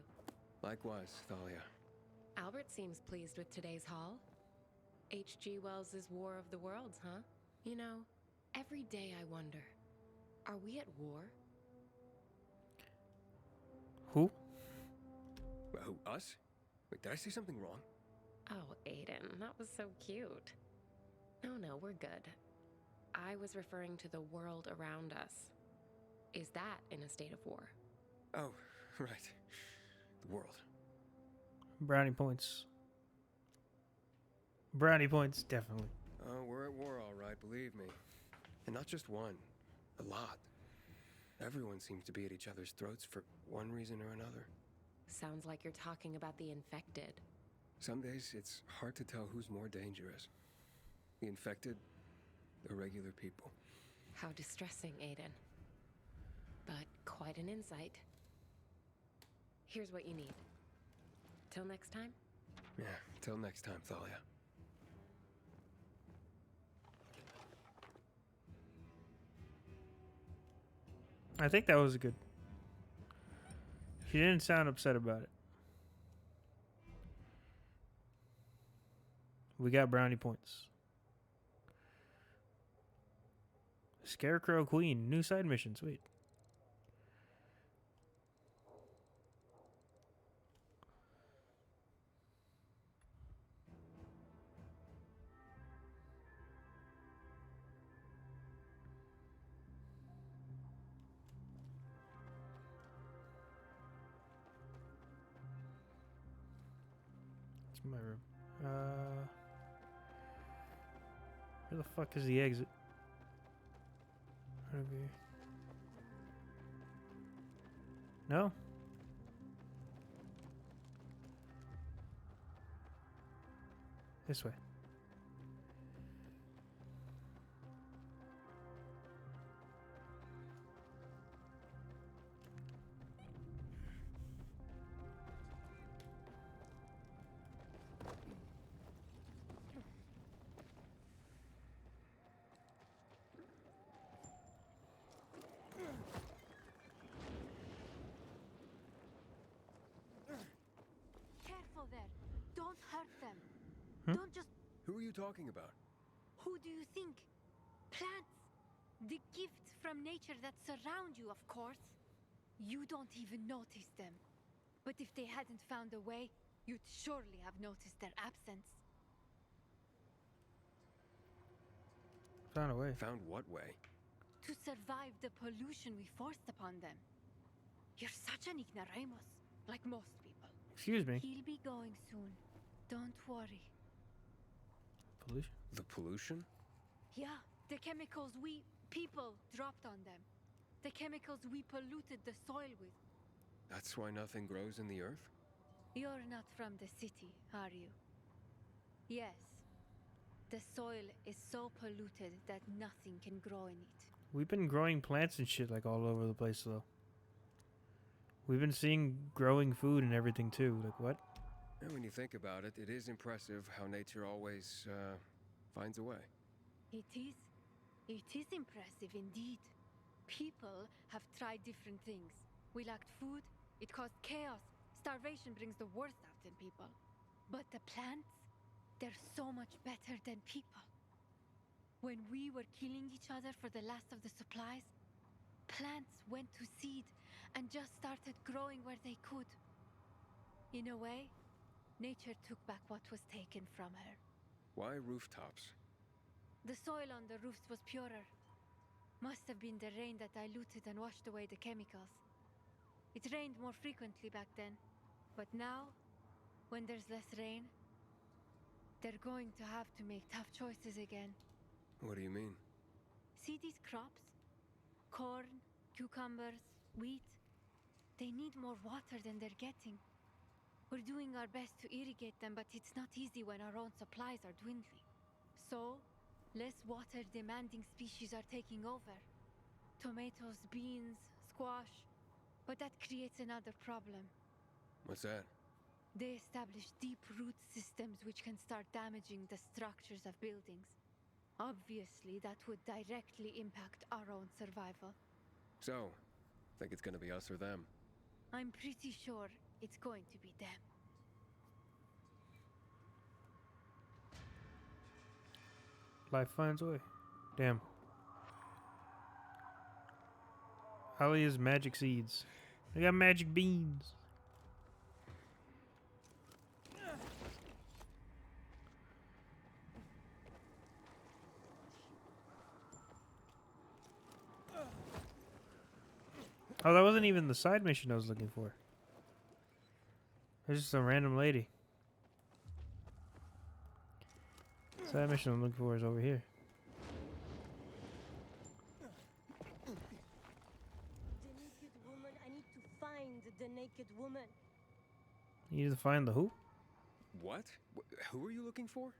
Likewise, Thalia. Albert seems pleased with today's haul. H.G. Wells' War of the Worlds, huh? You know, every day I wonder, are we at war? Who? Who, us? Wait, did I say something wrong? Oh, Aiden, that was so cute. No, we're good. I was referring to the world around us. Is that in a state of war? Oh, right. The world. Brownie points. Brownie points, definitely. Oh, we're at war, all right, believe me. And not just one. A lot. Everyone seems to be at each other's throats for one reason or another. Sounds like you're talking about the infected. Some days, it's hard to tell who's more dangerous. The infected, or regular people. How distressing, Aiden. But quite an insight. Here's what you need. Till next time? Yeah, till next time, Thalia. I think that was good. She didn't sound upset about it. We got brownie points. Scarecrow Queen, new side mission, sweet. It's my room. Where the fuck is the exit? Over here. No? This way. Careful there. Don't hurt them. Hmm? Don't just... Who are you talking about? Who do you think? Plants. The gifts from nature that surround you, of course. You don't even notice them. But if they hadn't found a way, you'd surely have noticed their absence. Found a way. Found what way? To survive the pollution we forced upon them. You're such an ignoramus, like most people. Excuse me. He'll be going soon. Don't worry. Pollution? The pollution? Yeah, the chemicals we, people, dropped on them. The chemicals we polluted the soil with. That's why nothing grows in the earth? You're not from the city, are you? Yes. The soil is so polluted that nothing can grow in it. We've been growing plants and shit like all over the place though. We've been seeing growing food and everything too. Like what? And when you think about it, it is impressive how nature always finds a way. It is. It is impressive indeed. People have tried different things. We lacked food, it caused chaos. Starvation brings the worst out in people. But the plants, they're so much better than people. When we were killing each other for the last of the supplies, plants went to seed and just started growing where they could. In a way, nature took back what was taken from her. Why rooftops? The soil on the roofs was purer. Must have been the rain that diluted and washed away the chemicals. It rained more frequently back then, but now, when there's less rain, they're going to have to make tough choices again. What do you mean? See these crops? Corn, cucumbers, wheat. They need more water than they're getting. We're doing our best to irrigate them, but it's not easy when our own supplies are dwindling. So, less water-demanding species are taking over. Tomatoes, beans, squash. But that creates another problem. What's that? They establish deep root systems which can start damaging the structures of buildings. Obviously, that would directly impact our own survival. So, think it's gonna be us or them? I'm pretty sure it's going to be them. Life finds a way. Damn. Alia's magic seeds. They got magic beans. Oh, that wasn't even the side mission I was looking for. There's just some random lady. Side mission I'm looking for is over here. The naked woman. I need to find the naked woman. You need to find the who? What? Who are you looking for?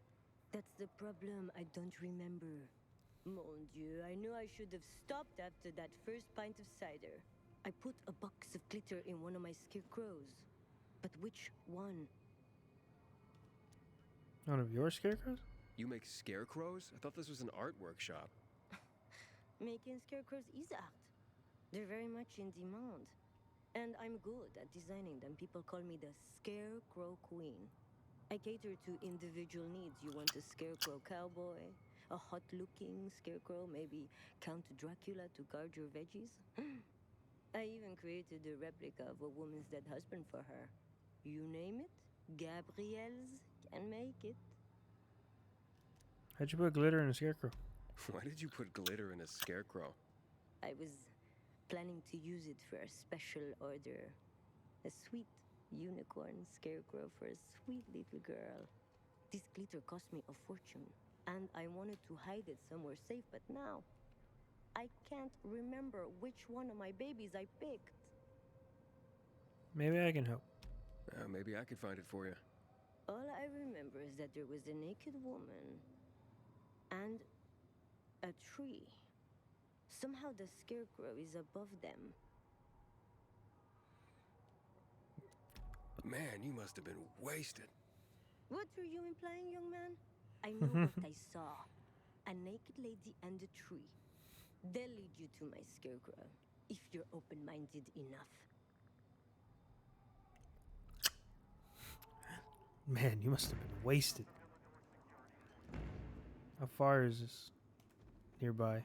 That's the problem. I don't remember. Mon Dieu, I knew I should have stopped after that first pint of cider. I put a box of glitter in one of my scarecrows. But which one? One of your scarecrows? You make scarecrows? I thought this was an art workshop. Making scarecrows is art. They're very much in demand. And I'm good at designing them. People call me the Scarecrow Queen. I cater to individual needs. You want a scarecrow cowboy? A hot-looking scarecrow? Maybe Count Dracula to guard your veggies? I even created a replica of a woman's dead husband for her. You name it, Gabrielle's can make it. How'd you put glitter in a scarecrow? Why did you put glitter in a scarecrow? I was planning to use it for a special order. A sweet unicorn scarecrow for a sweet little girl. This glitter cost me a fortune, and I wanted to hide it somewhere safe, but now I can't remember which one of my babies I picked. Maybe I can help. Maybe I could find it for you. All I remember is that there was a naked woman and a tree. Somehow the scarecrow is above them. Man, you must have been wasted. What were you implying, young man? I know what I saw. A naked lady and a tree. They'll lead you to my scarecrow, if you're open-minded enough. Man, you must have been wasted. How far is this? Nearby.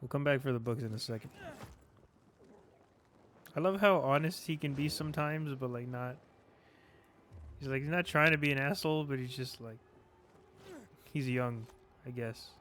We'll come back for the books in a second. I love how honest he can be sometimes, but like not. He's not trying to be an asshole, but he's just like, he's young, I guess.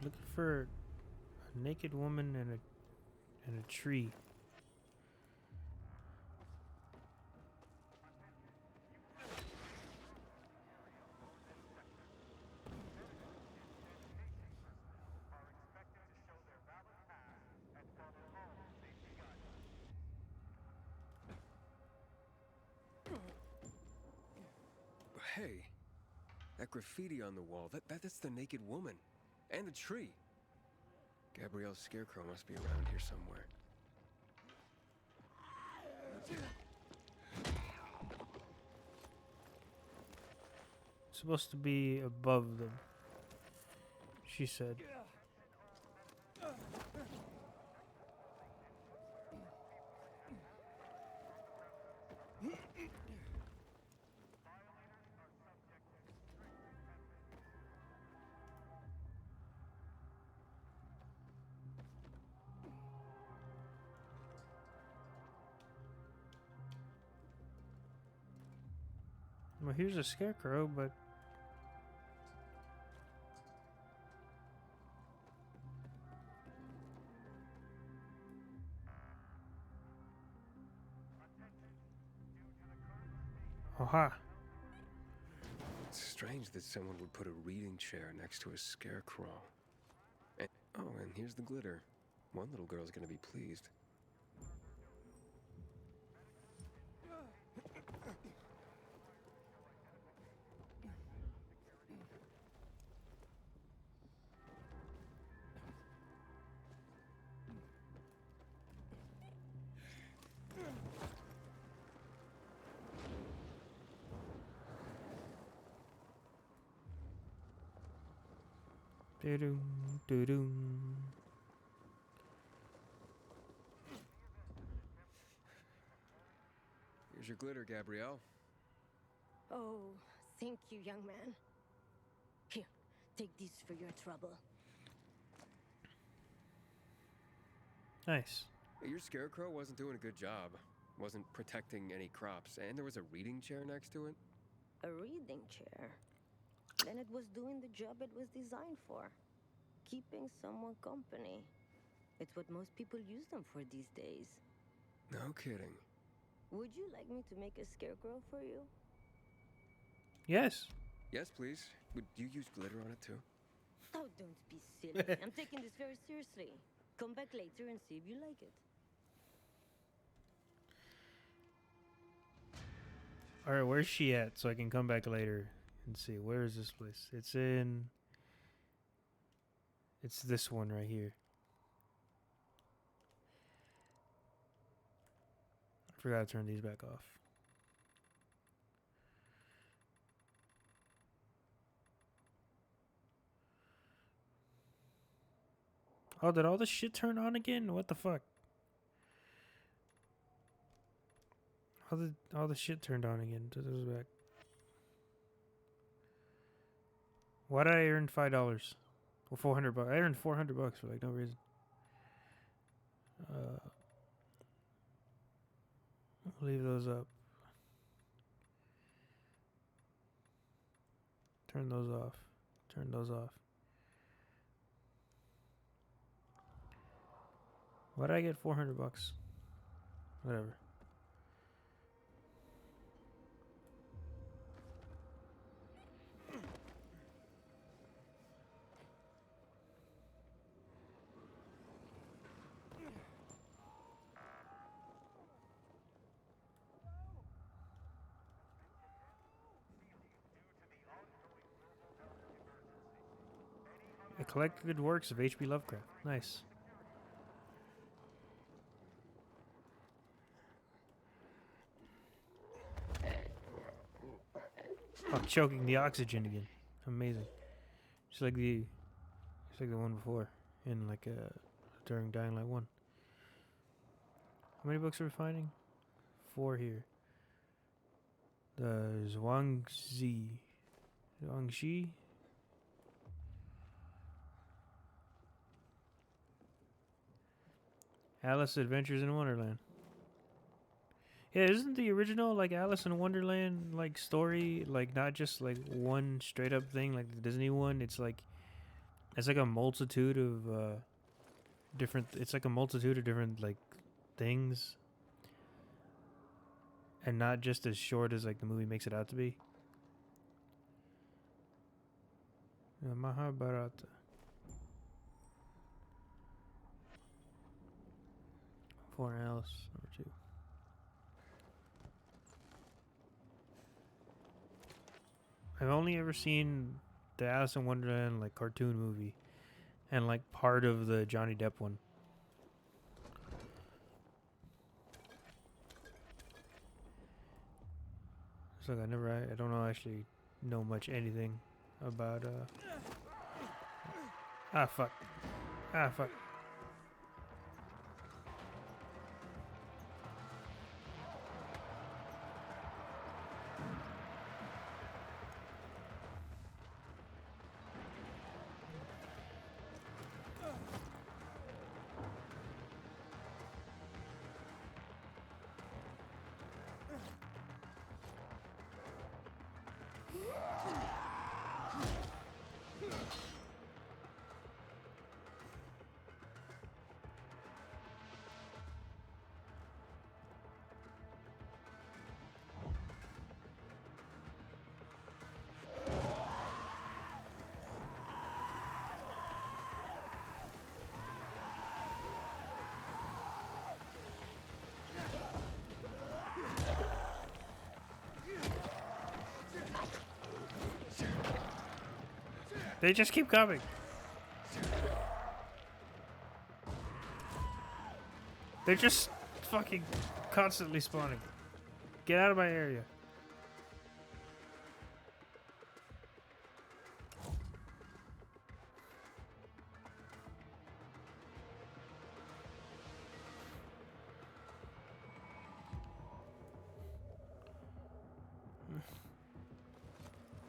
Looking for a naked woman and a tree. Hey, that graffiti on the wall, that's the naked woman. And the tree. Gabrielle's scarecrow must be around here somewhere. Supposed to be above them, she said. Well, here's a scarecrow, but aha. It's strange that someone would put a reading chair next to a scarecrow. And, and here's the glitter. One little girl's gonna be pleased. Do-doom, do-doom. Here's your glitter, Gabrielle. Oh, thank you, young man. Here, take this for your trouble. Nice. Your scarecrow wasn't doing a good job. Wasn't protecting any crops, and there was a reading chair next to it. A reading chair? then it was doing the job it was designed for. Keeping someone company. It's what most people use them for these days. No kidding. Would you like me to make a scarecrow for you? Yes. Yes, please. Would you use glitter on it too? Oh, don't be silly. I'm taking this very seriously. Come back later and see if you like it. Alright, where's she at? So I can come back later and see. Where is this place? It's this one right here. I forgot to turn these back off. Oh, did all this shit turn on again? What the fuck? All the shit turned on again. This is back. Why did I earn $5? Well, $400. I earned $400 for like no reason. Leave those up. Turn those off. Turn those off. Why did I get $400? Whatever. A collected works of H.P. Lovecraft. Nice. I'm choking the oxygen again. Amazing. Just like the one before in during Dying Light 1. How many books are we finding? 4 here. The Zhuangzi. Alice Adventures in Wonderland. Yeah, isn't the original like Alice in Wonderland like story like not just like one straight up thing like the Disney one? It's like a multitude of different. It's like a multitude of different like things, and not just as short as like the movie makes it out to be. Yeah, Mahabharata. For Alice number 2. I've only ever seen the Alice in Wonderland like cartoon movie, and like part of the Johnny Depp one. So I don't know actually know much anything about fuck. Fuck. They just keep coming. They're just fucking constantly spawning. Get out of my area.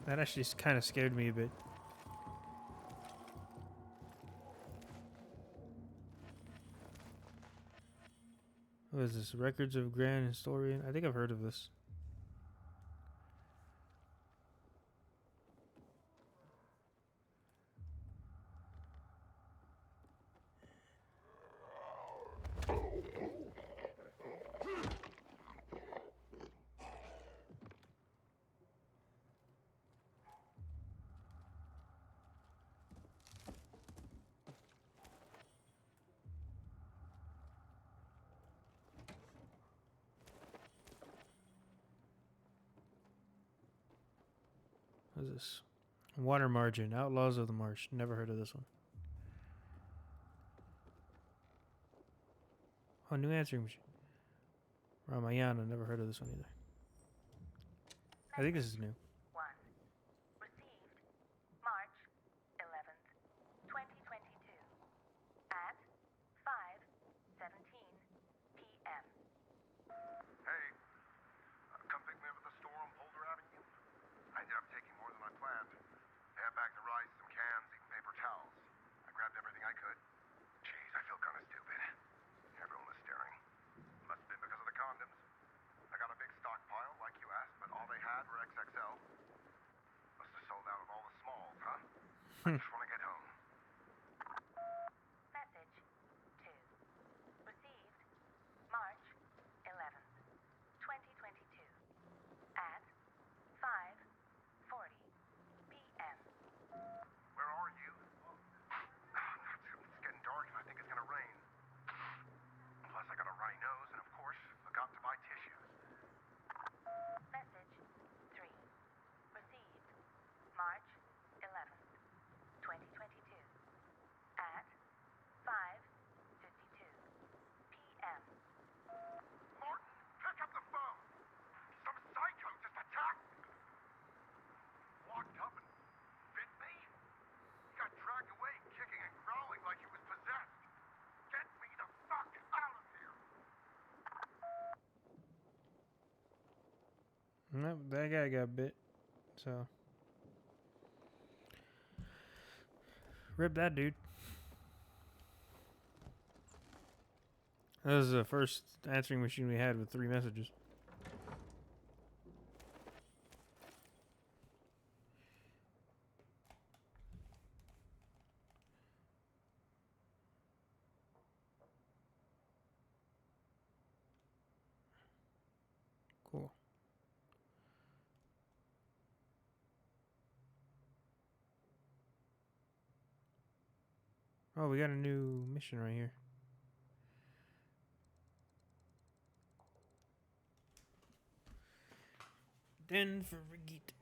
That actually kind of scared me a bit. What is this? Records of Grand Historian? I think I've heard of this. What is this? Water Margin. Outlaws of the Marsh. Never heard of this one. Oh, new answering machine. Ramayana. Never heard of this one either. I think this is new. Received March 11th, 2022 at 5:17 p.m. Hey, come pick me up at the store on Boulder Avenue. I ended up taking more than I planned. I had back the rice, some cans, even paper towels. I grabbed everything I could. Jeez, I feel kind of stupid. Everyone was staring. Must have been because of the condoms. I got a big stockpile, like you asked, but all they had were XXL. Must have sold out of all the smalls, huh? I just want to get home. Message 2. Received March 11th, 2022 at 5:40 p.m. Where are you? It's getting dark and I think it's gonna rain. Plus I got a runny nose and of course, forgot to buy tissues. Message 3. Received March 11th, 2022 at 5:52 p.m. Martin, pick up the phone! Some psycho just attacked me! Walked up and bit me? He got dragged away, kicking and growling like he was possessed. Get me the fuck out of here! Nope, that guy got bit. So. Rip that dude. That was the first answering machine we had with 3 messages. Cool. Oh, we got a new mission right here. Den for Brigitte.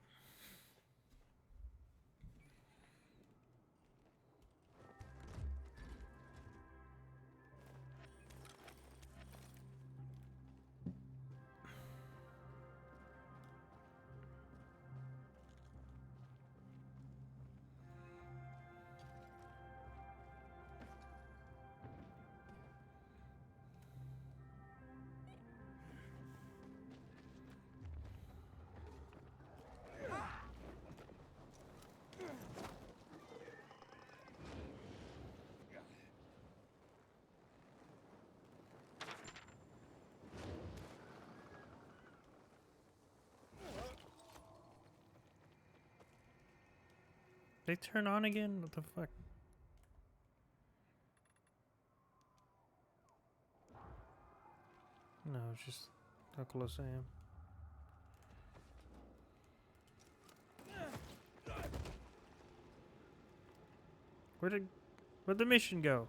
They turn on again? What the fuck? No, it's just how close I am. Where'd the mission go?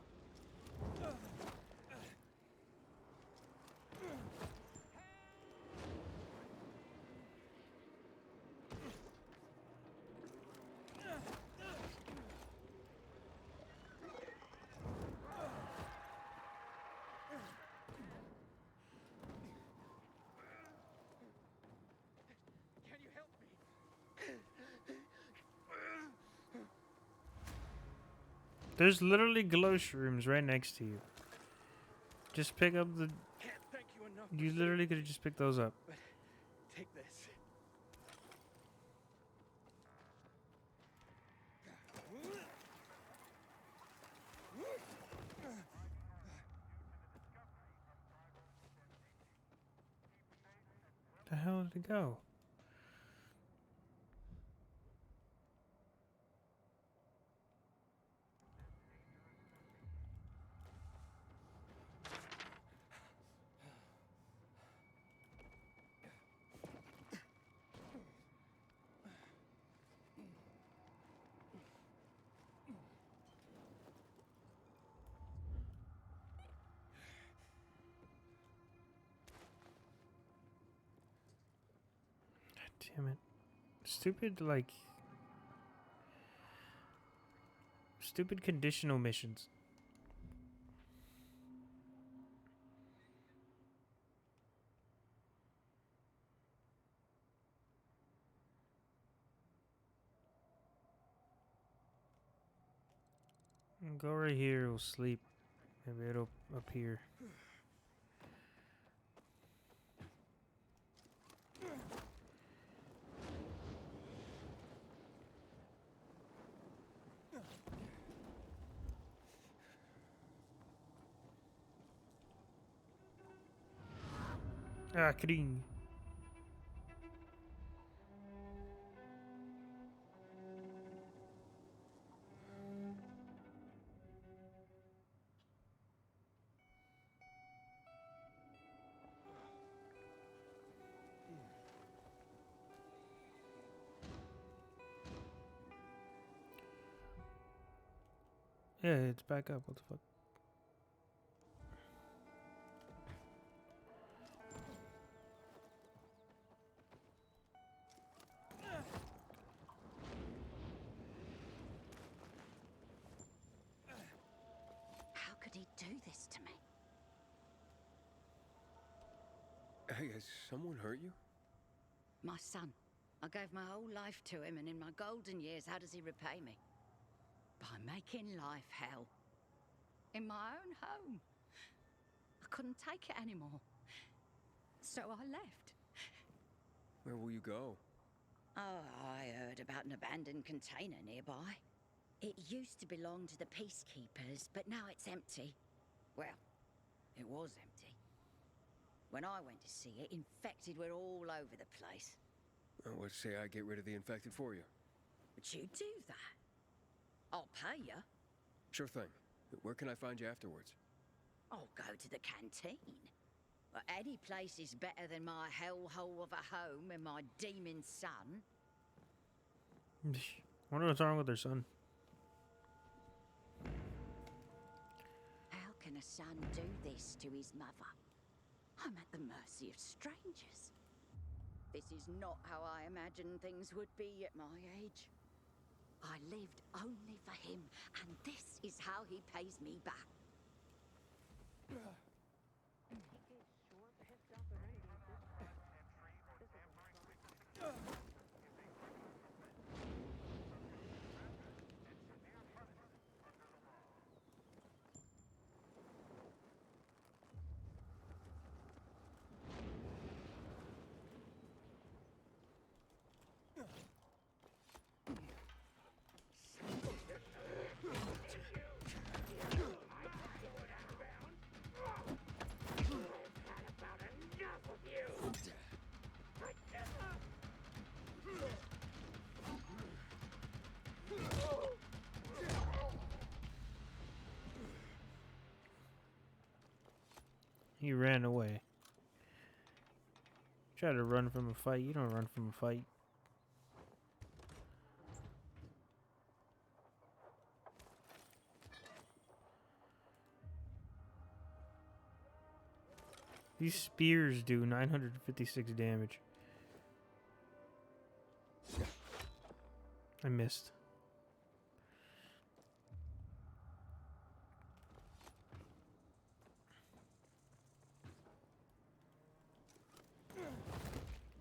Can you help me? There's literally glow shrooms right next to you. Just pick up the... Can't thank you enough. You literally could have just picked those up. But take this. The hell did it go? God damn it. Stupid, like, Stupid conditional missions. Go right here, we'll sleep. Maybe it'll appear. Ah, Kring. Yeah, it's back up. What the fuck? How could he do this to me? Hey, has someone hurt you? My son. I gave my whole life to him, and in my golden years, how does he repay me? By making life hell. In my own home. I couldn't take it anymore. So I left. Where will you go? Oh, I heard about an abandoned container nearby. It used to belong to the peacekeepers, but now it's empty. Well, it was empty. When I went to see it, infected were all over the place. Let's say I get rid of the infected for you. Would you do that? I'll pay you. Sure thing. Where can I find you afterwards? I'll go to the canteen. But any place is better than my hellhole of a home and my demon son. Wonder what's wrong with their son. How can a son do this to his mother? I'm at the mercy of strangers. This is not how I imagined things would be at my age. I lived only for him, and this is how he pays me back. He ran away. Try to run from a fight. You don't run from a fight. These spears do 956 damage. I missed.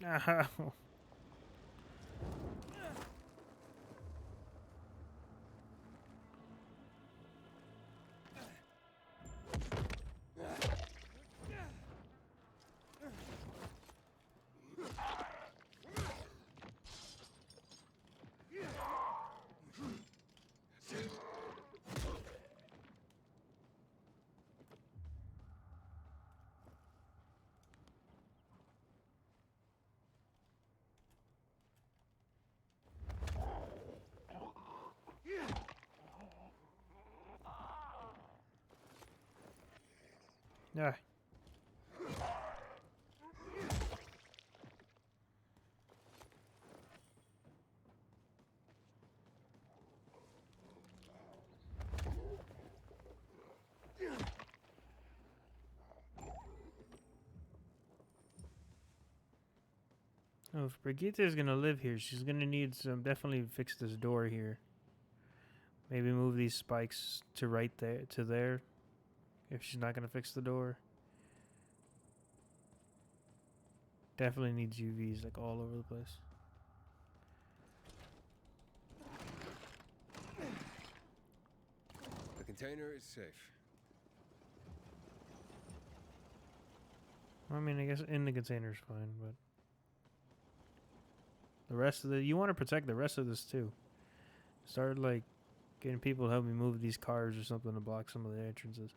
Ah. Yeah. Oh, if Brigitte is gonna live here, she's gonna need some. Definitely fix this door here. Maybe move these spikes to right there, to there, if she's not gonna fix the door. Definitely needs UVs like all over the place. The container is safe. I mean, I guess in the container's fine, but the rest of you want to protect the rest of this too. Start like getting people to help me move these cars or something to block some of the entrances.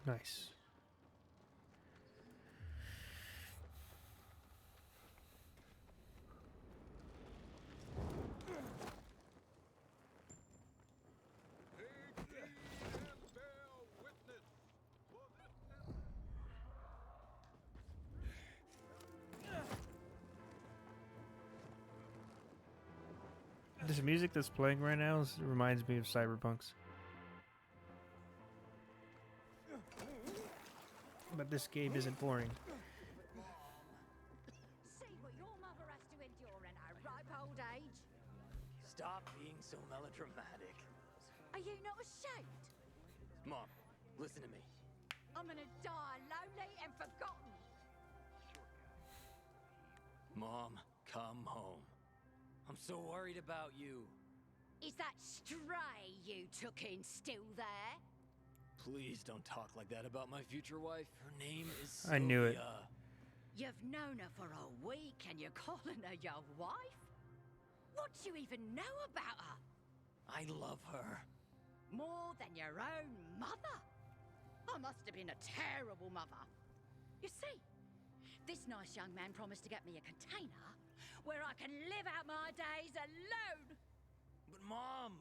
Nice. This music that's playing right now reminds me of Cyberpunk's. But this game isn't boring. See what your mother has to endure in her ripe old age. Stop being so melodramatic. Are you not ashamed? Mom, listen to me. I'm gonna die lonely and forgotten. Mom, come home. I'm so worried about you. Is that stray you took in still there? Please don't talk like that about my future wife. Her name is Sylvia. I knew it. You've known her for a week and you're calling her your wife? What do you even know about her? I love her. More than your own mother? I must have been a terrible mother. You see, this nice young man promised to get me a container where I can live out my days alone. But Mom!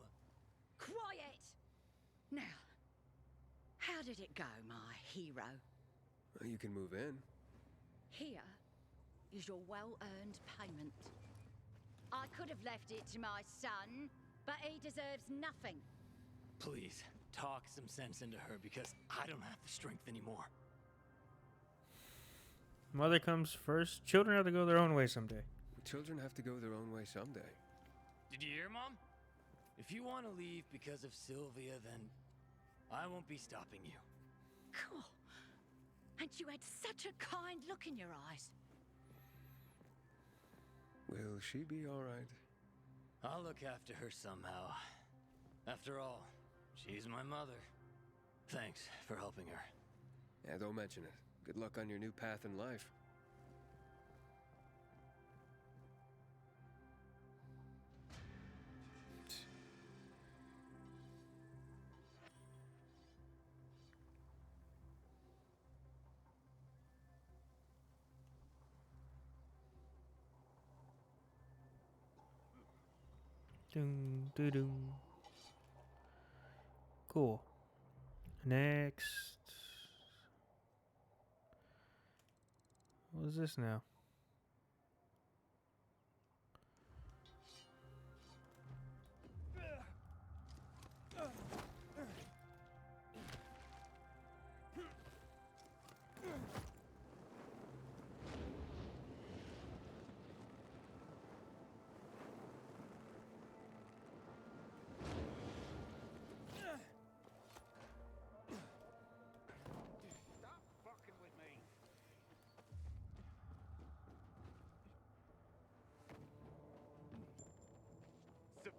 Quiet! Now, how did it go, my hero? Well, you can move in. Here is your well-earned payment. I could have left it to my son, but he deserves nothing. Please, talk some sense into her because I don't have the strength anymore. Mother comes first. Children have to go their own way someday. Children have to go their own way someday. Did you hear, Mom? If you want to leave because of Sylvia, then I won't be stopping you. Cool. And you had such a kind look in your eyes. Will she be all right? I'll look after her somehow. After all, she's my mother. Thanks for helping her. Yeah, don't mention it. Good luck on your new path in life. Doom, doo doom. Cool. Next. What is this now?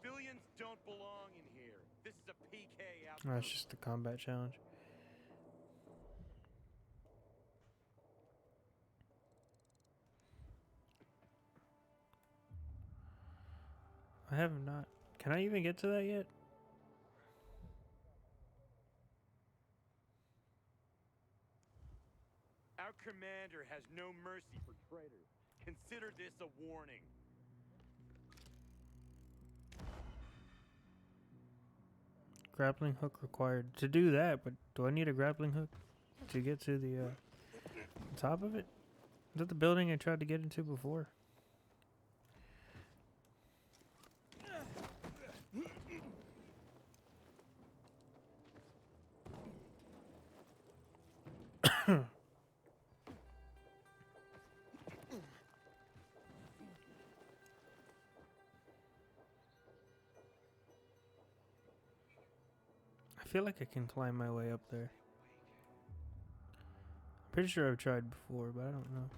Civilians don't belong in here. This is a PK out. That's just the combat challenge. I have not. Can I even get to that yet? Our commander has no mercy for traitors. Consider this a warning. Grappling hook required to do that, but do I need a grappling hook to get to the top of it? Is that the building I tried to get into before? feel like I can climb my way up there. I'm pretty sure I've tried before, but I don't know.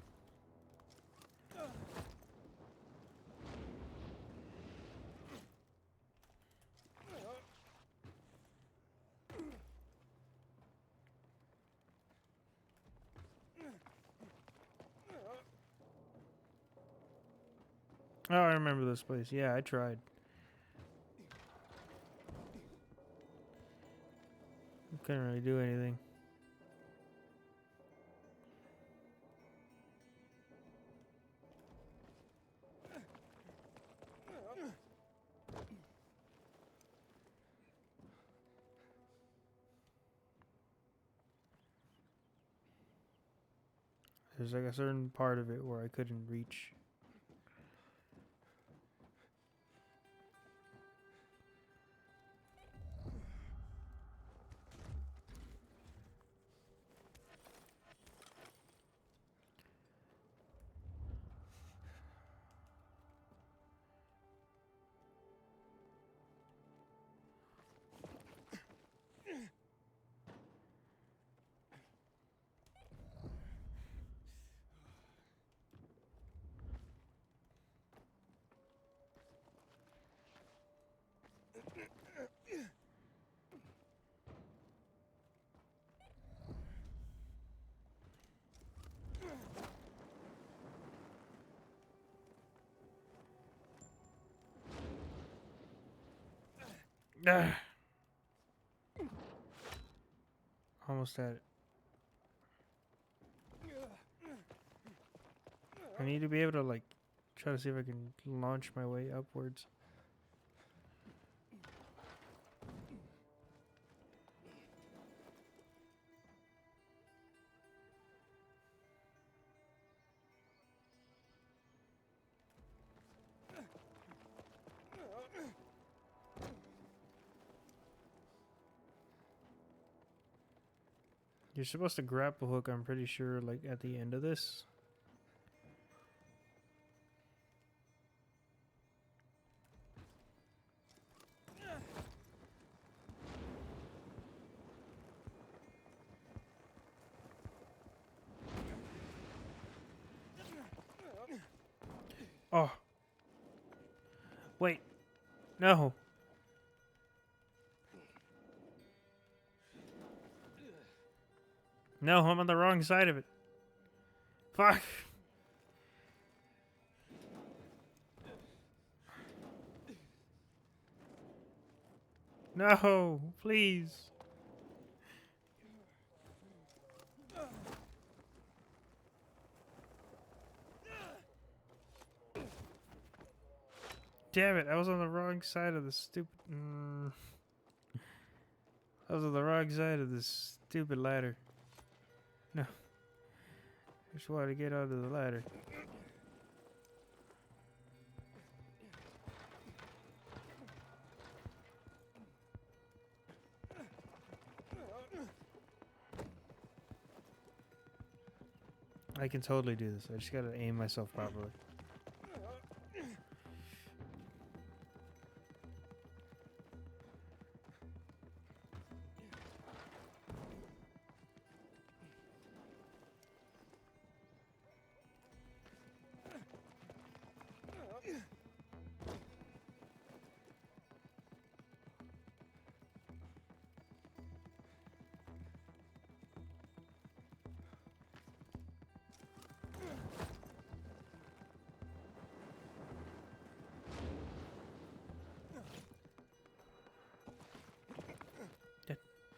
Oh, I remember this place. Yeah, I tried. Couldn't really do anything. There's like a certain part of it where I couldn't reach. Ah. Almost at it. I need to be able to like try to see if I can launch my way upwards. You're supposed to grapple hook, I'm pretty sure, like at the end of this. Oh. Wait. No. No, I'm on the wrong side of it. Fuck. No, please. Damn it, I was on the wrong side of the stupid... I was on the wrong side of this stupid ladder. No. I just wanted to get onto the ladder. I can totally do this. I just gotta aim myself properly.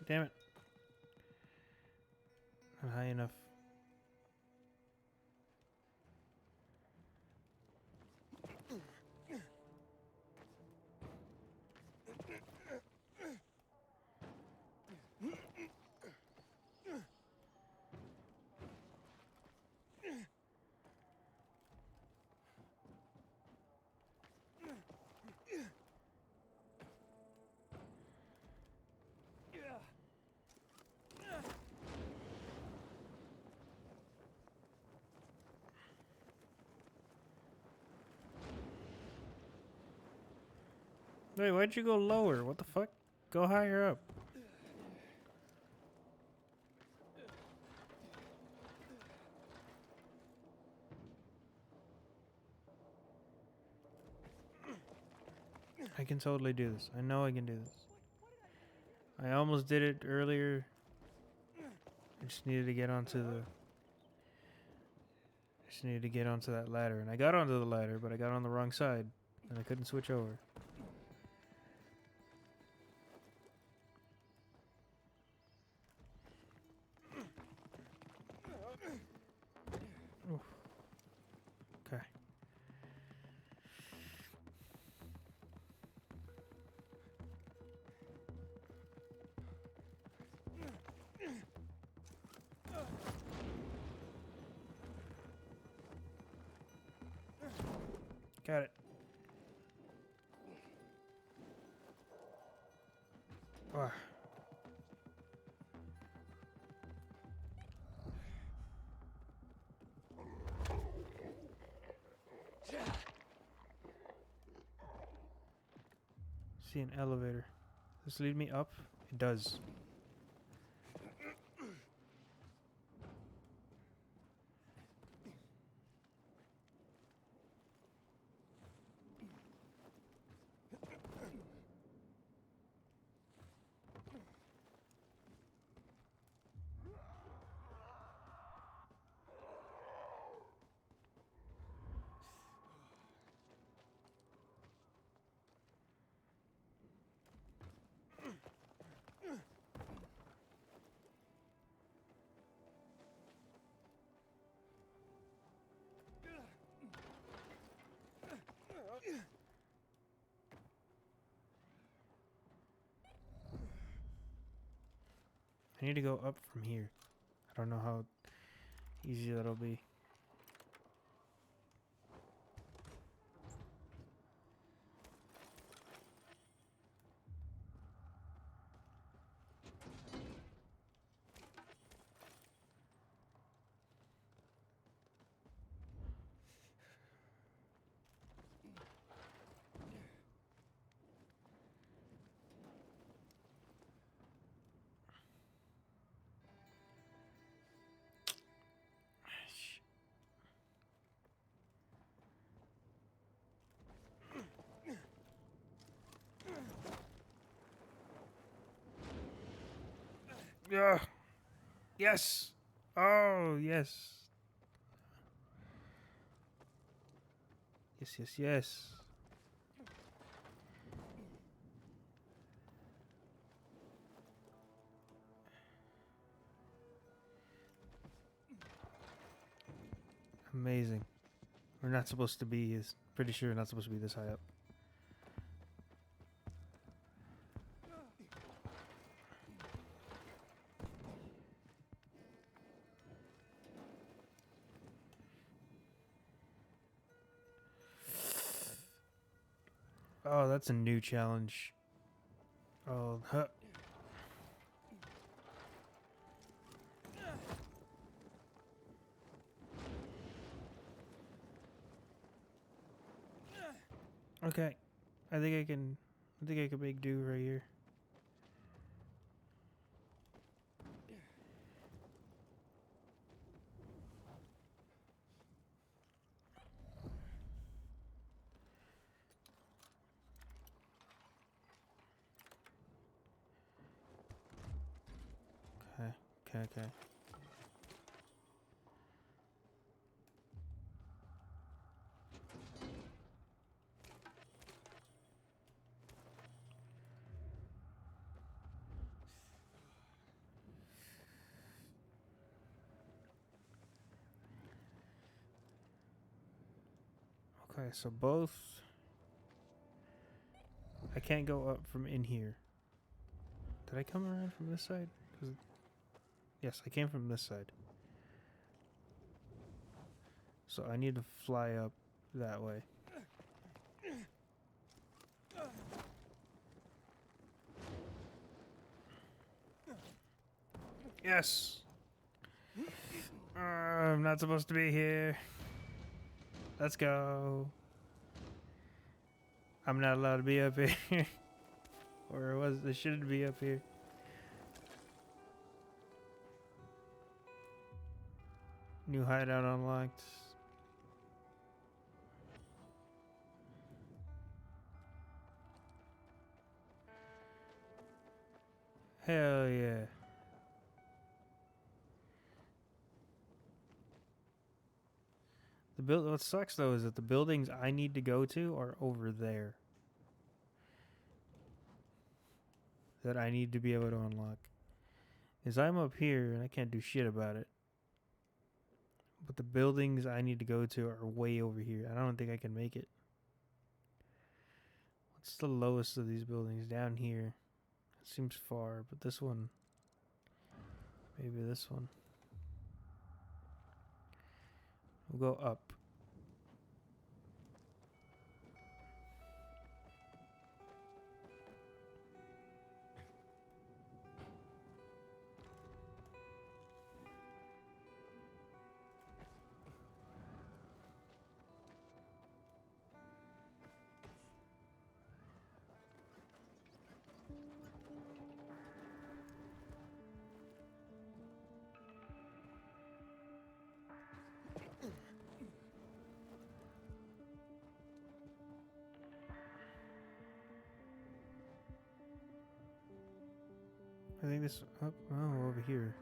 Damn it. Not high enough. Wait, why'd you go lower? What the fuck? Go higher up. I can totally do this. I know I can do this. I almost did it earlier. I just needed to get onto the... Just needed to get onto that ladder. And I got onto the ladder, but I got on the wrong side. And I couldn't switch over. Oof. Okay. Got it. Ah. See an elevator. Does this lead me up? It does. I need to go up from here. I don't know how easy that'll be. Yeah. Yes. Oh, yes. Yes, yes, yes. Amazing. We're not supposed to be, pretty sure we're not supposed to be this high up. Oh, that's a new challenge. Oh, huh. Okay. I think I can make do right here. Okay. Okay, so both... I can't go up from in here. Did I come around from this side? Yes, I came from this side. So I need to fly up that way. Yes! I'm not supposed to be here. Let's go. I'm not allowed to be up here. Or I shouldn't be up here. New hideout unlocked. Hell yeah. What sucks though is that the buildings I need to go to are over there. That I need to be able to unlock. Because I'm up here and I can't do shit about it. But the buildings I need to go to are way over here. I don't think I can make it. What's the lowest of these buildings? Down here. It seems far, but this one. Maybe this one. We'll go up. I think this. Oh, over here.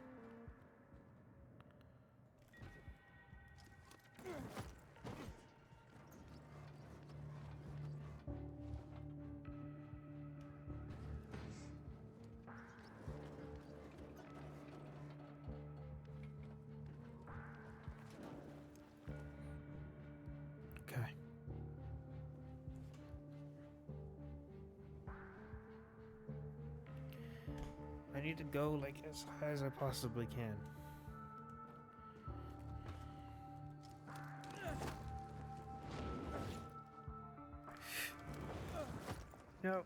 Okay. I need to go like as high as I possibly can. No.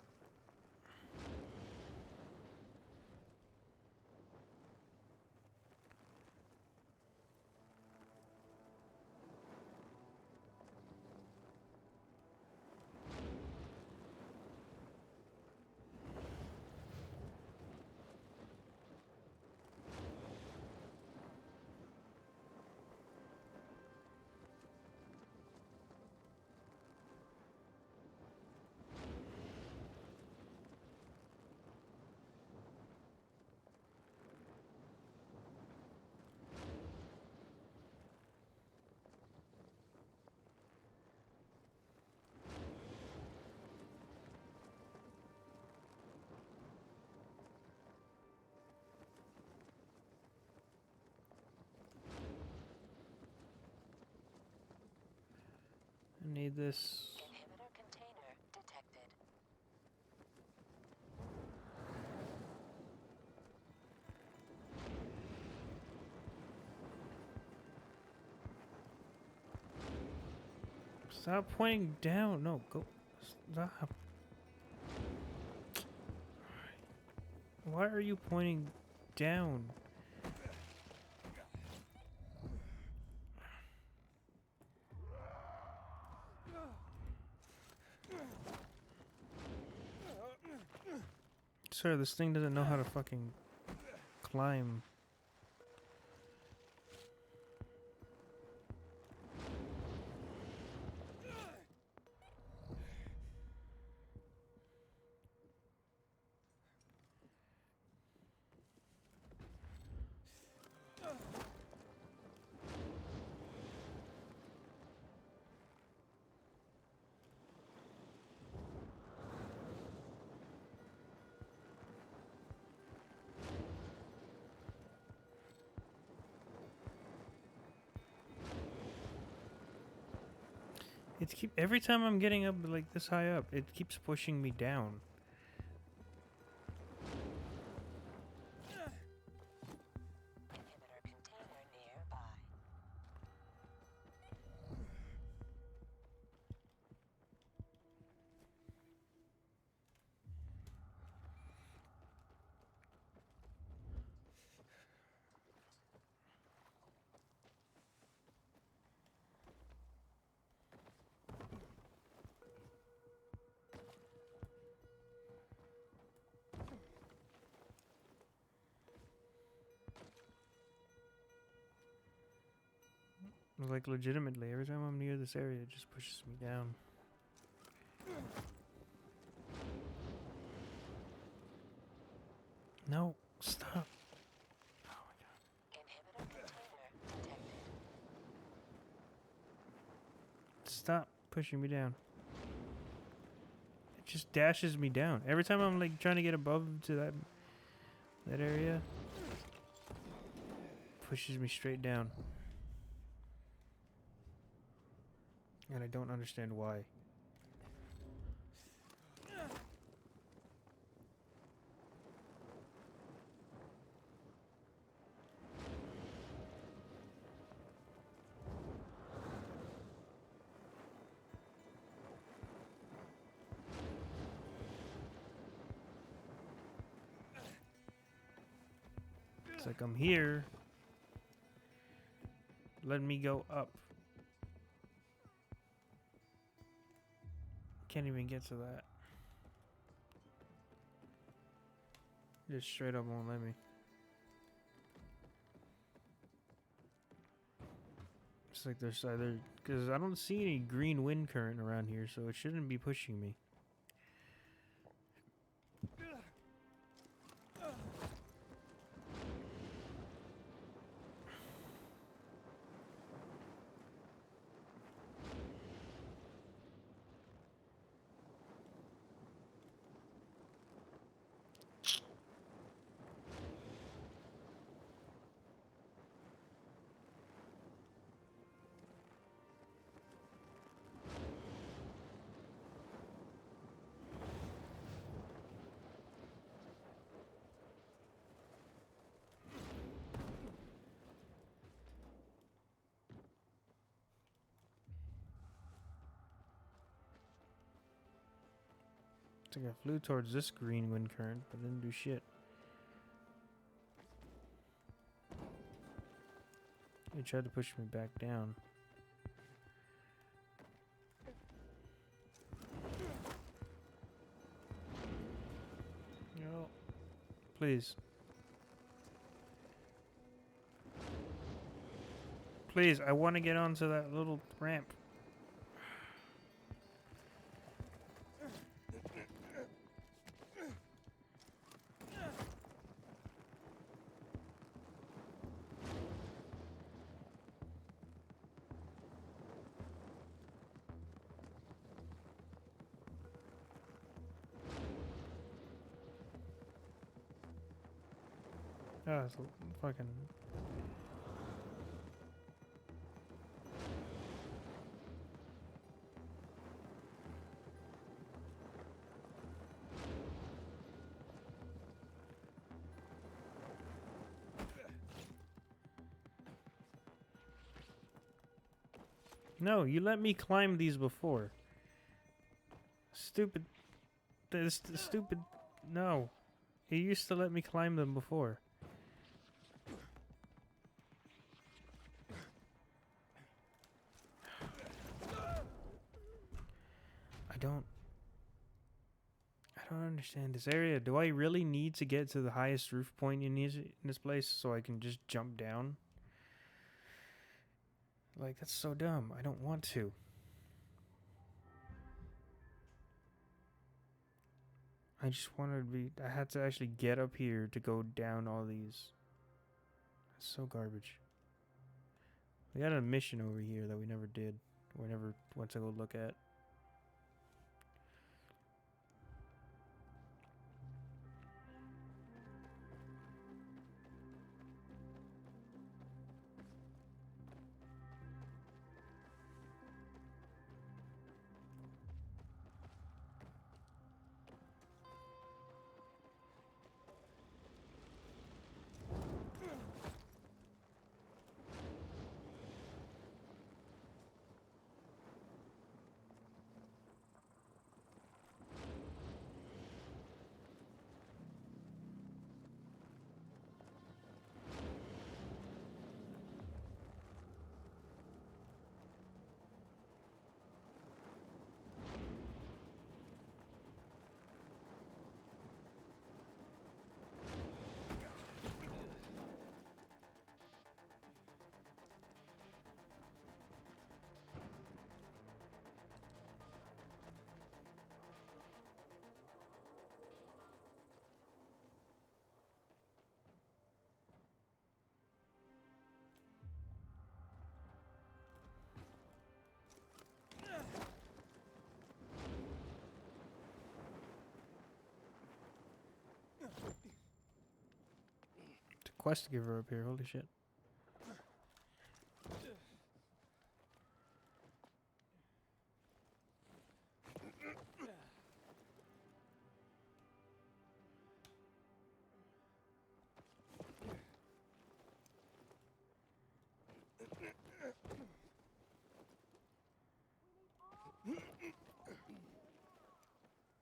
I need this. Inhibitor container detected. Stop pointing down. No, go. Stop. Why are you pointing down? Sir, this thing doesn't know how to fucking climb. Every time I'm getting up like this high up, it keeps pushing me down. Inhibitor container nearby. Like legitimately, every time I'm near this area, it just pushes me down. No, stop. Inhibitor container detected. Stop pushing me down. It just dashes me down. Every time I'm like trying to get above to that area, pushes me straight down. And I don't understand why. It's like I'm here. Let me go up. Can't even get to that. Just straight up won't let me. It's like there's either... Because I don't see any green wind current around here, so it shouldn't be pushing me. It's like I flew towards this green wind current, but didn't do shit. It tried to push me back down. No. Please. Please, I want to get onto that little ramp. Oh, it's fucking... No, you let me climb these before. Stupid. This stupid. No. You used to let me climb them before. I don't understand this area. Do I really need to get to the highest roof point in this place so I can just jump down? Like, that's so dumb. I don't want to. I just wanted to be... I had to actually get up here to go down all these. That's so garbage. We had a mission over here that we never did. We never went to go look at. quest giver up here. Holy shit.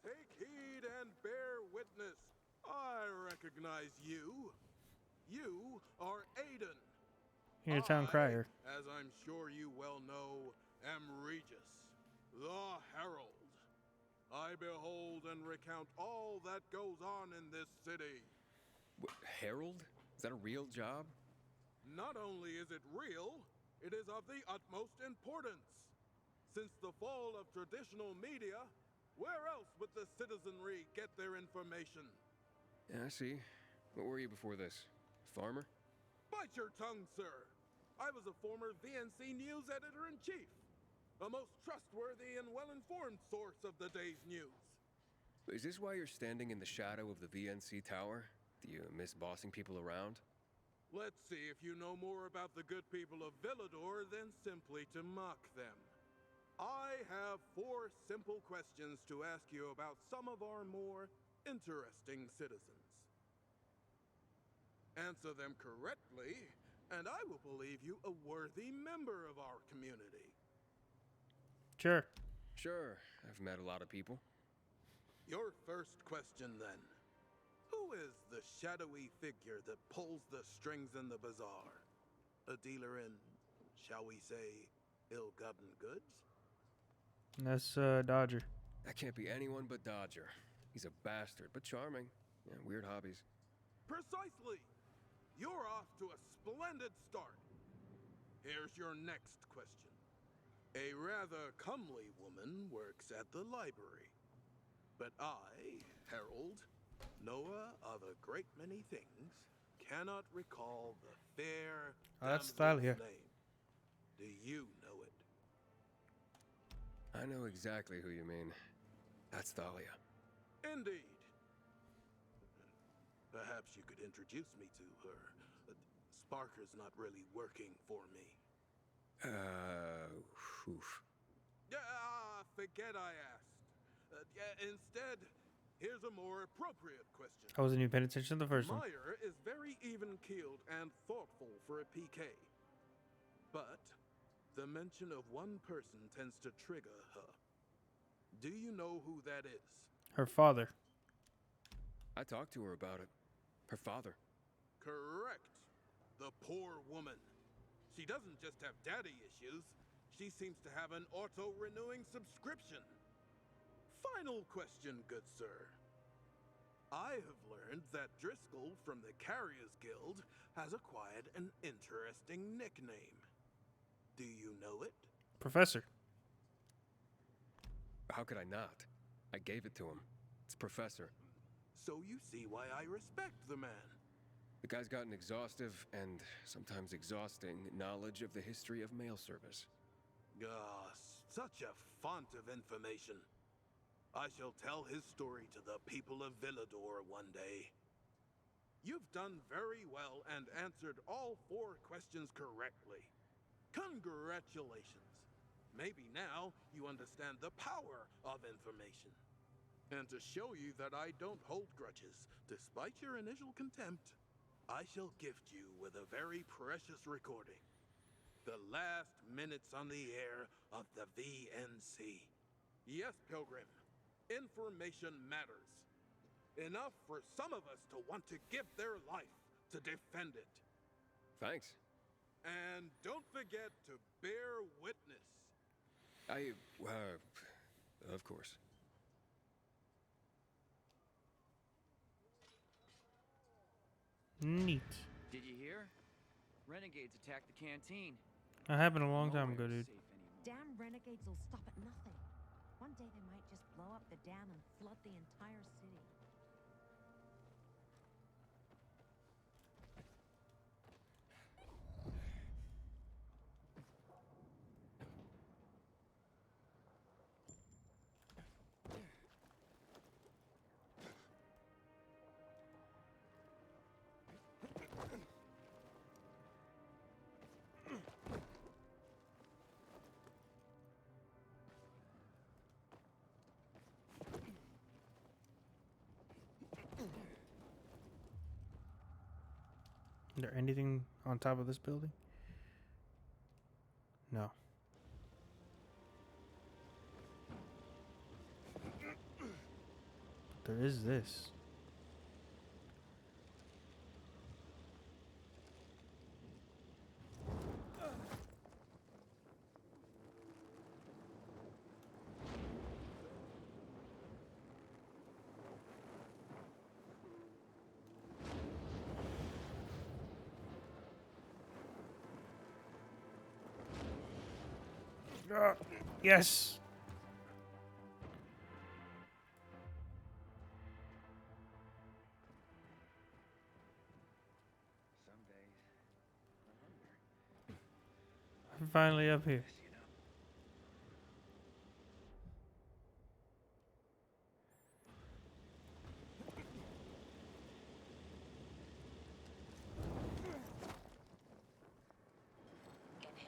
Take heed and bear witness. I recognize you. You are Aiden. Here, town crier. As I'm sure you well know, am Regis, the Herald. I behold and recount all that goes on in this city. Herald? Is that a real job? Not only is it real, it is of the utmost importance. Since the fall of traditional media, where else would the citizenry get their information? Yeah, I see. What were you before this? Farmer? Bite your tongue, sir. I was a former VNC news editor-in-chief, a most trustworthy and well-informed source of the day's news. Is this why you're standing in the shadow of the VNC tower? Do you miss bossing people around? Let's see if you know more about the good people of Villador than simply to mock them. I have 4 simple questions to ask you about some of our more interesting citizens. Answer them correctly, and I will believe you a worthy member of our community. Sure. Sure, I've met a lot of people. Your first question, then. Who is the shadowy figure that pulls the strings in the bazaar? A dealer in, shall we say, ill-gotten goods? That's Dodger. That can't be anyone but Dodger. He's a bastard, but charming. Yeah, weird hobbies. Precisely! You're off to a splendid start. Here's your next question. A rather comely woman works at the library. But I, Harold, knower of a great many things, cannot recall the fair That's damsel's Thalia. name. Do you know it? I know exactly who you mean. That's Thalia. Indeed. Perhaps you could introduce me to her. Sparker's not really working for me. Oof. Forget I asked. Instead, here's a more appropriate question. I wasn't even paying attention to the first one. Meyer is very even-keeled and thoughtful for a PK. But the mention of one person tends to trigger her. Do you know who that is? Her father. I talked to her about it. Her father. Correct. The poor woman. She doesn't just have daddy issues. She seems to have an auto-renewing subscription. Final question, good sir. I have learned that Driscoll from the Carriers Guild has acquired an interesting nickname. Do you know it? Professor. How could I not? I gave it to him. It's Professor. So you see why I respect the man. The guy's got an exhaustive and sometimes exhausting knowledge of the history of mail service. Such a font of information. I shall tell his story to the people of Villador one day. You've done very well and answered all 4 questions correctly. Congratulations. Maybe now you understand the power of information. And to show you that I don't hold grudges, despite your initial contempt, I shall gift you with a very precious recording. The last minutes on the air of the VNC. Yes, Pilgrim, information matters. Enough for some of us to want to give their life to defend it. Thanks. And don't forget to bear witness. Of course. Neat. Did you hear? Renegades attacked the canteen. That happened a long time ago, dude. Damn renegades will stop at nothing. One day they might just blow up the dam and flood the entire city. Is there anything on top of this building? No. There is this. Yes. I'm finally up here.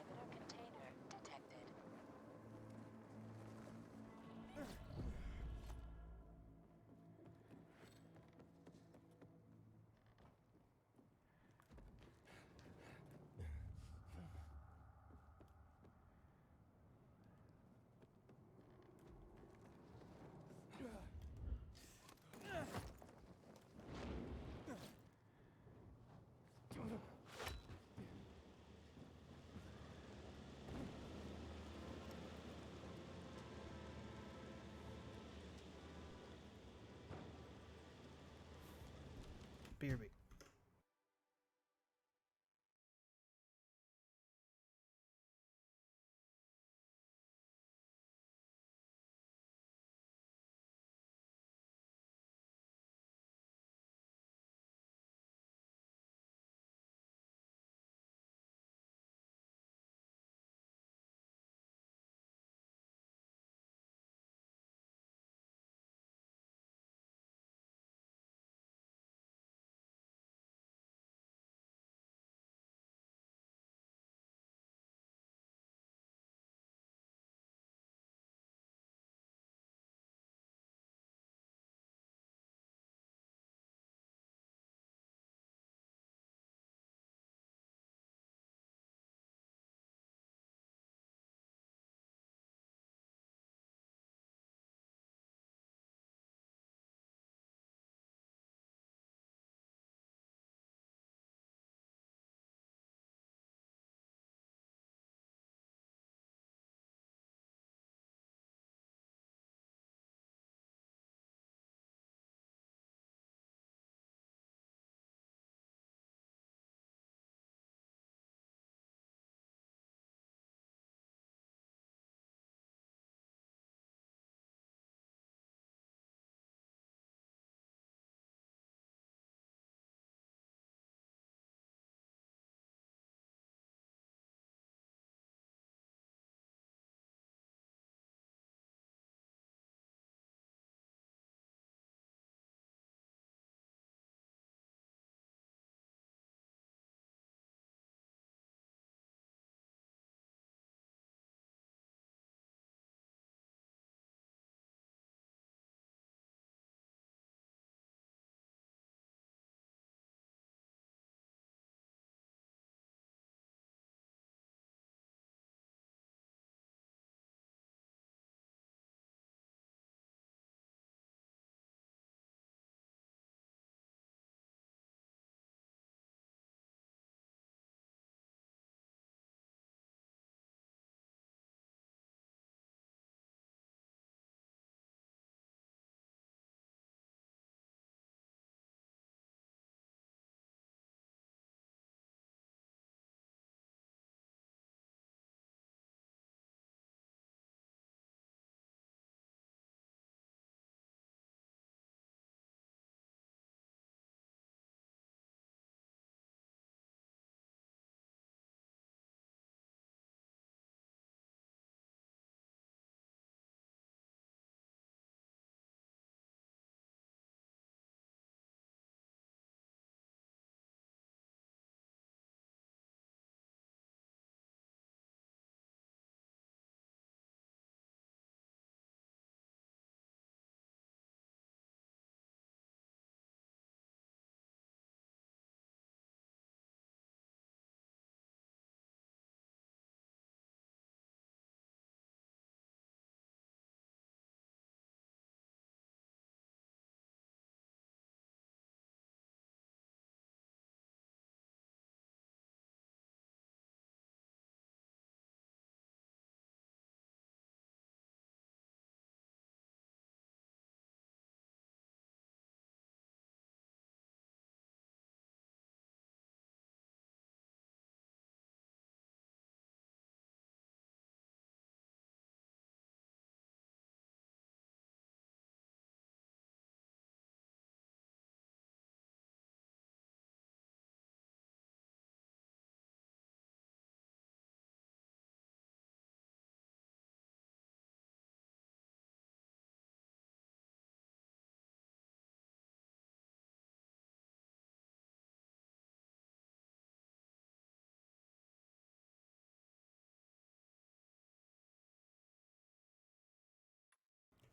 Inhibitor container detected. Beer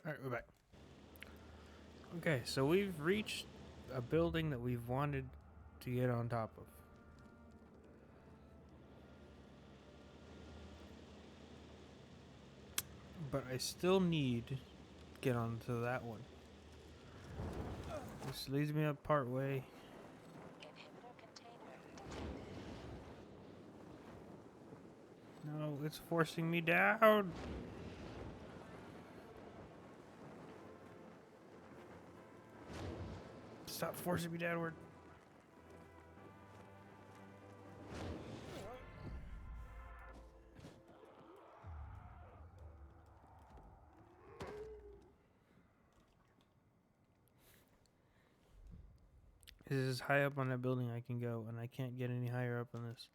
Alright, we're back. Okay, so we've reached a building that we've wanted to get on top of. But I still need to get onto that one. This leads me up part way. Inhibitor container detected. No, it's forcing me down. Stop forcing me downward. This is high up on that building I can go, and I can't get any higher up on this.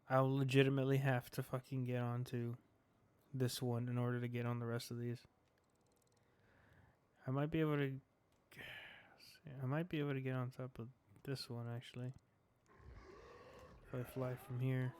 I'll legitimately have to fucking get onto this one in order to get on the rest of these. I might be able to get on top of this one actually. If I fly from here.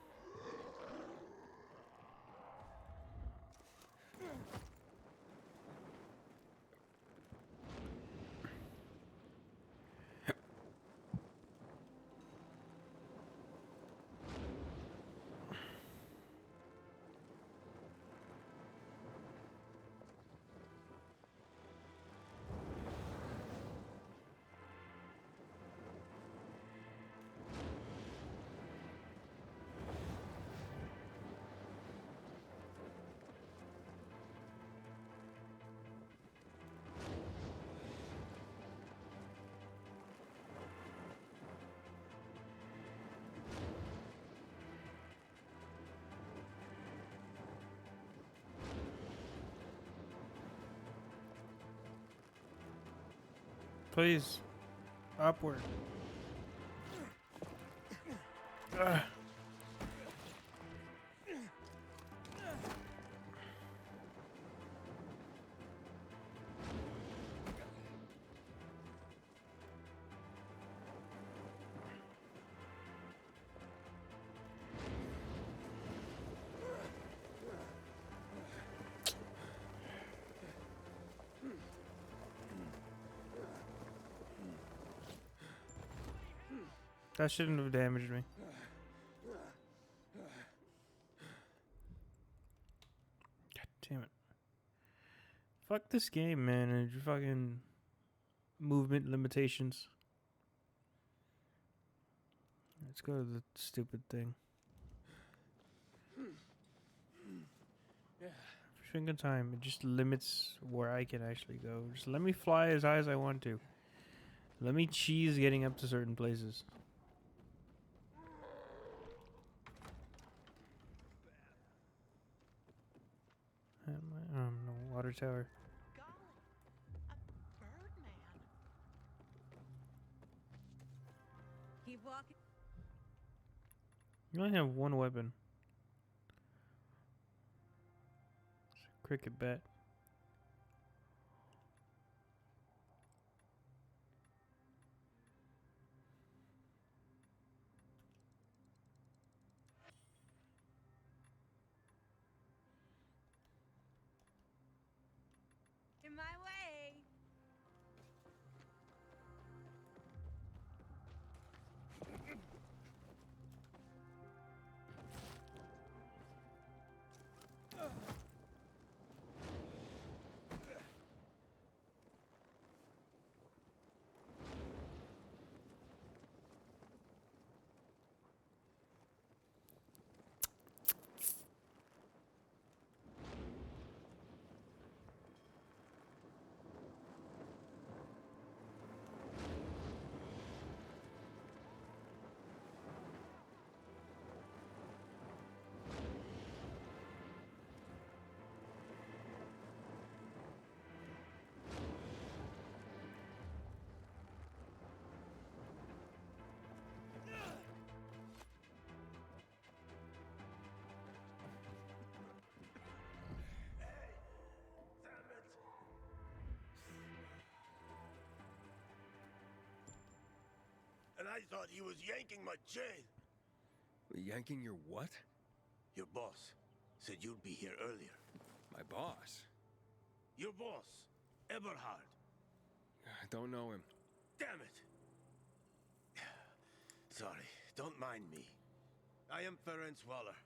Please. Upward. Ugh. That shouldn't have damaged me. God damn it. Fuck this game, man, and your fucking movement limitations. Let's go to the stupid thing. Every single time, it just limits where I can actually go. Just let me fly as high as I want to. Let me cheese getting up to certain places. No, water tower. Keep walking. You only have one weapon. It's a cricket bat. In my way. And I thought he was yanking my chain. Yanking your what? Your boss said you'd be here earlier. My boss? Your boss, Eberhard. I don't know him. Damn it! Sorry, don't mind me. I am Ferenc Waller.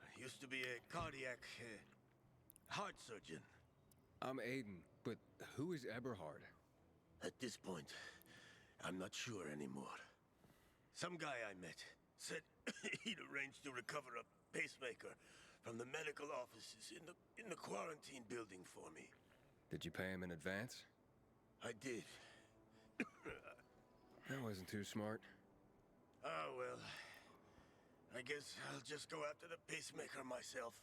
I used to be a cardiac heart surgeon. I'm Aiden, but who is Eberhard? At this point, I'm not sure anymore. Some guy I met said he'd arranged to recover a pacemaker from the medical offices in the quarantine building for me. Did you pay him in advance? I did. That wasn't too smart. Oh, well. I guess I'll just go after the pacemaker myself.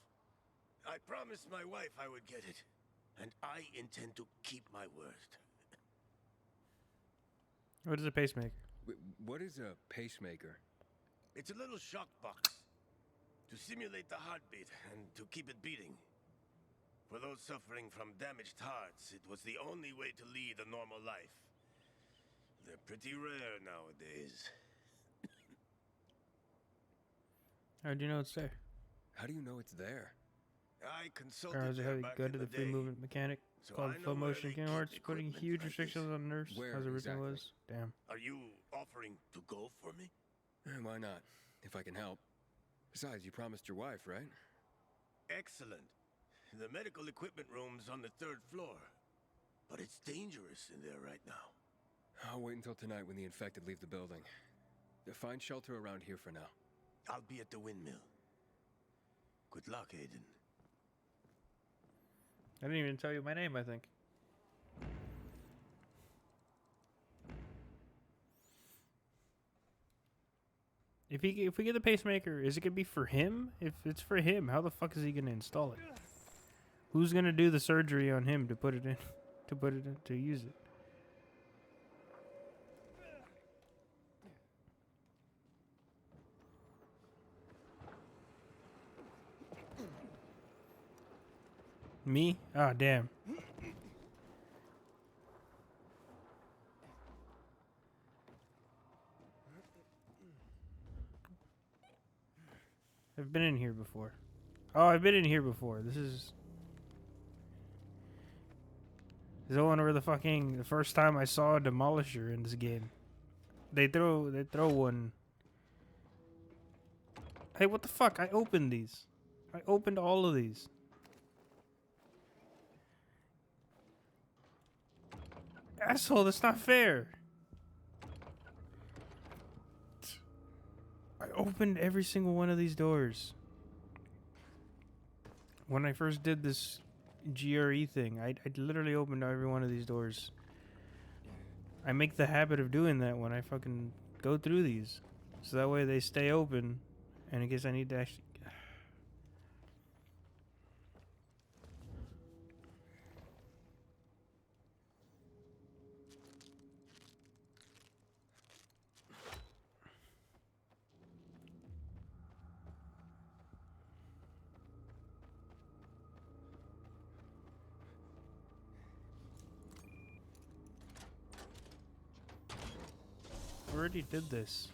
I promised my wife I would get it, and I intend to keep my word. What is a pacemaker? What is a pacemaker? It's a little shock box to simulate the heartbeat and to keep it beating. For those suffering from damaged hearts, it was the only way to lead a normal life. They're pretty rare nowadays. How do you know it's there? How do you know it's there? I Or consulted is it how there you back go in to the the free day. movement mechanic? It's So called I know flow where motion they game keep arts, putting equipment huge like restrictions this. on nurse Where as everything exactly? was. Damn. Are you offering to go for me? Why not? If I can help. Besides, you promised your wife, right? Excellent. The medical equipment room's on the 3rd floor. But it's dangerous in there right now. I'll wait until tonight when the infected leave the building. Find shelter around here for now. I'll be at the windmill. Good luck, Aiden. I didn't even tell you my name, I think. If we get the pacemaker, is it gonna be for him? If it's for him, how the fuck is he gonna install it? Who's gonna do the surgery on him to put it in, to use it? Me? Ah, damn. I've been in here before. Oh, I've been in here before. This is the one where the first time I saw a demolisher in this game. They throw one. Hey, what the fuck? I opened these. I opened all of these. Asshole, that's not fair. I opened every single one of these doors. When I first did this GRE thing, I literally opened every one of these doors. I make the habit of doing that when I fucking go through these. So that way they stay open, and in case I need to actually... I already did this.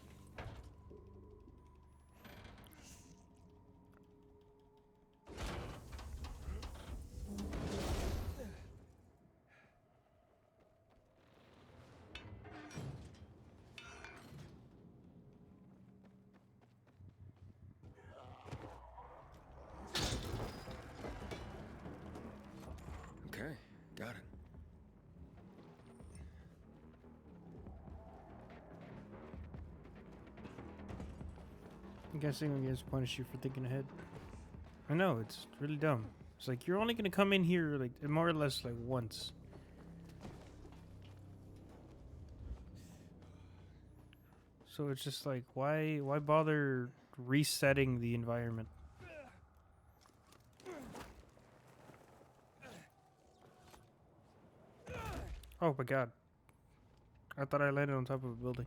Okay, got it. I'm guessing I'm going to punish you for thinking ahead. I know, it's really dumb. It's like, you're only going to come in here, like, more or less, like, once. So it's just like, why bother resetting the environment? Oh my god. I thought I landed on top of a building.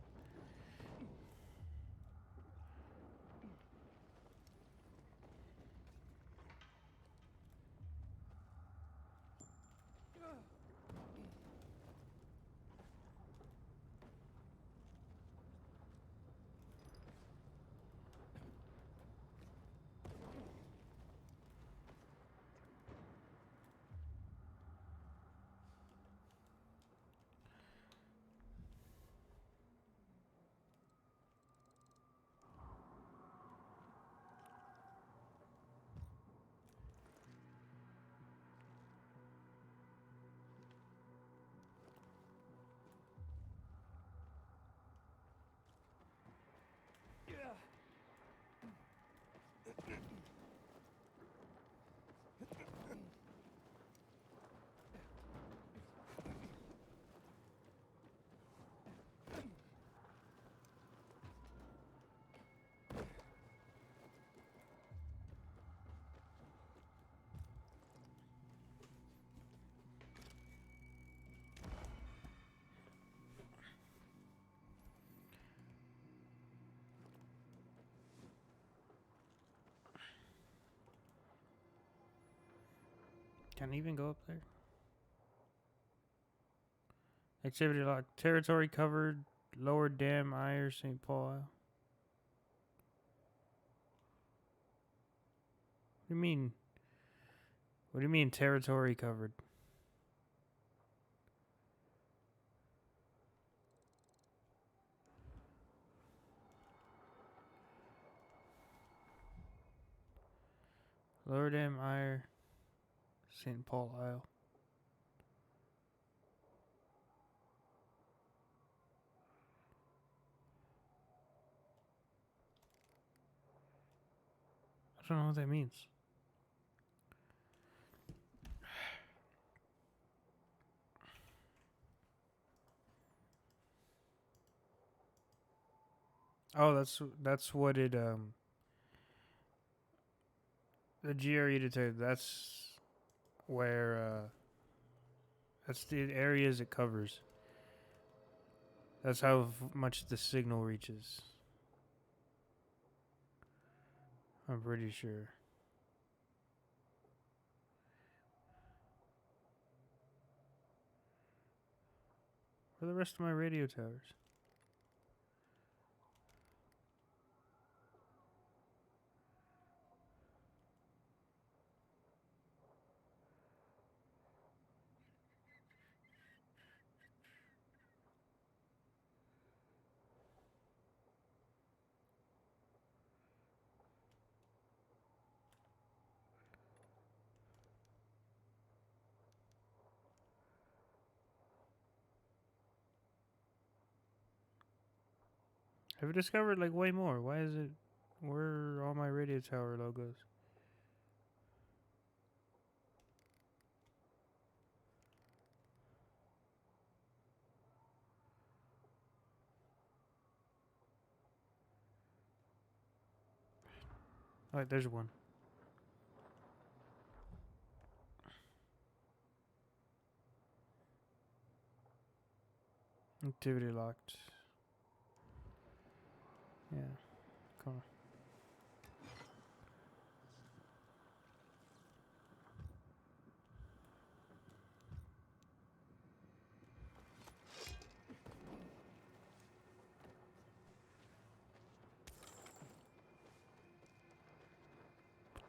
Can't even go up there. Activity log. Territory covered. Lower Dam, Ire, St. Paul. What do you mean? What do you mean territory covered? Lower Dam, Ire, St. Paul Isle. I don't know what that means. Oh, that's what it the GRE detected. That's where that's the areas it covers. That's how much the signal reaches. I'm pretty sure. Where are the rest of my radio towers? I've discovered like way more. Why is it? Where are all my radio tower logos? Alright, there's one. Activity locked. Yeah, come on.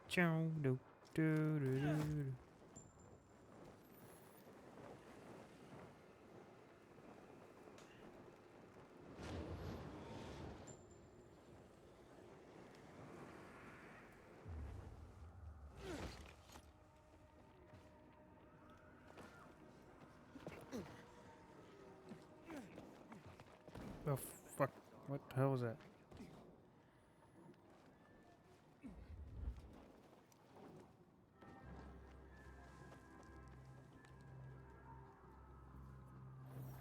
Chow, do, do, do, do, do. Oh, fuck. What the hell was that?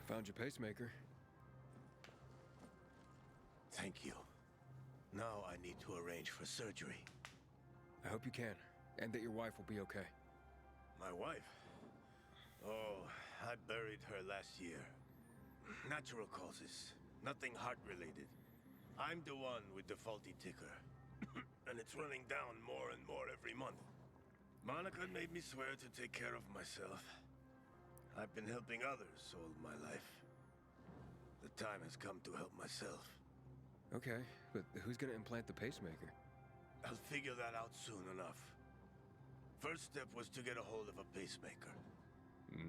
Found your pacemaker. Thank you. Now I need to arrange for surgery. I hope you can, and that your wife will be okay. My wife? Oh, I buried her last year. Natural causes. Nothing heart-related. I'm the one with the faulty ticker. And it's running down more and more every month. Monica made me swear to take care of myself. I've been helping others all my life. The time has come to help myself. Okay, but who's gonna implant the pacemaker? I'll figure that out soon enough. First step was to get a hold of a pacemaker.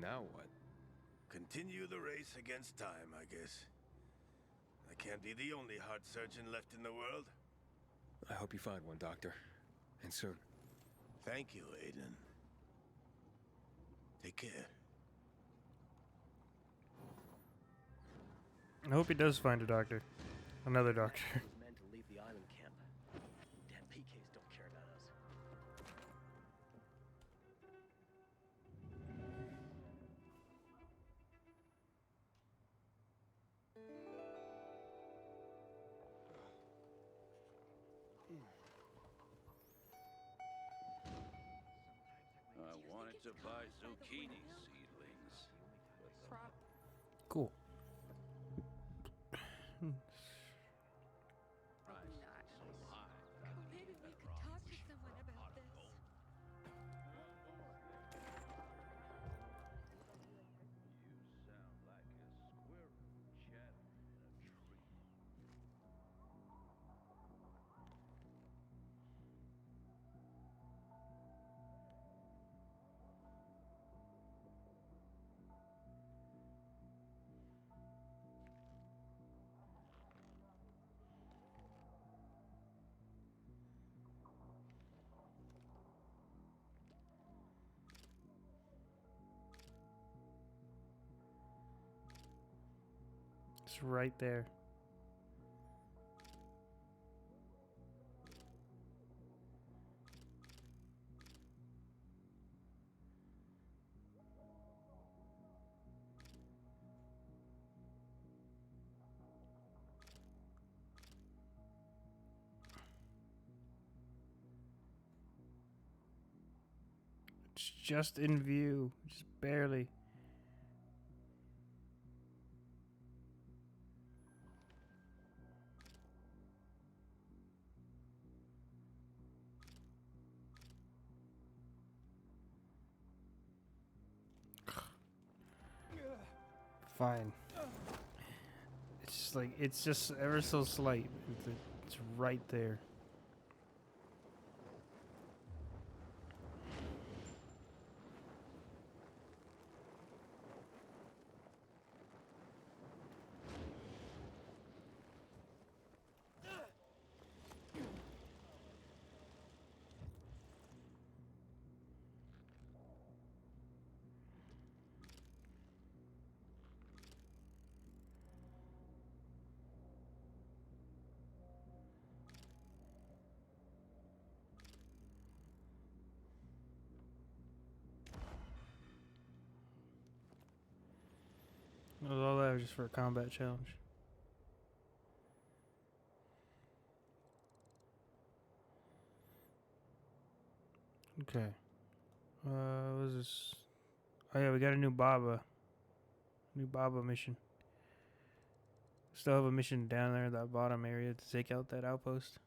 Now what? Continue the race against time, I guess. I can't be the only heart surgeon left in the world. I hope you find one, Doctor. And soon. Thank you, Aiden. Take care. I hope he does find a doctor. Another doctor. Men to leave the island camp. Damn PKs don't care about us. I wanted to buy zucchini seedlings. Cool. Maybe we could talk to someone about this. It's right there. It's just in view, just barely. Fine. It's just like, it's just ever so slight. It's right there. It was all that was just for a combat challenge. Okay. What is this? Oh yeah, we got a new Baba. New Baba mission. Still have a mission down there in that bottom area to take out that outpost.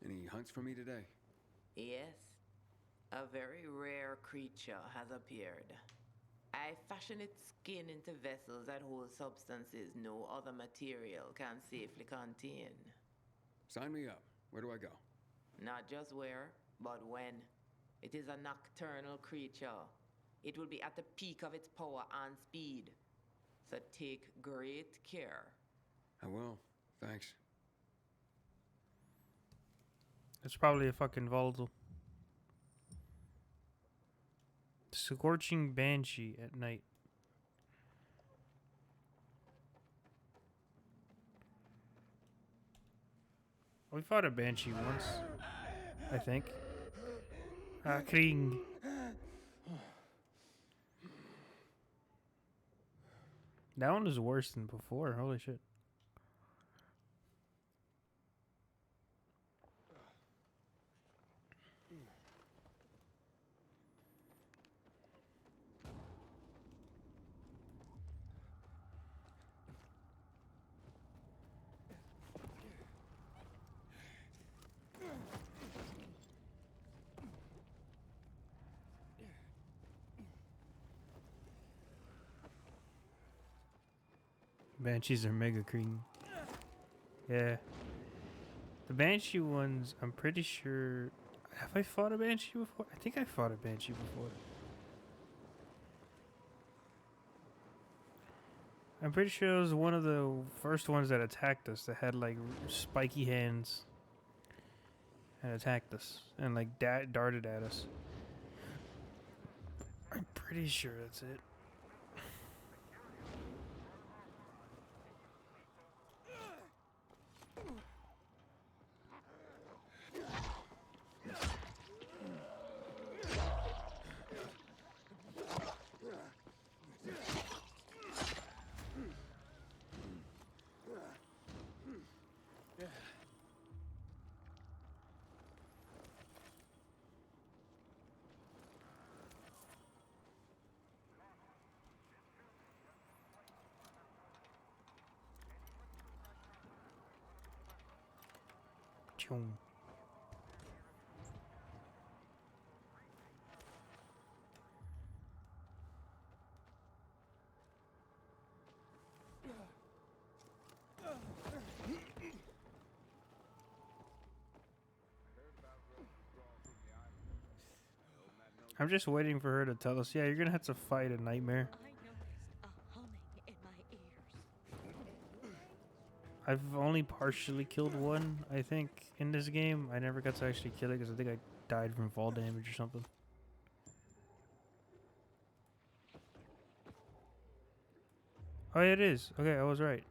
Any hunts for me today? Yes. A very rare creature has appeared. I fashion its skin into vessels that hold substances no other material can safely contain. Sign me up. Where do I go? Not just where, but when. It is a nocturnal creature. It will be at the peak of its power and speed. So take great care. I will. Thanks. It's probably a fucking volatile. Scorching Banshee at night. We fought a Banshee once, I think. Kring. That one is worse than before. Holy shit. Banshees are mega cream. Yeah. The Banshee ones, I'm pretty sure... Have I fought a Banshee before? I think I fought a Banshee before. I'm pretty sure it was one of the first ones that attacked us that had like spiky hands. And attacked us. And like darted at us. I'm pretty sure that's it. Chum. I'm just waiting for her to tell us, yeah, you're gonna have to fight a nightmare. I noticed a humming in my ears. I've only partially killed one, I think, in this game. I never got to actually kill it because I think I died from fall damage or something. Oh, yeah, it is. Okay, I was right.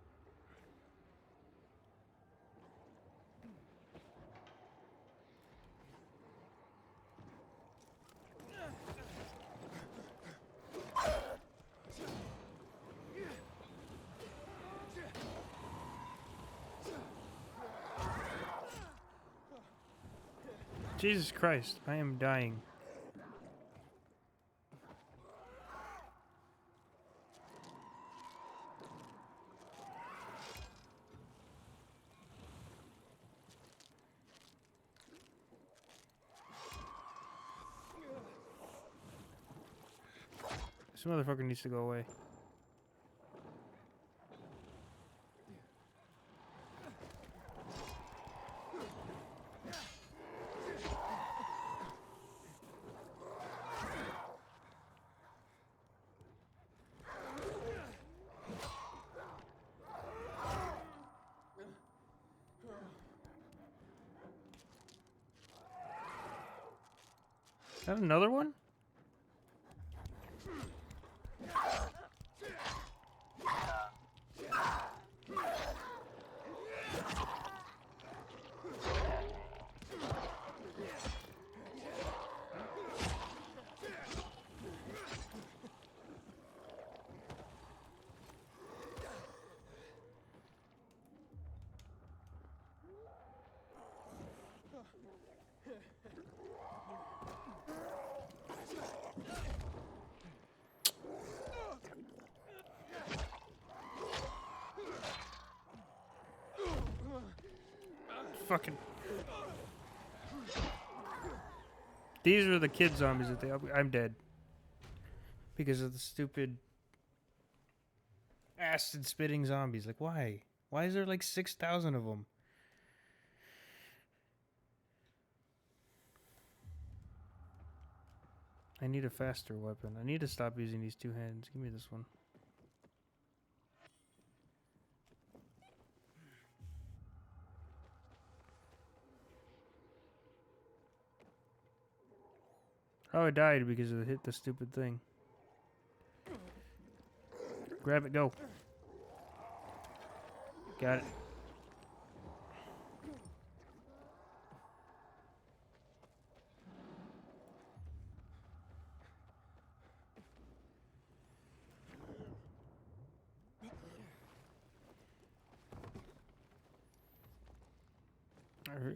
Jesus Christ, I am dying. This motherfucker needs to go away. Is that another one? Fucking. These are the kid zombies that they. I'm dead. Because of the stupid acid spitting zombies. Like, why? Why is there like 6,000 of them? I need a faster weapon. I need to stop using these two hands. Give me this one. Oh, I died because it hit the stupid thing. Grab it, go. Got it.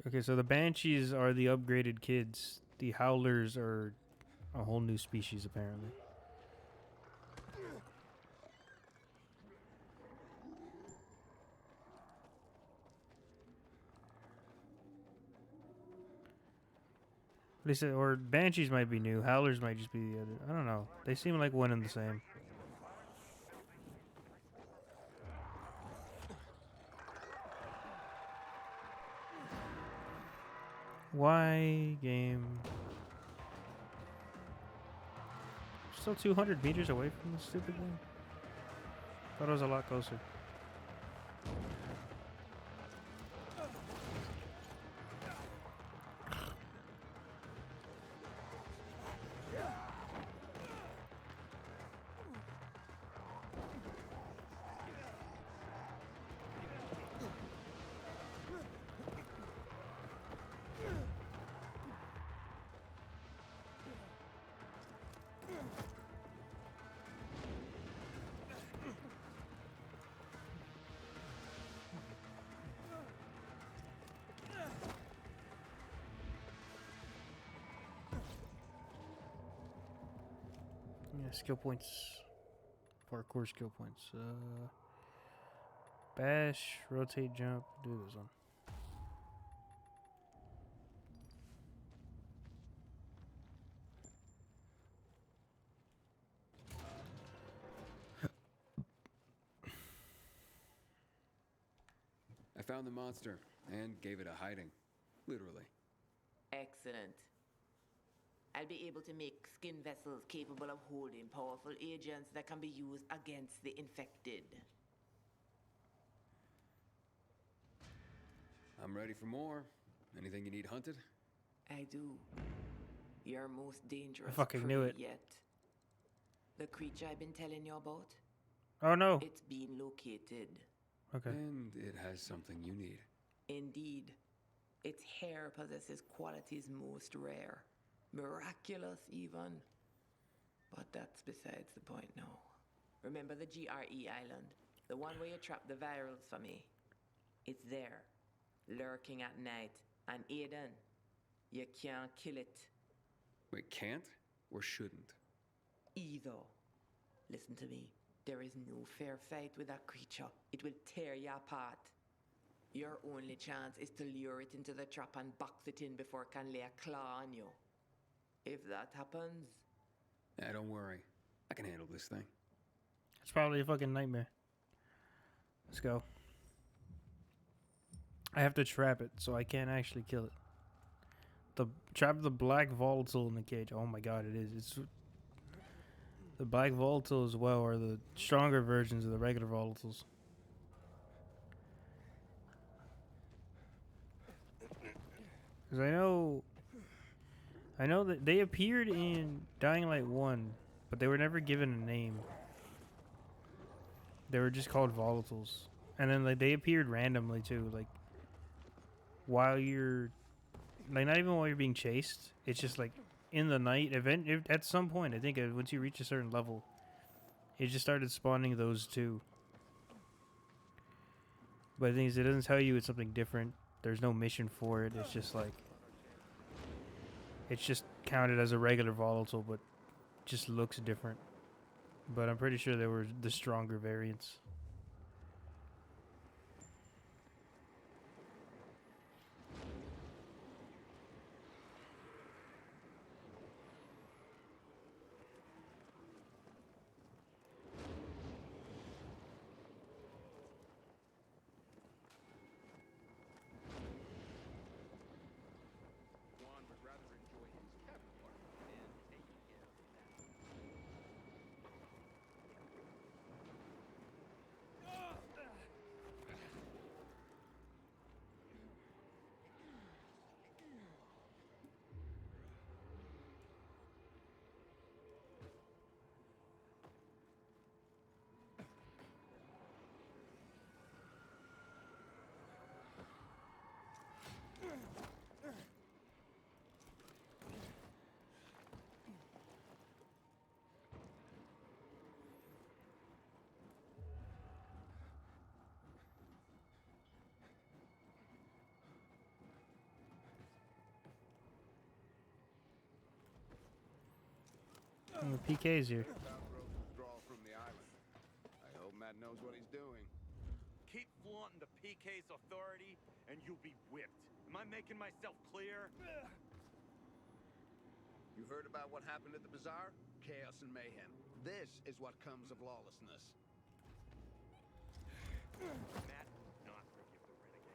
Okay, so the Banshees are the upgraded kids. The Howlers are a whole new species, apparently. They said, or Banshees might be new. Howlers might just be the other. I don't know. They seem like one and the same. Why game? Still 200 meters away from the stupid thing. Thought it was a lot closer. Yeah, skill points. Parkour skill points. Bash, rotate, jump. Do this one. found the monster and gave it a hiding. Literally. Excellent. I'll be able to make skin vessels capable of holding powerful agents that can be used against the infected. I'm ready for more. Anything you need hunted? I do. Your most dangerous fucking knew prey it. yet. The creature I've been telling you about? Oh no. It's been located. Okay. And it has something you need. Indeed. Its hair possesses qualities most rare. Miraculous, even. But that's besides the point now. Remember the GRE island? The one where you trapped the virals for me? It's there, lurking at night. And Aiden, you can't kill it. Wait, can't? Or shouldn't? Either. Listen to me. There is no fair fight with that creature. It will tear you apart. Your only chance is to lure it into the trap and box it in before it can lay a claw on you. If that happens... Don't worry. I can handle this thing. It's probably a fucking nightmare. Let's go. I have to trap it, so I can't actually kill it. Trap the black volatile in the cage. Oh my god, it is. It's the black volatile as well, or the stronger versions of the regular volatiles. Because I know that they appeared in Dying Light 1, but they were never given a name. They were just called volatiles. And then like they appeared randomly too, like while you're like not even while you're being chased. It's just like in the night at some point, I think once you reach a certain level, it just started spawning those two. But the thing is, it doesn't tell you it's something different. There's no mission for it. It's just like it's just counted as a regular volatile, but just looks different. But I'm pretty sure they were the stronger variants. And the PK's here. Withdrawal from the island. I hope Matt knows what he's doing. Keep flaunting the PK's authority, and you'll be whipped. Am I making myself clear? You heard about what happened at the bazaar? Chaos and mayhem. This is what comes of lawlessness. Matt will not forgive the renegade.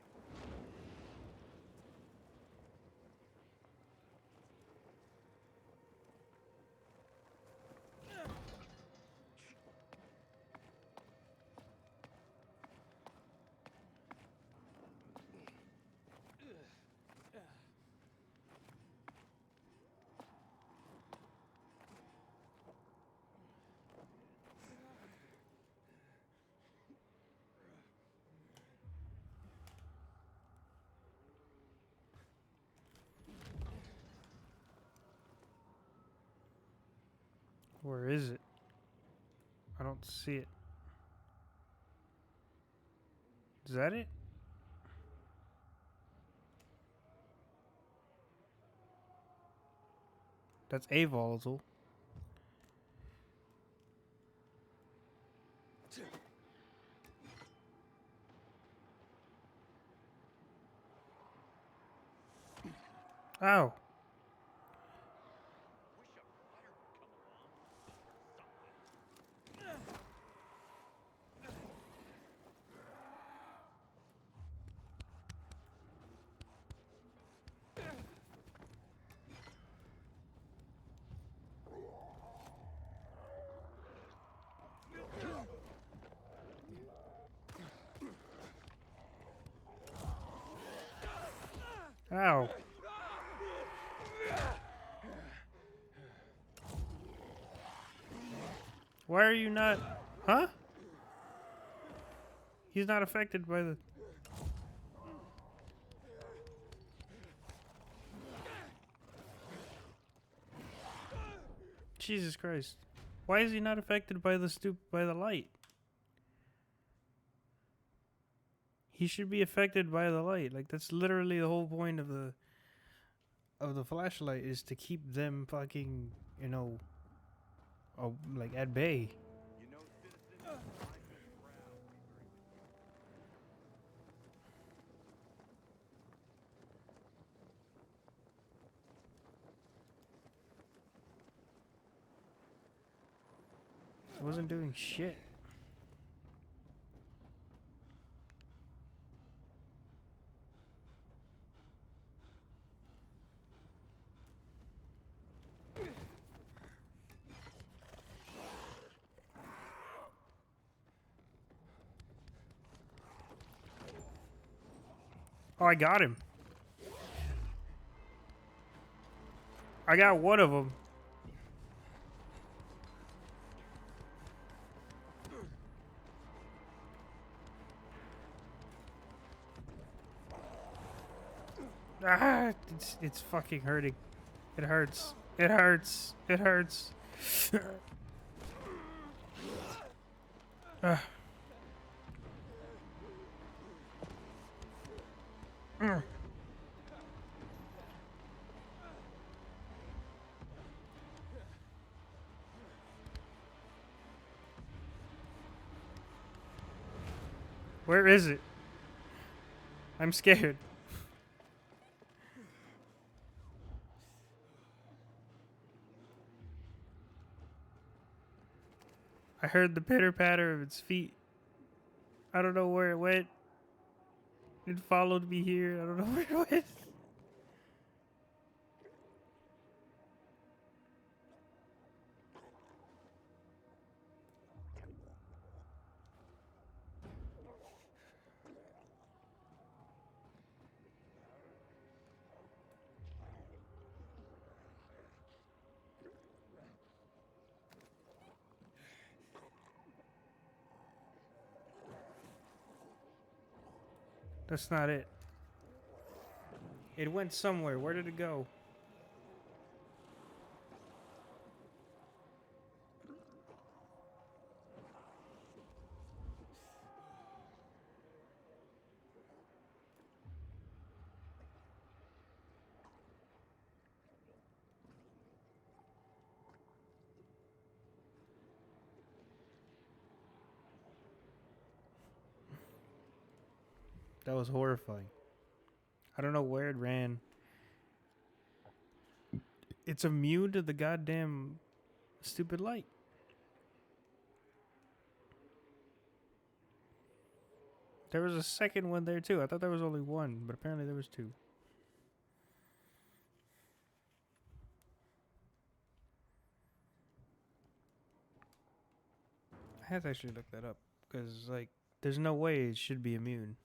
Where is it? I don't see it. Is that it? That's a volatile. Oh. Ow. Why are you not... Huh? He's not affected by the... Jesus Christ. Why is he not affected by the light? He should be affected by the light. Like, that's literally the whole point of the flashlight, is to keep them fucking, you know, like at bay. I wasn't doing shit. Oh, I got him. I got one of them. Ah, it's fucking hurting. It hurts. It hurts. It hurts. Ah. Mm. Where is it? I'm scared. I heard the pitter patter of its feet. I don't know where it went. It followed me here. I don't know where it went. That's not it. It went somewhere. Where did it go? That was horrifying. I don't know where it ran. It's immune to the goddamn stupid light. There was a second one there too. I thought there was only one, but apparently there was two. I had to actually look that up because, like, there's no way it should be immune.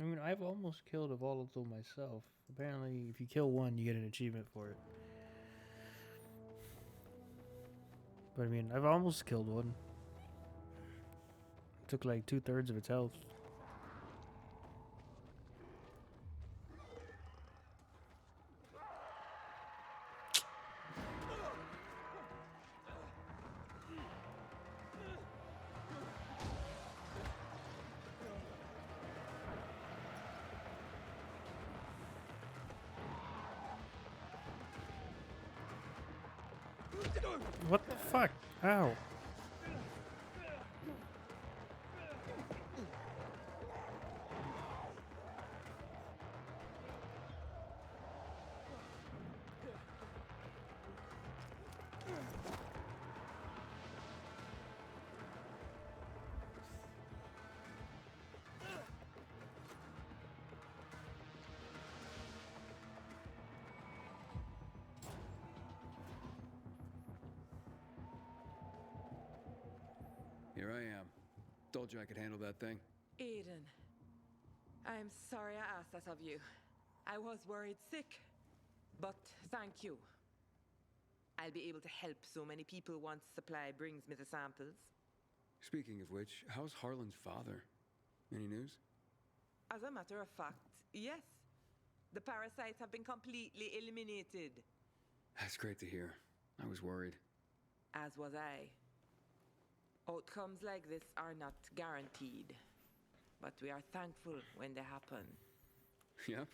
I mean, I've almost killed a volatile myself. Apparently, if you kill one, you get an achievement for it. But I mean, I've almost killed one. It took like 2/3 of its health. What the fuck? Ow. Here I am. Told you I could handle that thing. Aiden, I'm sorry I asked that of you. I was worried sick, but thank you. I'll be able to help so many people once supply brings me the samples. Speaking of which, how's Harlan's father? Any news? As a matter of fact, yes. The parasites have been completely eliminated. That's great to hear. I was worried. As was I. Outcomes like this are not guaranteed, but we are thankful when they happen. Yep.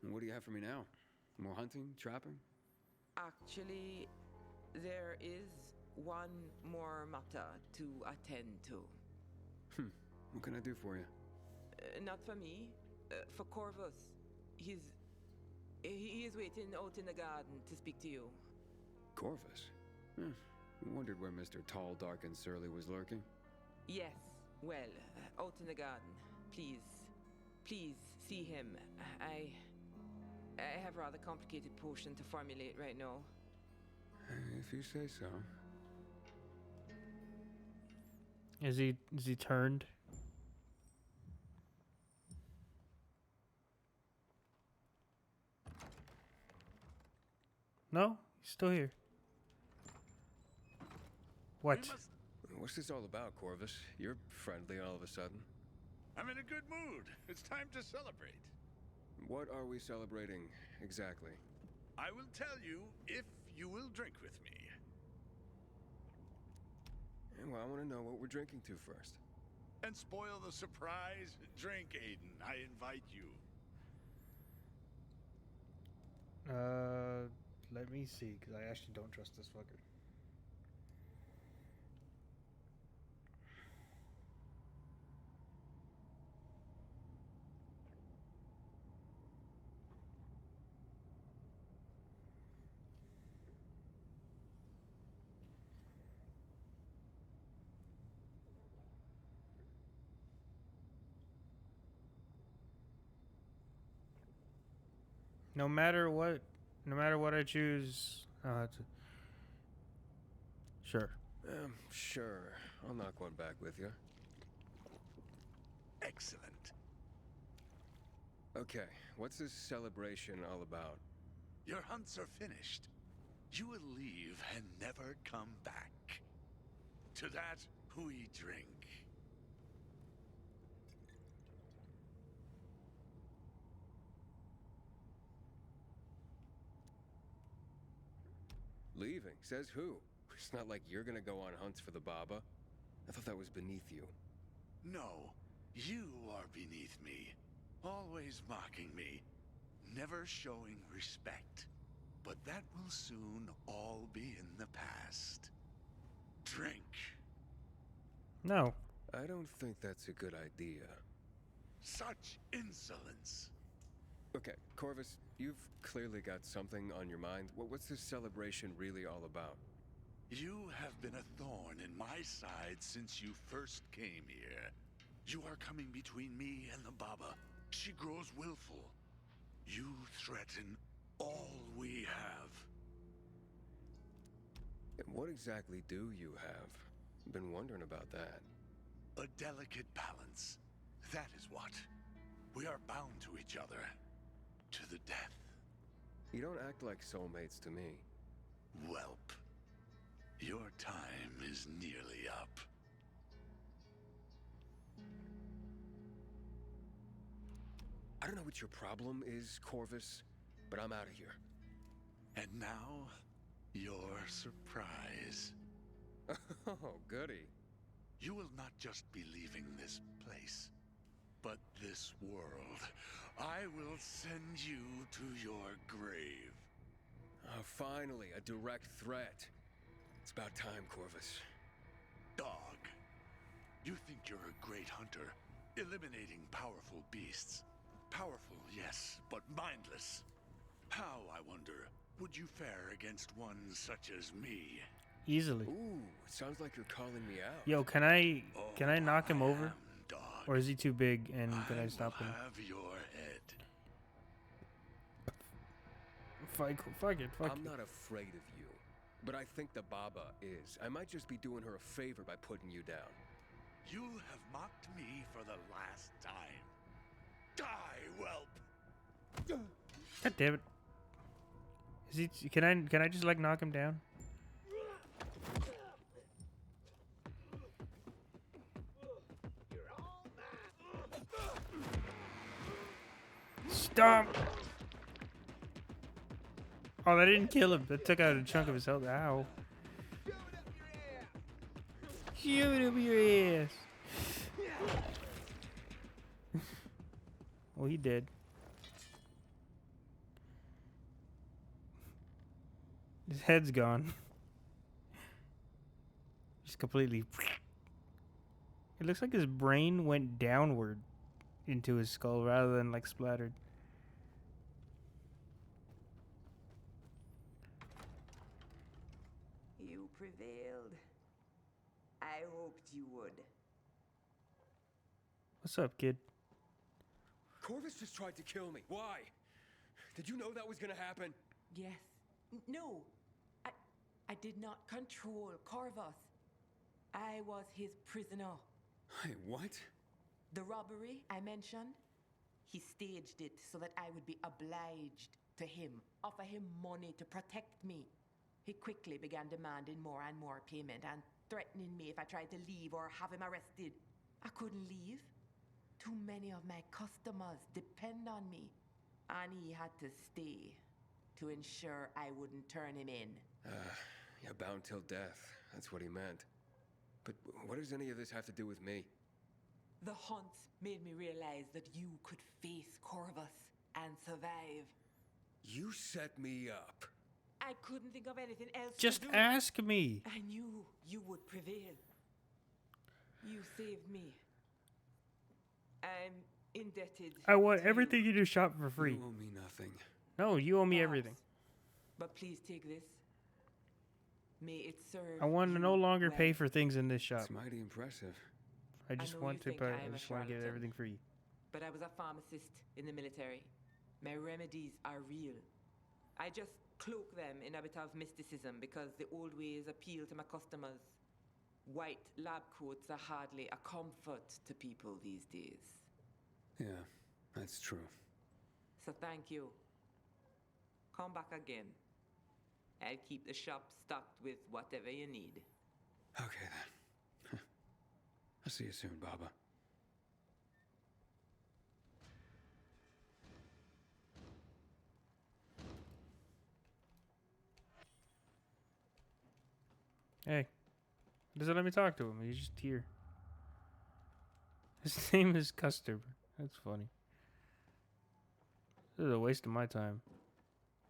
And what do you have for me now? More hunting, trapping? Actually, there is one more matter to attend to. What can I do for you? Not for me, for Corvus. He is waiting out in the garden to speak to you. Corvus? Wondered where Mr. Tall, Dark, and Surly was lurking. Yes, well, out in the garden. Please see him. I have a rather complicated potion to formulate right now. If you say so. Is he turned? No, he's still here. What? What's this all about, Corvus? You're friendly all of a sudden. I'm in a good mood. It's time to celebrate. What are we celebrating exactly? I will tell you if you will drink with me. Well, I want to know what we're drinking to first. And spoil the surprise? Drink, Aiden. I invite you. Let me see, because I actually don't trust this fucker. No matter what I choose, sure. Sure. I'll knock one back with you. Excellent. Okay, what's this celebration all about? Your hunts are finished. You will leave and never come back. To that, we drink. Leaving? Says who? It's not like you're gonna go on hunts for the Baba. I thought that was beneath you. No, you are beneath me. Always mocking me. Never showing respect. But that will soon all be in the past. Drink. No. I don't think that's a good idea. Such insolence. Okay, Corvus, you've clearly got something on your mind. What's this celebration really all about? You have been a thorn in my side since you first came here. You are coming between me and the Baba. She grows willful. You threaten all we have. And what exactly do you have? Been wondering about that. A delicate balance. That is what. We are bound to each other. To the death. You don't act like soulmates to me. Whelp. Your time is nearly up. I don't know what your problem is, Corvus, but I'm out of here. And now, your surprise. Oh, goody. You will not just be leaving this place, but this world. I will send you to your grave. Oh, finally, a direct threat. It's about time, Corvus. Dog. You think you're a great hunter, eliminating powerful beasts. Powerful, yes, but mindless. How, I wonder, would you fare against one such as me? Easily. Ooh, it sounds like you're calling me out. Yo, can I knock him over? Or is he too big and can I stop him? Have your head. Fuck it. I'm not afraid of you, but I think the Baba is. I might just be doing her a favor by putting you down. You have mocked me for the last time. Die, whelp! God damn it. Is he? Can I just like knock him down? Stop! Oh, that didn't kill him. That took out a chunk of his health. Ow. Shove it up your ass. Well, he did. His head's gone. Just completely. It looks like his brain went downward into his skull rather than like splattered. You prevailed. I hoped you would. What's up, kid? Corvus just tried to kill me. Why? Did you know that was gonna happen? Yes. No. I did not control Corvus. I was his prisoner. Hey, what? The robbery I mentioned, he staged it so that I would be obliged to him, offer him money to protect me. He quickly began demanding more and more payment and threatening me if I tried to leave or have him arrested. I couldn't leave. Too many of my customers depend on me. And he had to stay to ensure I wouldn't turn him in. You're bound till death. That's what he meant. But what does any of this have to do with me? The hunts made me realize that you could face Corvus and survive. You set me up. I couldn't think of anything else Just to do. ask me. I knew you would prevail. You saved me. I'm indebted. I want to everything you do shop for free. You owe me nothing. No, you owe me everything. But please take this. May it serve I want to you no longer well. pay for things in this shop. It's mighty impressive. I just know want you to think buy. I I am a just want to get charlatan. everything free. But I was a pharmacist in the military. My remedies are real. I just cloak them in a bit of mysticism because the old ways appeal to my customers. White lab coats are hardly a comfort to people these days. Yeah, that's true. So thank you. Come back again. I'll keep the shop stocked with whatever you need. Okay then. I'll see you soon, Baba. Hey, doesn't let me talk to him. He's just here. His name is Custer. That's funny. This is a waste of my time.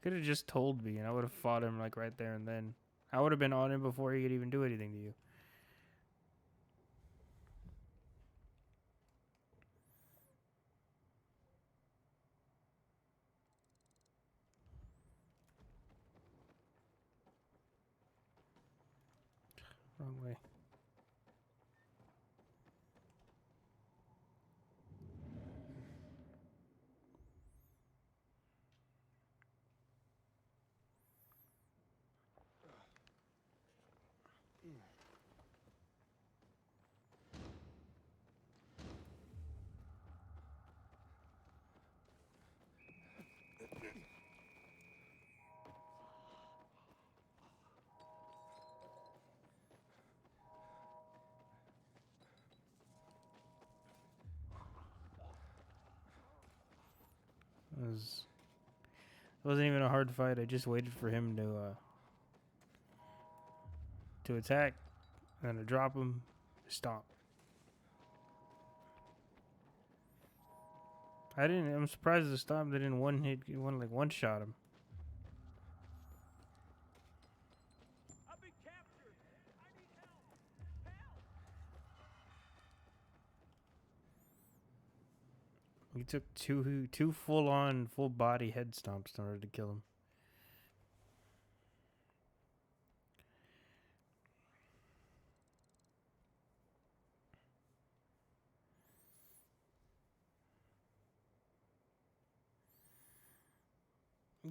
Could have just told me, and I would have fought him like right there and then. I would have been on him before he could even do anything to you. Wrong way. It wasn't even a hard fight. I just waited for him to attack, and then to drop him, stomp. I'm surprised the stomp didn't one shot him. I've been captured. He took two full-on, full-body head stomps in order to kill him.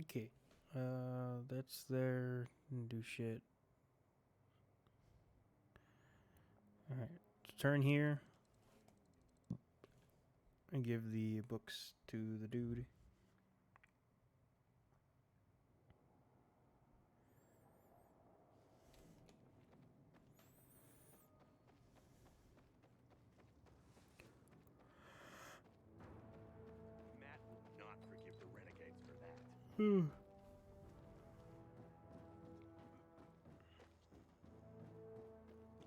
Okay. That's there. Didn't do shit. Alright. Turn here. And give the books to the dude. Matt will not forgive the renegades for that.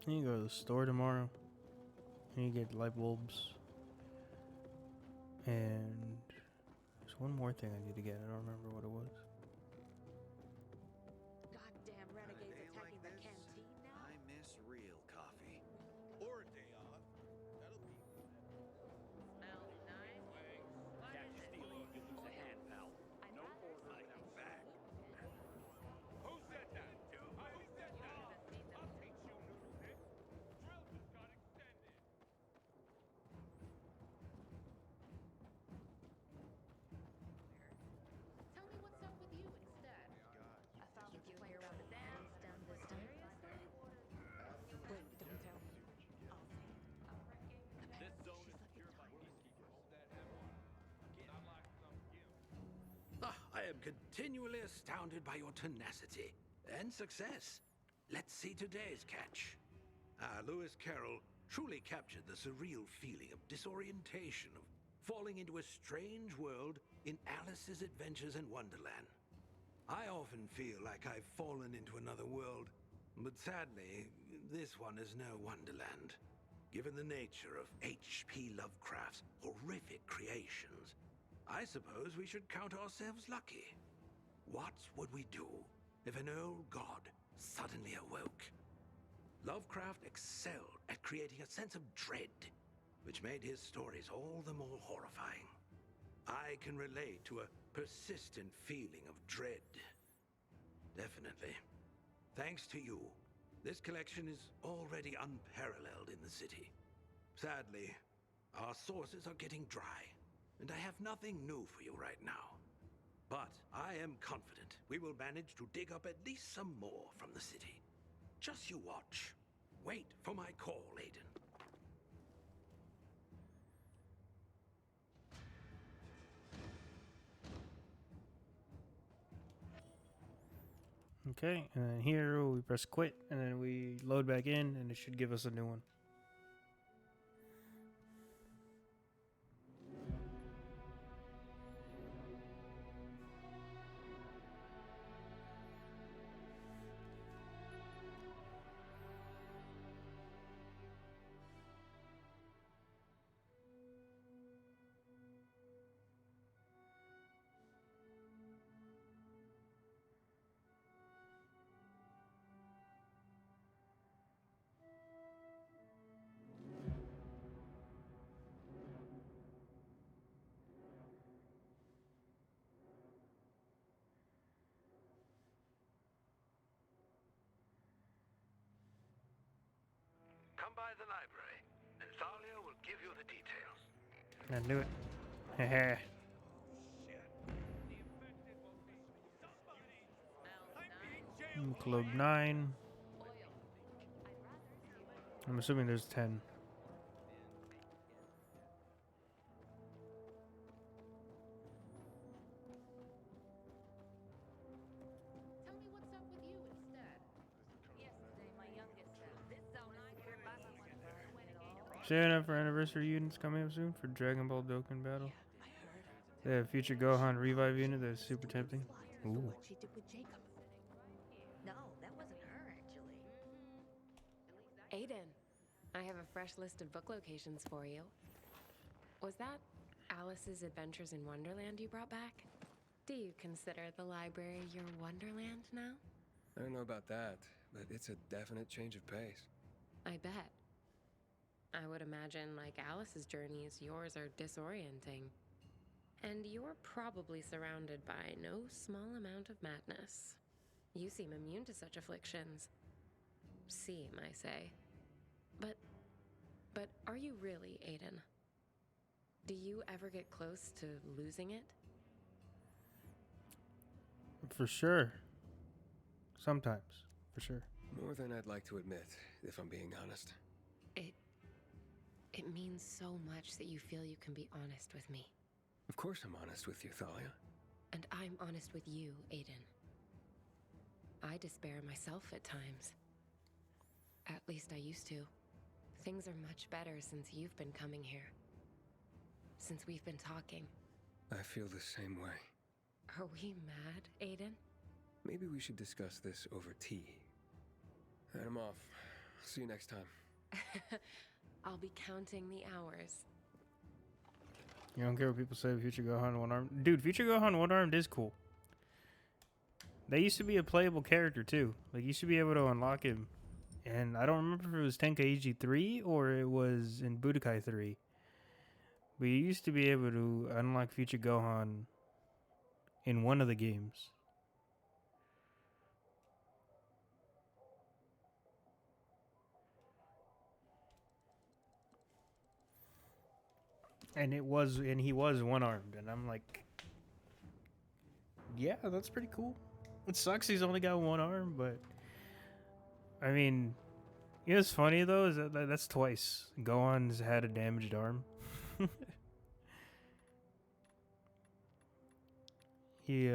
You go to the store tomorrow. And you get light bulbs. And there's one more thing I need to get. I don't remember what it was. Goddamn renegades attacking the canteen now? I miss real coffee. Or a day off. That'll be. Smells nice. What Catch is it? stealing, you lose a hand, pal. No order without back. Who said that? Who said that? I'll teach you, noodle dick. Drill just got extended. Tell me what's up with you instead. I found you here around the dance down this time. Wait, don't tell. I'll say it. This zone is secured by peacekeepers. Not like some you. I am continually astounded by your tenacity and success. Let's see today's catch. Lewis Carroll truly captured the surreal feeling of disorientation, of falling into a strange world in Alice's Adventures in Wonderland. I often feel like I've fallen into another world, but sadly, this one is no Wonderland. Given the nature of H.P. Lovecraft's horrific creations, I suppose we should count ourselves lucky. What would we do if an old god suddenly awoke? Lovecraft excelled at creating a sense of dread, which made his stories all the more horrifying. I can relate to a persistent feeling of dread. Definitely. Thanks to you, this collection is already unparalleled in the city. Sadly, our sources are getting dry, and I have nothing new for you right now. But I am confident we will manage to dig up at least some more from the city. Just you watch. Wait for my call, Aiden. Okay, and then here we press quit, and then we load back in, and it should give us a new one. Come by the library, and Thalia will give you the details. I knew it. Heh. Club 9. I'm assuming there's 10. Tell me what's up with you instead. Yesterday, my youngest said, this zone is secured by someone. Showing up for anniversary units coming up soon for Dragon Ball Dokkan Battle. They have future Gohan revive unit that's super tempting. Ooh. What she did with Jacob. No, that wasn't her, actually. Aiden, I have a fresh list of book locations for you. Was that Alice's Adventures in Wonderland you brought back? Do you consider the library your Wonderland now? I don't know about that, but it's a definite change of pace. I bet. I would imagine, like Alice's journeys, yours are disorienting. And you're probably surrounded by no small amount of madness. You seem immune to such afflictions. Seem, I say. But are you really, Aiden? Do you ever get close to losing it? For sure. Sometimes. For sure. More than I'd like to admit, if I'm being honest. It means so much that you feel you can be honest with me. Of course I'm honest with you, Thalia. And I'm honest with you, Aiden. I despair myself at times. At least I used to. Things are much better since you've been coming here. Since we've been talking. I feel the same way. Are we mad, Aiden? Maybe we should discuss this over tea. And I'm off. See you next time. I'll be counting the hours. You don't care what people say, Future Gohan one-armed? Dude, Future Gohan one-armed is cool. They used to be a playable character, too. Like, you should be able to unlock him. And I don't remember if it was Tenkaichi 3 or it was in Budokai 3. But you used to be able to unlock Future Gohan in one of the games. And he was one-armed, and I'm like, yeah, that's pretty cool. It sucks he's only got one arm, but I mean, you know what's funny though is that's twice Gohan's had a damaged arm. He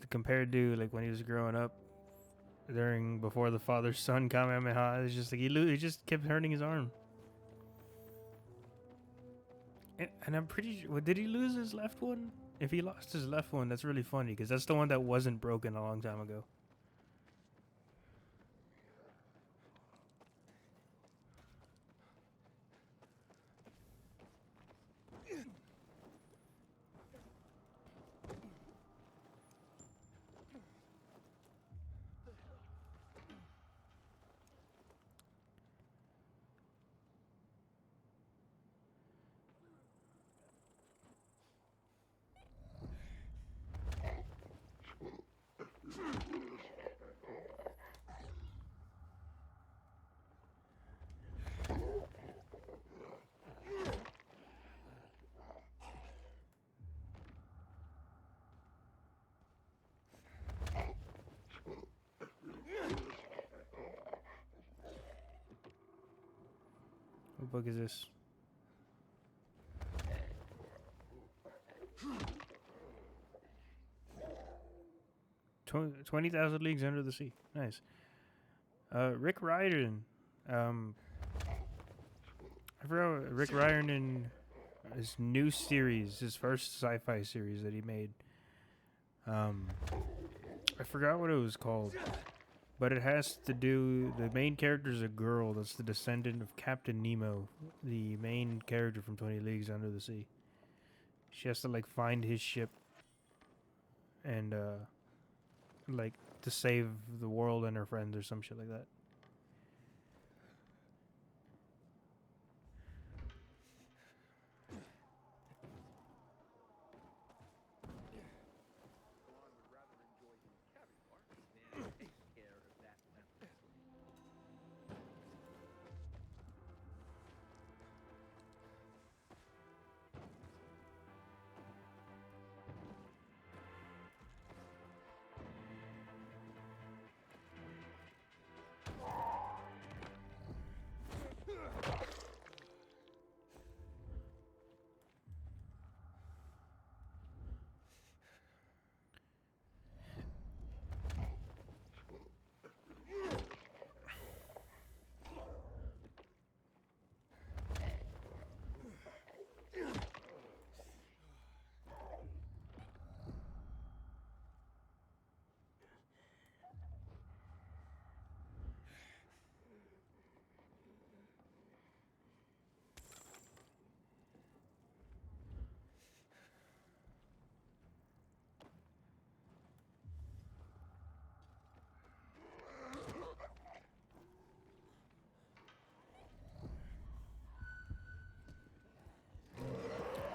compared to like when he was growing up before the father-son Kamehameha, it's just like he just kept hurting his arm. And I'm pretty sure, did he lose his left one? If he lost his left one, that's really funny because that's the one that wasn't broken a long time ago. What book is this? 20,000 Leagues Under the Sea. Nice. Rick Riordan. I forgot Rick Riordan, his new series, his first sci-fi series that he made. I forgot what it was called, but it has to do. The main character is a girl that's the descendant of Captain Nemo, the main character from 20 Leagues Under the Sea. She has to like find his ship and like to save the world and her friends or some shit like that.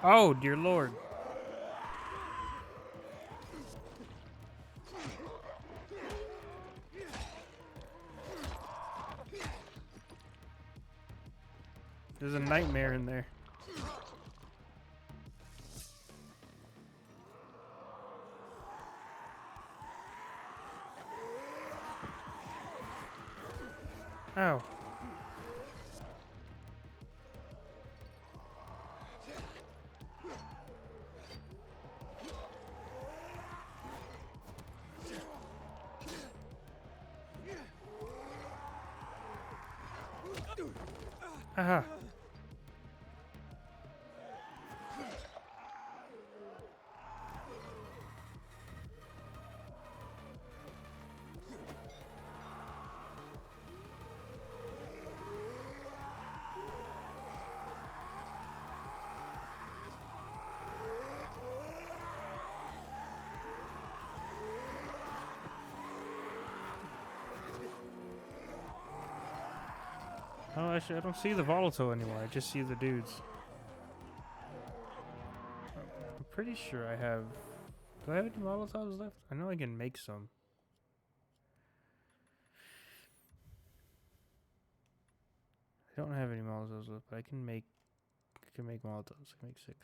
Oh, dear Lord. There's a nightmare in there. Ow. Aha. Oh, actually, I don't see the volatile anymore. I just see the dudes. I'm pretty sure I have... Do I have any volatiles left? I know I can make some. I don't have any volatiles left, but I can make volatiles. I can make 6.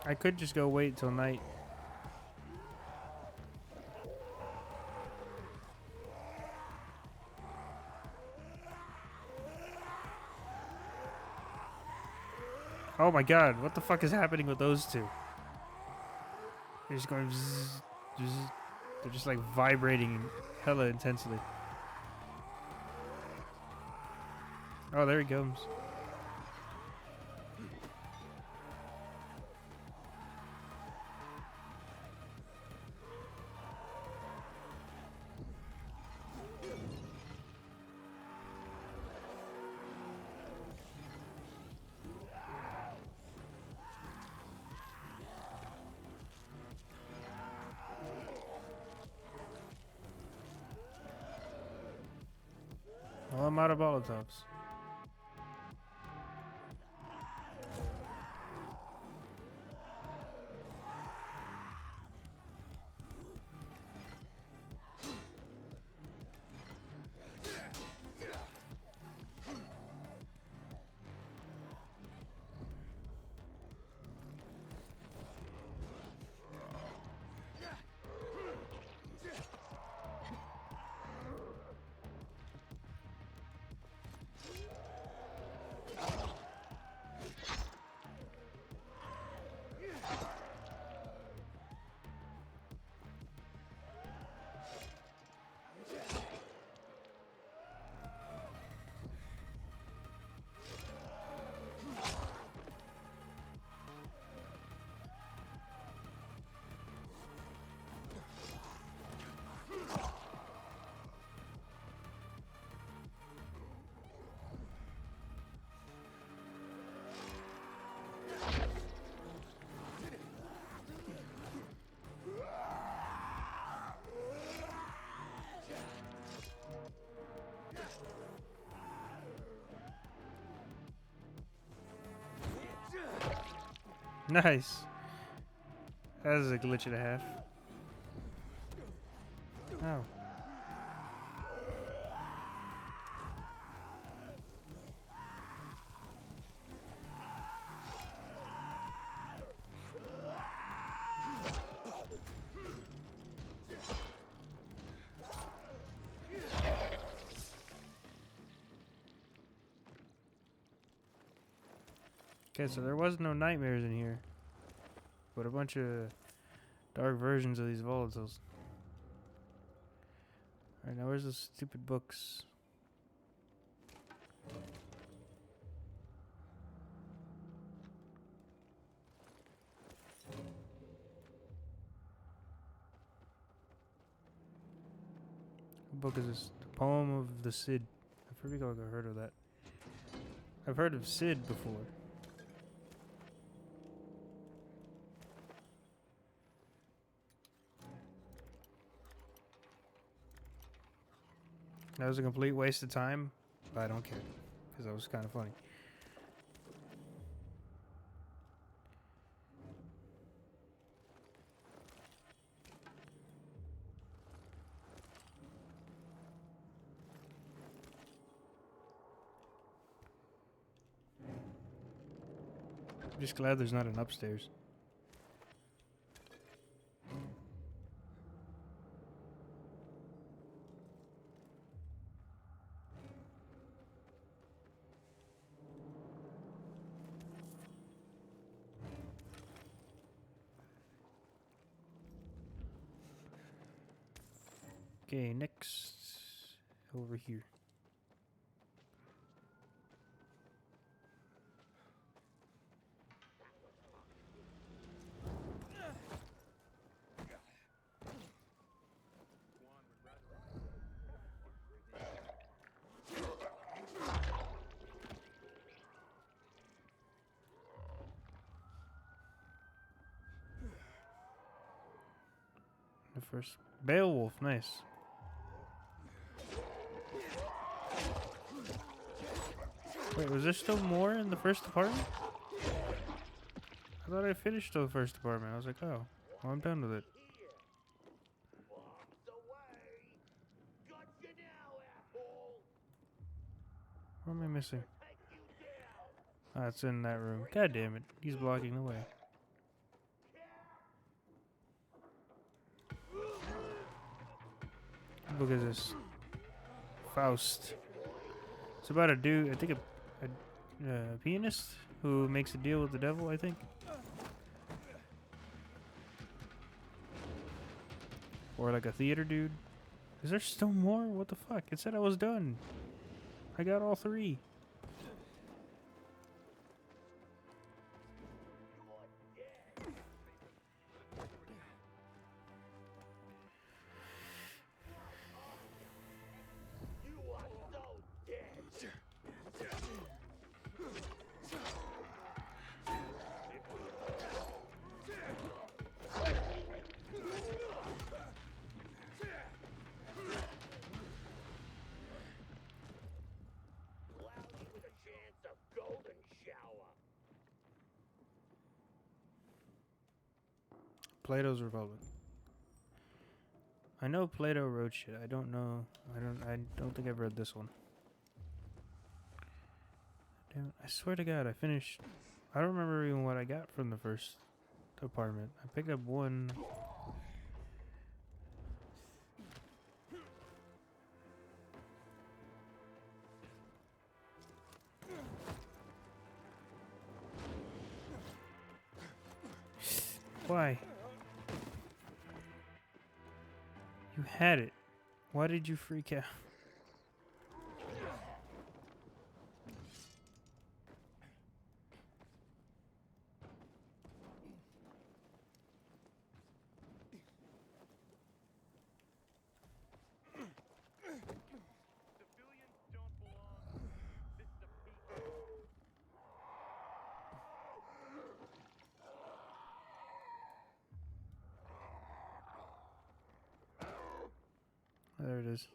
I could just go wait till night. Oh my god, what the fuck is happening with those two? They're just going zzz, zzz. They're just like vibrating hella intensely. Oh, there he comes. Well, I'm out of Molotovs. Nice. That is a glitch and a half. Oh. Okay, so there was no nightmares in here, but a bunch of dark versions of these volatiles. Alright, now where's those stupid books? What book is this? The Poem of the Cid. I forget if I've heard of that. I've heard of Cid before. That was a complete waste of time, but I don't care, because that was kind of funny. I'm just glad there's not an upstairs. Okay, next over here. The first Beowulf, nice. Wait, was there still more in the first apartment? I thought I finished the first apartment. I was like, oh, well, I'm done with it. What am I missing? Ah, it's in that room. God damn it. He's blocking the way. What book is this? Faust. It's about a dude, I think a pianist who makes a deal with the devil, I think. Or like a theater dude. Is there still more? What the fuck? It said I was done. I got all 3. Plato's Republic. I know Plato wrote shit. I don't know. I don't think I've read this one. Damn it. I swear to God, I finished. I don't remember even what I got from the first apartment. I picked up one. Why? You had it. Why did you freak out? There it is.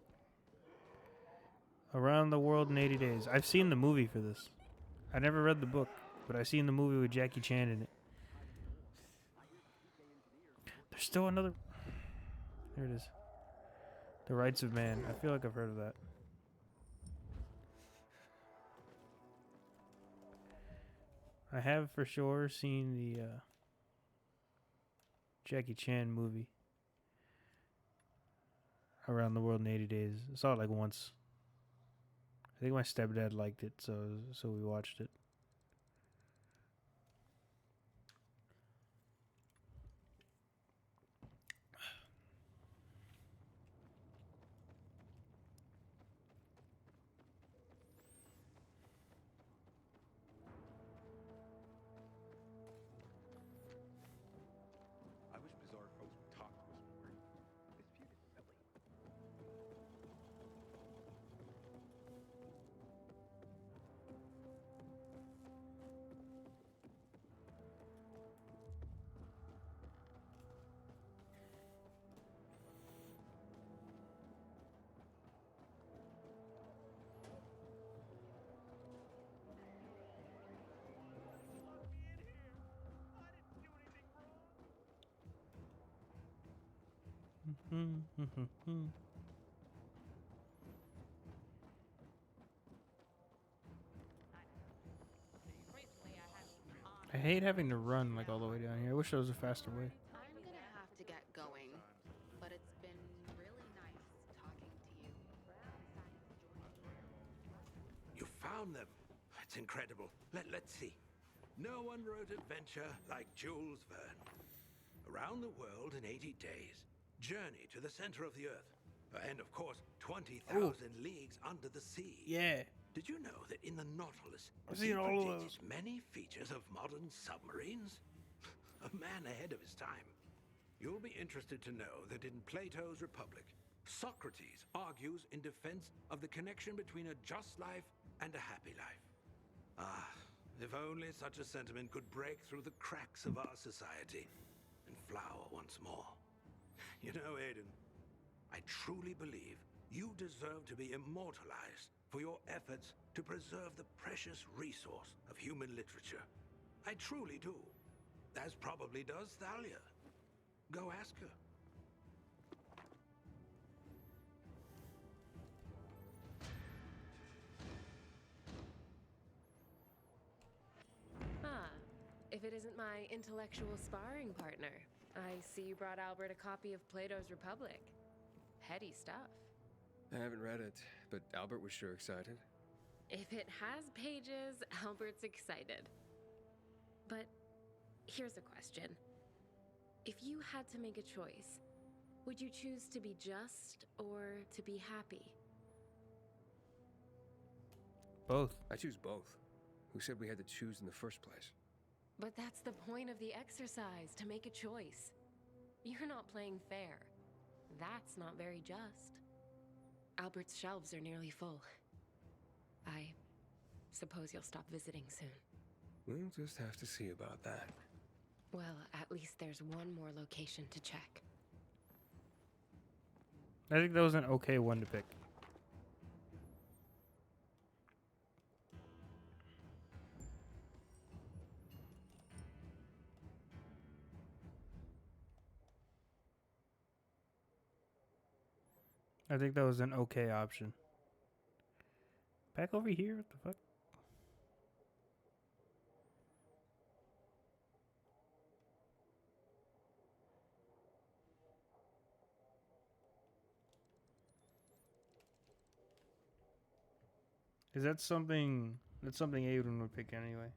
Around the World in 80 Days. I've seen the movie for this. I never read the book, but I've seen the movie with Jackie Chan in it. still another. There it is. The Rights of Man. I feel like I've heard of that. I have for sure seen the Jackie Chan movie, Around the World in 80 Days. I saw it like once. I think my stepdad liked it, so we watched it. I wish bizarre folks would talk to us more. This feud is silly. I hate having to run like all the way down here. I wish there was a faster way. I'm gonna have to get going, but it's been really nice talking to you. You found them. It's incredible. Let's see. No one wrote adventure like Jules Verne. Around the world in 80 days. Journey to the center of the Earth. And of course, 20,000 leagues under the sea. Yeah. Did you know that in the Nautilus, I've he seen all of predicted those. many features of modern submarines? A man ahead of his time. You'll be interested to know that in Plato's Republic, Socrates argues in defense of the connection between a just life and a happy life. Ah, if only such a sentiment could break through the cracks of our society and flower once more. You know, Aiden, I truly believe you deserve to be immortalized for your efforts to preserve the precious resource of human literature. I truly do. As probably does Thalia. Go ask her. Ah, if it isn't my intellectual sparring partner. I see you brought Albert a copy of Plato's Republic. Heady stuff. I haven't read it, but Albert was sure excited. If it has pages, Albert's excited. But here's a question. If you had to make a choice, would you choose to be just or to be happy? Both. I choose both. Who said we had to choose in the first place? But that's the point of the exercise, to make a choice. You're not playing fair. That's not very just. Albert's shelves are nearly full. I suppose you'll stop visiting soon. We'll just have to see about that. Well, at least there's one more location to check. I think that was an okay one to pick. I think that was an okay option. Back over here? What the fuck? Is that something... That's something Aiden would pick anyway.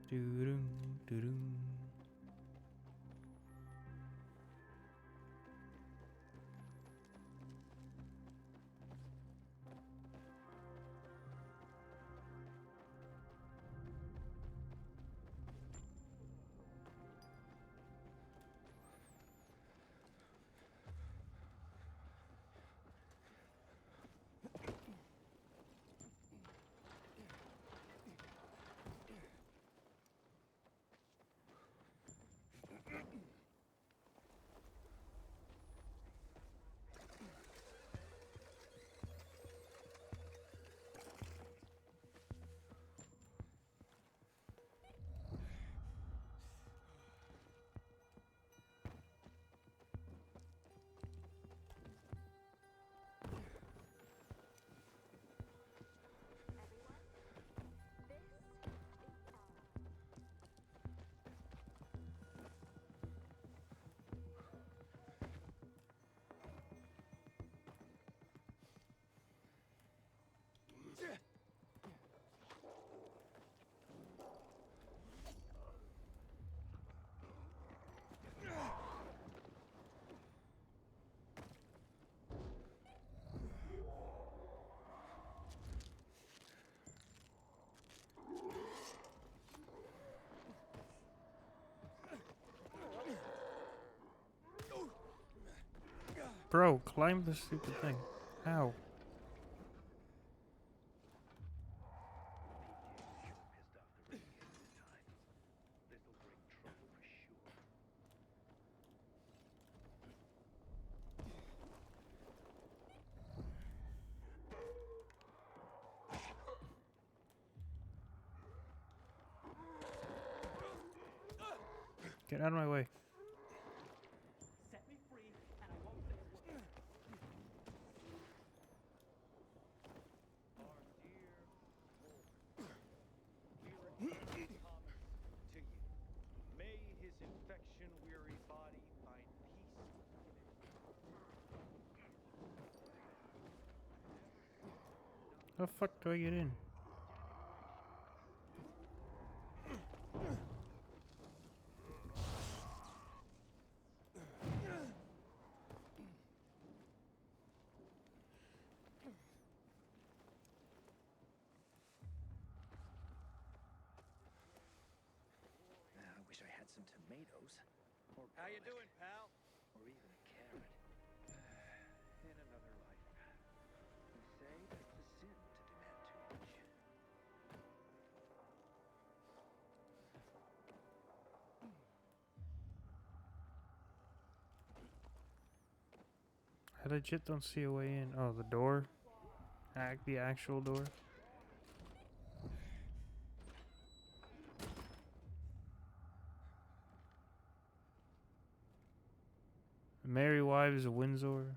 Doo-doo, doo-doo. Bro, climb the stupid thing. How? Get out of my way. Set me free, and I won't say a word. Our dear Lord, we return Thomas to you. May his infection-weary body find peace within. How the fuck do I get in? I wish I had some tomatoes. Or How you garlic, doing, pal? or even a carrot. In another life. You say that it's a sin to demand too much. I legit don't see a way in. Oh, the door? The actual door? Merry Wives of Windsor.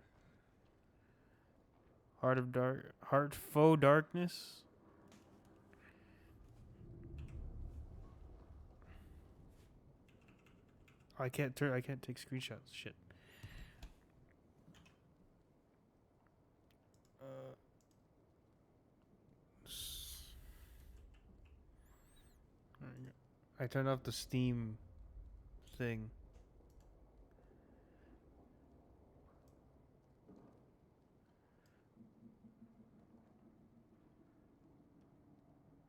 Heart Faux Darkness. I can't take screenshots. Shit. I turned off the Steam thing.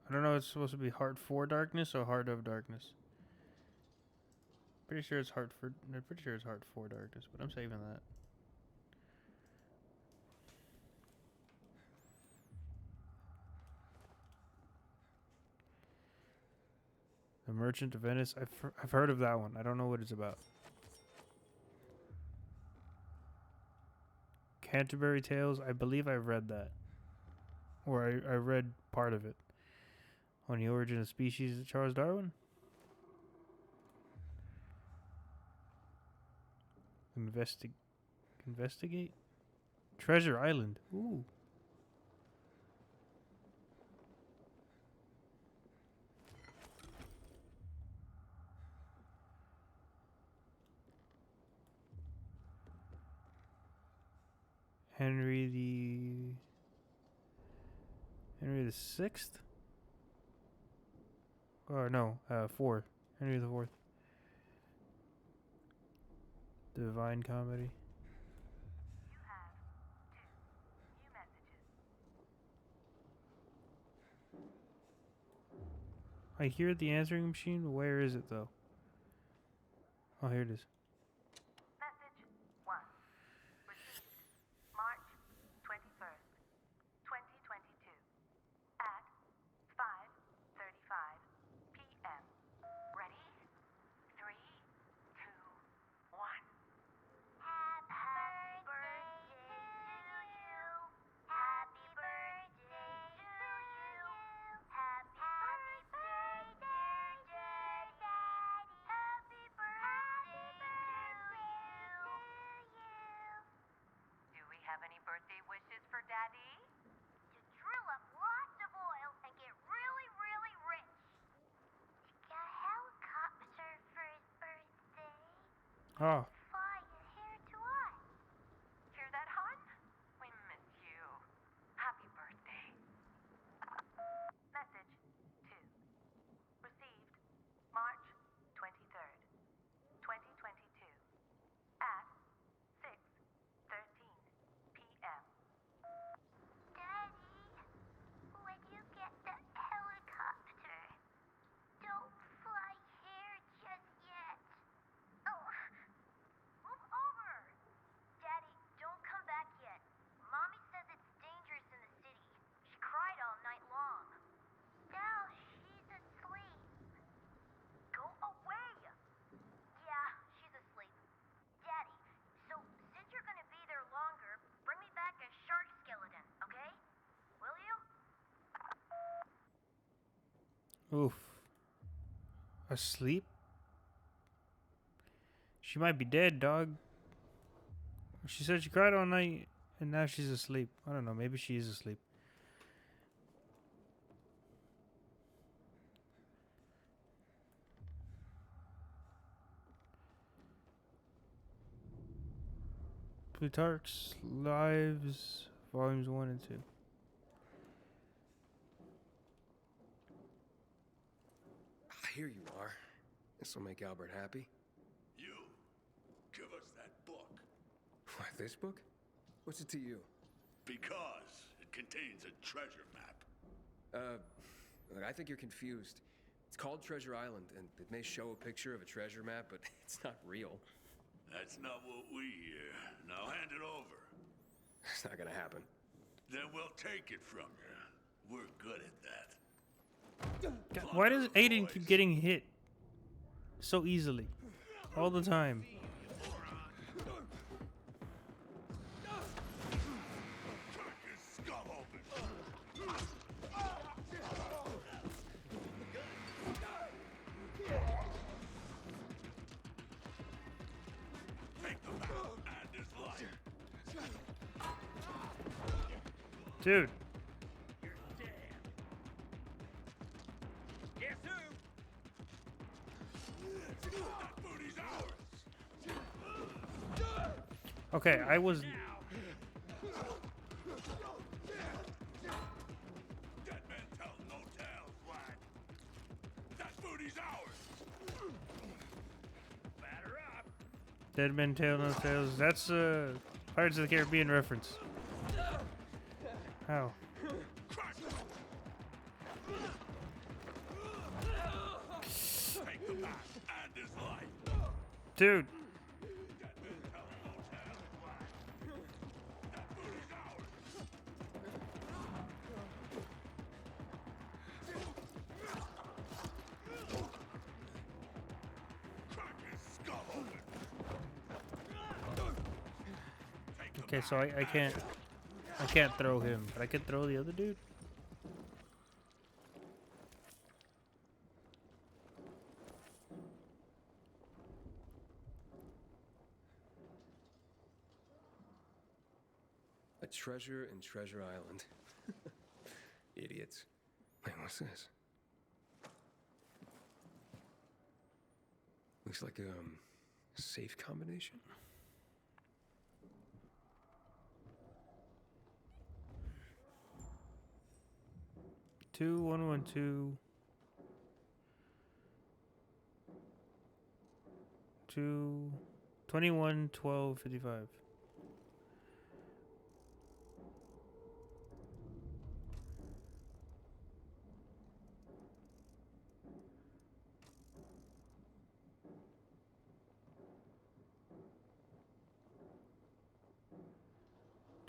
I don't know if it's supposed to be Heart for Darkness or Heart of Darkness. Pretty sure it's Heart for Darkness, but I'm saving that. The Merchant of Venice. I've heard of that one. I don't know what it's about. Canterbury Tales. I believe I've read that, or I read part of it. On the Origin of Species of Charles Darwin. Investigate. Treasure Island. Ooh. Henry the Sixth. Or no, fourth. Henry the Fourth. Divine Comedy. You have 2 new messages. I hear the answering machine. Where is it though? Oh, here it is. Message 1. Received March 21st, 2022 at 5:35 p.m. Ready? 3, 2, 1. Happy birthday to you. Happy birthday to you. Happy birthday, dear Daddy. Happy birthday to you. Do we have any birthday wishes for Daddy? To drill up lots of oil and get really, really rich. To get a helicopter for his birthday. Oh. Fly here to us. Hear that, hon? We miss you. Happy birthday. Message 2. Received March 23rd, 2022 at 6:13 p.m. Daddy, when you get the helicopter, don't fly here just yet. Oh, Oof. Asleep? She might be dead, dog. She said she cried all night, and now she's asleep. I don't know. Maybe she is asleep. Plutarch's Lives, Volumes 1 and 2. Here you are. This will make Albert happy. You, give us that book. What, this book? What's it to you? Because it contains a treasure map. Look, I think you're confused. It's called Treasure Island, and it may show a picture of a treasure map, but it's not real. That's not what we hear. Now hand it over. It's not gonna happen. Then we'll take it from you. We're good at that. God, why does Aiden keep getting hit so easily? All the time. Dude. Guess who? Okay, I was... Dead Men Tell No Tales. That's a Pirates of the Caribbean reference. How? Dude. Okay, so I can't throw him, but I can throw the other dude. A treasure in Treasure Island. Idiots. Wait, what's this? Looks like a safe combination. Two 112 2 21 12 55.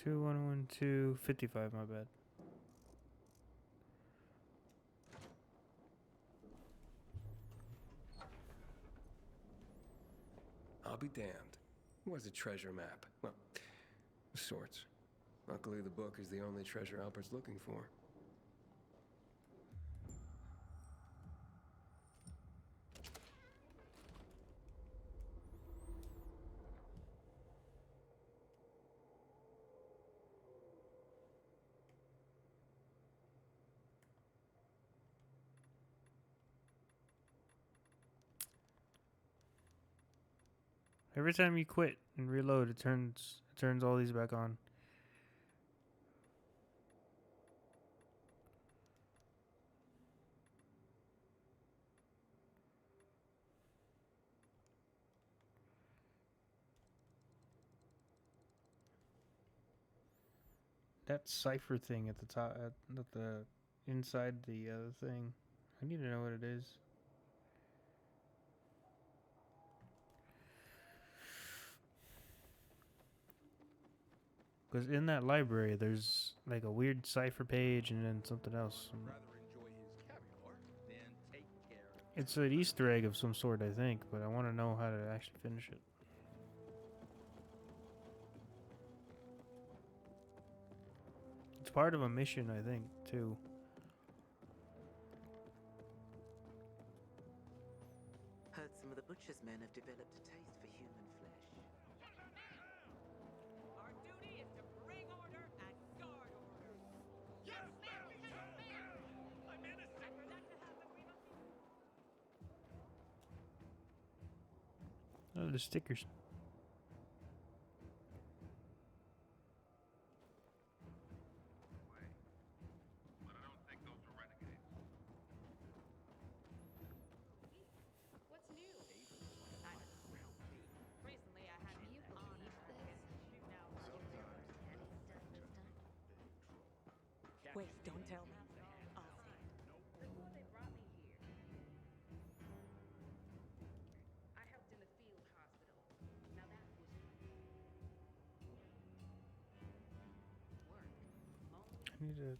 Two 112 55. My bad. I'll be damned. Was a treasure map. Well, of sorts. Luckily, the book is the only treasure Albert's looking for. Every time you quit and reload, it turns all these back on. That cipher thing at the top, at the inside the other thing. I need to know what it is. Because in that library, there's like a weird cipher page and then something else. It's an Easter egg of some sort, I think, but I want to know how to actually finish it. It's part of a mission, I think, too. conscious men have developed a taste for human flesh. Our duty is to bring order and guard order. Yes, ma'am! Yes, ma'am! I'm innocent! And for that to happen, we must be... Oh, the stickers. But I don't think those are renegades. What's new? Recently, I had Can you believe this? Wait, don't tell me. I'll see. Before they brought me here, I helped in the field hospital. Now that was work. I need to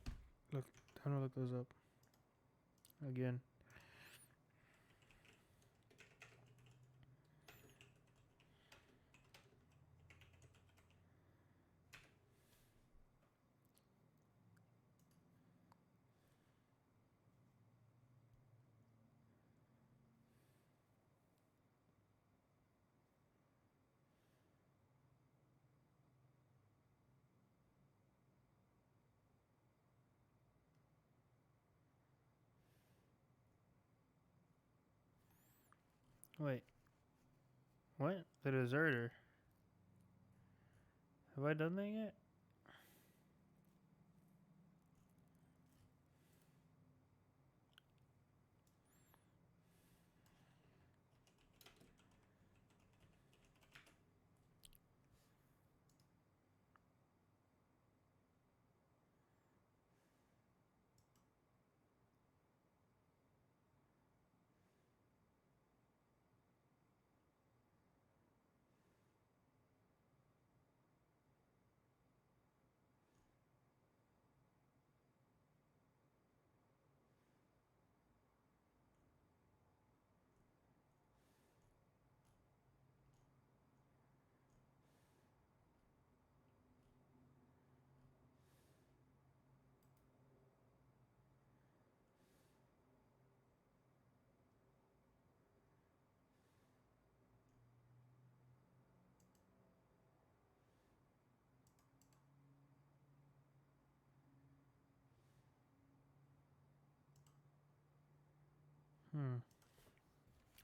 look. How do I look those up? Again. Wait. What? The deserter. Have I done that yet?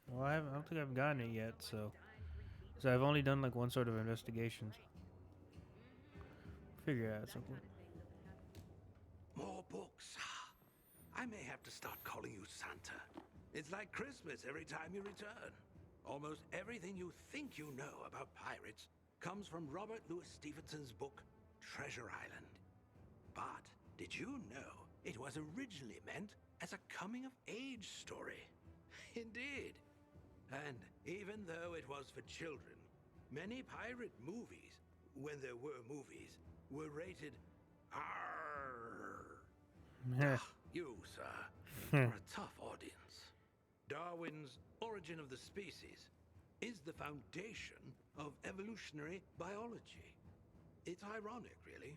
Well, I don't think I've gotten it yet, so I've only done like one sort of investigations. Figure it out at some point. More books. I may have to start calling you Santa. It's like Christmas every time you return. Almost everything you think you know about pirates comes from Robert Louis Stevenson's book, Treasure Island. But did you know it was originally meant as a coming-of-age story? Indeed. And even though it was for children, many pirate movies, when there were movies, were rated R. You, sir, are a tough audience. Darwin's Origin of the Species is the foundation of evolutionary biology. It's ironic, really.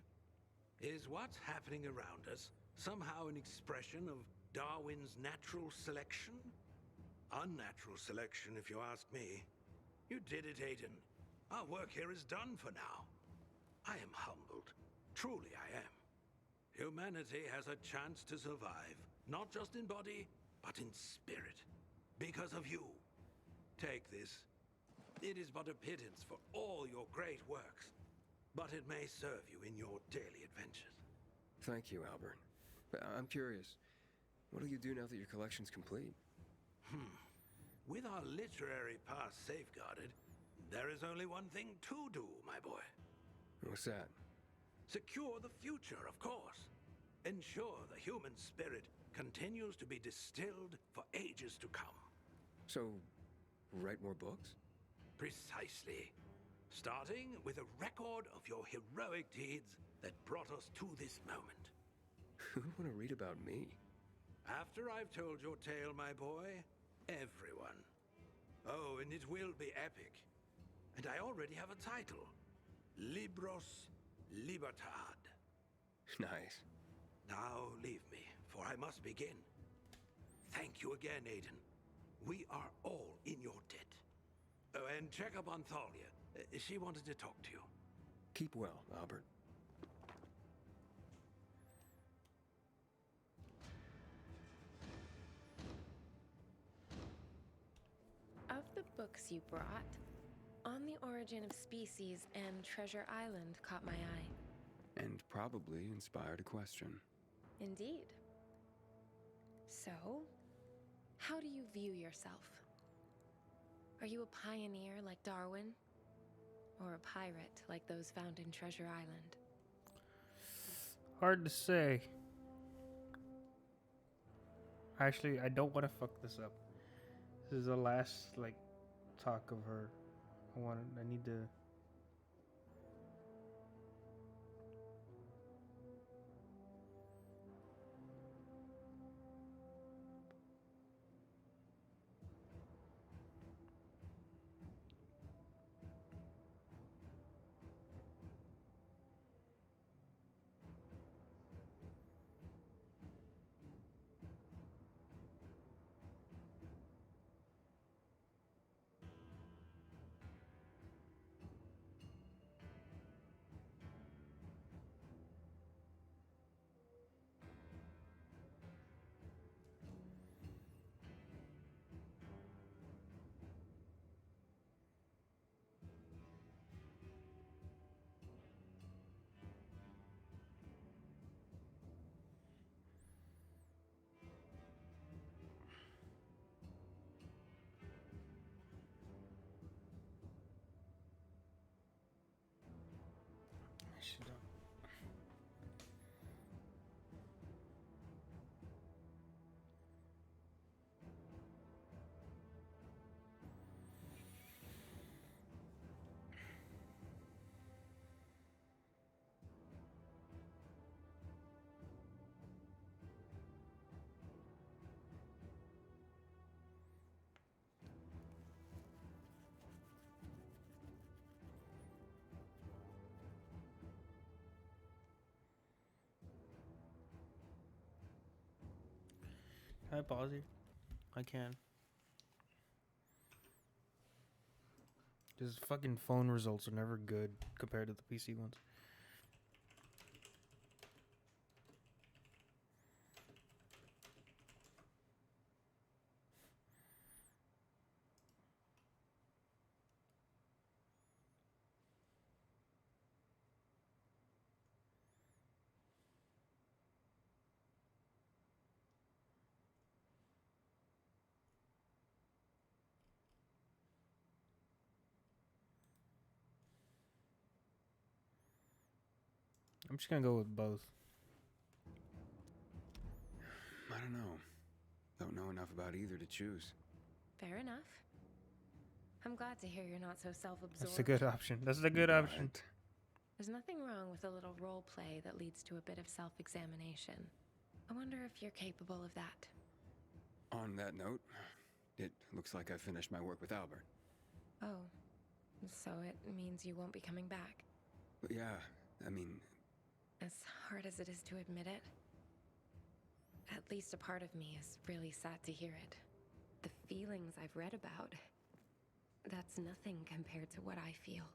Is what's happening around us somehow an expression of Darwin's natural selection? Unnatural selection, if you ask me. You did it, Aiden. Our work here is done for now. I am humbled. Truly I am. Humanity has a chance to survive, not just in body, but in spirit. Because of you. Take this. It is but a pittance for all your great works, but it may serve you in your daily adventures. Thank you, Albert. But I'm curious. What'll you do now that your collection's complete? With our literary past safeguarded, there is only one thing to do, my boy. What's that? Secure the future, of course. Ensure the human spirit continues to be distilled for ages to come. So, write more books? Precisely. Starting with a record of your heroic deeds that brought us to this moment. Who'd want to read about me? After I've told your tale, my boy, everyone. Oh, and it will be epic. And I already have a title. Libros Libertad. Nice. Now leave me, for I must begin. Thank you again, Aiden. We are all in your debt. Oh, and check up on Thalia. She wanted to talk to you. Keep well, Albert. Of the books you brought, On the Origin of Species and Treasure Island caught my eye. And probably inspired a question. Indeed. So, how do you view yourself? Are you a pioneer like Darwin? Or a pirate like those found in Treasure Island? Hard to say. Actually, I don't want to fuck this up. This is the last, like, talk of her. I need to... Can I pause here? I can. Because fucking phone results are never good compared to the PC ones. I'm just gonna go with both. I don't know. Don't know enough about either to choose. Fair enough. I'm glad to hear you're not so self-absorbed. That's a good option. That's a good option. There's nothing wrong with a little role play that leads to a bit of self-examination. I wonder if you're capable of that. On that note, it looks like I finished my work with Albert. Oh, so it means you won't be coming back. But yeah, I mean... As hard as it is to admit it, at least a part of me is really sad to hear it. The feelings I've read about, that's nothing compared to what I feel.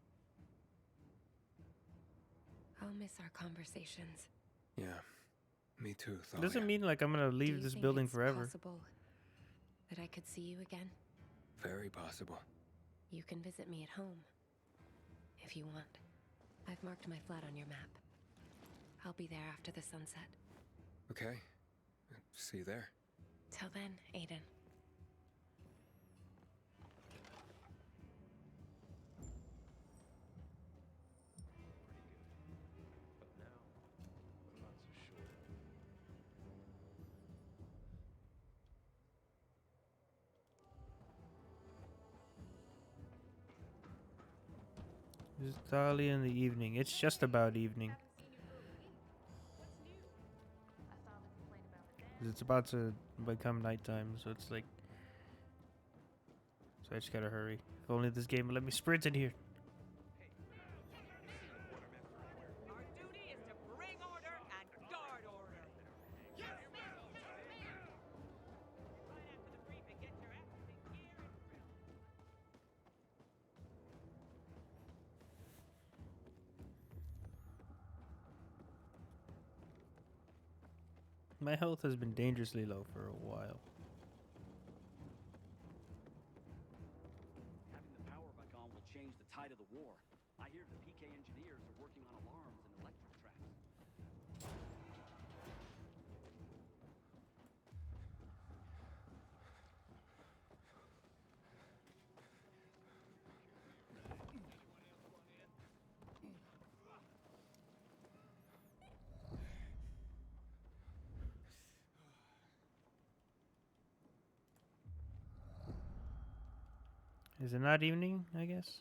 I'll miss our conversations. Yeah, me too, Thalia. Doesn't mean like I'm gonna leave this building forever. Possible that I could see you again? Very possible. You can visit me at home, if you want. I've marked my flat on your map. I'll be there after the sunset. Okay. See you there. Till then, Aiden. It's Thalia in the evening. It's just about evening. 'Cause it's about to become nighttime, so it's like... So I just gotta hurry. If only this game would let me sprint in here. Our duty is to bring order and guard order. Yes, ma'am. Yes, ma'am. Right after the briefing, get your everything gear and drill. My health has been dangerously low for a while. Having the power back on will change the tide of the war. I hear the PK engineers are working on alarms and electric traps. Is it not evening, I guess?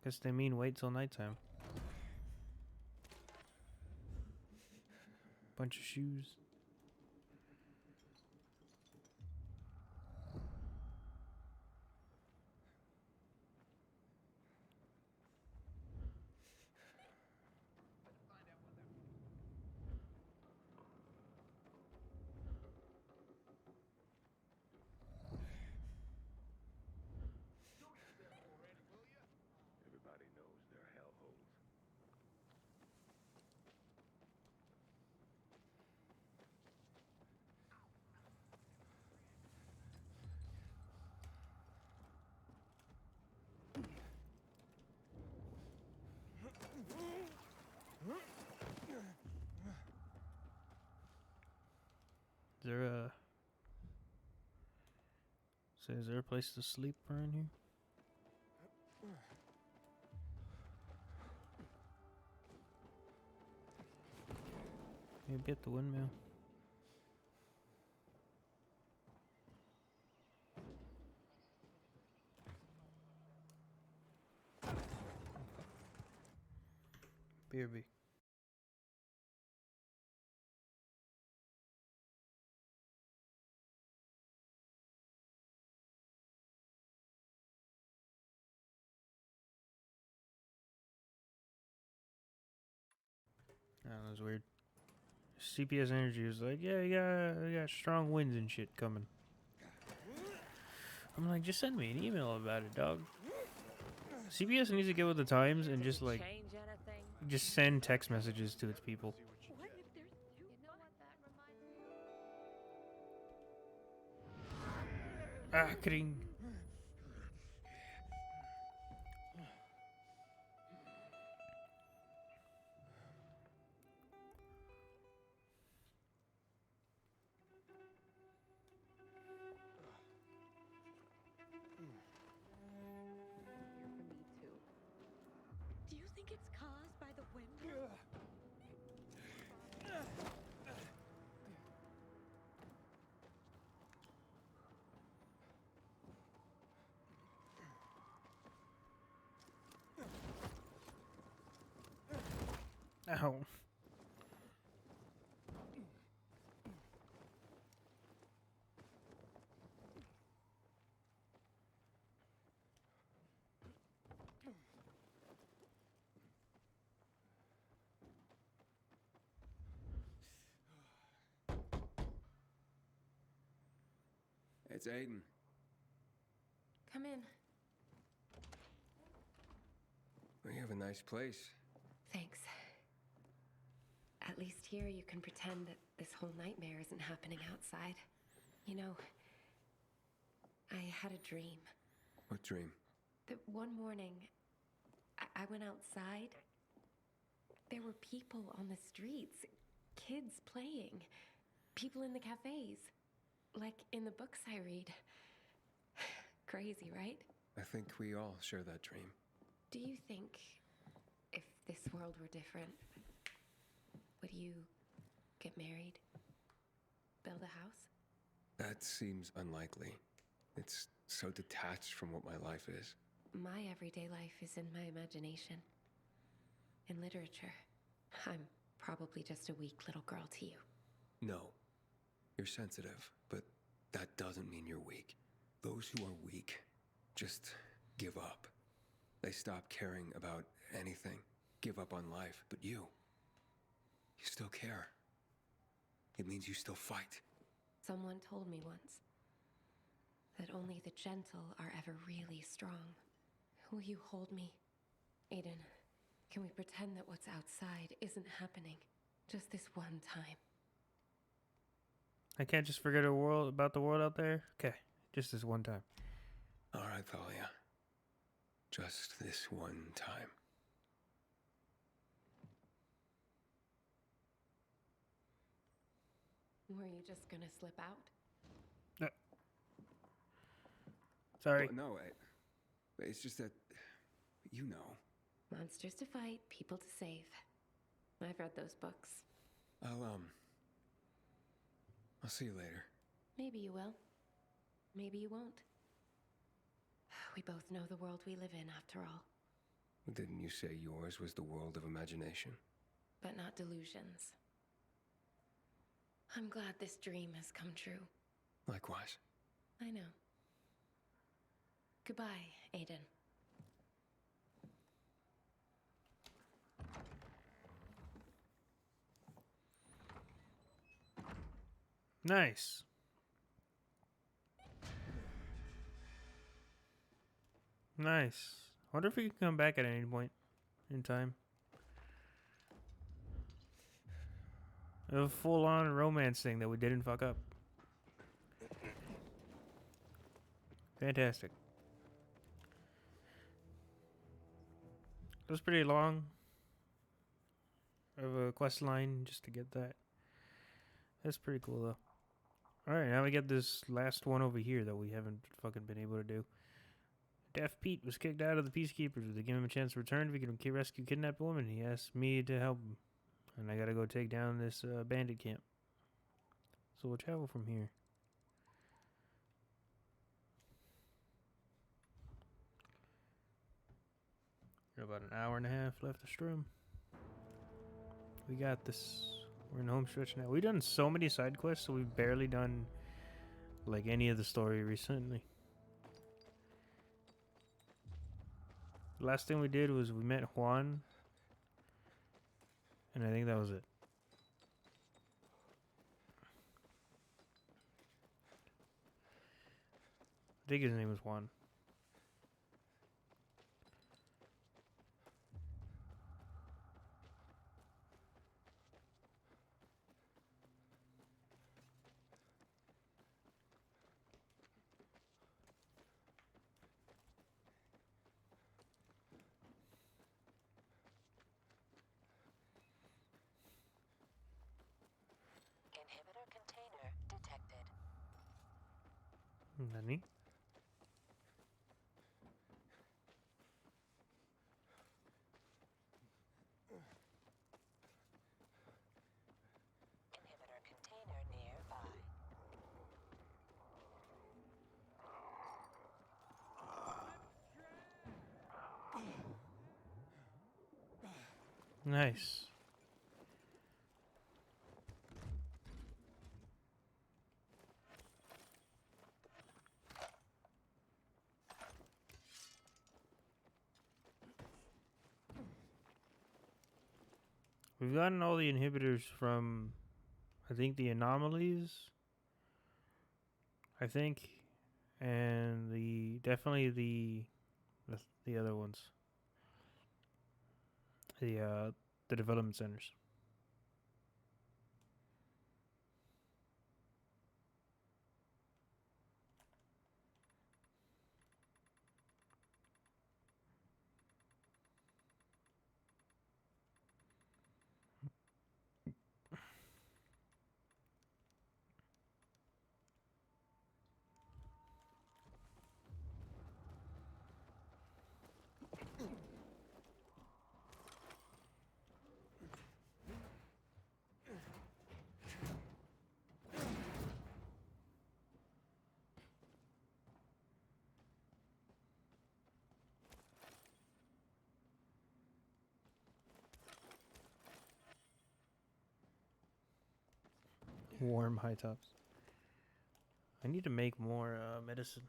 Guess they mean wait till nighttime. Bunch of shoes. Everybody knows they're hellholes. Is there a place to sleep around here? Maybe at the windmill. BRB. That was weird. CPS Energy was like, yeah, we got strong winds and shit coming. I'm like, just send me an email about it, dog. CPS needs to get with the times and just like, Change anything? just send text messages to its people. What if there's you know what that reminds me Ah, kidding. Do you think it's caused by the wind? Ow. It's Aiden. Come in. We have a nice place. Thanks. At least here you can pretend that this whole nightmare isn't happening outside. You know, I had a dream. What dream? That one morning, I went outside. There were people on the streets, kids playing, people in the cafes, like in the books I read. Crazy, right? I think we all share that dream. Do you think if this world were different, would you get married? Build a house? That seems unlikely. It's so detached from what my life is. My everyday life is in my imagination. In literature. I'm probably just a weak little girl to you. No. You're sensitive, but that doesn't mean you're weak. Those who are weak just give up. They stop caring about anything, give up on life. But you still care. It means you still fight. Someone told me once that only the gentle are ever really strong. Will you hold me, Aiden? Can we pretend that what's outside isn't happening? Just this one time. I can't just forget about the world out there? Okay, just this one time. All right, Thalia. Just this one time. Were you just gonna slip out? Sorry. Well, no, it's just that, you know. Monsters to fight, people to save. I've read those books. I'll see you later. Maybe you will. Maybe you won't. We both know the world we live in, after all. Didn't you say yours was the world of imagination? But not delusions. I'm glad this dream has come true. Likewise. I know. Goodbye, Aiden. Nice. Nice. I wonder if we can come back at any point in time. A full-on romance thing that we didn't fuck up. Fantastic. It was pretty long of a quest line just to get that. That's pretty cool though. Alright, now we get this last one over here that we haven't fucking been able to do. Deaf Pete was kicked out of the Peacekeepers. They give him a chance to return if he can rescue kidnapped woman. He asked me to help him. And I gotta go take down this bandit camp. So we'll travel from here. Got about an hour and a half left to stream. We got this. We're in the home stretch now. We've done so many side quests, so we've barely done like any of the story recently. The last thing we did was we met Juan, and I think that was it. I think his name was Juan. Inhibitor container detected. Nani? Inhibitor container nearby. Nice. We've gotten all the inhibitors from, I think, the anomalies. I think, and definitely the other ones. The development centers. Warm high tops. I need to make more medicine.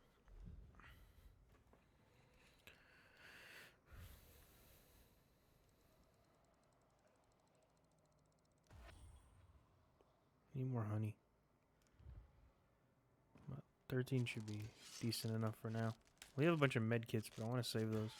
Need more honey. 13 should be decent enough for now. We have a bunch of med kits, but I want to save those.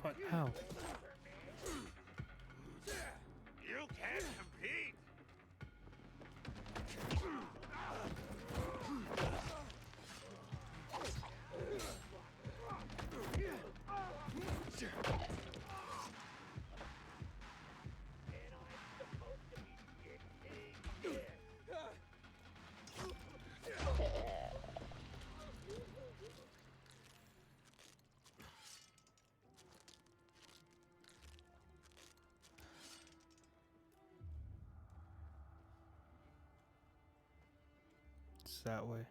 Fuck, how? You can't compete. It's that way.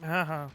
Haha.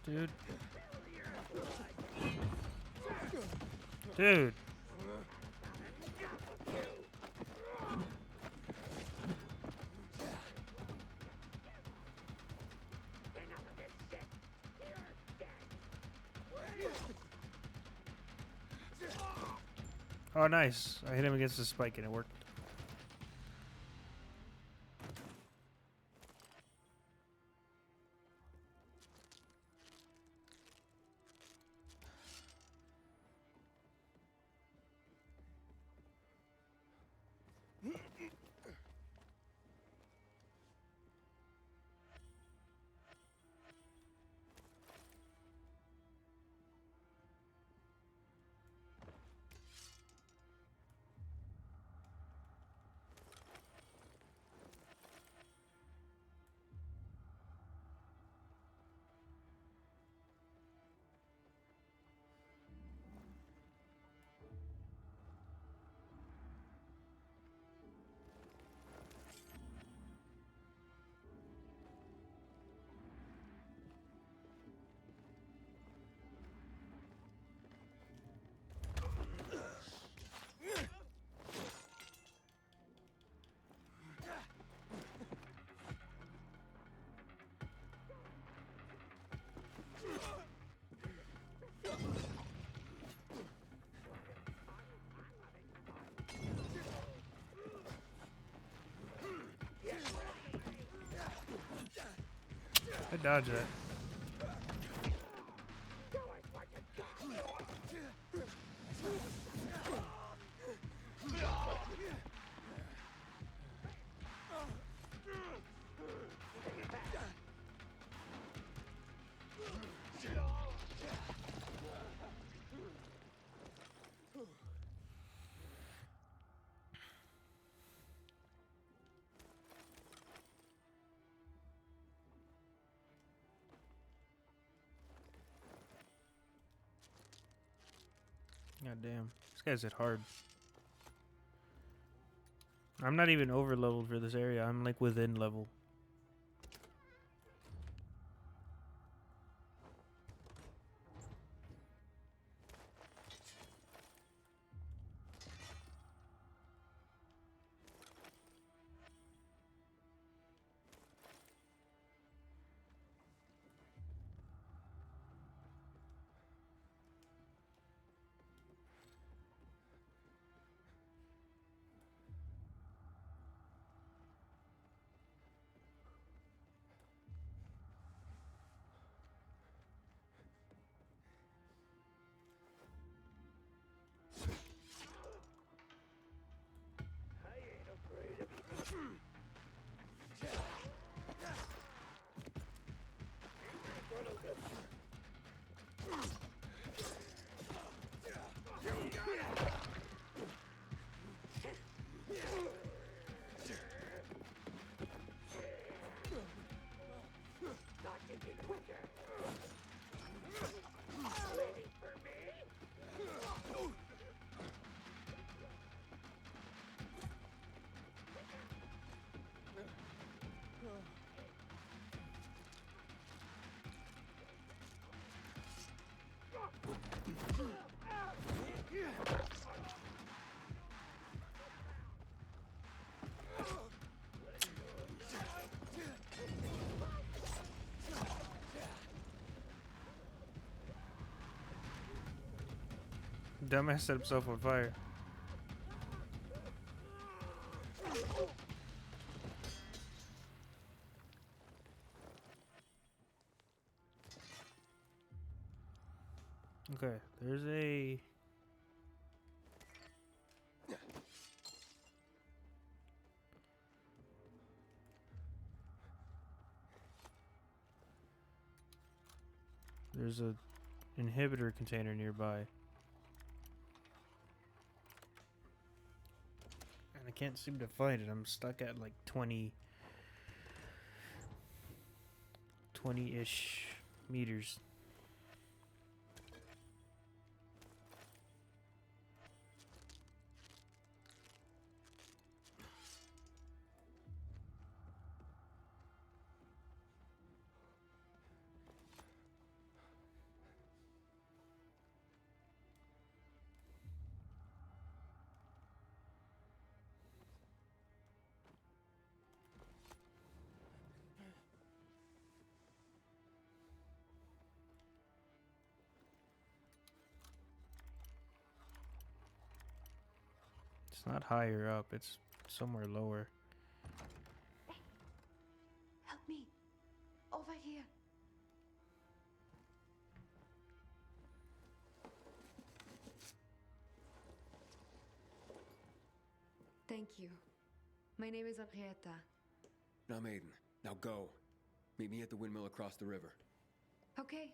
Dude. Dude. Oh, nice. I hit him against the spike and it worked. I dodged that. God damn. This guy's hit hard. I'm not even over leveled for this area. I'm like within level. Dumbass set himself on fire. Okay, there's a... There's a inhibitor container nearby. And I can't seem to find it. I'm stuck at like 20-ish meters. It's not higher up, it's somewhere lower. Help me. Over here. Thank you. My name is Henrietta. Now, Maiden. Now go. Meet me at the windmill across the river. Okay.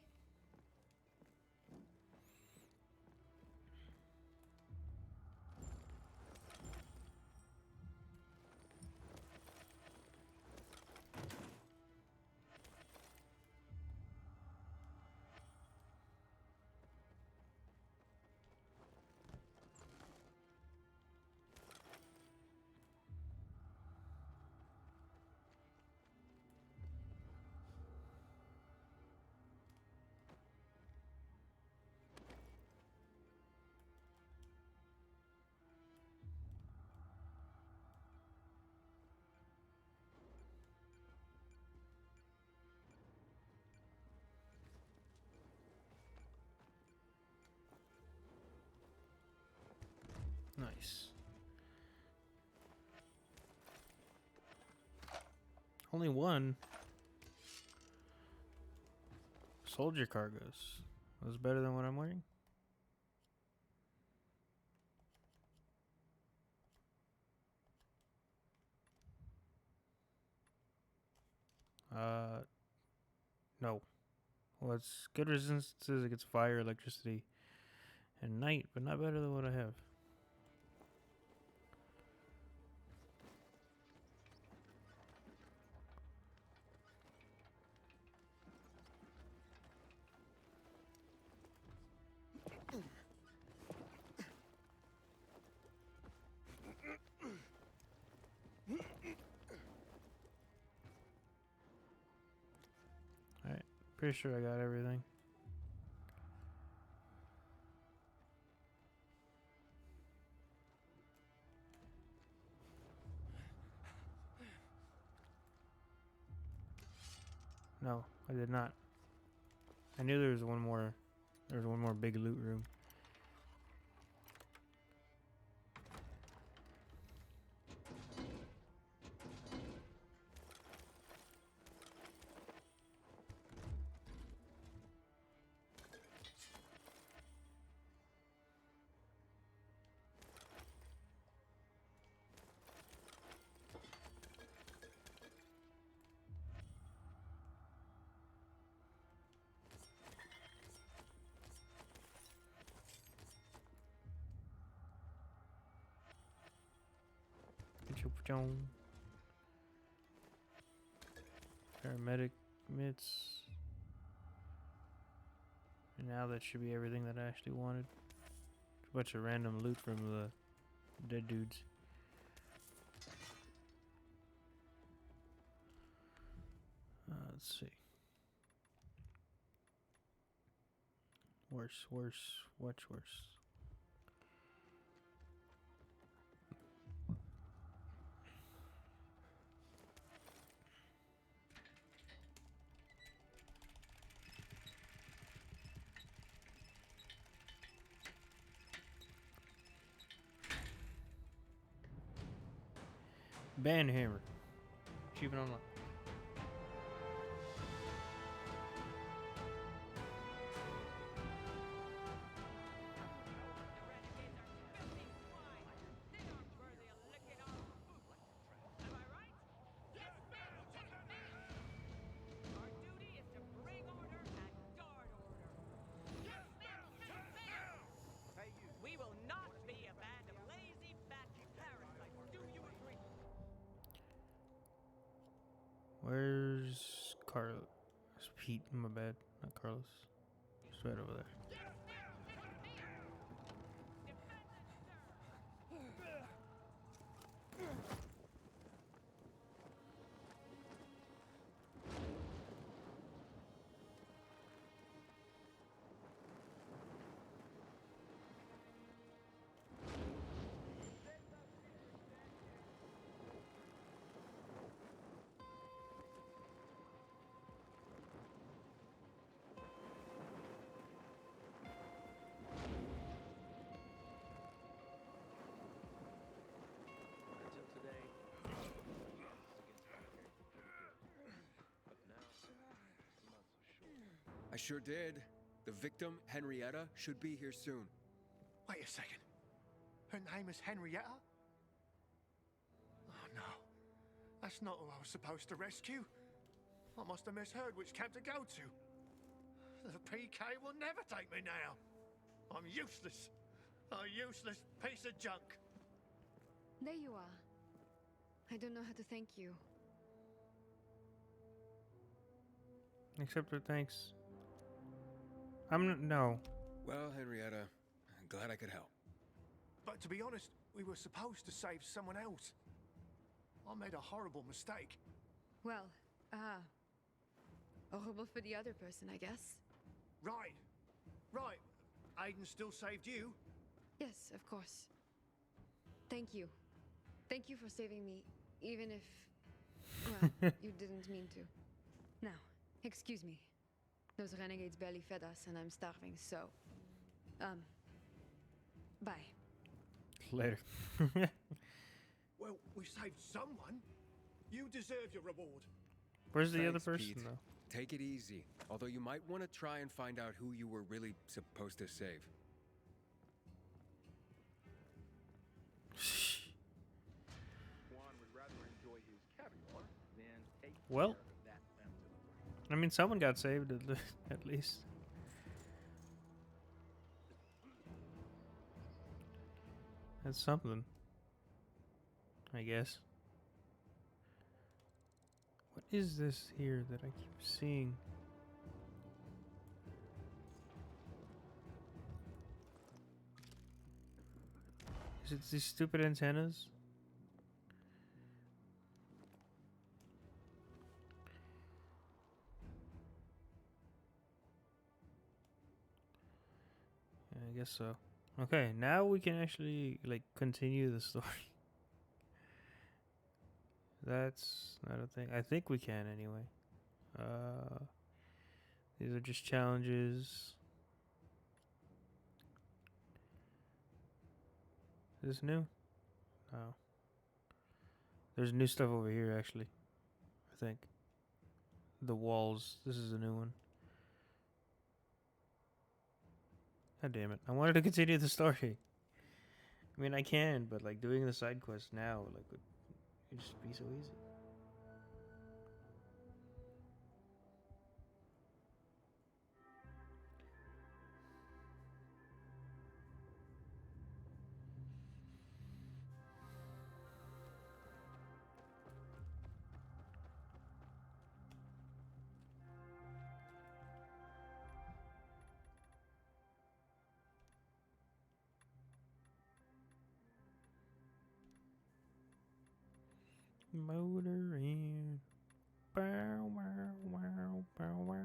Nice. Only one. Soldier cargoes. Was better than what I'm wearing. No. Well, it's good resistances against fire, electricity, and night, but not better than what I have. Alright, pretty sure I got everything. No, I did not. I knew there was one more. There was one more big loot room. Paramedic mitts. And now that should be everything that I actually wanted. A bunch of random loot from the dead dudes. Let's see. Worse, much worse. Banhammer. Achievement unlocked. We will not be a band of lazy, fat parasites. Do you agree? Where's Carlos? It's Pete, my bad. Not Carlos. It's right over there. Until today, but now, I'm not so sure. I sure did. The victim, Henrietta, should be here soon. Wait a second. Her name is Henrietta? Oh no. That's not who I was supposed to rescue. I must have misheard which camp to go to. The PK will never take me now. I'm useless. A useless piece of junk. There you are. I don't know how to thank you. Accept her thanks. No. Well, Henrietta, I'm glad I could help. But to be honest, we were supposed to save someone else. I made a horrible mistake. Well, horrible for the other person, I guess. Right. Right. Aiden still saved you. Yes, of course. Thank you. Thank you for saving me, even if, well, you didn't mean to. Now, excuse me. Those renegades barely fed us, and I'm starving, so... bye. Later. Well, we saved someone. You deserve your reward. Where's the other Thanks, person, Pete. though? take it easy. Although you might want to try and find out who you were really supposed to save. Juan would rather enjoy his caviar than take Well, care of that lamb. I mean, someone got saved at least. That's something, I guess. What is this here that I keep seeing? Is it these stupid antennas? Yeah, I guess so. Okay, now we can actually like continue the story. That's not a thing. I think we can anyway. These are just challenges. Is this new? No. There's new stuff over here actually. I think. The walls. This is a new one. God damn it. I wanted to continue the story. I mean, I can, but like doing the side quest now, like, would just be so easy. Motor in. Bow, wow, wow, bow, wow.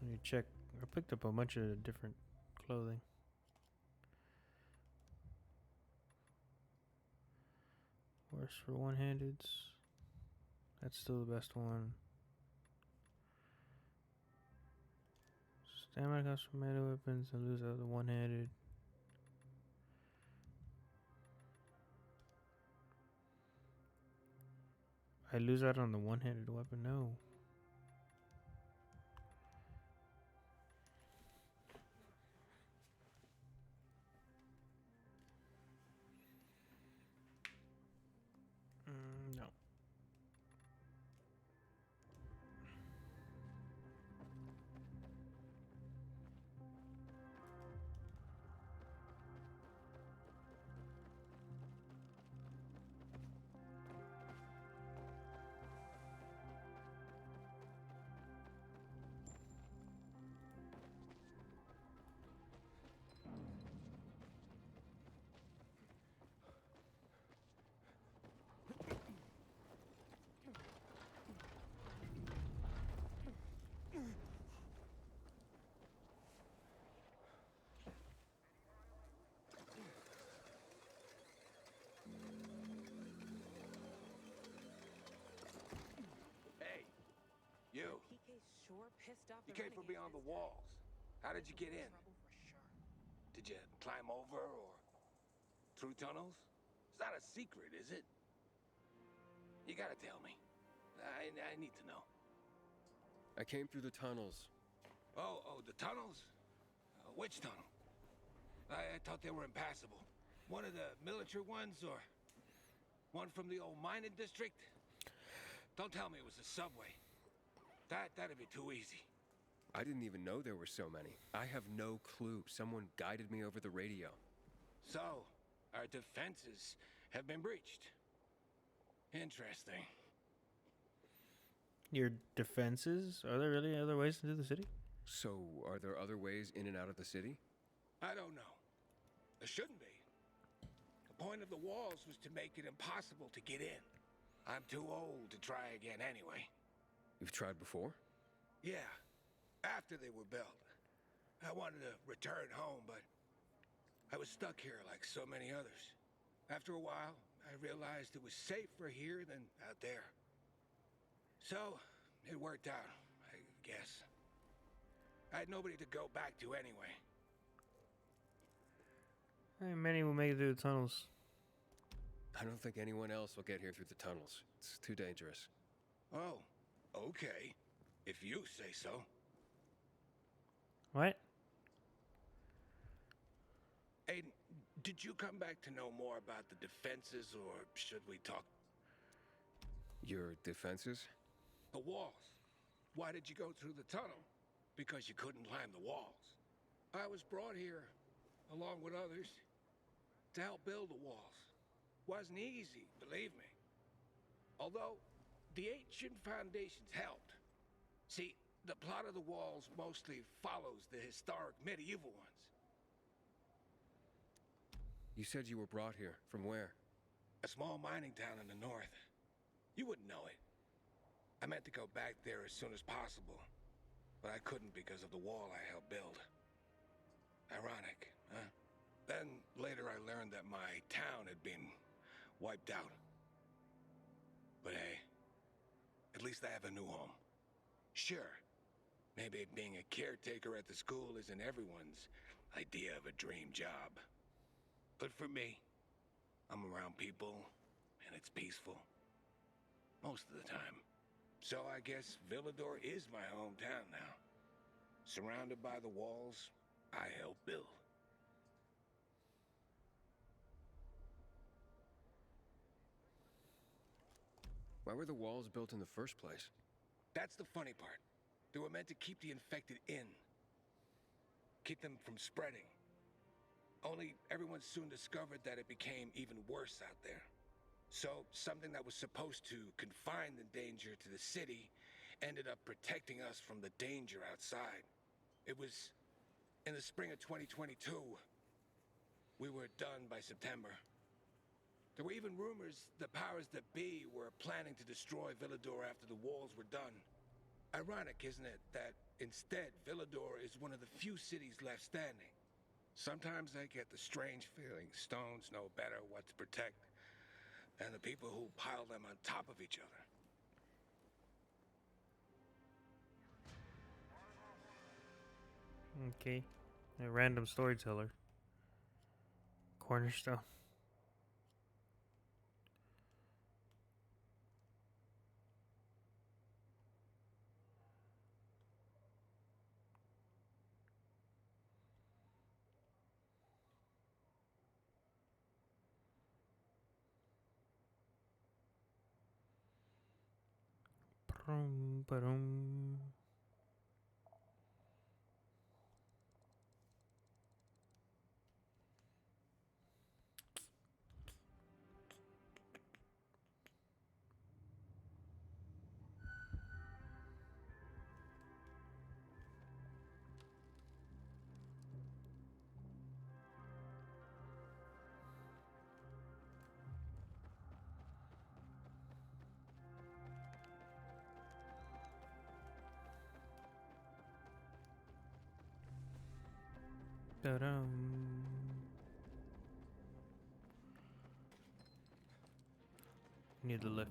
Let me check. I picked up a bunch of different clothing. Horse for one-handeds. That's still the best one. Stamina costs from melee weapons and lose out the one-handed. I lose out on the one-handed weapon? No. No. Hey, you. PK's sure pissed off. You came from beyond the walls. How did you get in? Did you climb over or through tunnels? It's not a secret, is it? You gotta tell me. I need to know. I came through the tunnels. Oh, the tunnels? Which tunnel? I thought they were impassable. One of the military ones, or one from the old mining district? Don't tell me it was a subway. That'd be too easy. I didn't even know there were so many. I have no clue. Someone guided me over the radio. So, our defenses have been breached. Interesting. Your defenses? Are there really other ways into the city? So, are there other ways in and out of the city? I don't know. There shouldn't be. The point of the walls was to make it impossible to get in. I'm too old to try again anyway. You've tried before? Yeah, after they were built. I wanted to return home, but I was stuck here like so many others. After a while, I realized it was safer here than out there. So, it worked out, I guess. I had nobody to go back to anyway. Many will make it through the tunnels. I don't think anyone else will get here through the tunnels. It's too dangerous. Oh, okay. If you say so. What? Aiden, did you come back to know more about the defenses, or should we talk? Your defenses? The walls. Why did you go through the tunnel? Because you couldn't climb the walls. I was brought here, along with others, to help build the walls. Wasn't easy, believe me. Although, the ancient foundations helped. See, the plot of the walls mostly follows the historic medieval ones. You said you were brought here. From where? A small mining town in the north. You wouldn't know it. I meant to go back there as soon as possible, but I couldn't because of the wall I helped build. Ironic, huh? Then later I learned that my town had been wiped out. But hey, at least I have a new home. Sure, maybe being a caretaker at the school isn't everyone's idea of a dream job. But for me, I'm around people, and it's peaceful. Most of the time. So I guess Villador is my hometown now. Surrounded by the walls I helped build. Why were the walls built in the first place? That's the funny part. They were meant to keep the infected in. Keep them from spreading. Only everyone soon discovered that it became even worse out there. So something that was supposed to confine the danger to the city ended up protecting us from the danger outside. It was in the spring of 2022. We were done by September. There were even rumors the powers that be were planning to destroy Villador after the walls were done. Ironic, isn't it, that instead Villador is one of the few cities left standing. Sometimes I get the strange feeling stones know better what to protect than the people who pile them on top of each other. Okay. A random storyteller. Cornerstone. Ba-dum. Da-dum. Need the lift.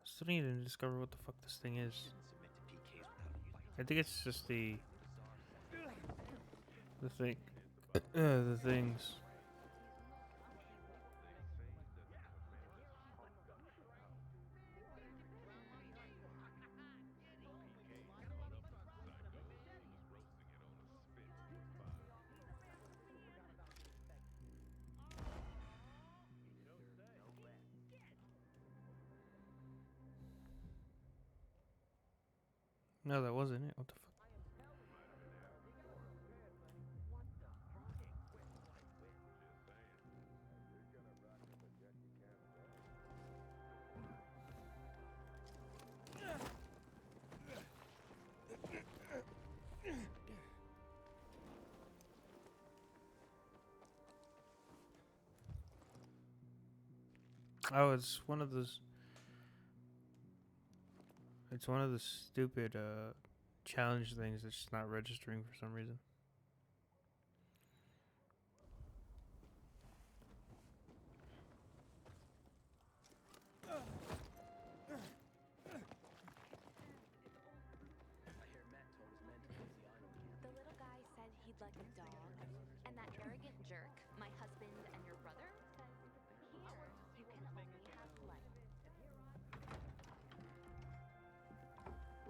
Still need to discover what the fuck this thing is. I think it's just the thing. The things. No, that wasn't it. What the fuck? Oh, it's one of those. It's one of the stupid challenge things that's just not registering for some reason. The little guy said he'd like a dog, and that arrogant jerk, my husband and your brother, says here you can only have life.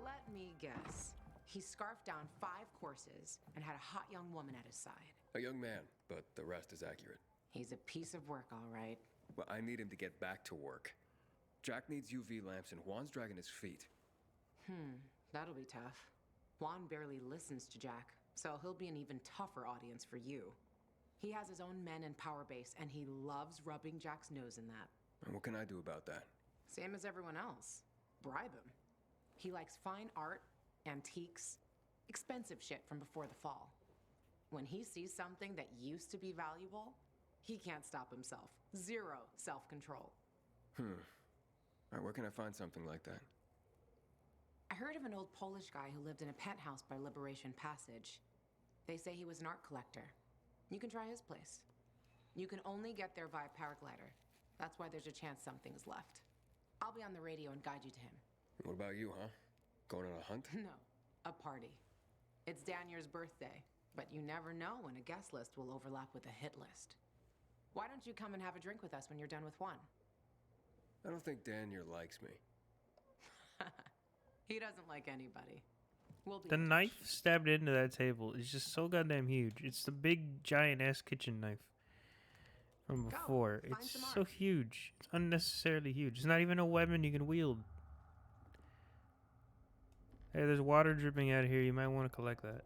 Let me guess. He scarfed down 5 courses and had a hot young woman at his side. A young man, but the rest is accurate. He's a piece of work, all right. Well, I need him to get back to work. Jack needs UV lamps, and Juan's dragging his feet. That'll be tough. Juan barely listens to Jack, so he'll be an even tougher audience for you. He has his own men and power base, and he loves rubbing Jack's nose in that. And what can I do about that? Same as everyone else. Bribe him. He likes fine art, antiques, expensive shit from before the fall. When he sees something that used to be valuable, he can't stop himself. 0 self-control. All right, where can I find something like that? I heard of an old Polish guy who lived in a penthouse by Liberation Passage. They say he was an art collector. You can try his place. You can only get there via paraglider. That's why there's a chance something's left. I'll be on the radio and guide you to him. What about you, huh? Going on a hunt? No, a party. It's Danier's birthday, but you never know when a guest list will overlap with a hit list. Why don't you come and have a drink with us when you're done with one? I don't think Danier likes me. He doesn't like anybody. We'll be The knife stabbed into that table is just so goddamn huge. It's the big giant ass kitchen knife from before. It's so huge. It's unnecessarily huge. It's not even a weapon you can wield. Hey, there's water dripping out of here. You might want to collect that.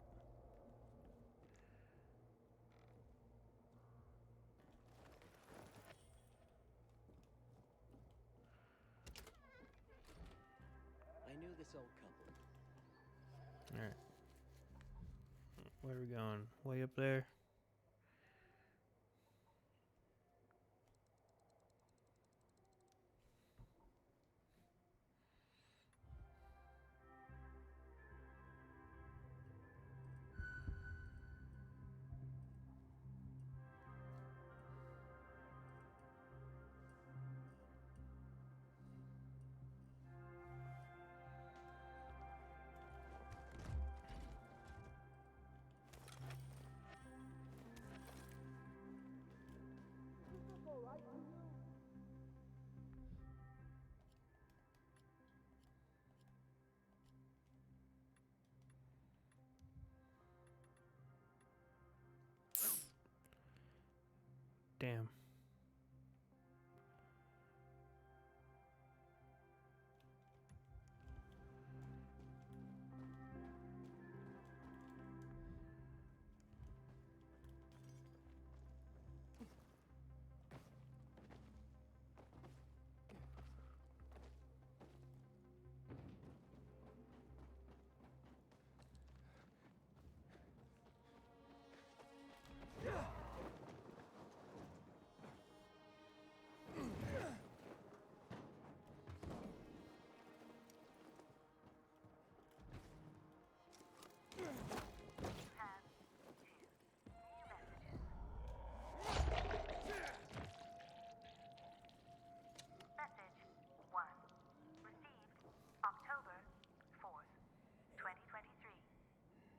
I knew this old couple. Alright. Where are we going? Way up there? Damn. Message 1. Received October 4th, 2023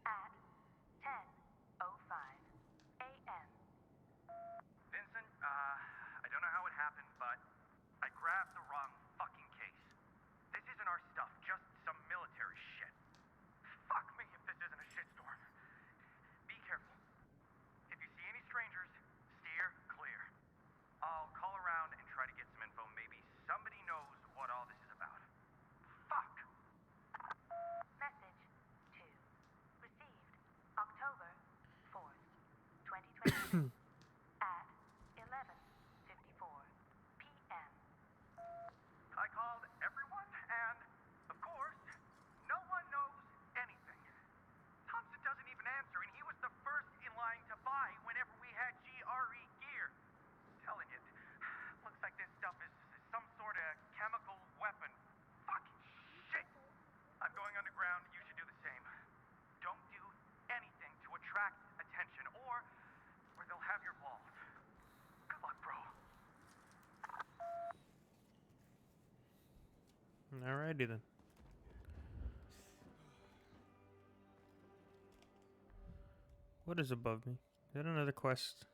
at 10:05 a.m. Vincent, I don't know how it happened, but I grabbed the wrong fucking case. This isn't our stuff, just some military shit. Fuck me if this isn't a shitstorm. Be careful. If you see any strangers, steer clear. I'll call around and try to get some info. Maybe somebody knows what all this is about. Fuck! Message 2. Received October 4th, 2023 at 11:54 p.m. I called everyone, and, of course, no one knows anything. Thompson doesn't even answer, and he was the first in line to buy whenever we had GRE gear. Telling it, looks like this stuff is Alrighty then. What is above me? Is that another quest?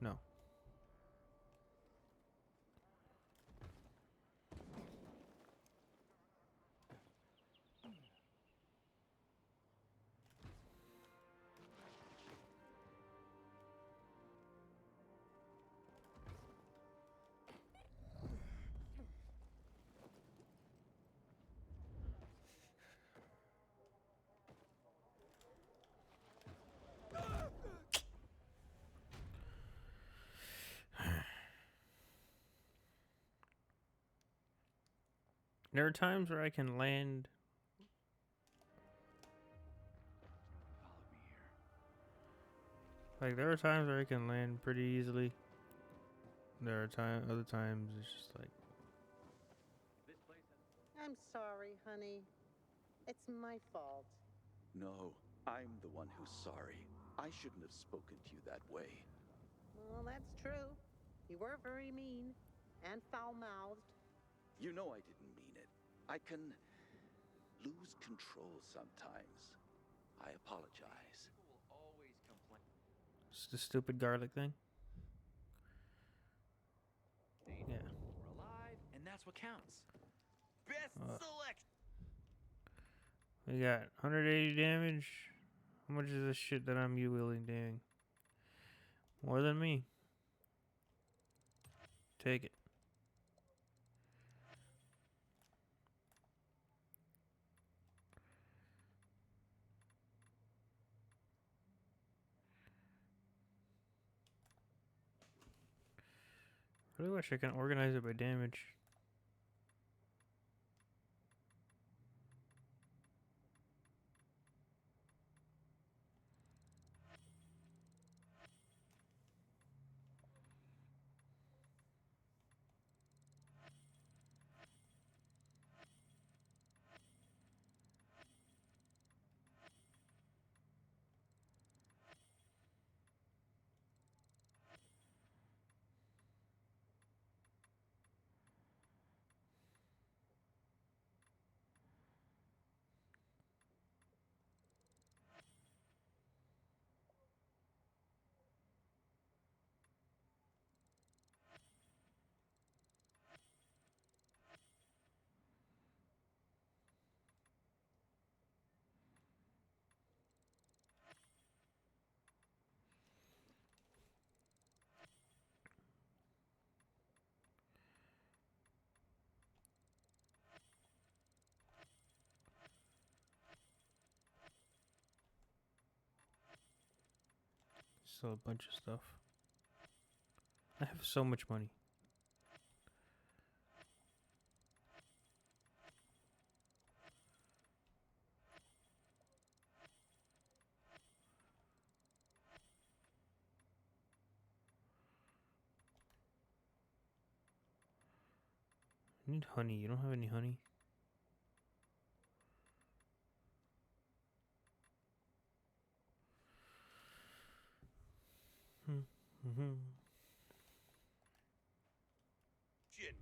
No. There are times where I can land. Like, there are times where I can land pretty easily. There are other times it's just like. I'm sorry, honey. It's my fault. No, I'm the one who's sorry. I shouldn't have spoken to you that way. Well, that's true. You were very mean and foul-mouthed. You know I didn't mean it. I can lose control sometimes. I apologize. People will always complain. It's the stupid garlic thing. Yeah. We're alive, and that's what counts. Best select. We got 180 damage. How much is this shit that I'm wielding doing? More than me. Take it. Really wish I can organize it by damage. Still a bunch of stuff. I have so much money. I need honey. You don't have any honey? Mm-hmm. Jin.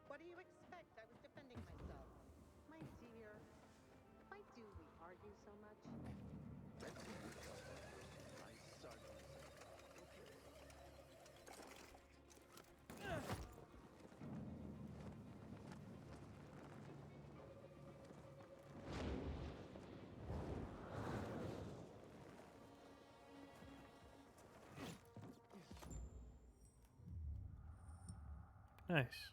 What do you expect? I was defending myself. My dear, why do we argue so much? Nice.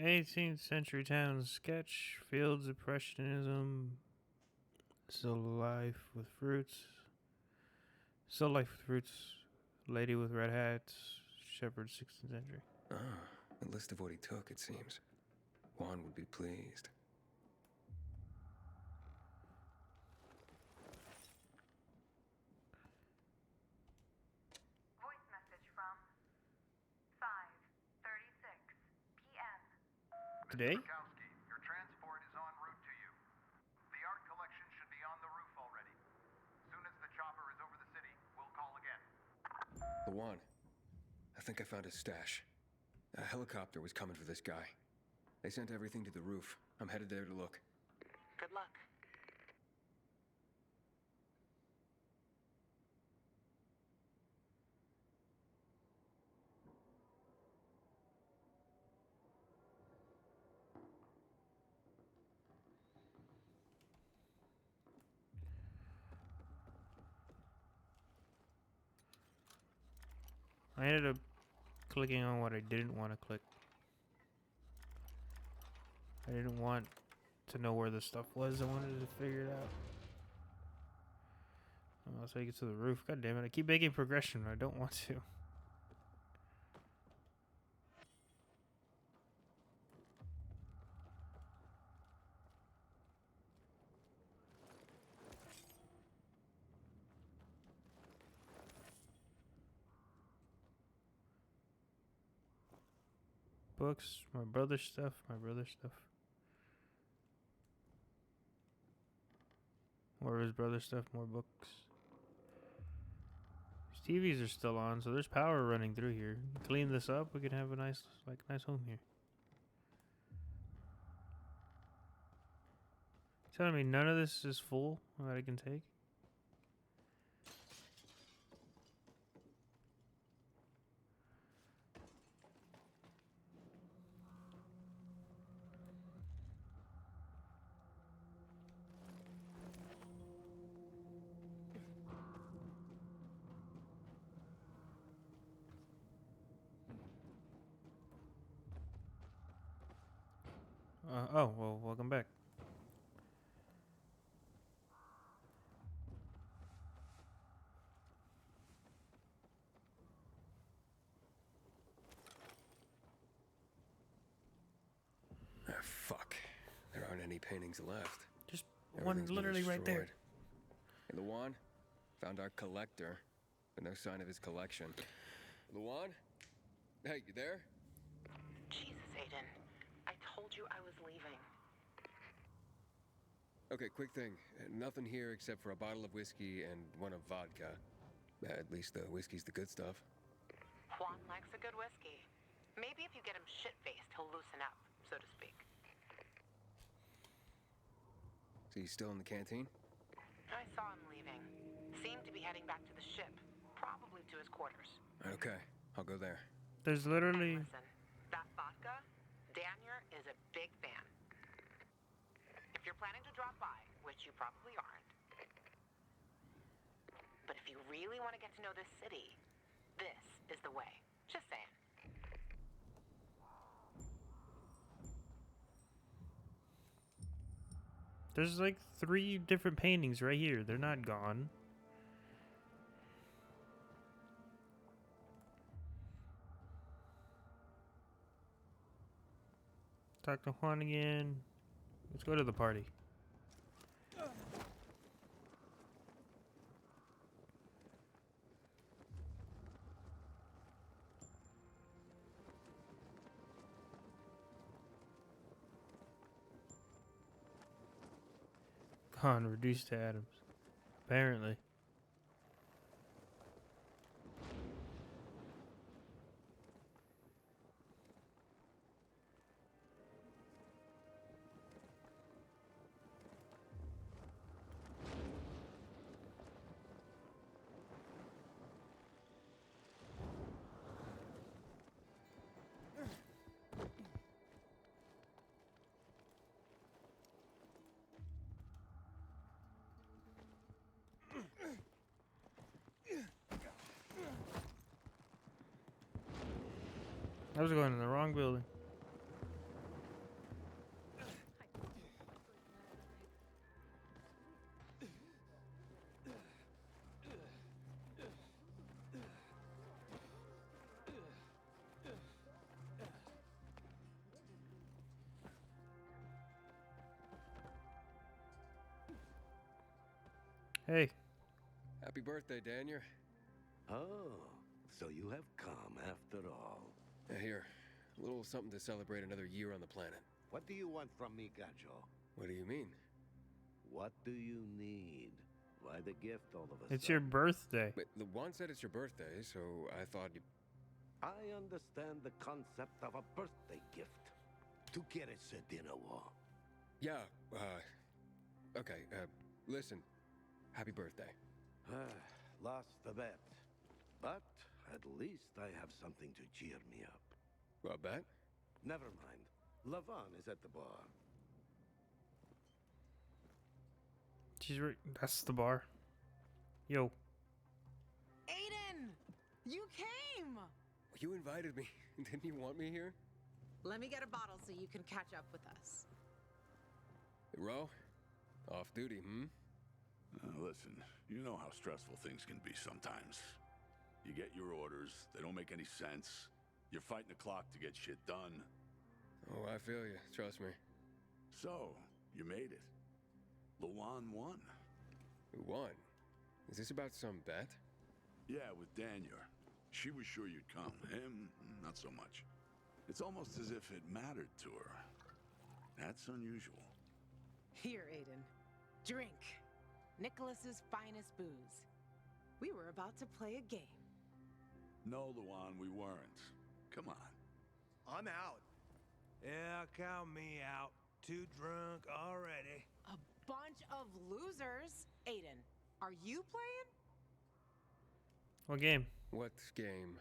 '18th century town sketch, fields impressionism, Still life with fruits. Still life with fruits. Lady with red hats. Shepherd 16th century. Ah, a list of what he took, it seems. Juan would be pleased. Voice message from 5:36 p.m. Today? Bukowski, your transport is en route to you. The art collection should be on the roof already. Soon as the chopper is over the city, we'll call again. The Juan. I think I found his stash. A helicopter was coming for this guy. They sent everything to the roof. I'm headed there to look. Good luck. I ended up clicking on what I didn't want to click. I didn't want to know where the stuff was. I wanted to figure it out. Oh, so I get to the roof. God damn it. I keep making progression when I don't want to. Books, my brother's stuff, More of his brother's stuff, more books. These TVs are still on, so there's power running through here. Clean this up, we can have a nice home here. Telling me none of this is full that I can take? Oh, well, welcome back. Ah, fuck. There aren't any paintings left. Just Everything's one been literally right there. destroyed. Hey, Luan, found our collector, but no sign of his collection. Luan? Hey, you there? Jesus, Aiden. I told you I was leaving. Okay, quick thing. Nothing here except for a bottle of whiskey and one of vodka. At least the whiskey's the good stuff. Juan likes a good whiskey. Maybe if you get him shit-faced, he'll loosen up, so to speak. So he's still in the canteen? I saw him leaving. Seemed to be heading back to the ship. Probably to his quarters. Okay, I'll go there. There's literally... Listen, that vodka, Daniel is a big fan. If you're planning to drop by, which you probably aren't, but if you really want to get to know this city, this is the way. Just saying. There's like 3 different paintings right here. They're not gone. Talk to Juan again. Let's go to the party. Gone, reduced to atoms. Apparently. I was going in the wrong building. Hey. Happy birthday, Daniel. Oh, so you have come after all. Here, a little something to celebrate another year on the planet. What do you want from me, Gajo? What do you mean? What do you need? Why the gift all of a It's sudden? your birthday. But the one said it's your birthday, so I thought you... I understand the concept of a birthday gift. Tu quieres a dinner war? Yeah, okay, listen. Happy birthday. Lost the bet. But at least I have something to cheer me up. A bet? Never mind. Lavon is at the bar. She's right. That's the bar. Yo. Aiden! You came! You invited me. Didn't you want me here? Let me get a bottle so you can catch up with us. Ro? Off duty, hmm? Listen, you know how stressful things can be sometimes. You get your orders, they don't make any sense. You're fighting the clock to get shit done. Oh, I feel you. Trust me. So, you made it. Luan won. Who won? Is this about some bet? Yeah, with Daniel. She was sure you'd come. Him, not so much. It's almost as if it mattered to her. That's unusual. Here, Aiden. Drink. Nicholas's finest booze. We were about to play a game. No, Luan, we weren't. Come on. I'm out. Yeah, count me out. Too drunk already. A bunch of losers. Aiden, are you playing? What game? What game?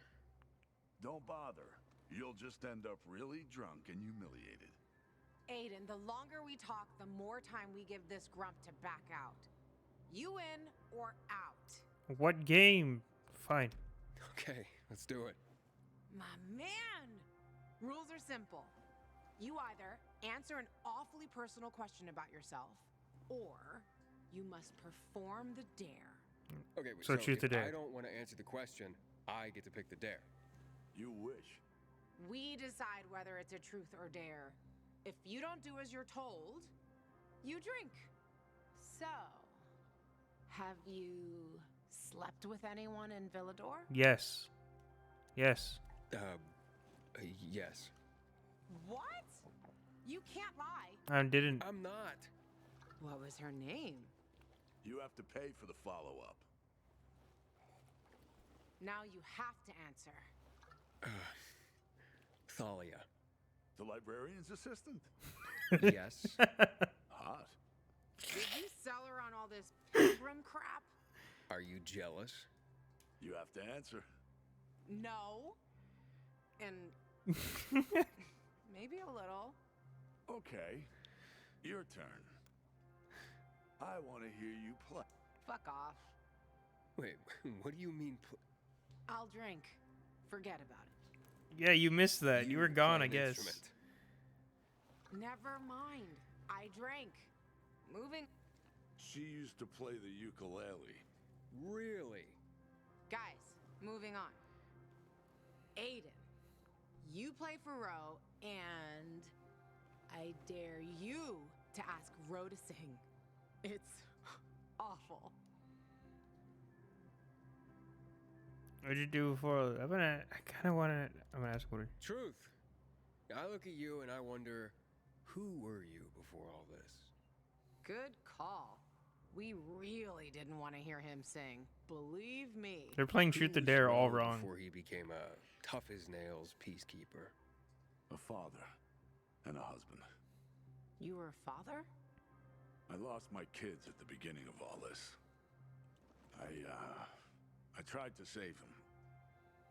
Don't bother. You'll just end up really drunk and humiliated. Aiden, the longer we talk, the more time we give this grump to back out. You in or out? What game? Fine. Okay, let's do it. My man! Rules are simple. You either answer an awfully personal question about yourself, or you must perform the dare. Okay, So choose the if dare. I don't want to answer the question, I get to pick the dare. You wish. We decide whether it's a truth or dare. If you don't do as you're told, you drink. So, have you slept with anyone in Villador? Yes. Yes. Yes. What? You can't lie. I didn't. I'm not. What was her name? You have to pay for the follow-up. Now you have to answer. Thalia. The librarian's assistant? Yes. Hot. Did you sell her on all this pilgrim crap? Are you jealous? You have to answer. No. And maybe a little. Okay. Your turn. I want to hear you play. Fuck off. Wait, what do you mean? I'll drink. Forget about it. Yeah, you missed that. You were gone, I guess. Instrument. Never mind. I drank. Moving. She used to play the ukulele. Really? Guys, moving on. Aiden, you play for Ro, and I dare you to ask Ro to sing. It's awful. What'd you do before? I kind of want to. I'm gonna ask what. Truth. I look at you and I wonder, who were you before all this? Good call. We really didn't want to hear him sing. Believe me. They're playing Truth or Dare all wrong. Before he became a tough as nails peacekeeper. A father and a husband. You were a father? I lost my kids at the beginning of all this. I tried to save him.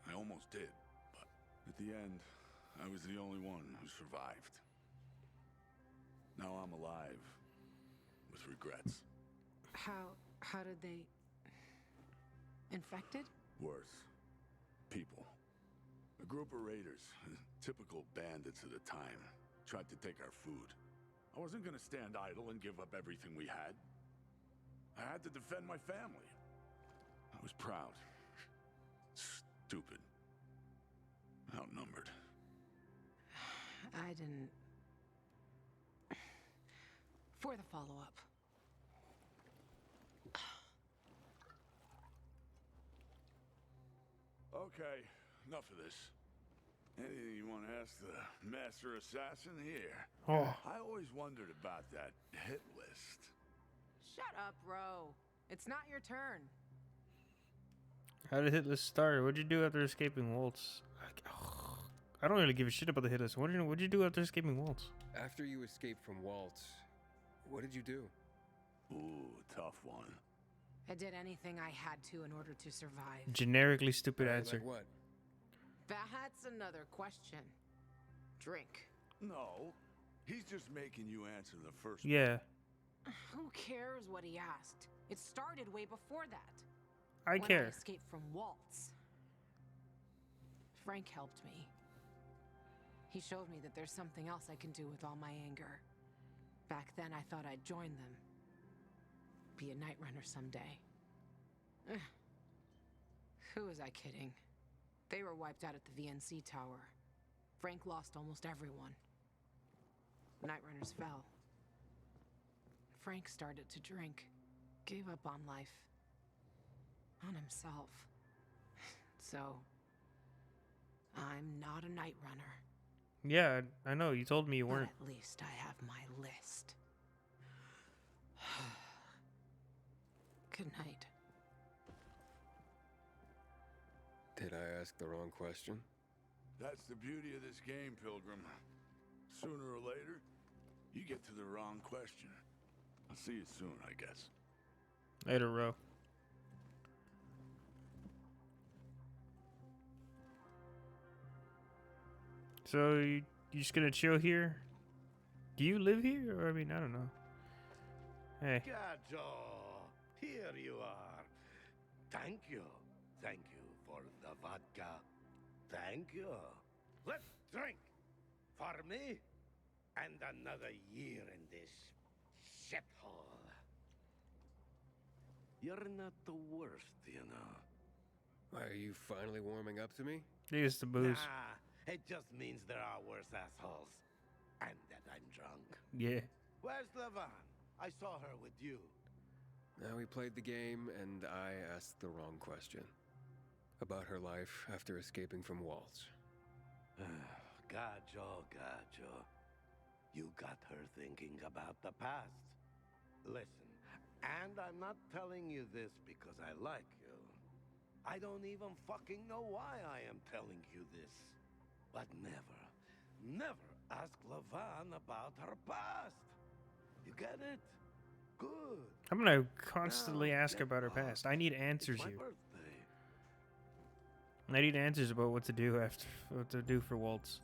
I almost did, but at the end, I was the only one who survived. Now I'm alive, with regrets. How did they... Infected? Worse. People. A group of raiders, typical bandits of the time, tried to take our food. I wasn't gonna stand idle and give up everything we had. I had to defend my family. I was proud. Stupid. Outnumbered. I didn't... For the follow-up. Okay, enough of this. Anything you want to ask the master assassin here? Oh. I always wondered about that hit list. Shut up, bro. It's not your turn. How did hit list start? What'd you do after escaping Waltz? I don't really give a shit about the hit list. What'd you do after escaping Waltz? After you escaped from Waltz, what did you do? Ooh, tough one. I did anything I had to in order to survive. Generically stupid answer. Like what? That's another question. Drink. No, he's just making you answer the first Yeah. Who cares what he asked? It started way before that. I when care. I escaped from Waltz. Frank helped me. He showed me that there's something else I can do with all my anger. Back then, I thought I'd join them. Be a night runner someday. Ugh. Who was I kidding? They were wiped out at the VNC tower. Frank lost almost everyone. Night runners fell. Frank started to drink. Gave up on life. On himself. So, I'm not a night runner. Yeah, I know. You told me you weren't. But at least I have my list. Good night. Did I ask the wrong question? That's the beauty of this game, Pilgrim. Sooner or later, you get to the wrong question. I'll see you soon, I guess. Later, Ro. So, you just gonna chill here? Do you live here? Or, I mean, I don't know. Hey. Gajo, here you are. Thank you. Thank you for the vodka. Thank you. Let's drink. For me, and another year in this shithole. You're not the worst, you know. Why, are you finally warming up to me? It's the booze. Nah, it just means there are worse assholes. And that I'm drunk. Yeah. Where's Levan? I saw her with you. Now we played the game, and I asked the wrong question. About her life after escaping from Waltz. Gajo. You got her thinking about the past. Listen, and I'm not telling you this because I like you. I don't even fucking know why I am telling you this. But never ask Levan about her past. You get it? Good. I'm gonna constantly ask about her past. I need answers here. I need answers about what to do for Waltz.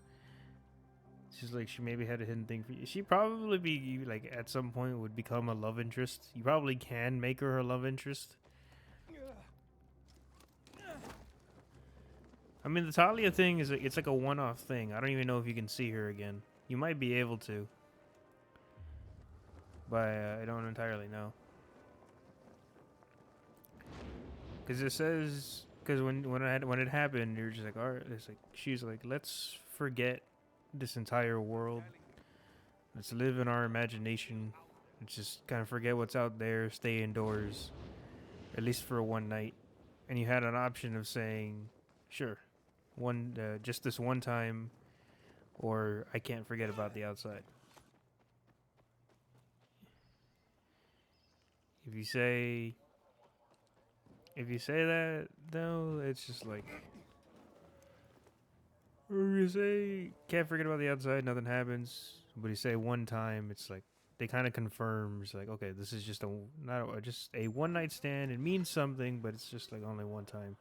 She's like, she maybe had a hidden thing for you. She probably be like at some point would become a love interest. You probably can make her a love interest. I mean, the Talia thing is it's like a one-off thing. I don't even know if you can see her again. You might be able to, but I don't entirely know. Because it says, because when it happened, you're just like, all right. It's like she's like, let's forget this entire world. Let's live in our imagination. Let's just kind of forget what's out there. Stay indoors, at least for one night. And you had an option of saying, sure, just this one time, or I can't forget about the outside. If you say that, though, it's just like, or you say can't forget about the outside, nothing happens. But you say one time, it's like they kind of confirms, like, okay, this is just just a one night stand. It means something, but it's just like only one time.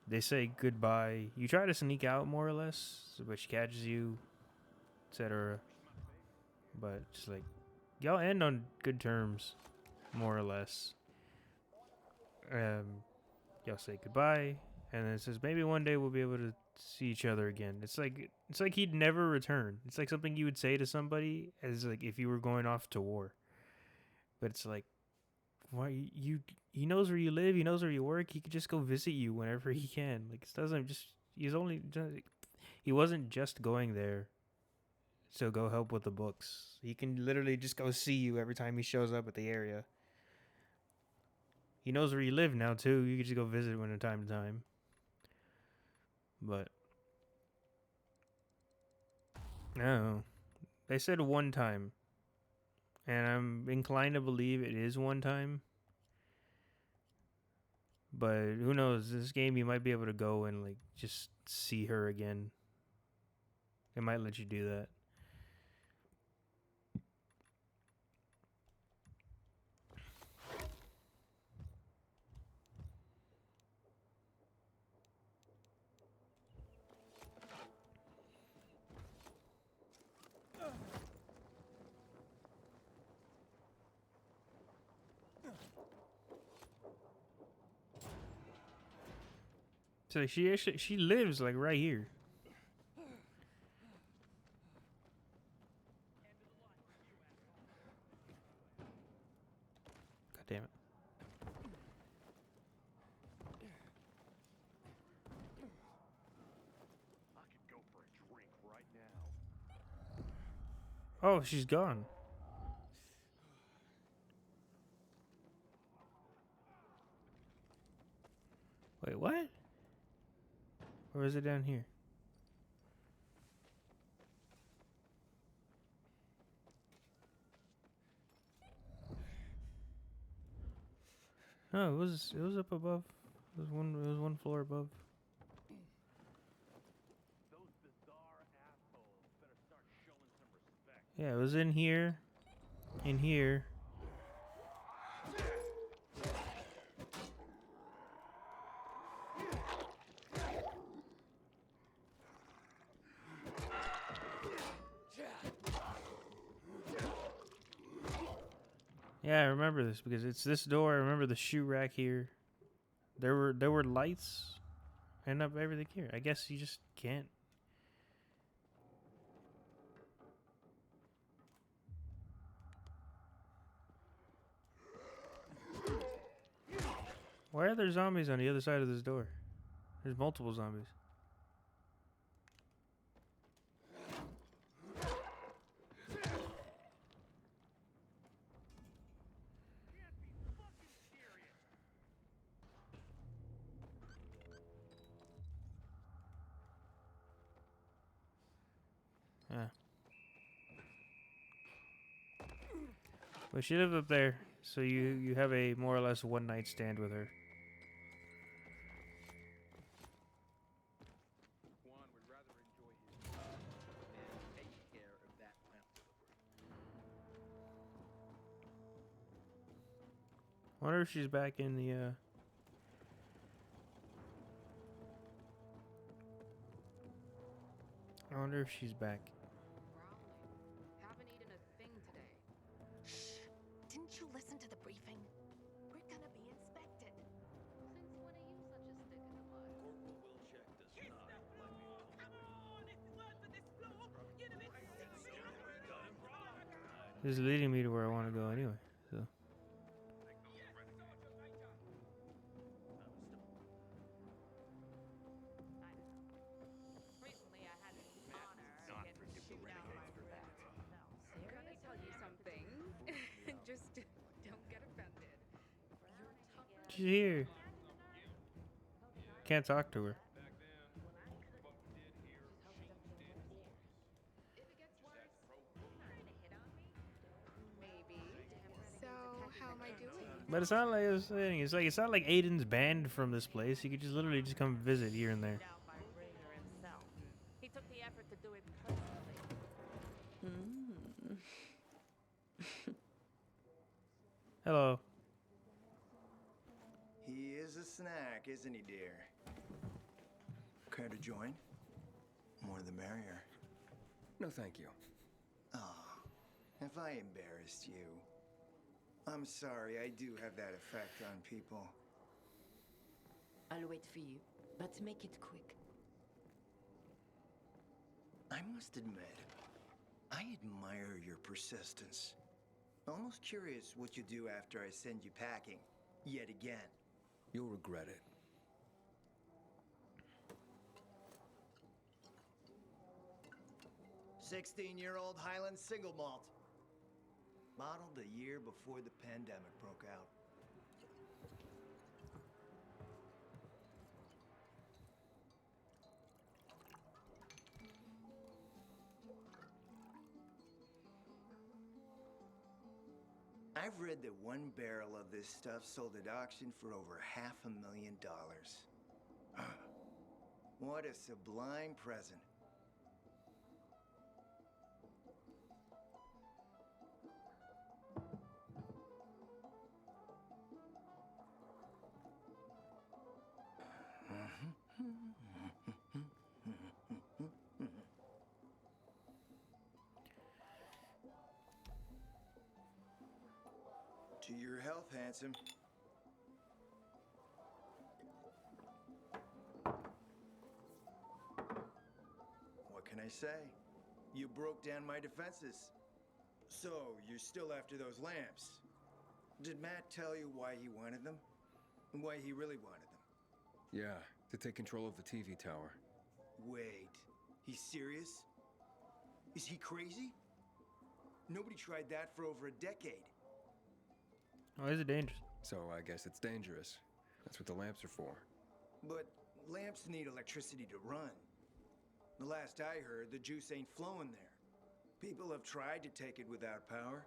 They say goodbye. You try to sneak out more or less, but she catches you, etc. But just like y'all end on good terms, more or less. Y'all say goodbye, and then it says maybe one day we'll be able to see each other again. It's like he'd never return. It's like something you would say to somebody as like if you were going off to war. But it's like, why he knows where you live, he knows where you work. He could just go visit you whenever he can. Like it doesn't just he wasn't just going there to go help with the books. He can literally just go see you every time he shows up at the area. He knows where you live now too. You can just go visit when from time to time. But no, they said one time, and I'm inclined to believe it is one time. But who knows? This game, you might be able to go and like just see her again. It might let you do that. So she lives like right here. God damn it. I could go for a drink right now. Oh, she's gone. Wait, what? Or is it down here? No, it was up above. It was one floor above. Those bizarre assholes better start showing some respect. Yeah, it was in here. In here. Yeah, I remember this because it's this door. I remember the shoe rack here. There were lights and up everything here. I guess you just can't. Why are there zombies on the other side of this door? There's multiple zombies. Yeah. But she lives up there, so you have a more or less one night stand with her. Juan would rather enjoy his than take care of that lamp delivery. I wonder if she's back in the I wonder if she's back. Haven't eaten a thing today. Shh! Didn't you listen to the briefing? We're gonna be inspected. Since when are you such a stick in the mud? Corporal will check does not like being told. Come on, if it weren't for this floor, you'd have been This is leading me to where I want to go anyway. So. Recently, I had the honor of getting chewed out by Can I tell you something? Just don't get offended. She's here. Can't talk to her. Maybe. So, how am I doing? But it's not like I was saying. It's not like Aiden's banned from this place. You could just literally just come visit here and there. He took the effort to do it personally. Hello. He is a snack, isn't he, dear? Care to join? More the merrier. No, thank you. Oh, if I embarrassed you. I'm sorry, I do have that effect on people. I'll wait for you, but make it quick. I must admit, I admire your persistence. Almost curious what you do after I send you packing. Yet again. You'll regret it. "16-year-old Highland single malt. Bottled the year before the pandemic broke out. I've read that one barrel of this stuff sold at auction for over $500,000. What a sublime present. To your health, handsome. What can I say? You broke down my defenses. So, you're still after those lamps. Did Matt tell you why he wanted them? And why he really wanted them? Yeah, to take control of the TV tower. Wait, he's serious? Is he crazy? Nobody tried that for over a decade. Why is it dangerous? So I guess it's dangerous. That's what the lamps are for. But lamps need electricity to run. The last I heard, the juice ain't flowing there. People have tried to take it without power.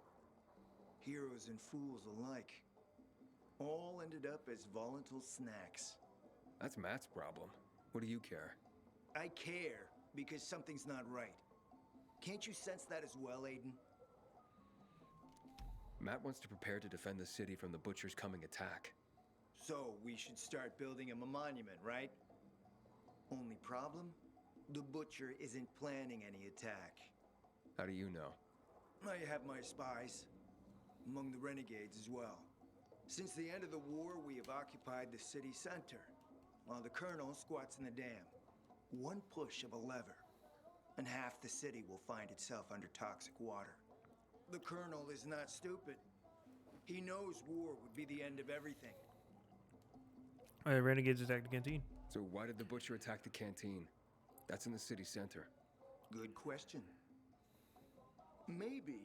Heroes and fools alike. All ended up as volatile snacks. That's Matt's problem. What do you care? I care because something's not right. Can't you sense that as well, Aiden? Matt wants to prepare to defend the city from the Butcher's coming attack. So we should start building him a monument, right? Only problem? The Butcher isn't planning any attack. How do you know? I have my spies. Among the renegades as well. Since the end of the war, we have occupied the city center, while the Colonel squats in the dam. One push of a lever, and half the city will find itself under toxic water. The Colonel is not stupid. He knows war would be the end of everything. Renegades attacked the canteen. So why did the Butcher attack the canteen? That's in the city center. Good question. Maybe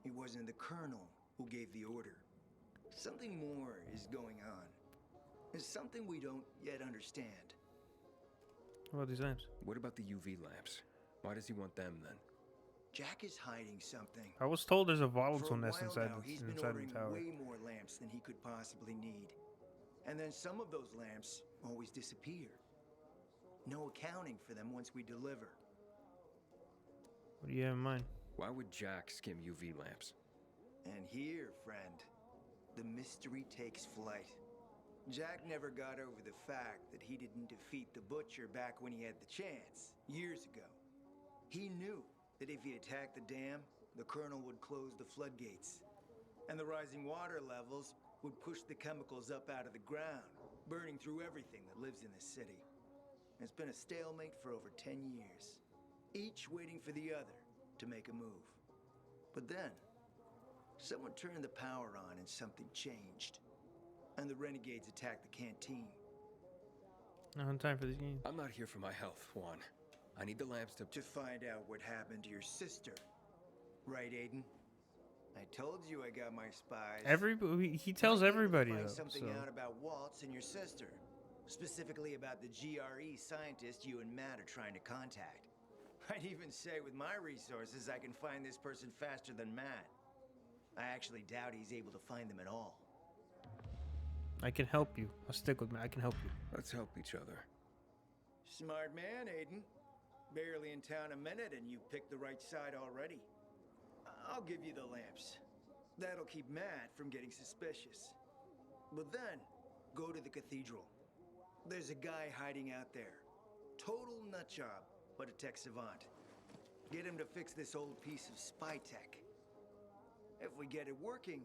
it wasn't the Colonel who gave the order. Something more is going on. It's something we don't yet understand. What about these lamps? What about the UV lamps? Why does he want them then? Jack is hiding something. I was told there's a For a volatile nest while inside now, he's been the ordering tower. way more lamps than he could possibly need. And then some of those lamps always disappear. No accounting for them once we deliver. What do you have in mind? Why would Jack skim UV lamps? And here, friend, the mystery takes flight. Jack never got over the fact that he didn't defeat the Butcher back when he had the chance, years ago. He knew that if he attacked the dam, the Colonel would close the floodgates. And the rising water levels would push the chemicals up out of the ground, burning through everything that lives in the city. It's been a stalemate for over 10 years, each waiting for the other to make a move. But then, someone turned the power on and something changed. And the renegades attacked the canteen. I don't have time for this game. I'm not here for my health, Juan. I need the lamps To find out what happened to your sister. Right, Aiden? I told you I got my spies. He tells everybody Find though. something So. out about Waltz and your sister. Specifically about the GRE scientist you and Matt are trying to contact. I'd even say with my resources, I can find this person faster than Matt. I actually doubt he's able to find them at all. I can help you. I'll stick with me. I can help you. Let's help each other. Smart man, Aiden. Barely in town a minute and you picked the right side already. I'll give you the lamps. That'll keep Matt from getting suspicious. But then, go to the cathedral. There's a guy hiding out there. Total nutjob, but a tech savant. Get him to fix this old piece of spy tech. If we get it working,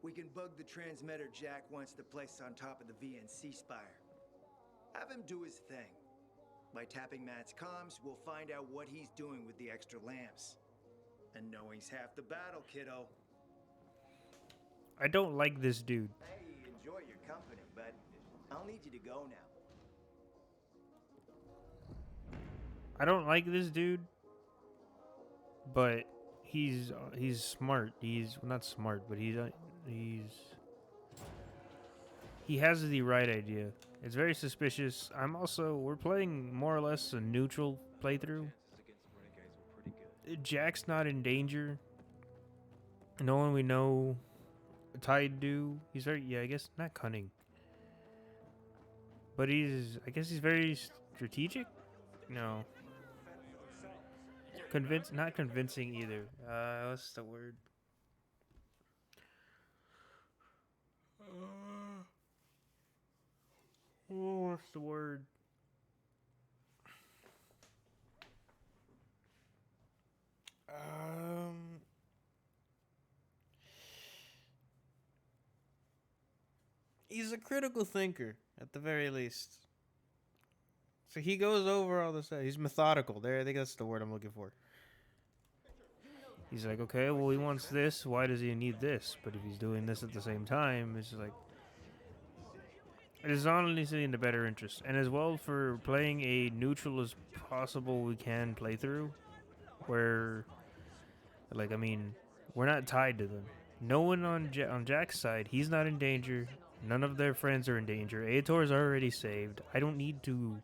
we can bug the transmitter Jack wants to place on top of the VNC spire. Have him do his thing. By tapping Matt's comms, we'll find out what he's doing with the extra lamps. And knowing's half the battle, kiddo. I don't like this dude. Hey, enjoy your company, but I'll need you to go now. I don't like this dude. But he's smart. He's not smart, but he has the right idea. It's very suspicious. We're playing more or less a neutral playthrough. Jack's not in danger. No one we know Tide do. He's very, yeah, I guess not cunning. But I guess he's very strategic? No. Not convincing either. What's the word? What's the word? He's a critical thinker, at the very least. So he goes over all this stuff. He's methodical. There, I think that's the word I'm looking for. He's like, okay, well, he wants this. Why does he need this? But if he's doing this at the same time, it's just like... It is honestly in the better interest. And as well, for playing a neutral as possible we can playthrough, where... Like, I mean, we're not tied to them. No one on Jack's side, he's not in danger. None of their friends are in danger. Aetor's already saved. I don't need to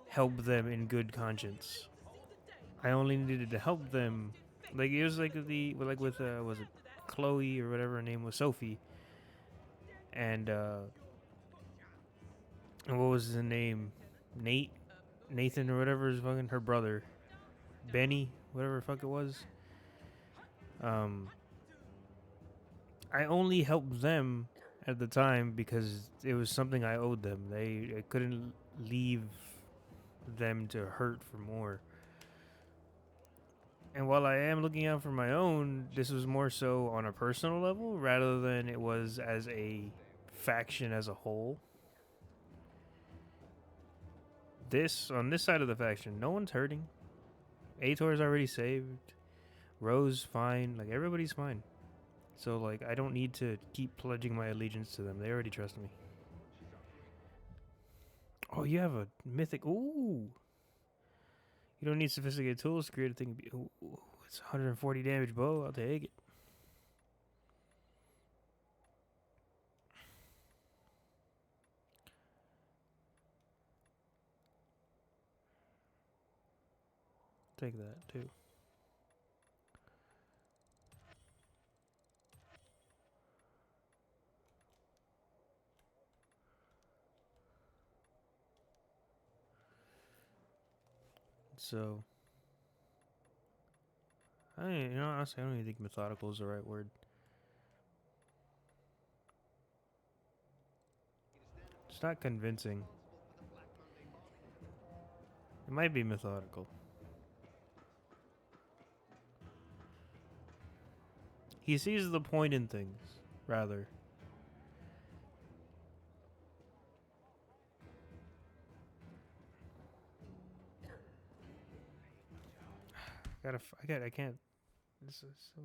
help them in good conscience. I only needed to help them. Like, it was like with was it Chloe or whatever her name was, Sophie. And what was his name? Nathan or whatever is fucking her brother. Benny, whatever the fuck it was. I only helped them at the time because it was something I owed them. I couldn't leave them to hurt for more. And while I am looking out for my own, this was more so on a personal level rather than it was as a faction as a whole. On this side of the faction, no one's hurting. Aetor's already saved. Rose fine. Like, everybody's fine. So, like, I don't need to keep pledging my allegiance to them. They already trust me. Oh, you have a mythic. Ooh. You don't need sophisticated tools to create a thing. Ooh, it's 140 damage bow. I'll take it. Take that, too. So, honestly, I don't even think methodical is the right word. It's not convincing. It might be methodical. He sees the point in things, rather. I can't. This is so.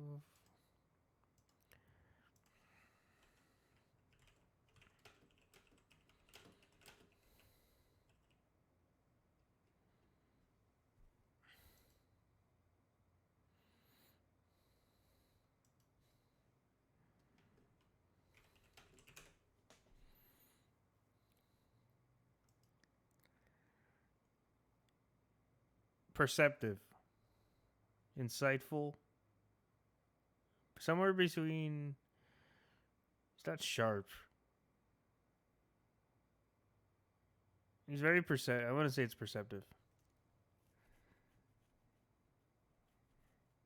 Perceptive. Insightful. Somewhere between. It's not sharp. He's very I want to say it's perceptive.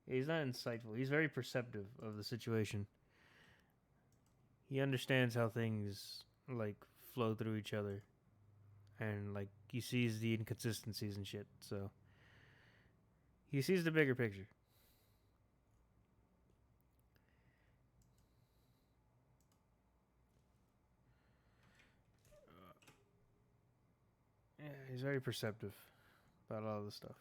Yeah, he's not insightful. He's very perceptive of the situation. He understands how things, like, flow through each other. And, like, he sees the inconsistencies and shit, so. He sees the bigger picture. Yeah, he's very perceptive about all this stuff.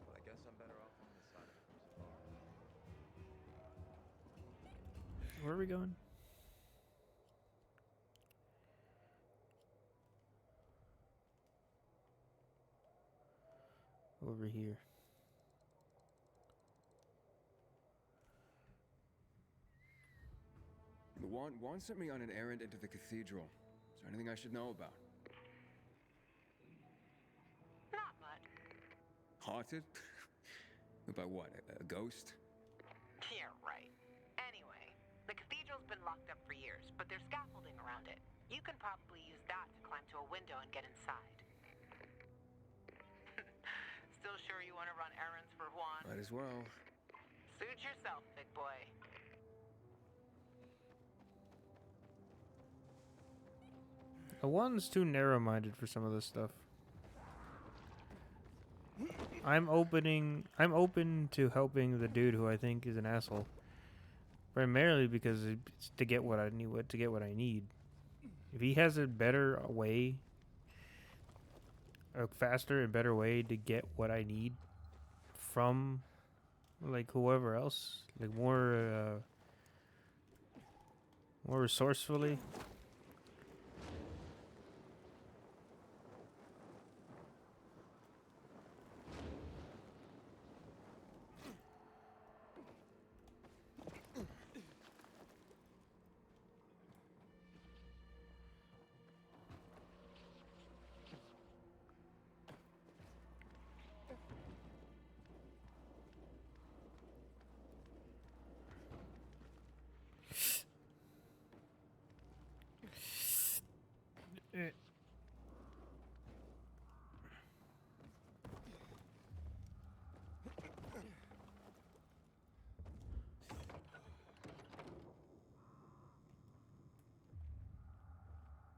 Well, I guess I'm better off on this side of the crucible. Where are we going? Over here. Juan sent me on an errand into the cathedral. Is there anything I should know about? Not much. Haunted? By what? A ghost? Yeah, right. Anyway, the cathedral's been locked up for years, but there's scaffolding around it. You can probably use that to climb to a window and get inside. Still sure you want to run errands for Juan? Might as well. Suit yourself, big boy. Juan's too narrow-minded for some of this stuff. I'm open to helping the dude who I think is an asshole. Primarily because it's to get what I need. If he has a better way, a faster and better way to get what I need from, like, whoever else, like more resourcefully.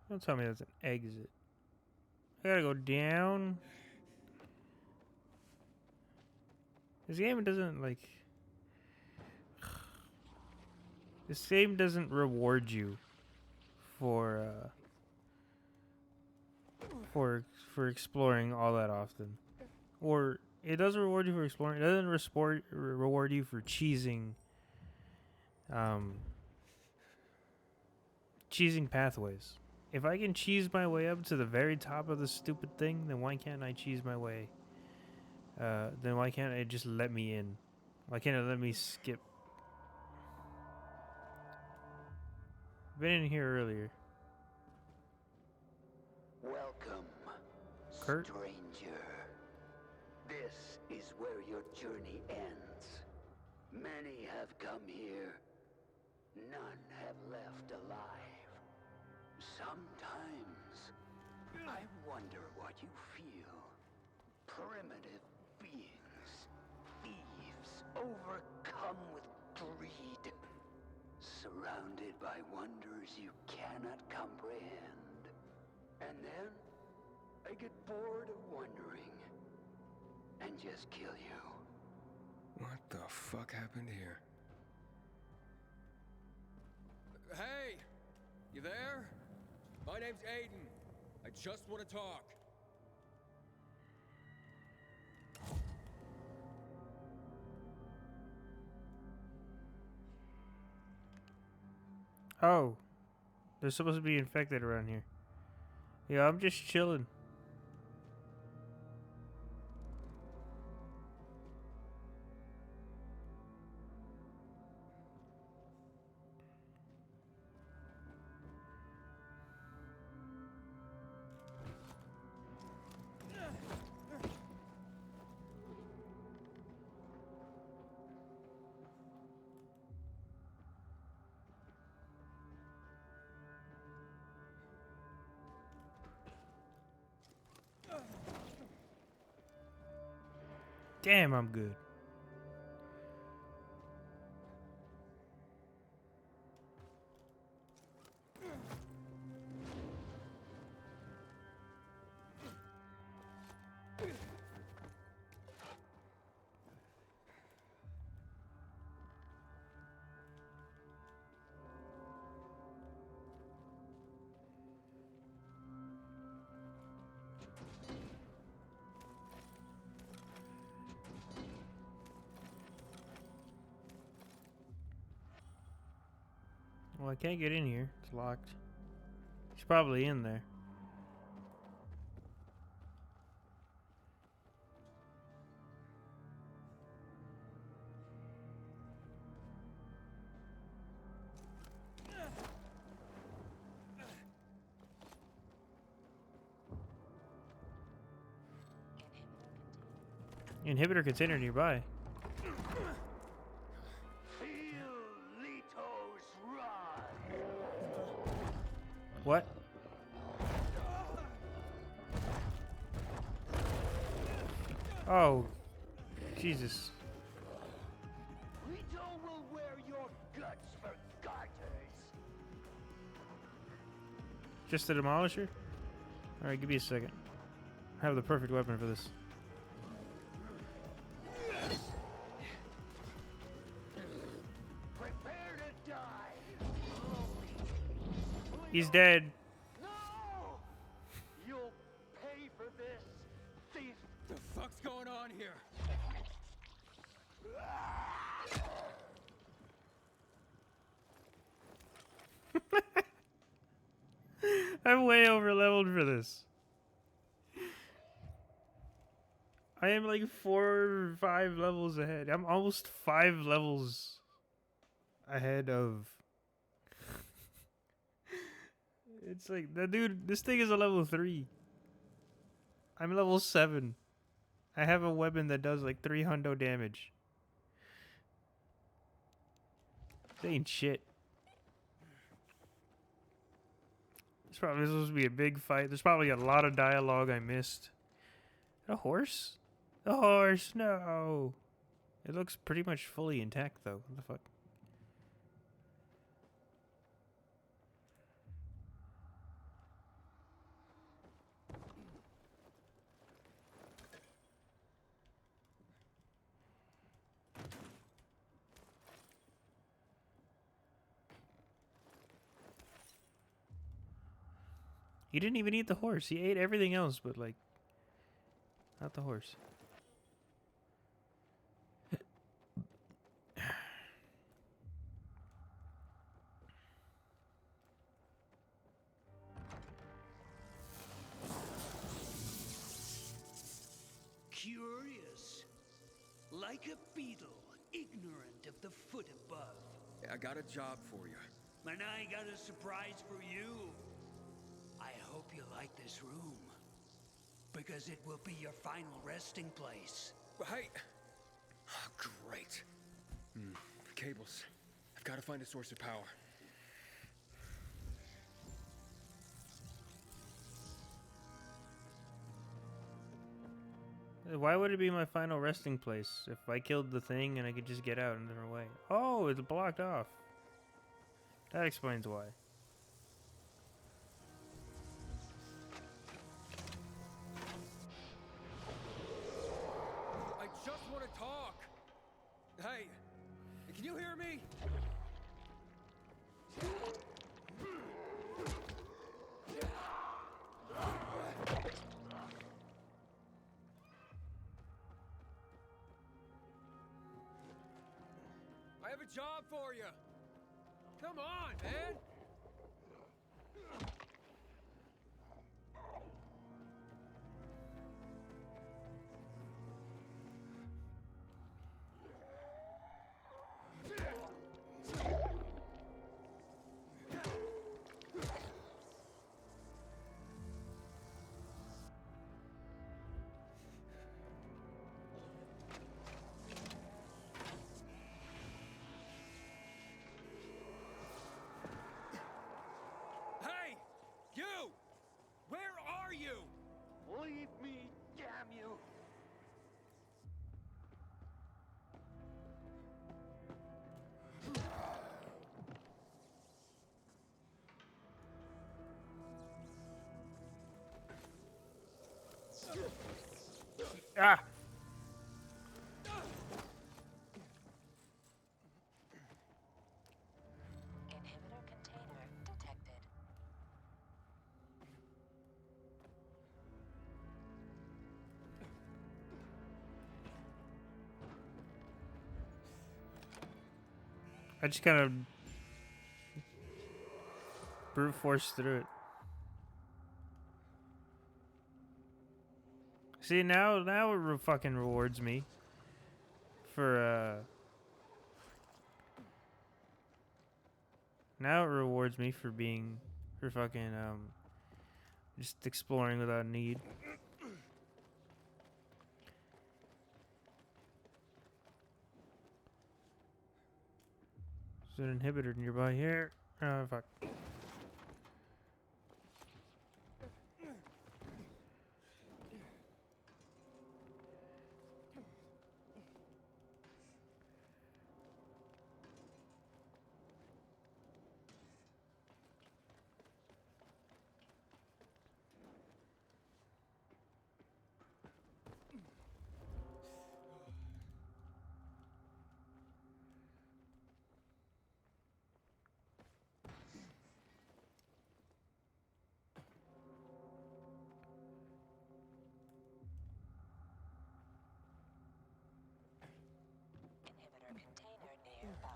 Don't tell me that's an exit. I gotta go down. This game doesn't like. This game doesn't reward you for exploring all that often, or it doesn't reward you for exploring. It doesn't reward you for cheesing pathways. If I can cheese my way up to the very top of the stupid thing, then why can't I cheese my way? Then why can't it just let me in? Why can't it let me skip? Been in here earlier. Welcome, Kurt? stranger. This is where your journey ends. Many have come here. None have left alive. Sometimes, I wonder what you feel. Primitive beings. Thieves overcome with greed. Surrounded by wonders you cannot comprehend. And then, I get bored of wondering. And just kill you. What the fuck happened here? Hey! You there? My name's Aiden. I just want to talk. Oh, they're supposed to be infected around here. Yeah, I'm just chilling. Damn, I'm good. Well, I can't get in here. It's locked. He's probably in there. Inhibitor container nearby. Feel Leto's wrath. What? Oh, Jesus. Leto will wear your guts for garters. Just a demolisher? Alright, give me a second. I have the perfect weapon for this. Prepare to die. He's dead. No! You'll pay for this, thief. The fuck's going on here? I'm way over leveled for this. I am like 4 or 5 levels ahead. I'm almost 5 levels ahead of. It's like that dude. This thing is a level 3. I'm level 7. I have a weapon that does like 300 damage. This ain't shit. It's probably supposed to be a big fight. There's probably a lot of dialogue I missed. A horse? The horse, no. It looks pretty much fully intact though. What the fuck? He didn't even eat the horse. He ate everything else, but like, not the horse. Curious. Like a beetle, ignorant of the foot above. I got a job for you. And I got a surprise for you. I hope you like this room. Because it will be your final resting place. Hey! Oh, great. Cables. I've got to find a source of power. Why would it be my final resting place if I killed the thing and I could just get out a different way? Oh, it's blocked off. That explains why. I just want to talk. Hey, can you hear me? I have a job for you. Come on, man. You! Where are you? Leave me, damn you! Ah! Inhibitor container detected. I just kind of brute force through it. See, now it fucking rewards me for now it rewards me for fucking just exploring without need. There's an inhibitor nearby here. Oh, fuck. Inhibitor container nearby.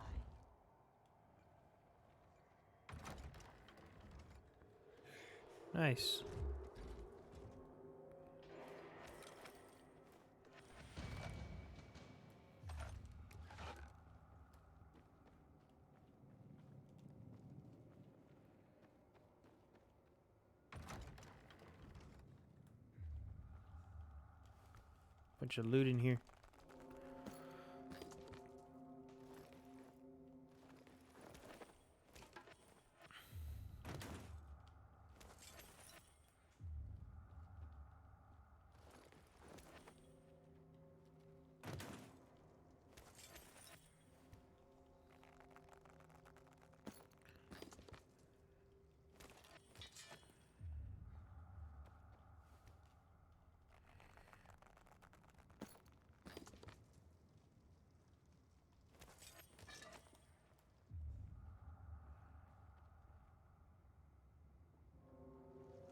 Nice. Bunch of loot in here.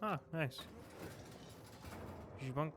Ah, nice. Bunk.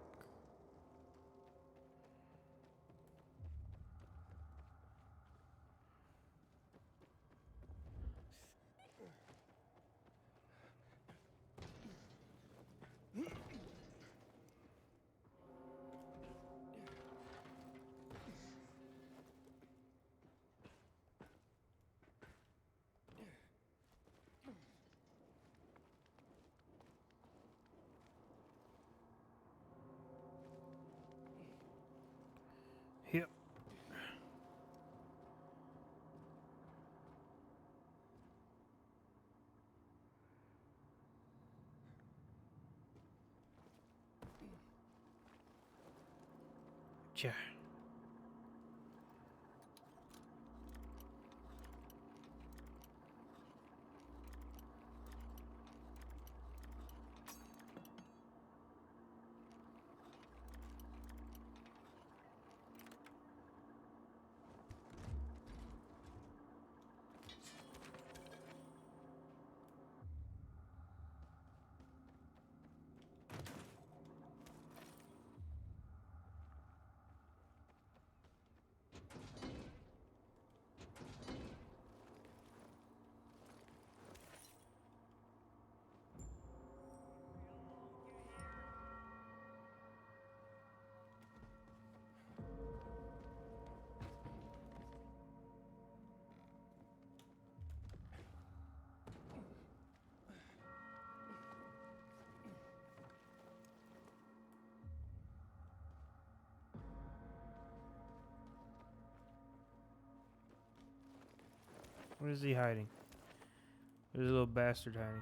Yep. Cha. What is he hiding? There's a little bastard hiding.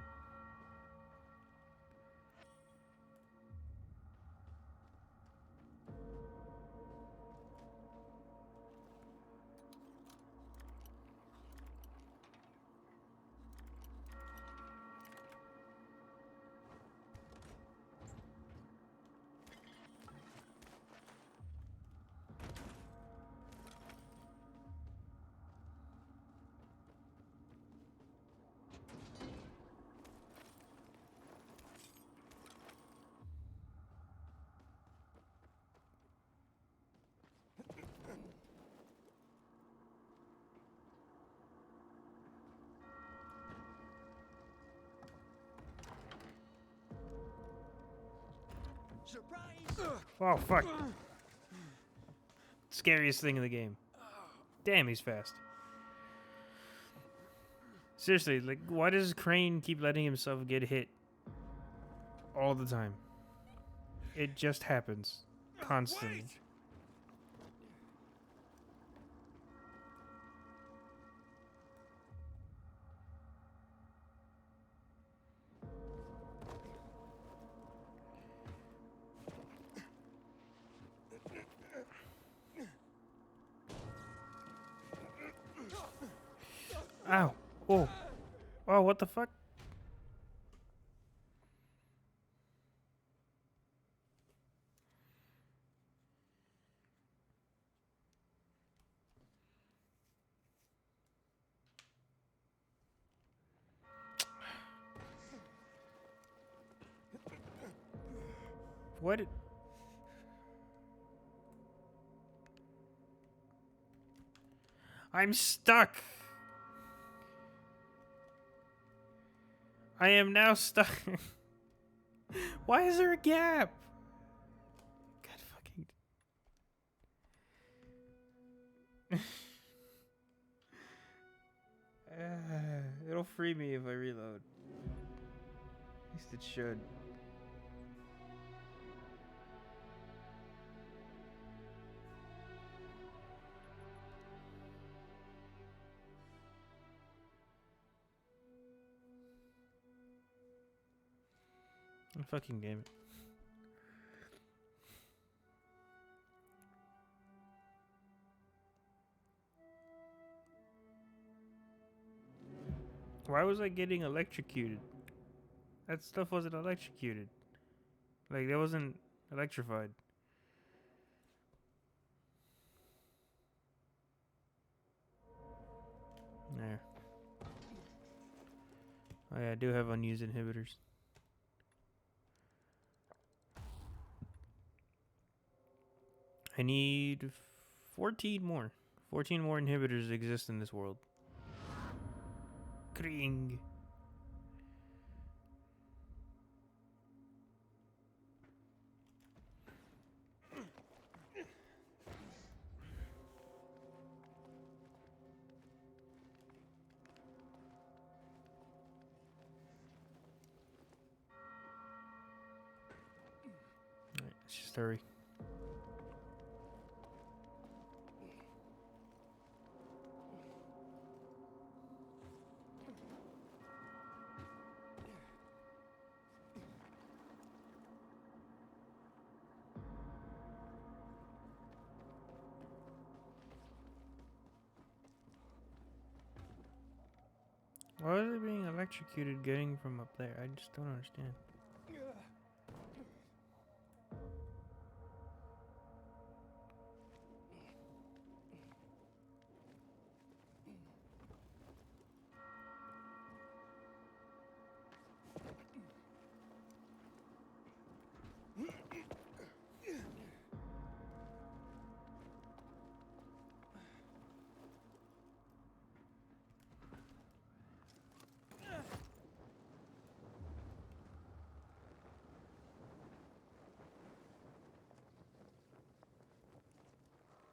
Surprise! Oh, fuck. Scariest thing in the game. Damn, he's fast. Seriously, like, why does Crane keep letting himself get hit all the time? It just happens. Constantly. Wait! Ow. Oh. Oh, what the fuck? What? I'm stuck. I am now stuck. Why is there a gap? God fucking. It'll free me if I reload. At least it should. Fucking damn it. Why was I getting electrocuted? That stuff wasn't electrocuted. Like, that wasn't electrified. There. Oh yeah, I do have unused inhibitors. I need 14 more. 14 more inhibitors exist in this world. Kring. Alright, let's just hurry. Why is it being electrocuted getting from up there? I just don't understand.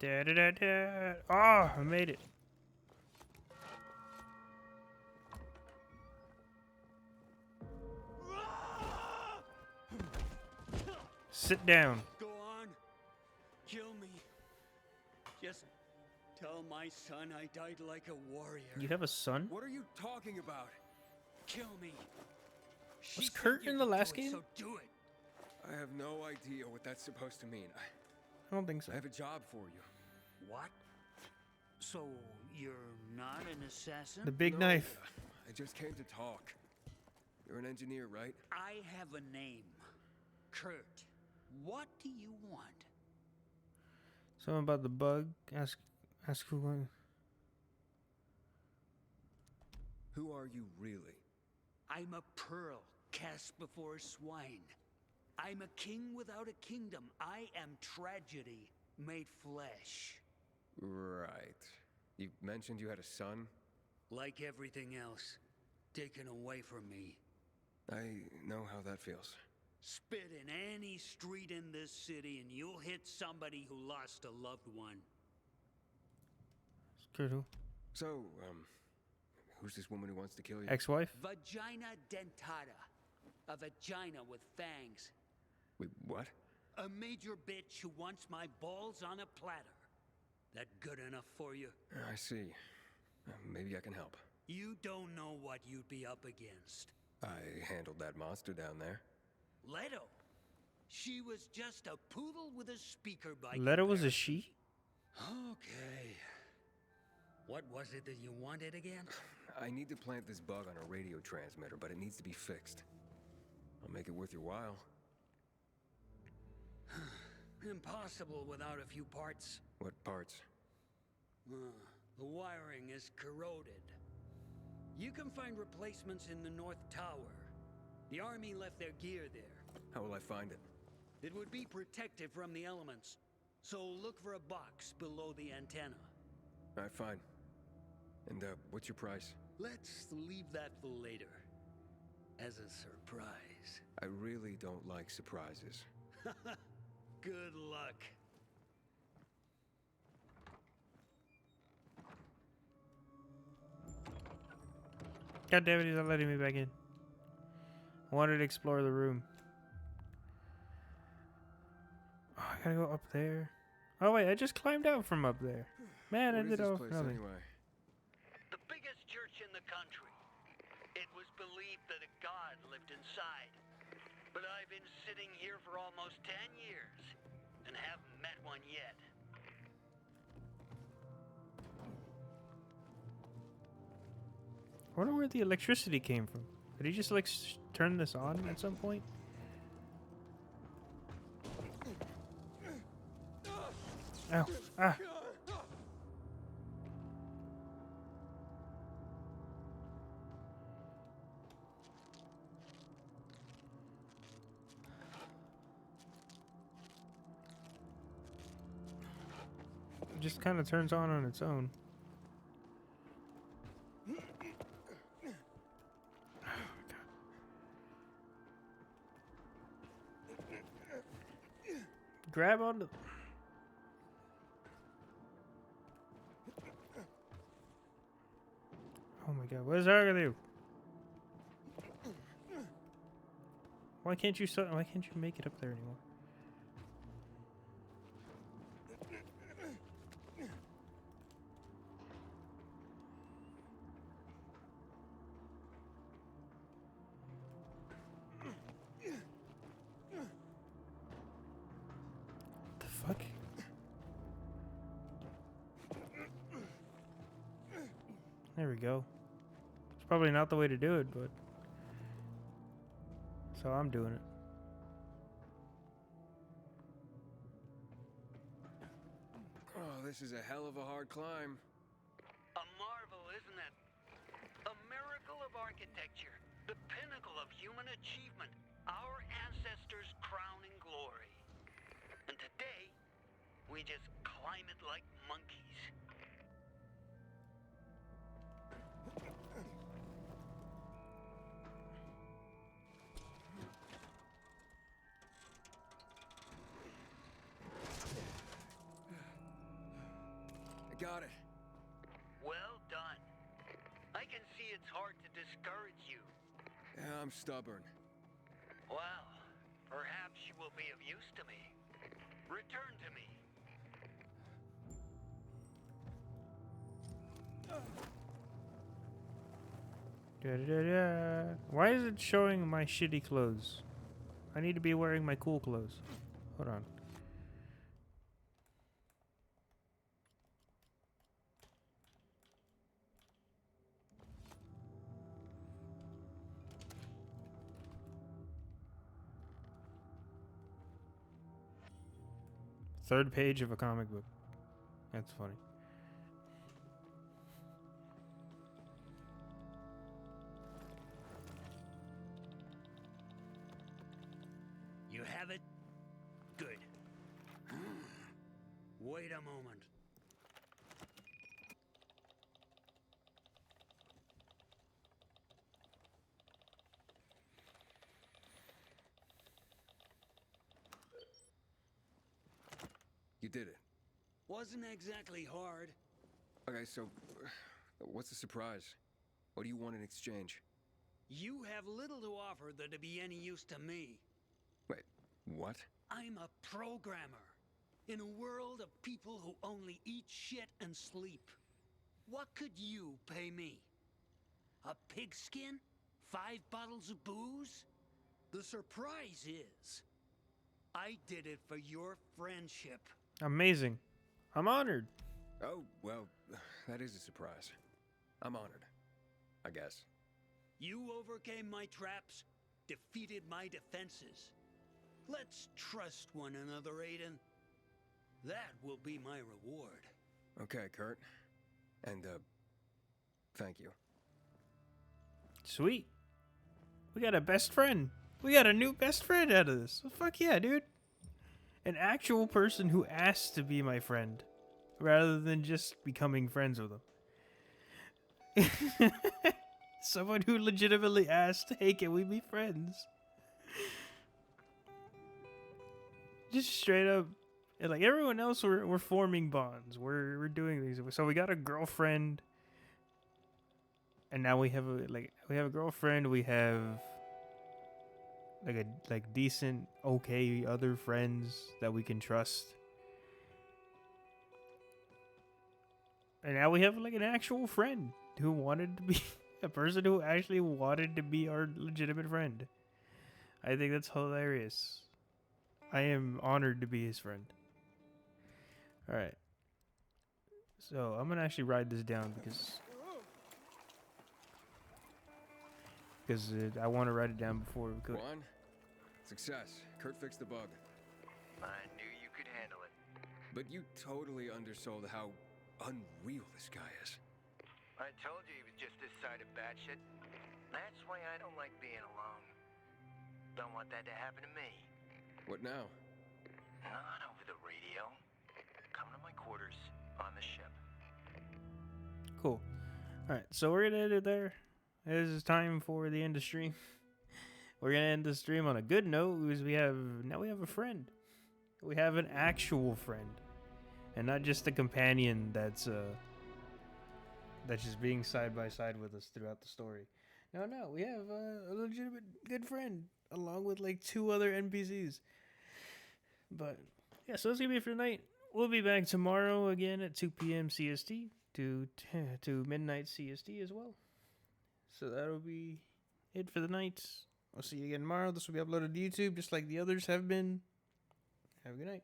Da da da da. Oh, I made it. Sit down. Go on. Kill me. Just tell my son I died like a warrior. You have a son? What are you talking about? Kill me. Was Kurt in the last game? So do it. I have no idea what that's supposed to mean. I don't think so. I have a job for you. What? So you're not an assassin? The big knife. I just came to talk. You're an engineer, right? I have a name. Kurt. What do you want? Something about the bug. Ask who won. Who are you really? I'm a pearl cast before swine. I'm a king without a kingdom. I am tragedy made flesh. Right. You mentioned you had a son? Like everything else, taken away from me. I know how that feels. Spit in any street in this city and you'll hit somebody who lost a loved one. Kurt who? So, who's this woman who wants to kill you? Ex-wife? Vagina dentata. A vagina with fangs. Wait, what? A major bitch who wants my balls on a platter. That good enough for you? I see. Maybe I can help. You don't know what you'd be up against. I handled that monster down there. Leto. She was just a poodle with a speaker by Leto was a she? Okay. What was it that you wanted again? I need to plant this bug on a radio transmitter, but it needs to be fixed. I'll make it worth your while. Impossible without a few parts. What parts? The wiring is corroded. You can find replacements in the North Tower. The army left their gear there. How will I find it? It would be protected from the elements, so look for a box below the antenna. All right, fine. And, what's your price? Let's leave that for later. As a surprise. I really don't like surprises. Good luck. God damn it, he's not letting me back in. I wanted to explore the room. Oh, I gotta go up there. Oh wait, I just climbed out from up there. Man, I did all nothing. Anyway? The biggest church in the country. It was believed that a god lived inside. But I've been sitting here for almost 10 years and haven't met one yet. I wonder where the electricity came from. Did he just like turn this on at some point? Ow. Ah. It just kind of turns on its own. Grab onto. Oh my god, what is that gonna do? Why can't you make it up there anymore? The fuck? There we go. It's probably not the way to do it, but so I'm doing it. Oh, this is a hell of a hard climb. A marvel, isn't it? A miracle of architecture. The pinnacle of human achievement. Our ancestors' crowning glory. And today, we just climb it like monkeys. Got it. Well done. I can see it's hard to discourage you. Yeah, I'm stubborn. Well, perhaps you will be of use to me. Return to me. Da-da-da-da. Why is it showing my shitty clothes? I need to be wearing my cool clothes. Hold on. Third page of a comic book. That's funny. You have it? Good. Wait a moment. You did it. Wasn't exactly hard. Okay, so what's the surprise? What do you want in exchange? You have little to offer that'd be any use to me. Wait, what? I'm a programmer. In a world of people who only eat shit and sleep. What could you pay me? A pigskin? 5 bottles of booze? The surprise is, I did it for your friendship. Amazing. I'm honored. Oh, well, That is a surprise. I'm honored, I guess. You overcame my traps, defeated my defenses. Let's trust one another, Aiden. That will be my reward. Okay, Kurt. And, thank you. Sweet. We got a best friend. We got a new best friend out of this. Well, fuck yeah, dude. An actual person who asked to be my friend, rather than just becoming friends with him. Someone who legitimately asked, hey, can we be friends? Just straight up. And like everyone else, we're forming bonds. We're doing these. So we got a girlfriend. And now we have a girlfriend. We have like decent, okay other friends that we can trust. And now we have like an actual friend who wanted to be a person who actually wanted to be our legitimate friend. I think that's hilarious. I am honored to be his friend. All right. So I'm gonna actually write this down because I want to write it down before we go. One, success. Kurt fixed the bug. I knew you could handle it. But you totally undersold how unreal this guy is. I told you he was just this side of batshit. That's why I don't like being alone. Don't want that to happen to me. What now? Not over the radio. Come to my quarters on the ship. Cool. All right, so we're gonna end it there. This is time for the end of stream. We're gonna end the stream on a good note because we have a friend. We have an actual friend, and not just a companion that's just being side by side with us throughout the story. No, we have a legitimate good friend along with like 2 other NPCs. But yeah, so that's gonna be it for tonight. We'll be back tomorrow again at 2 p.m. CST to midnight CST as well. So that'll be it for the night. I'll see you again tomorrow. This will be uploaded to YouTube just like the others have been. Have a good night.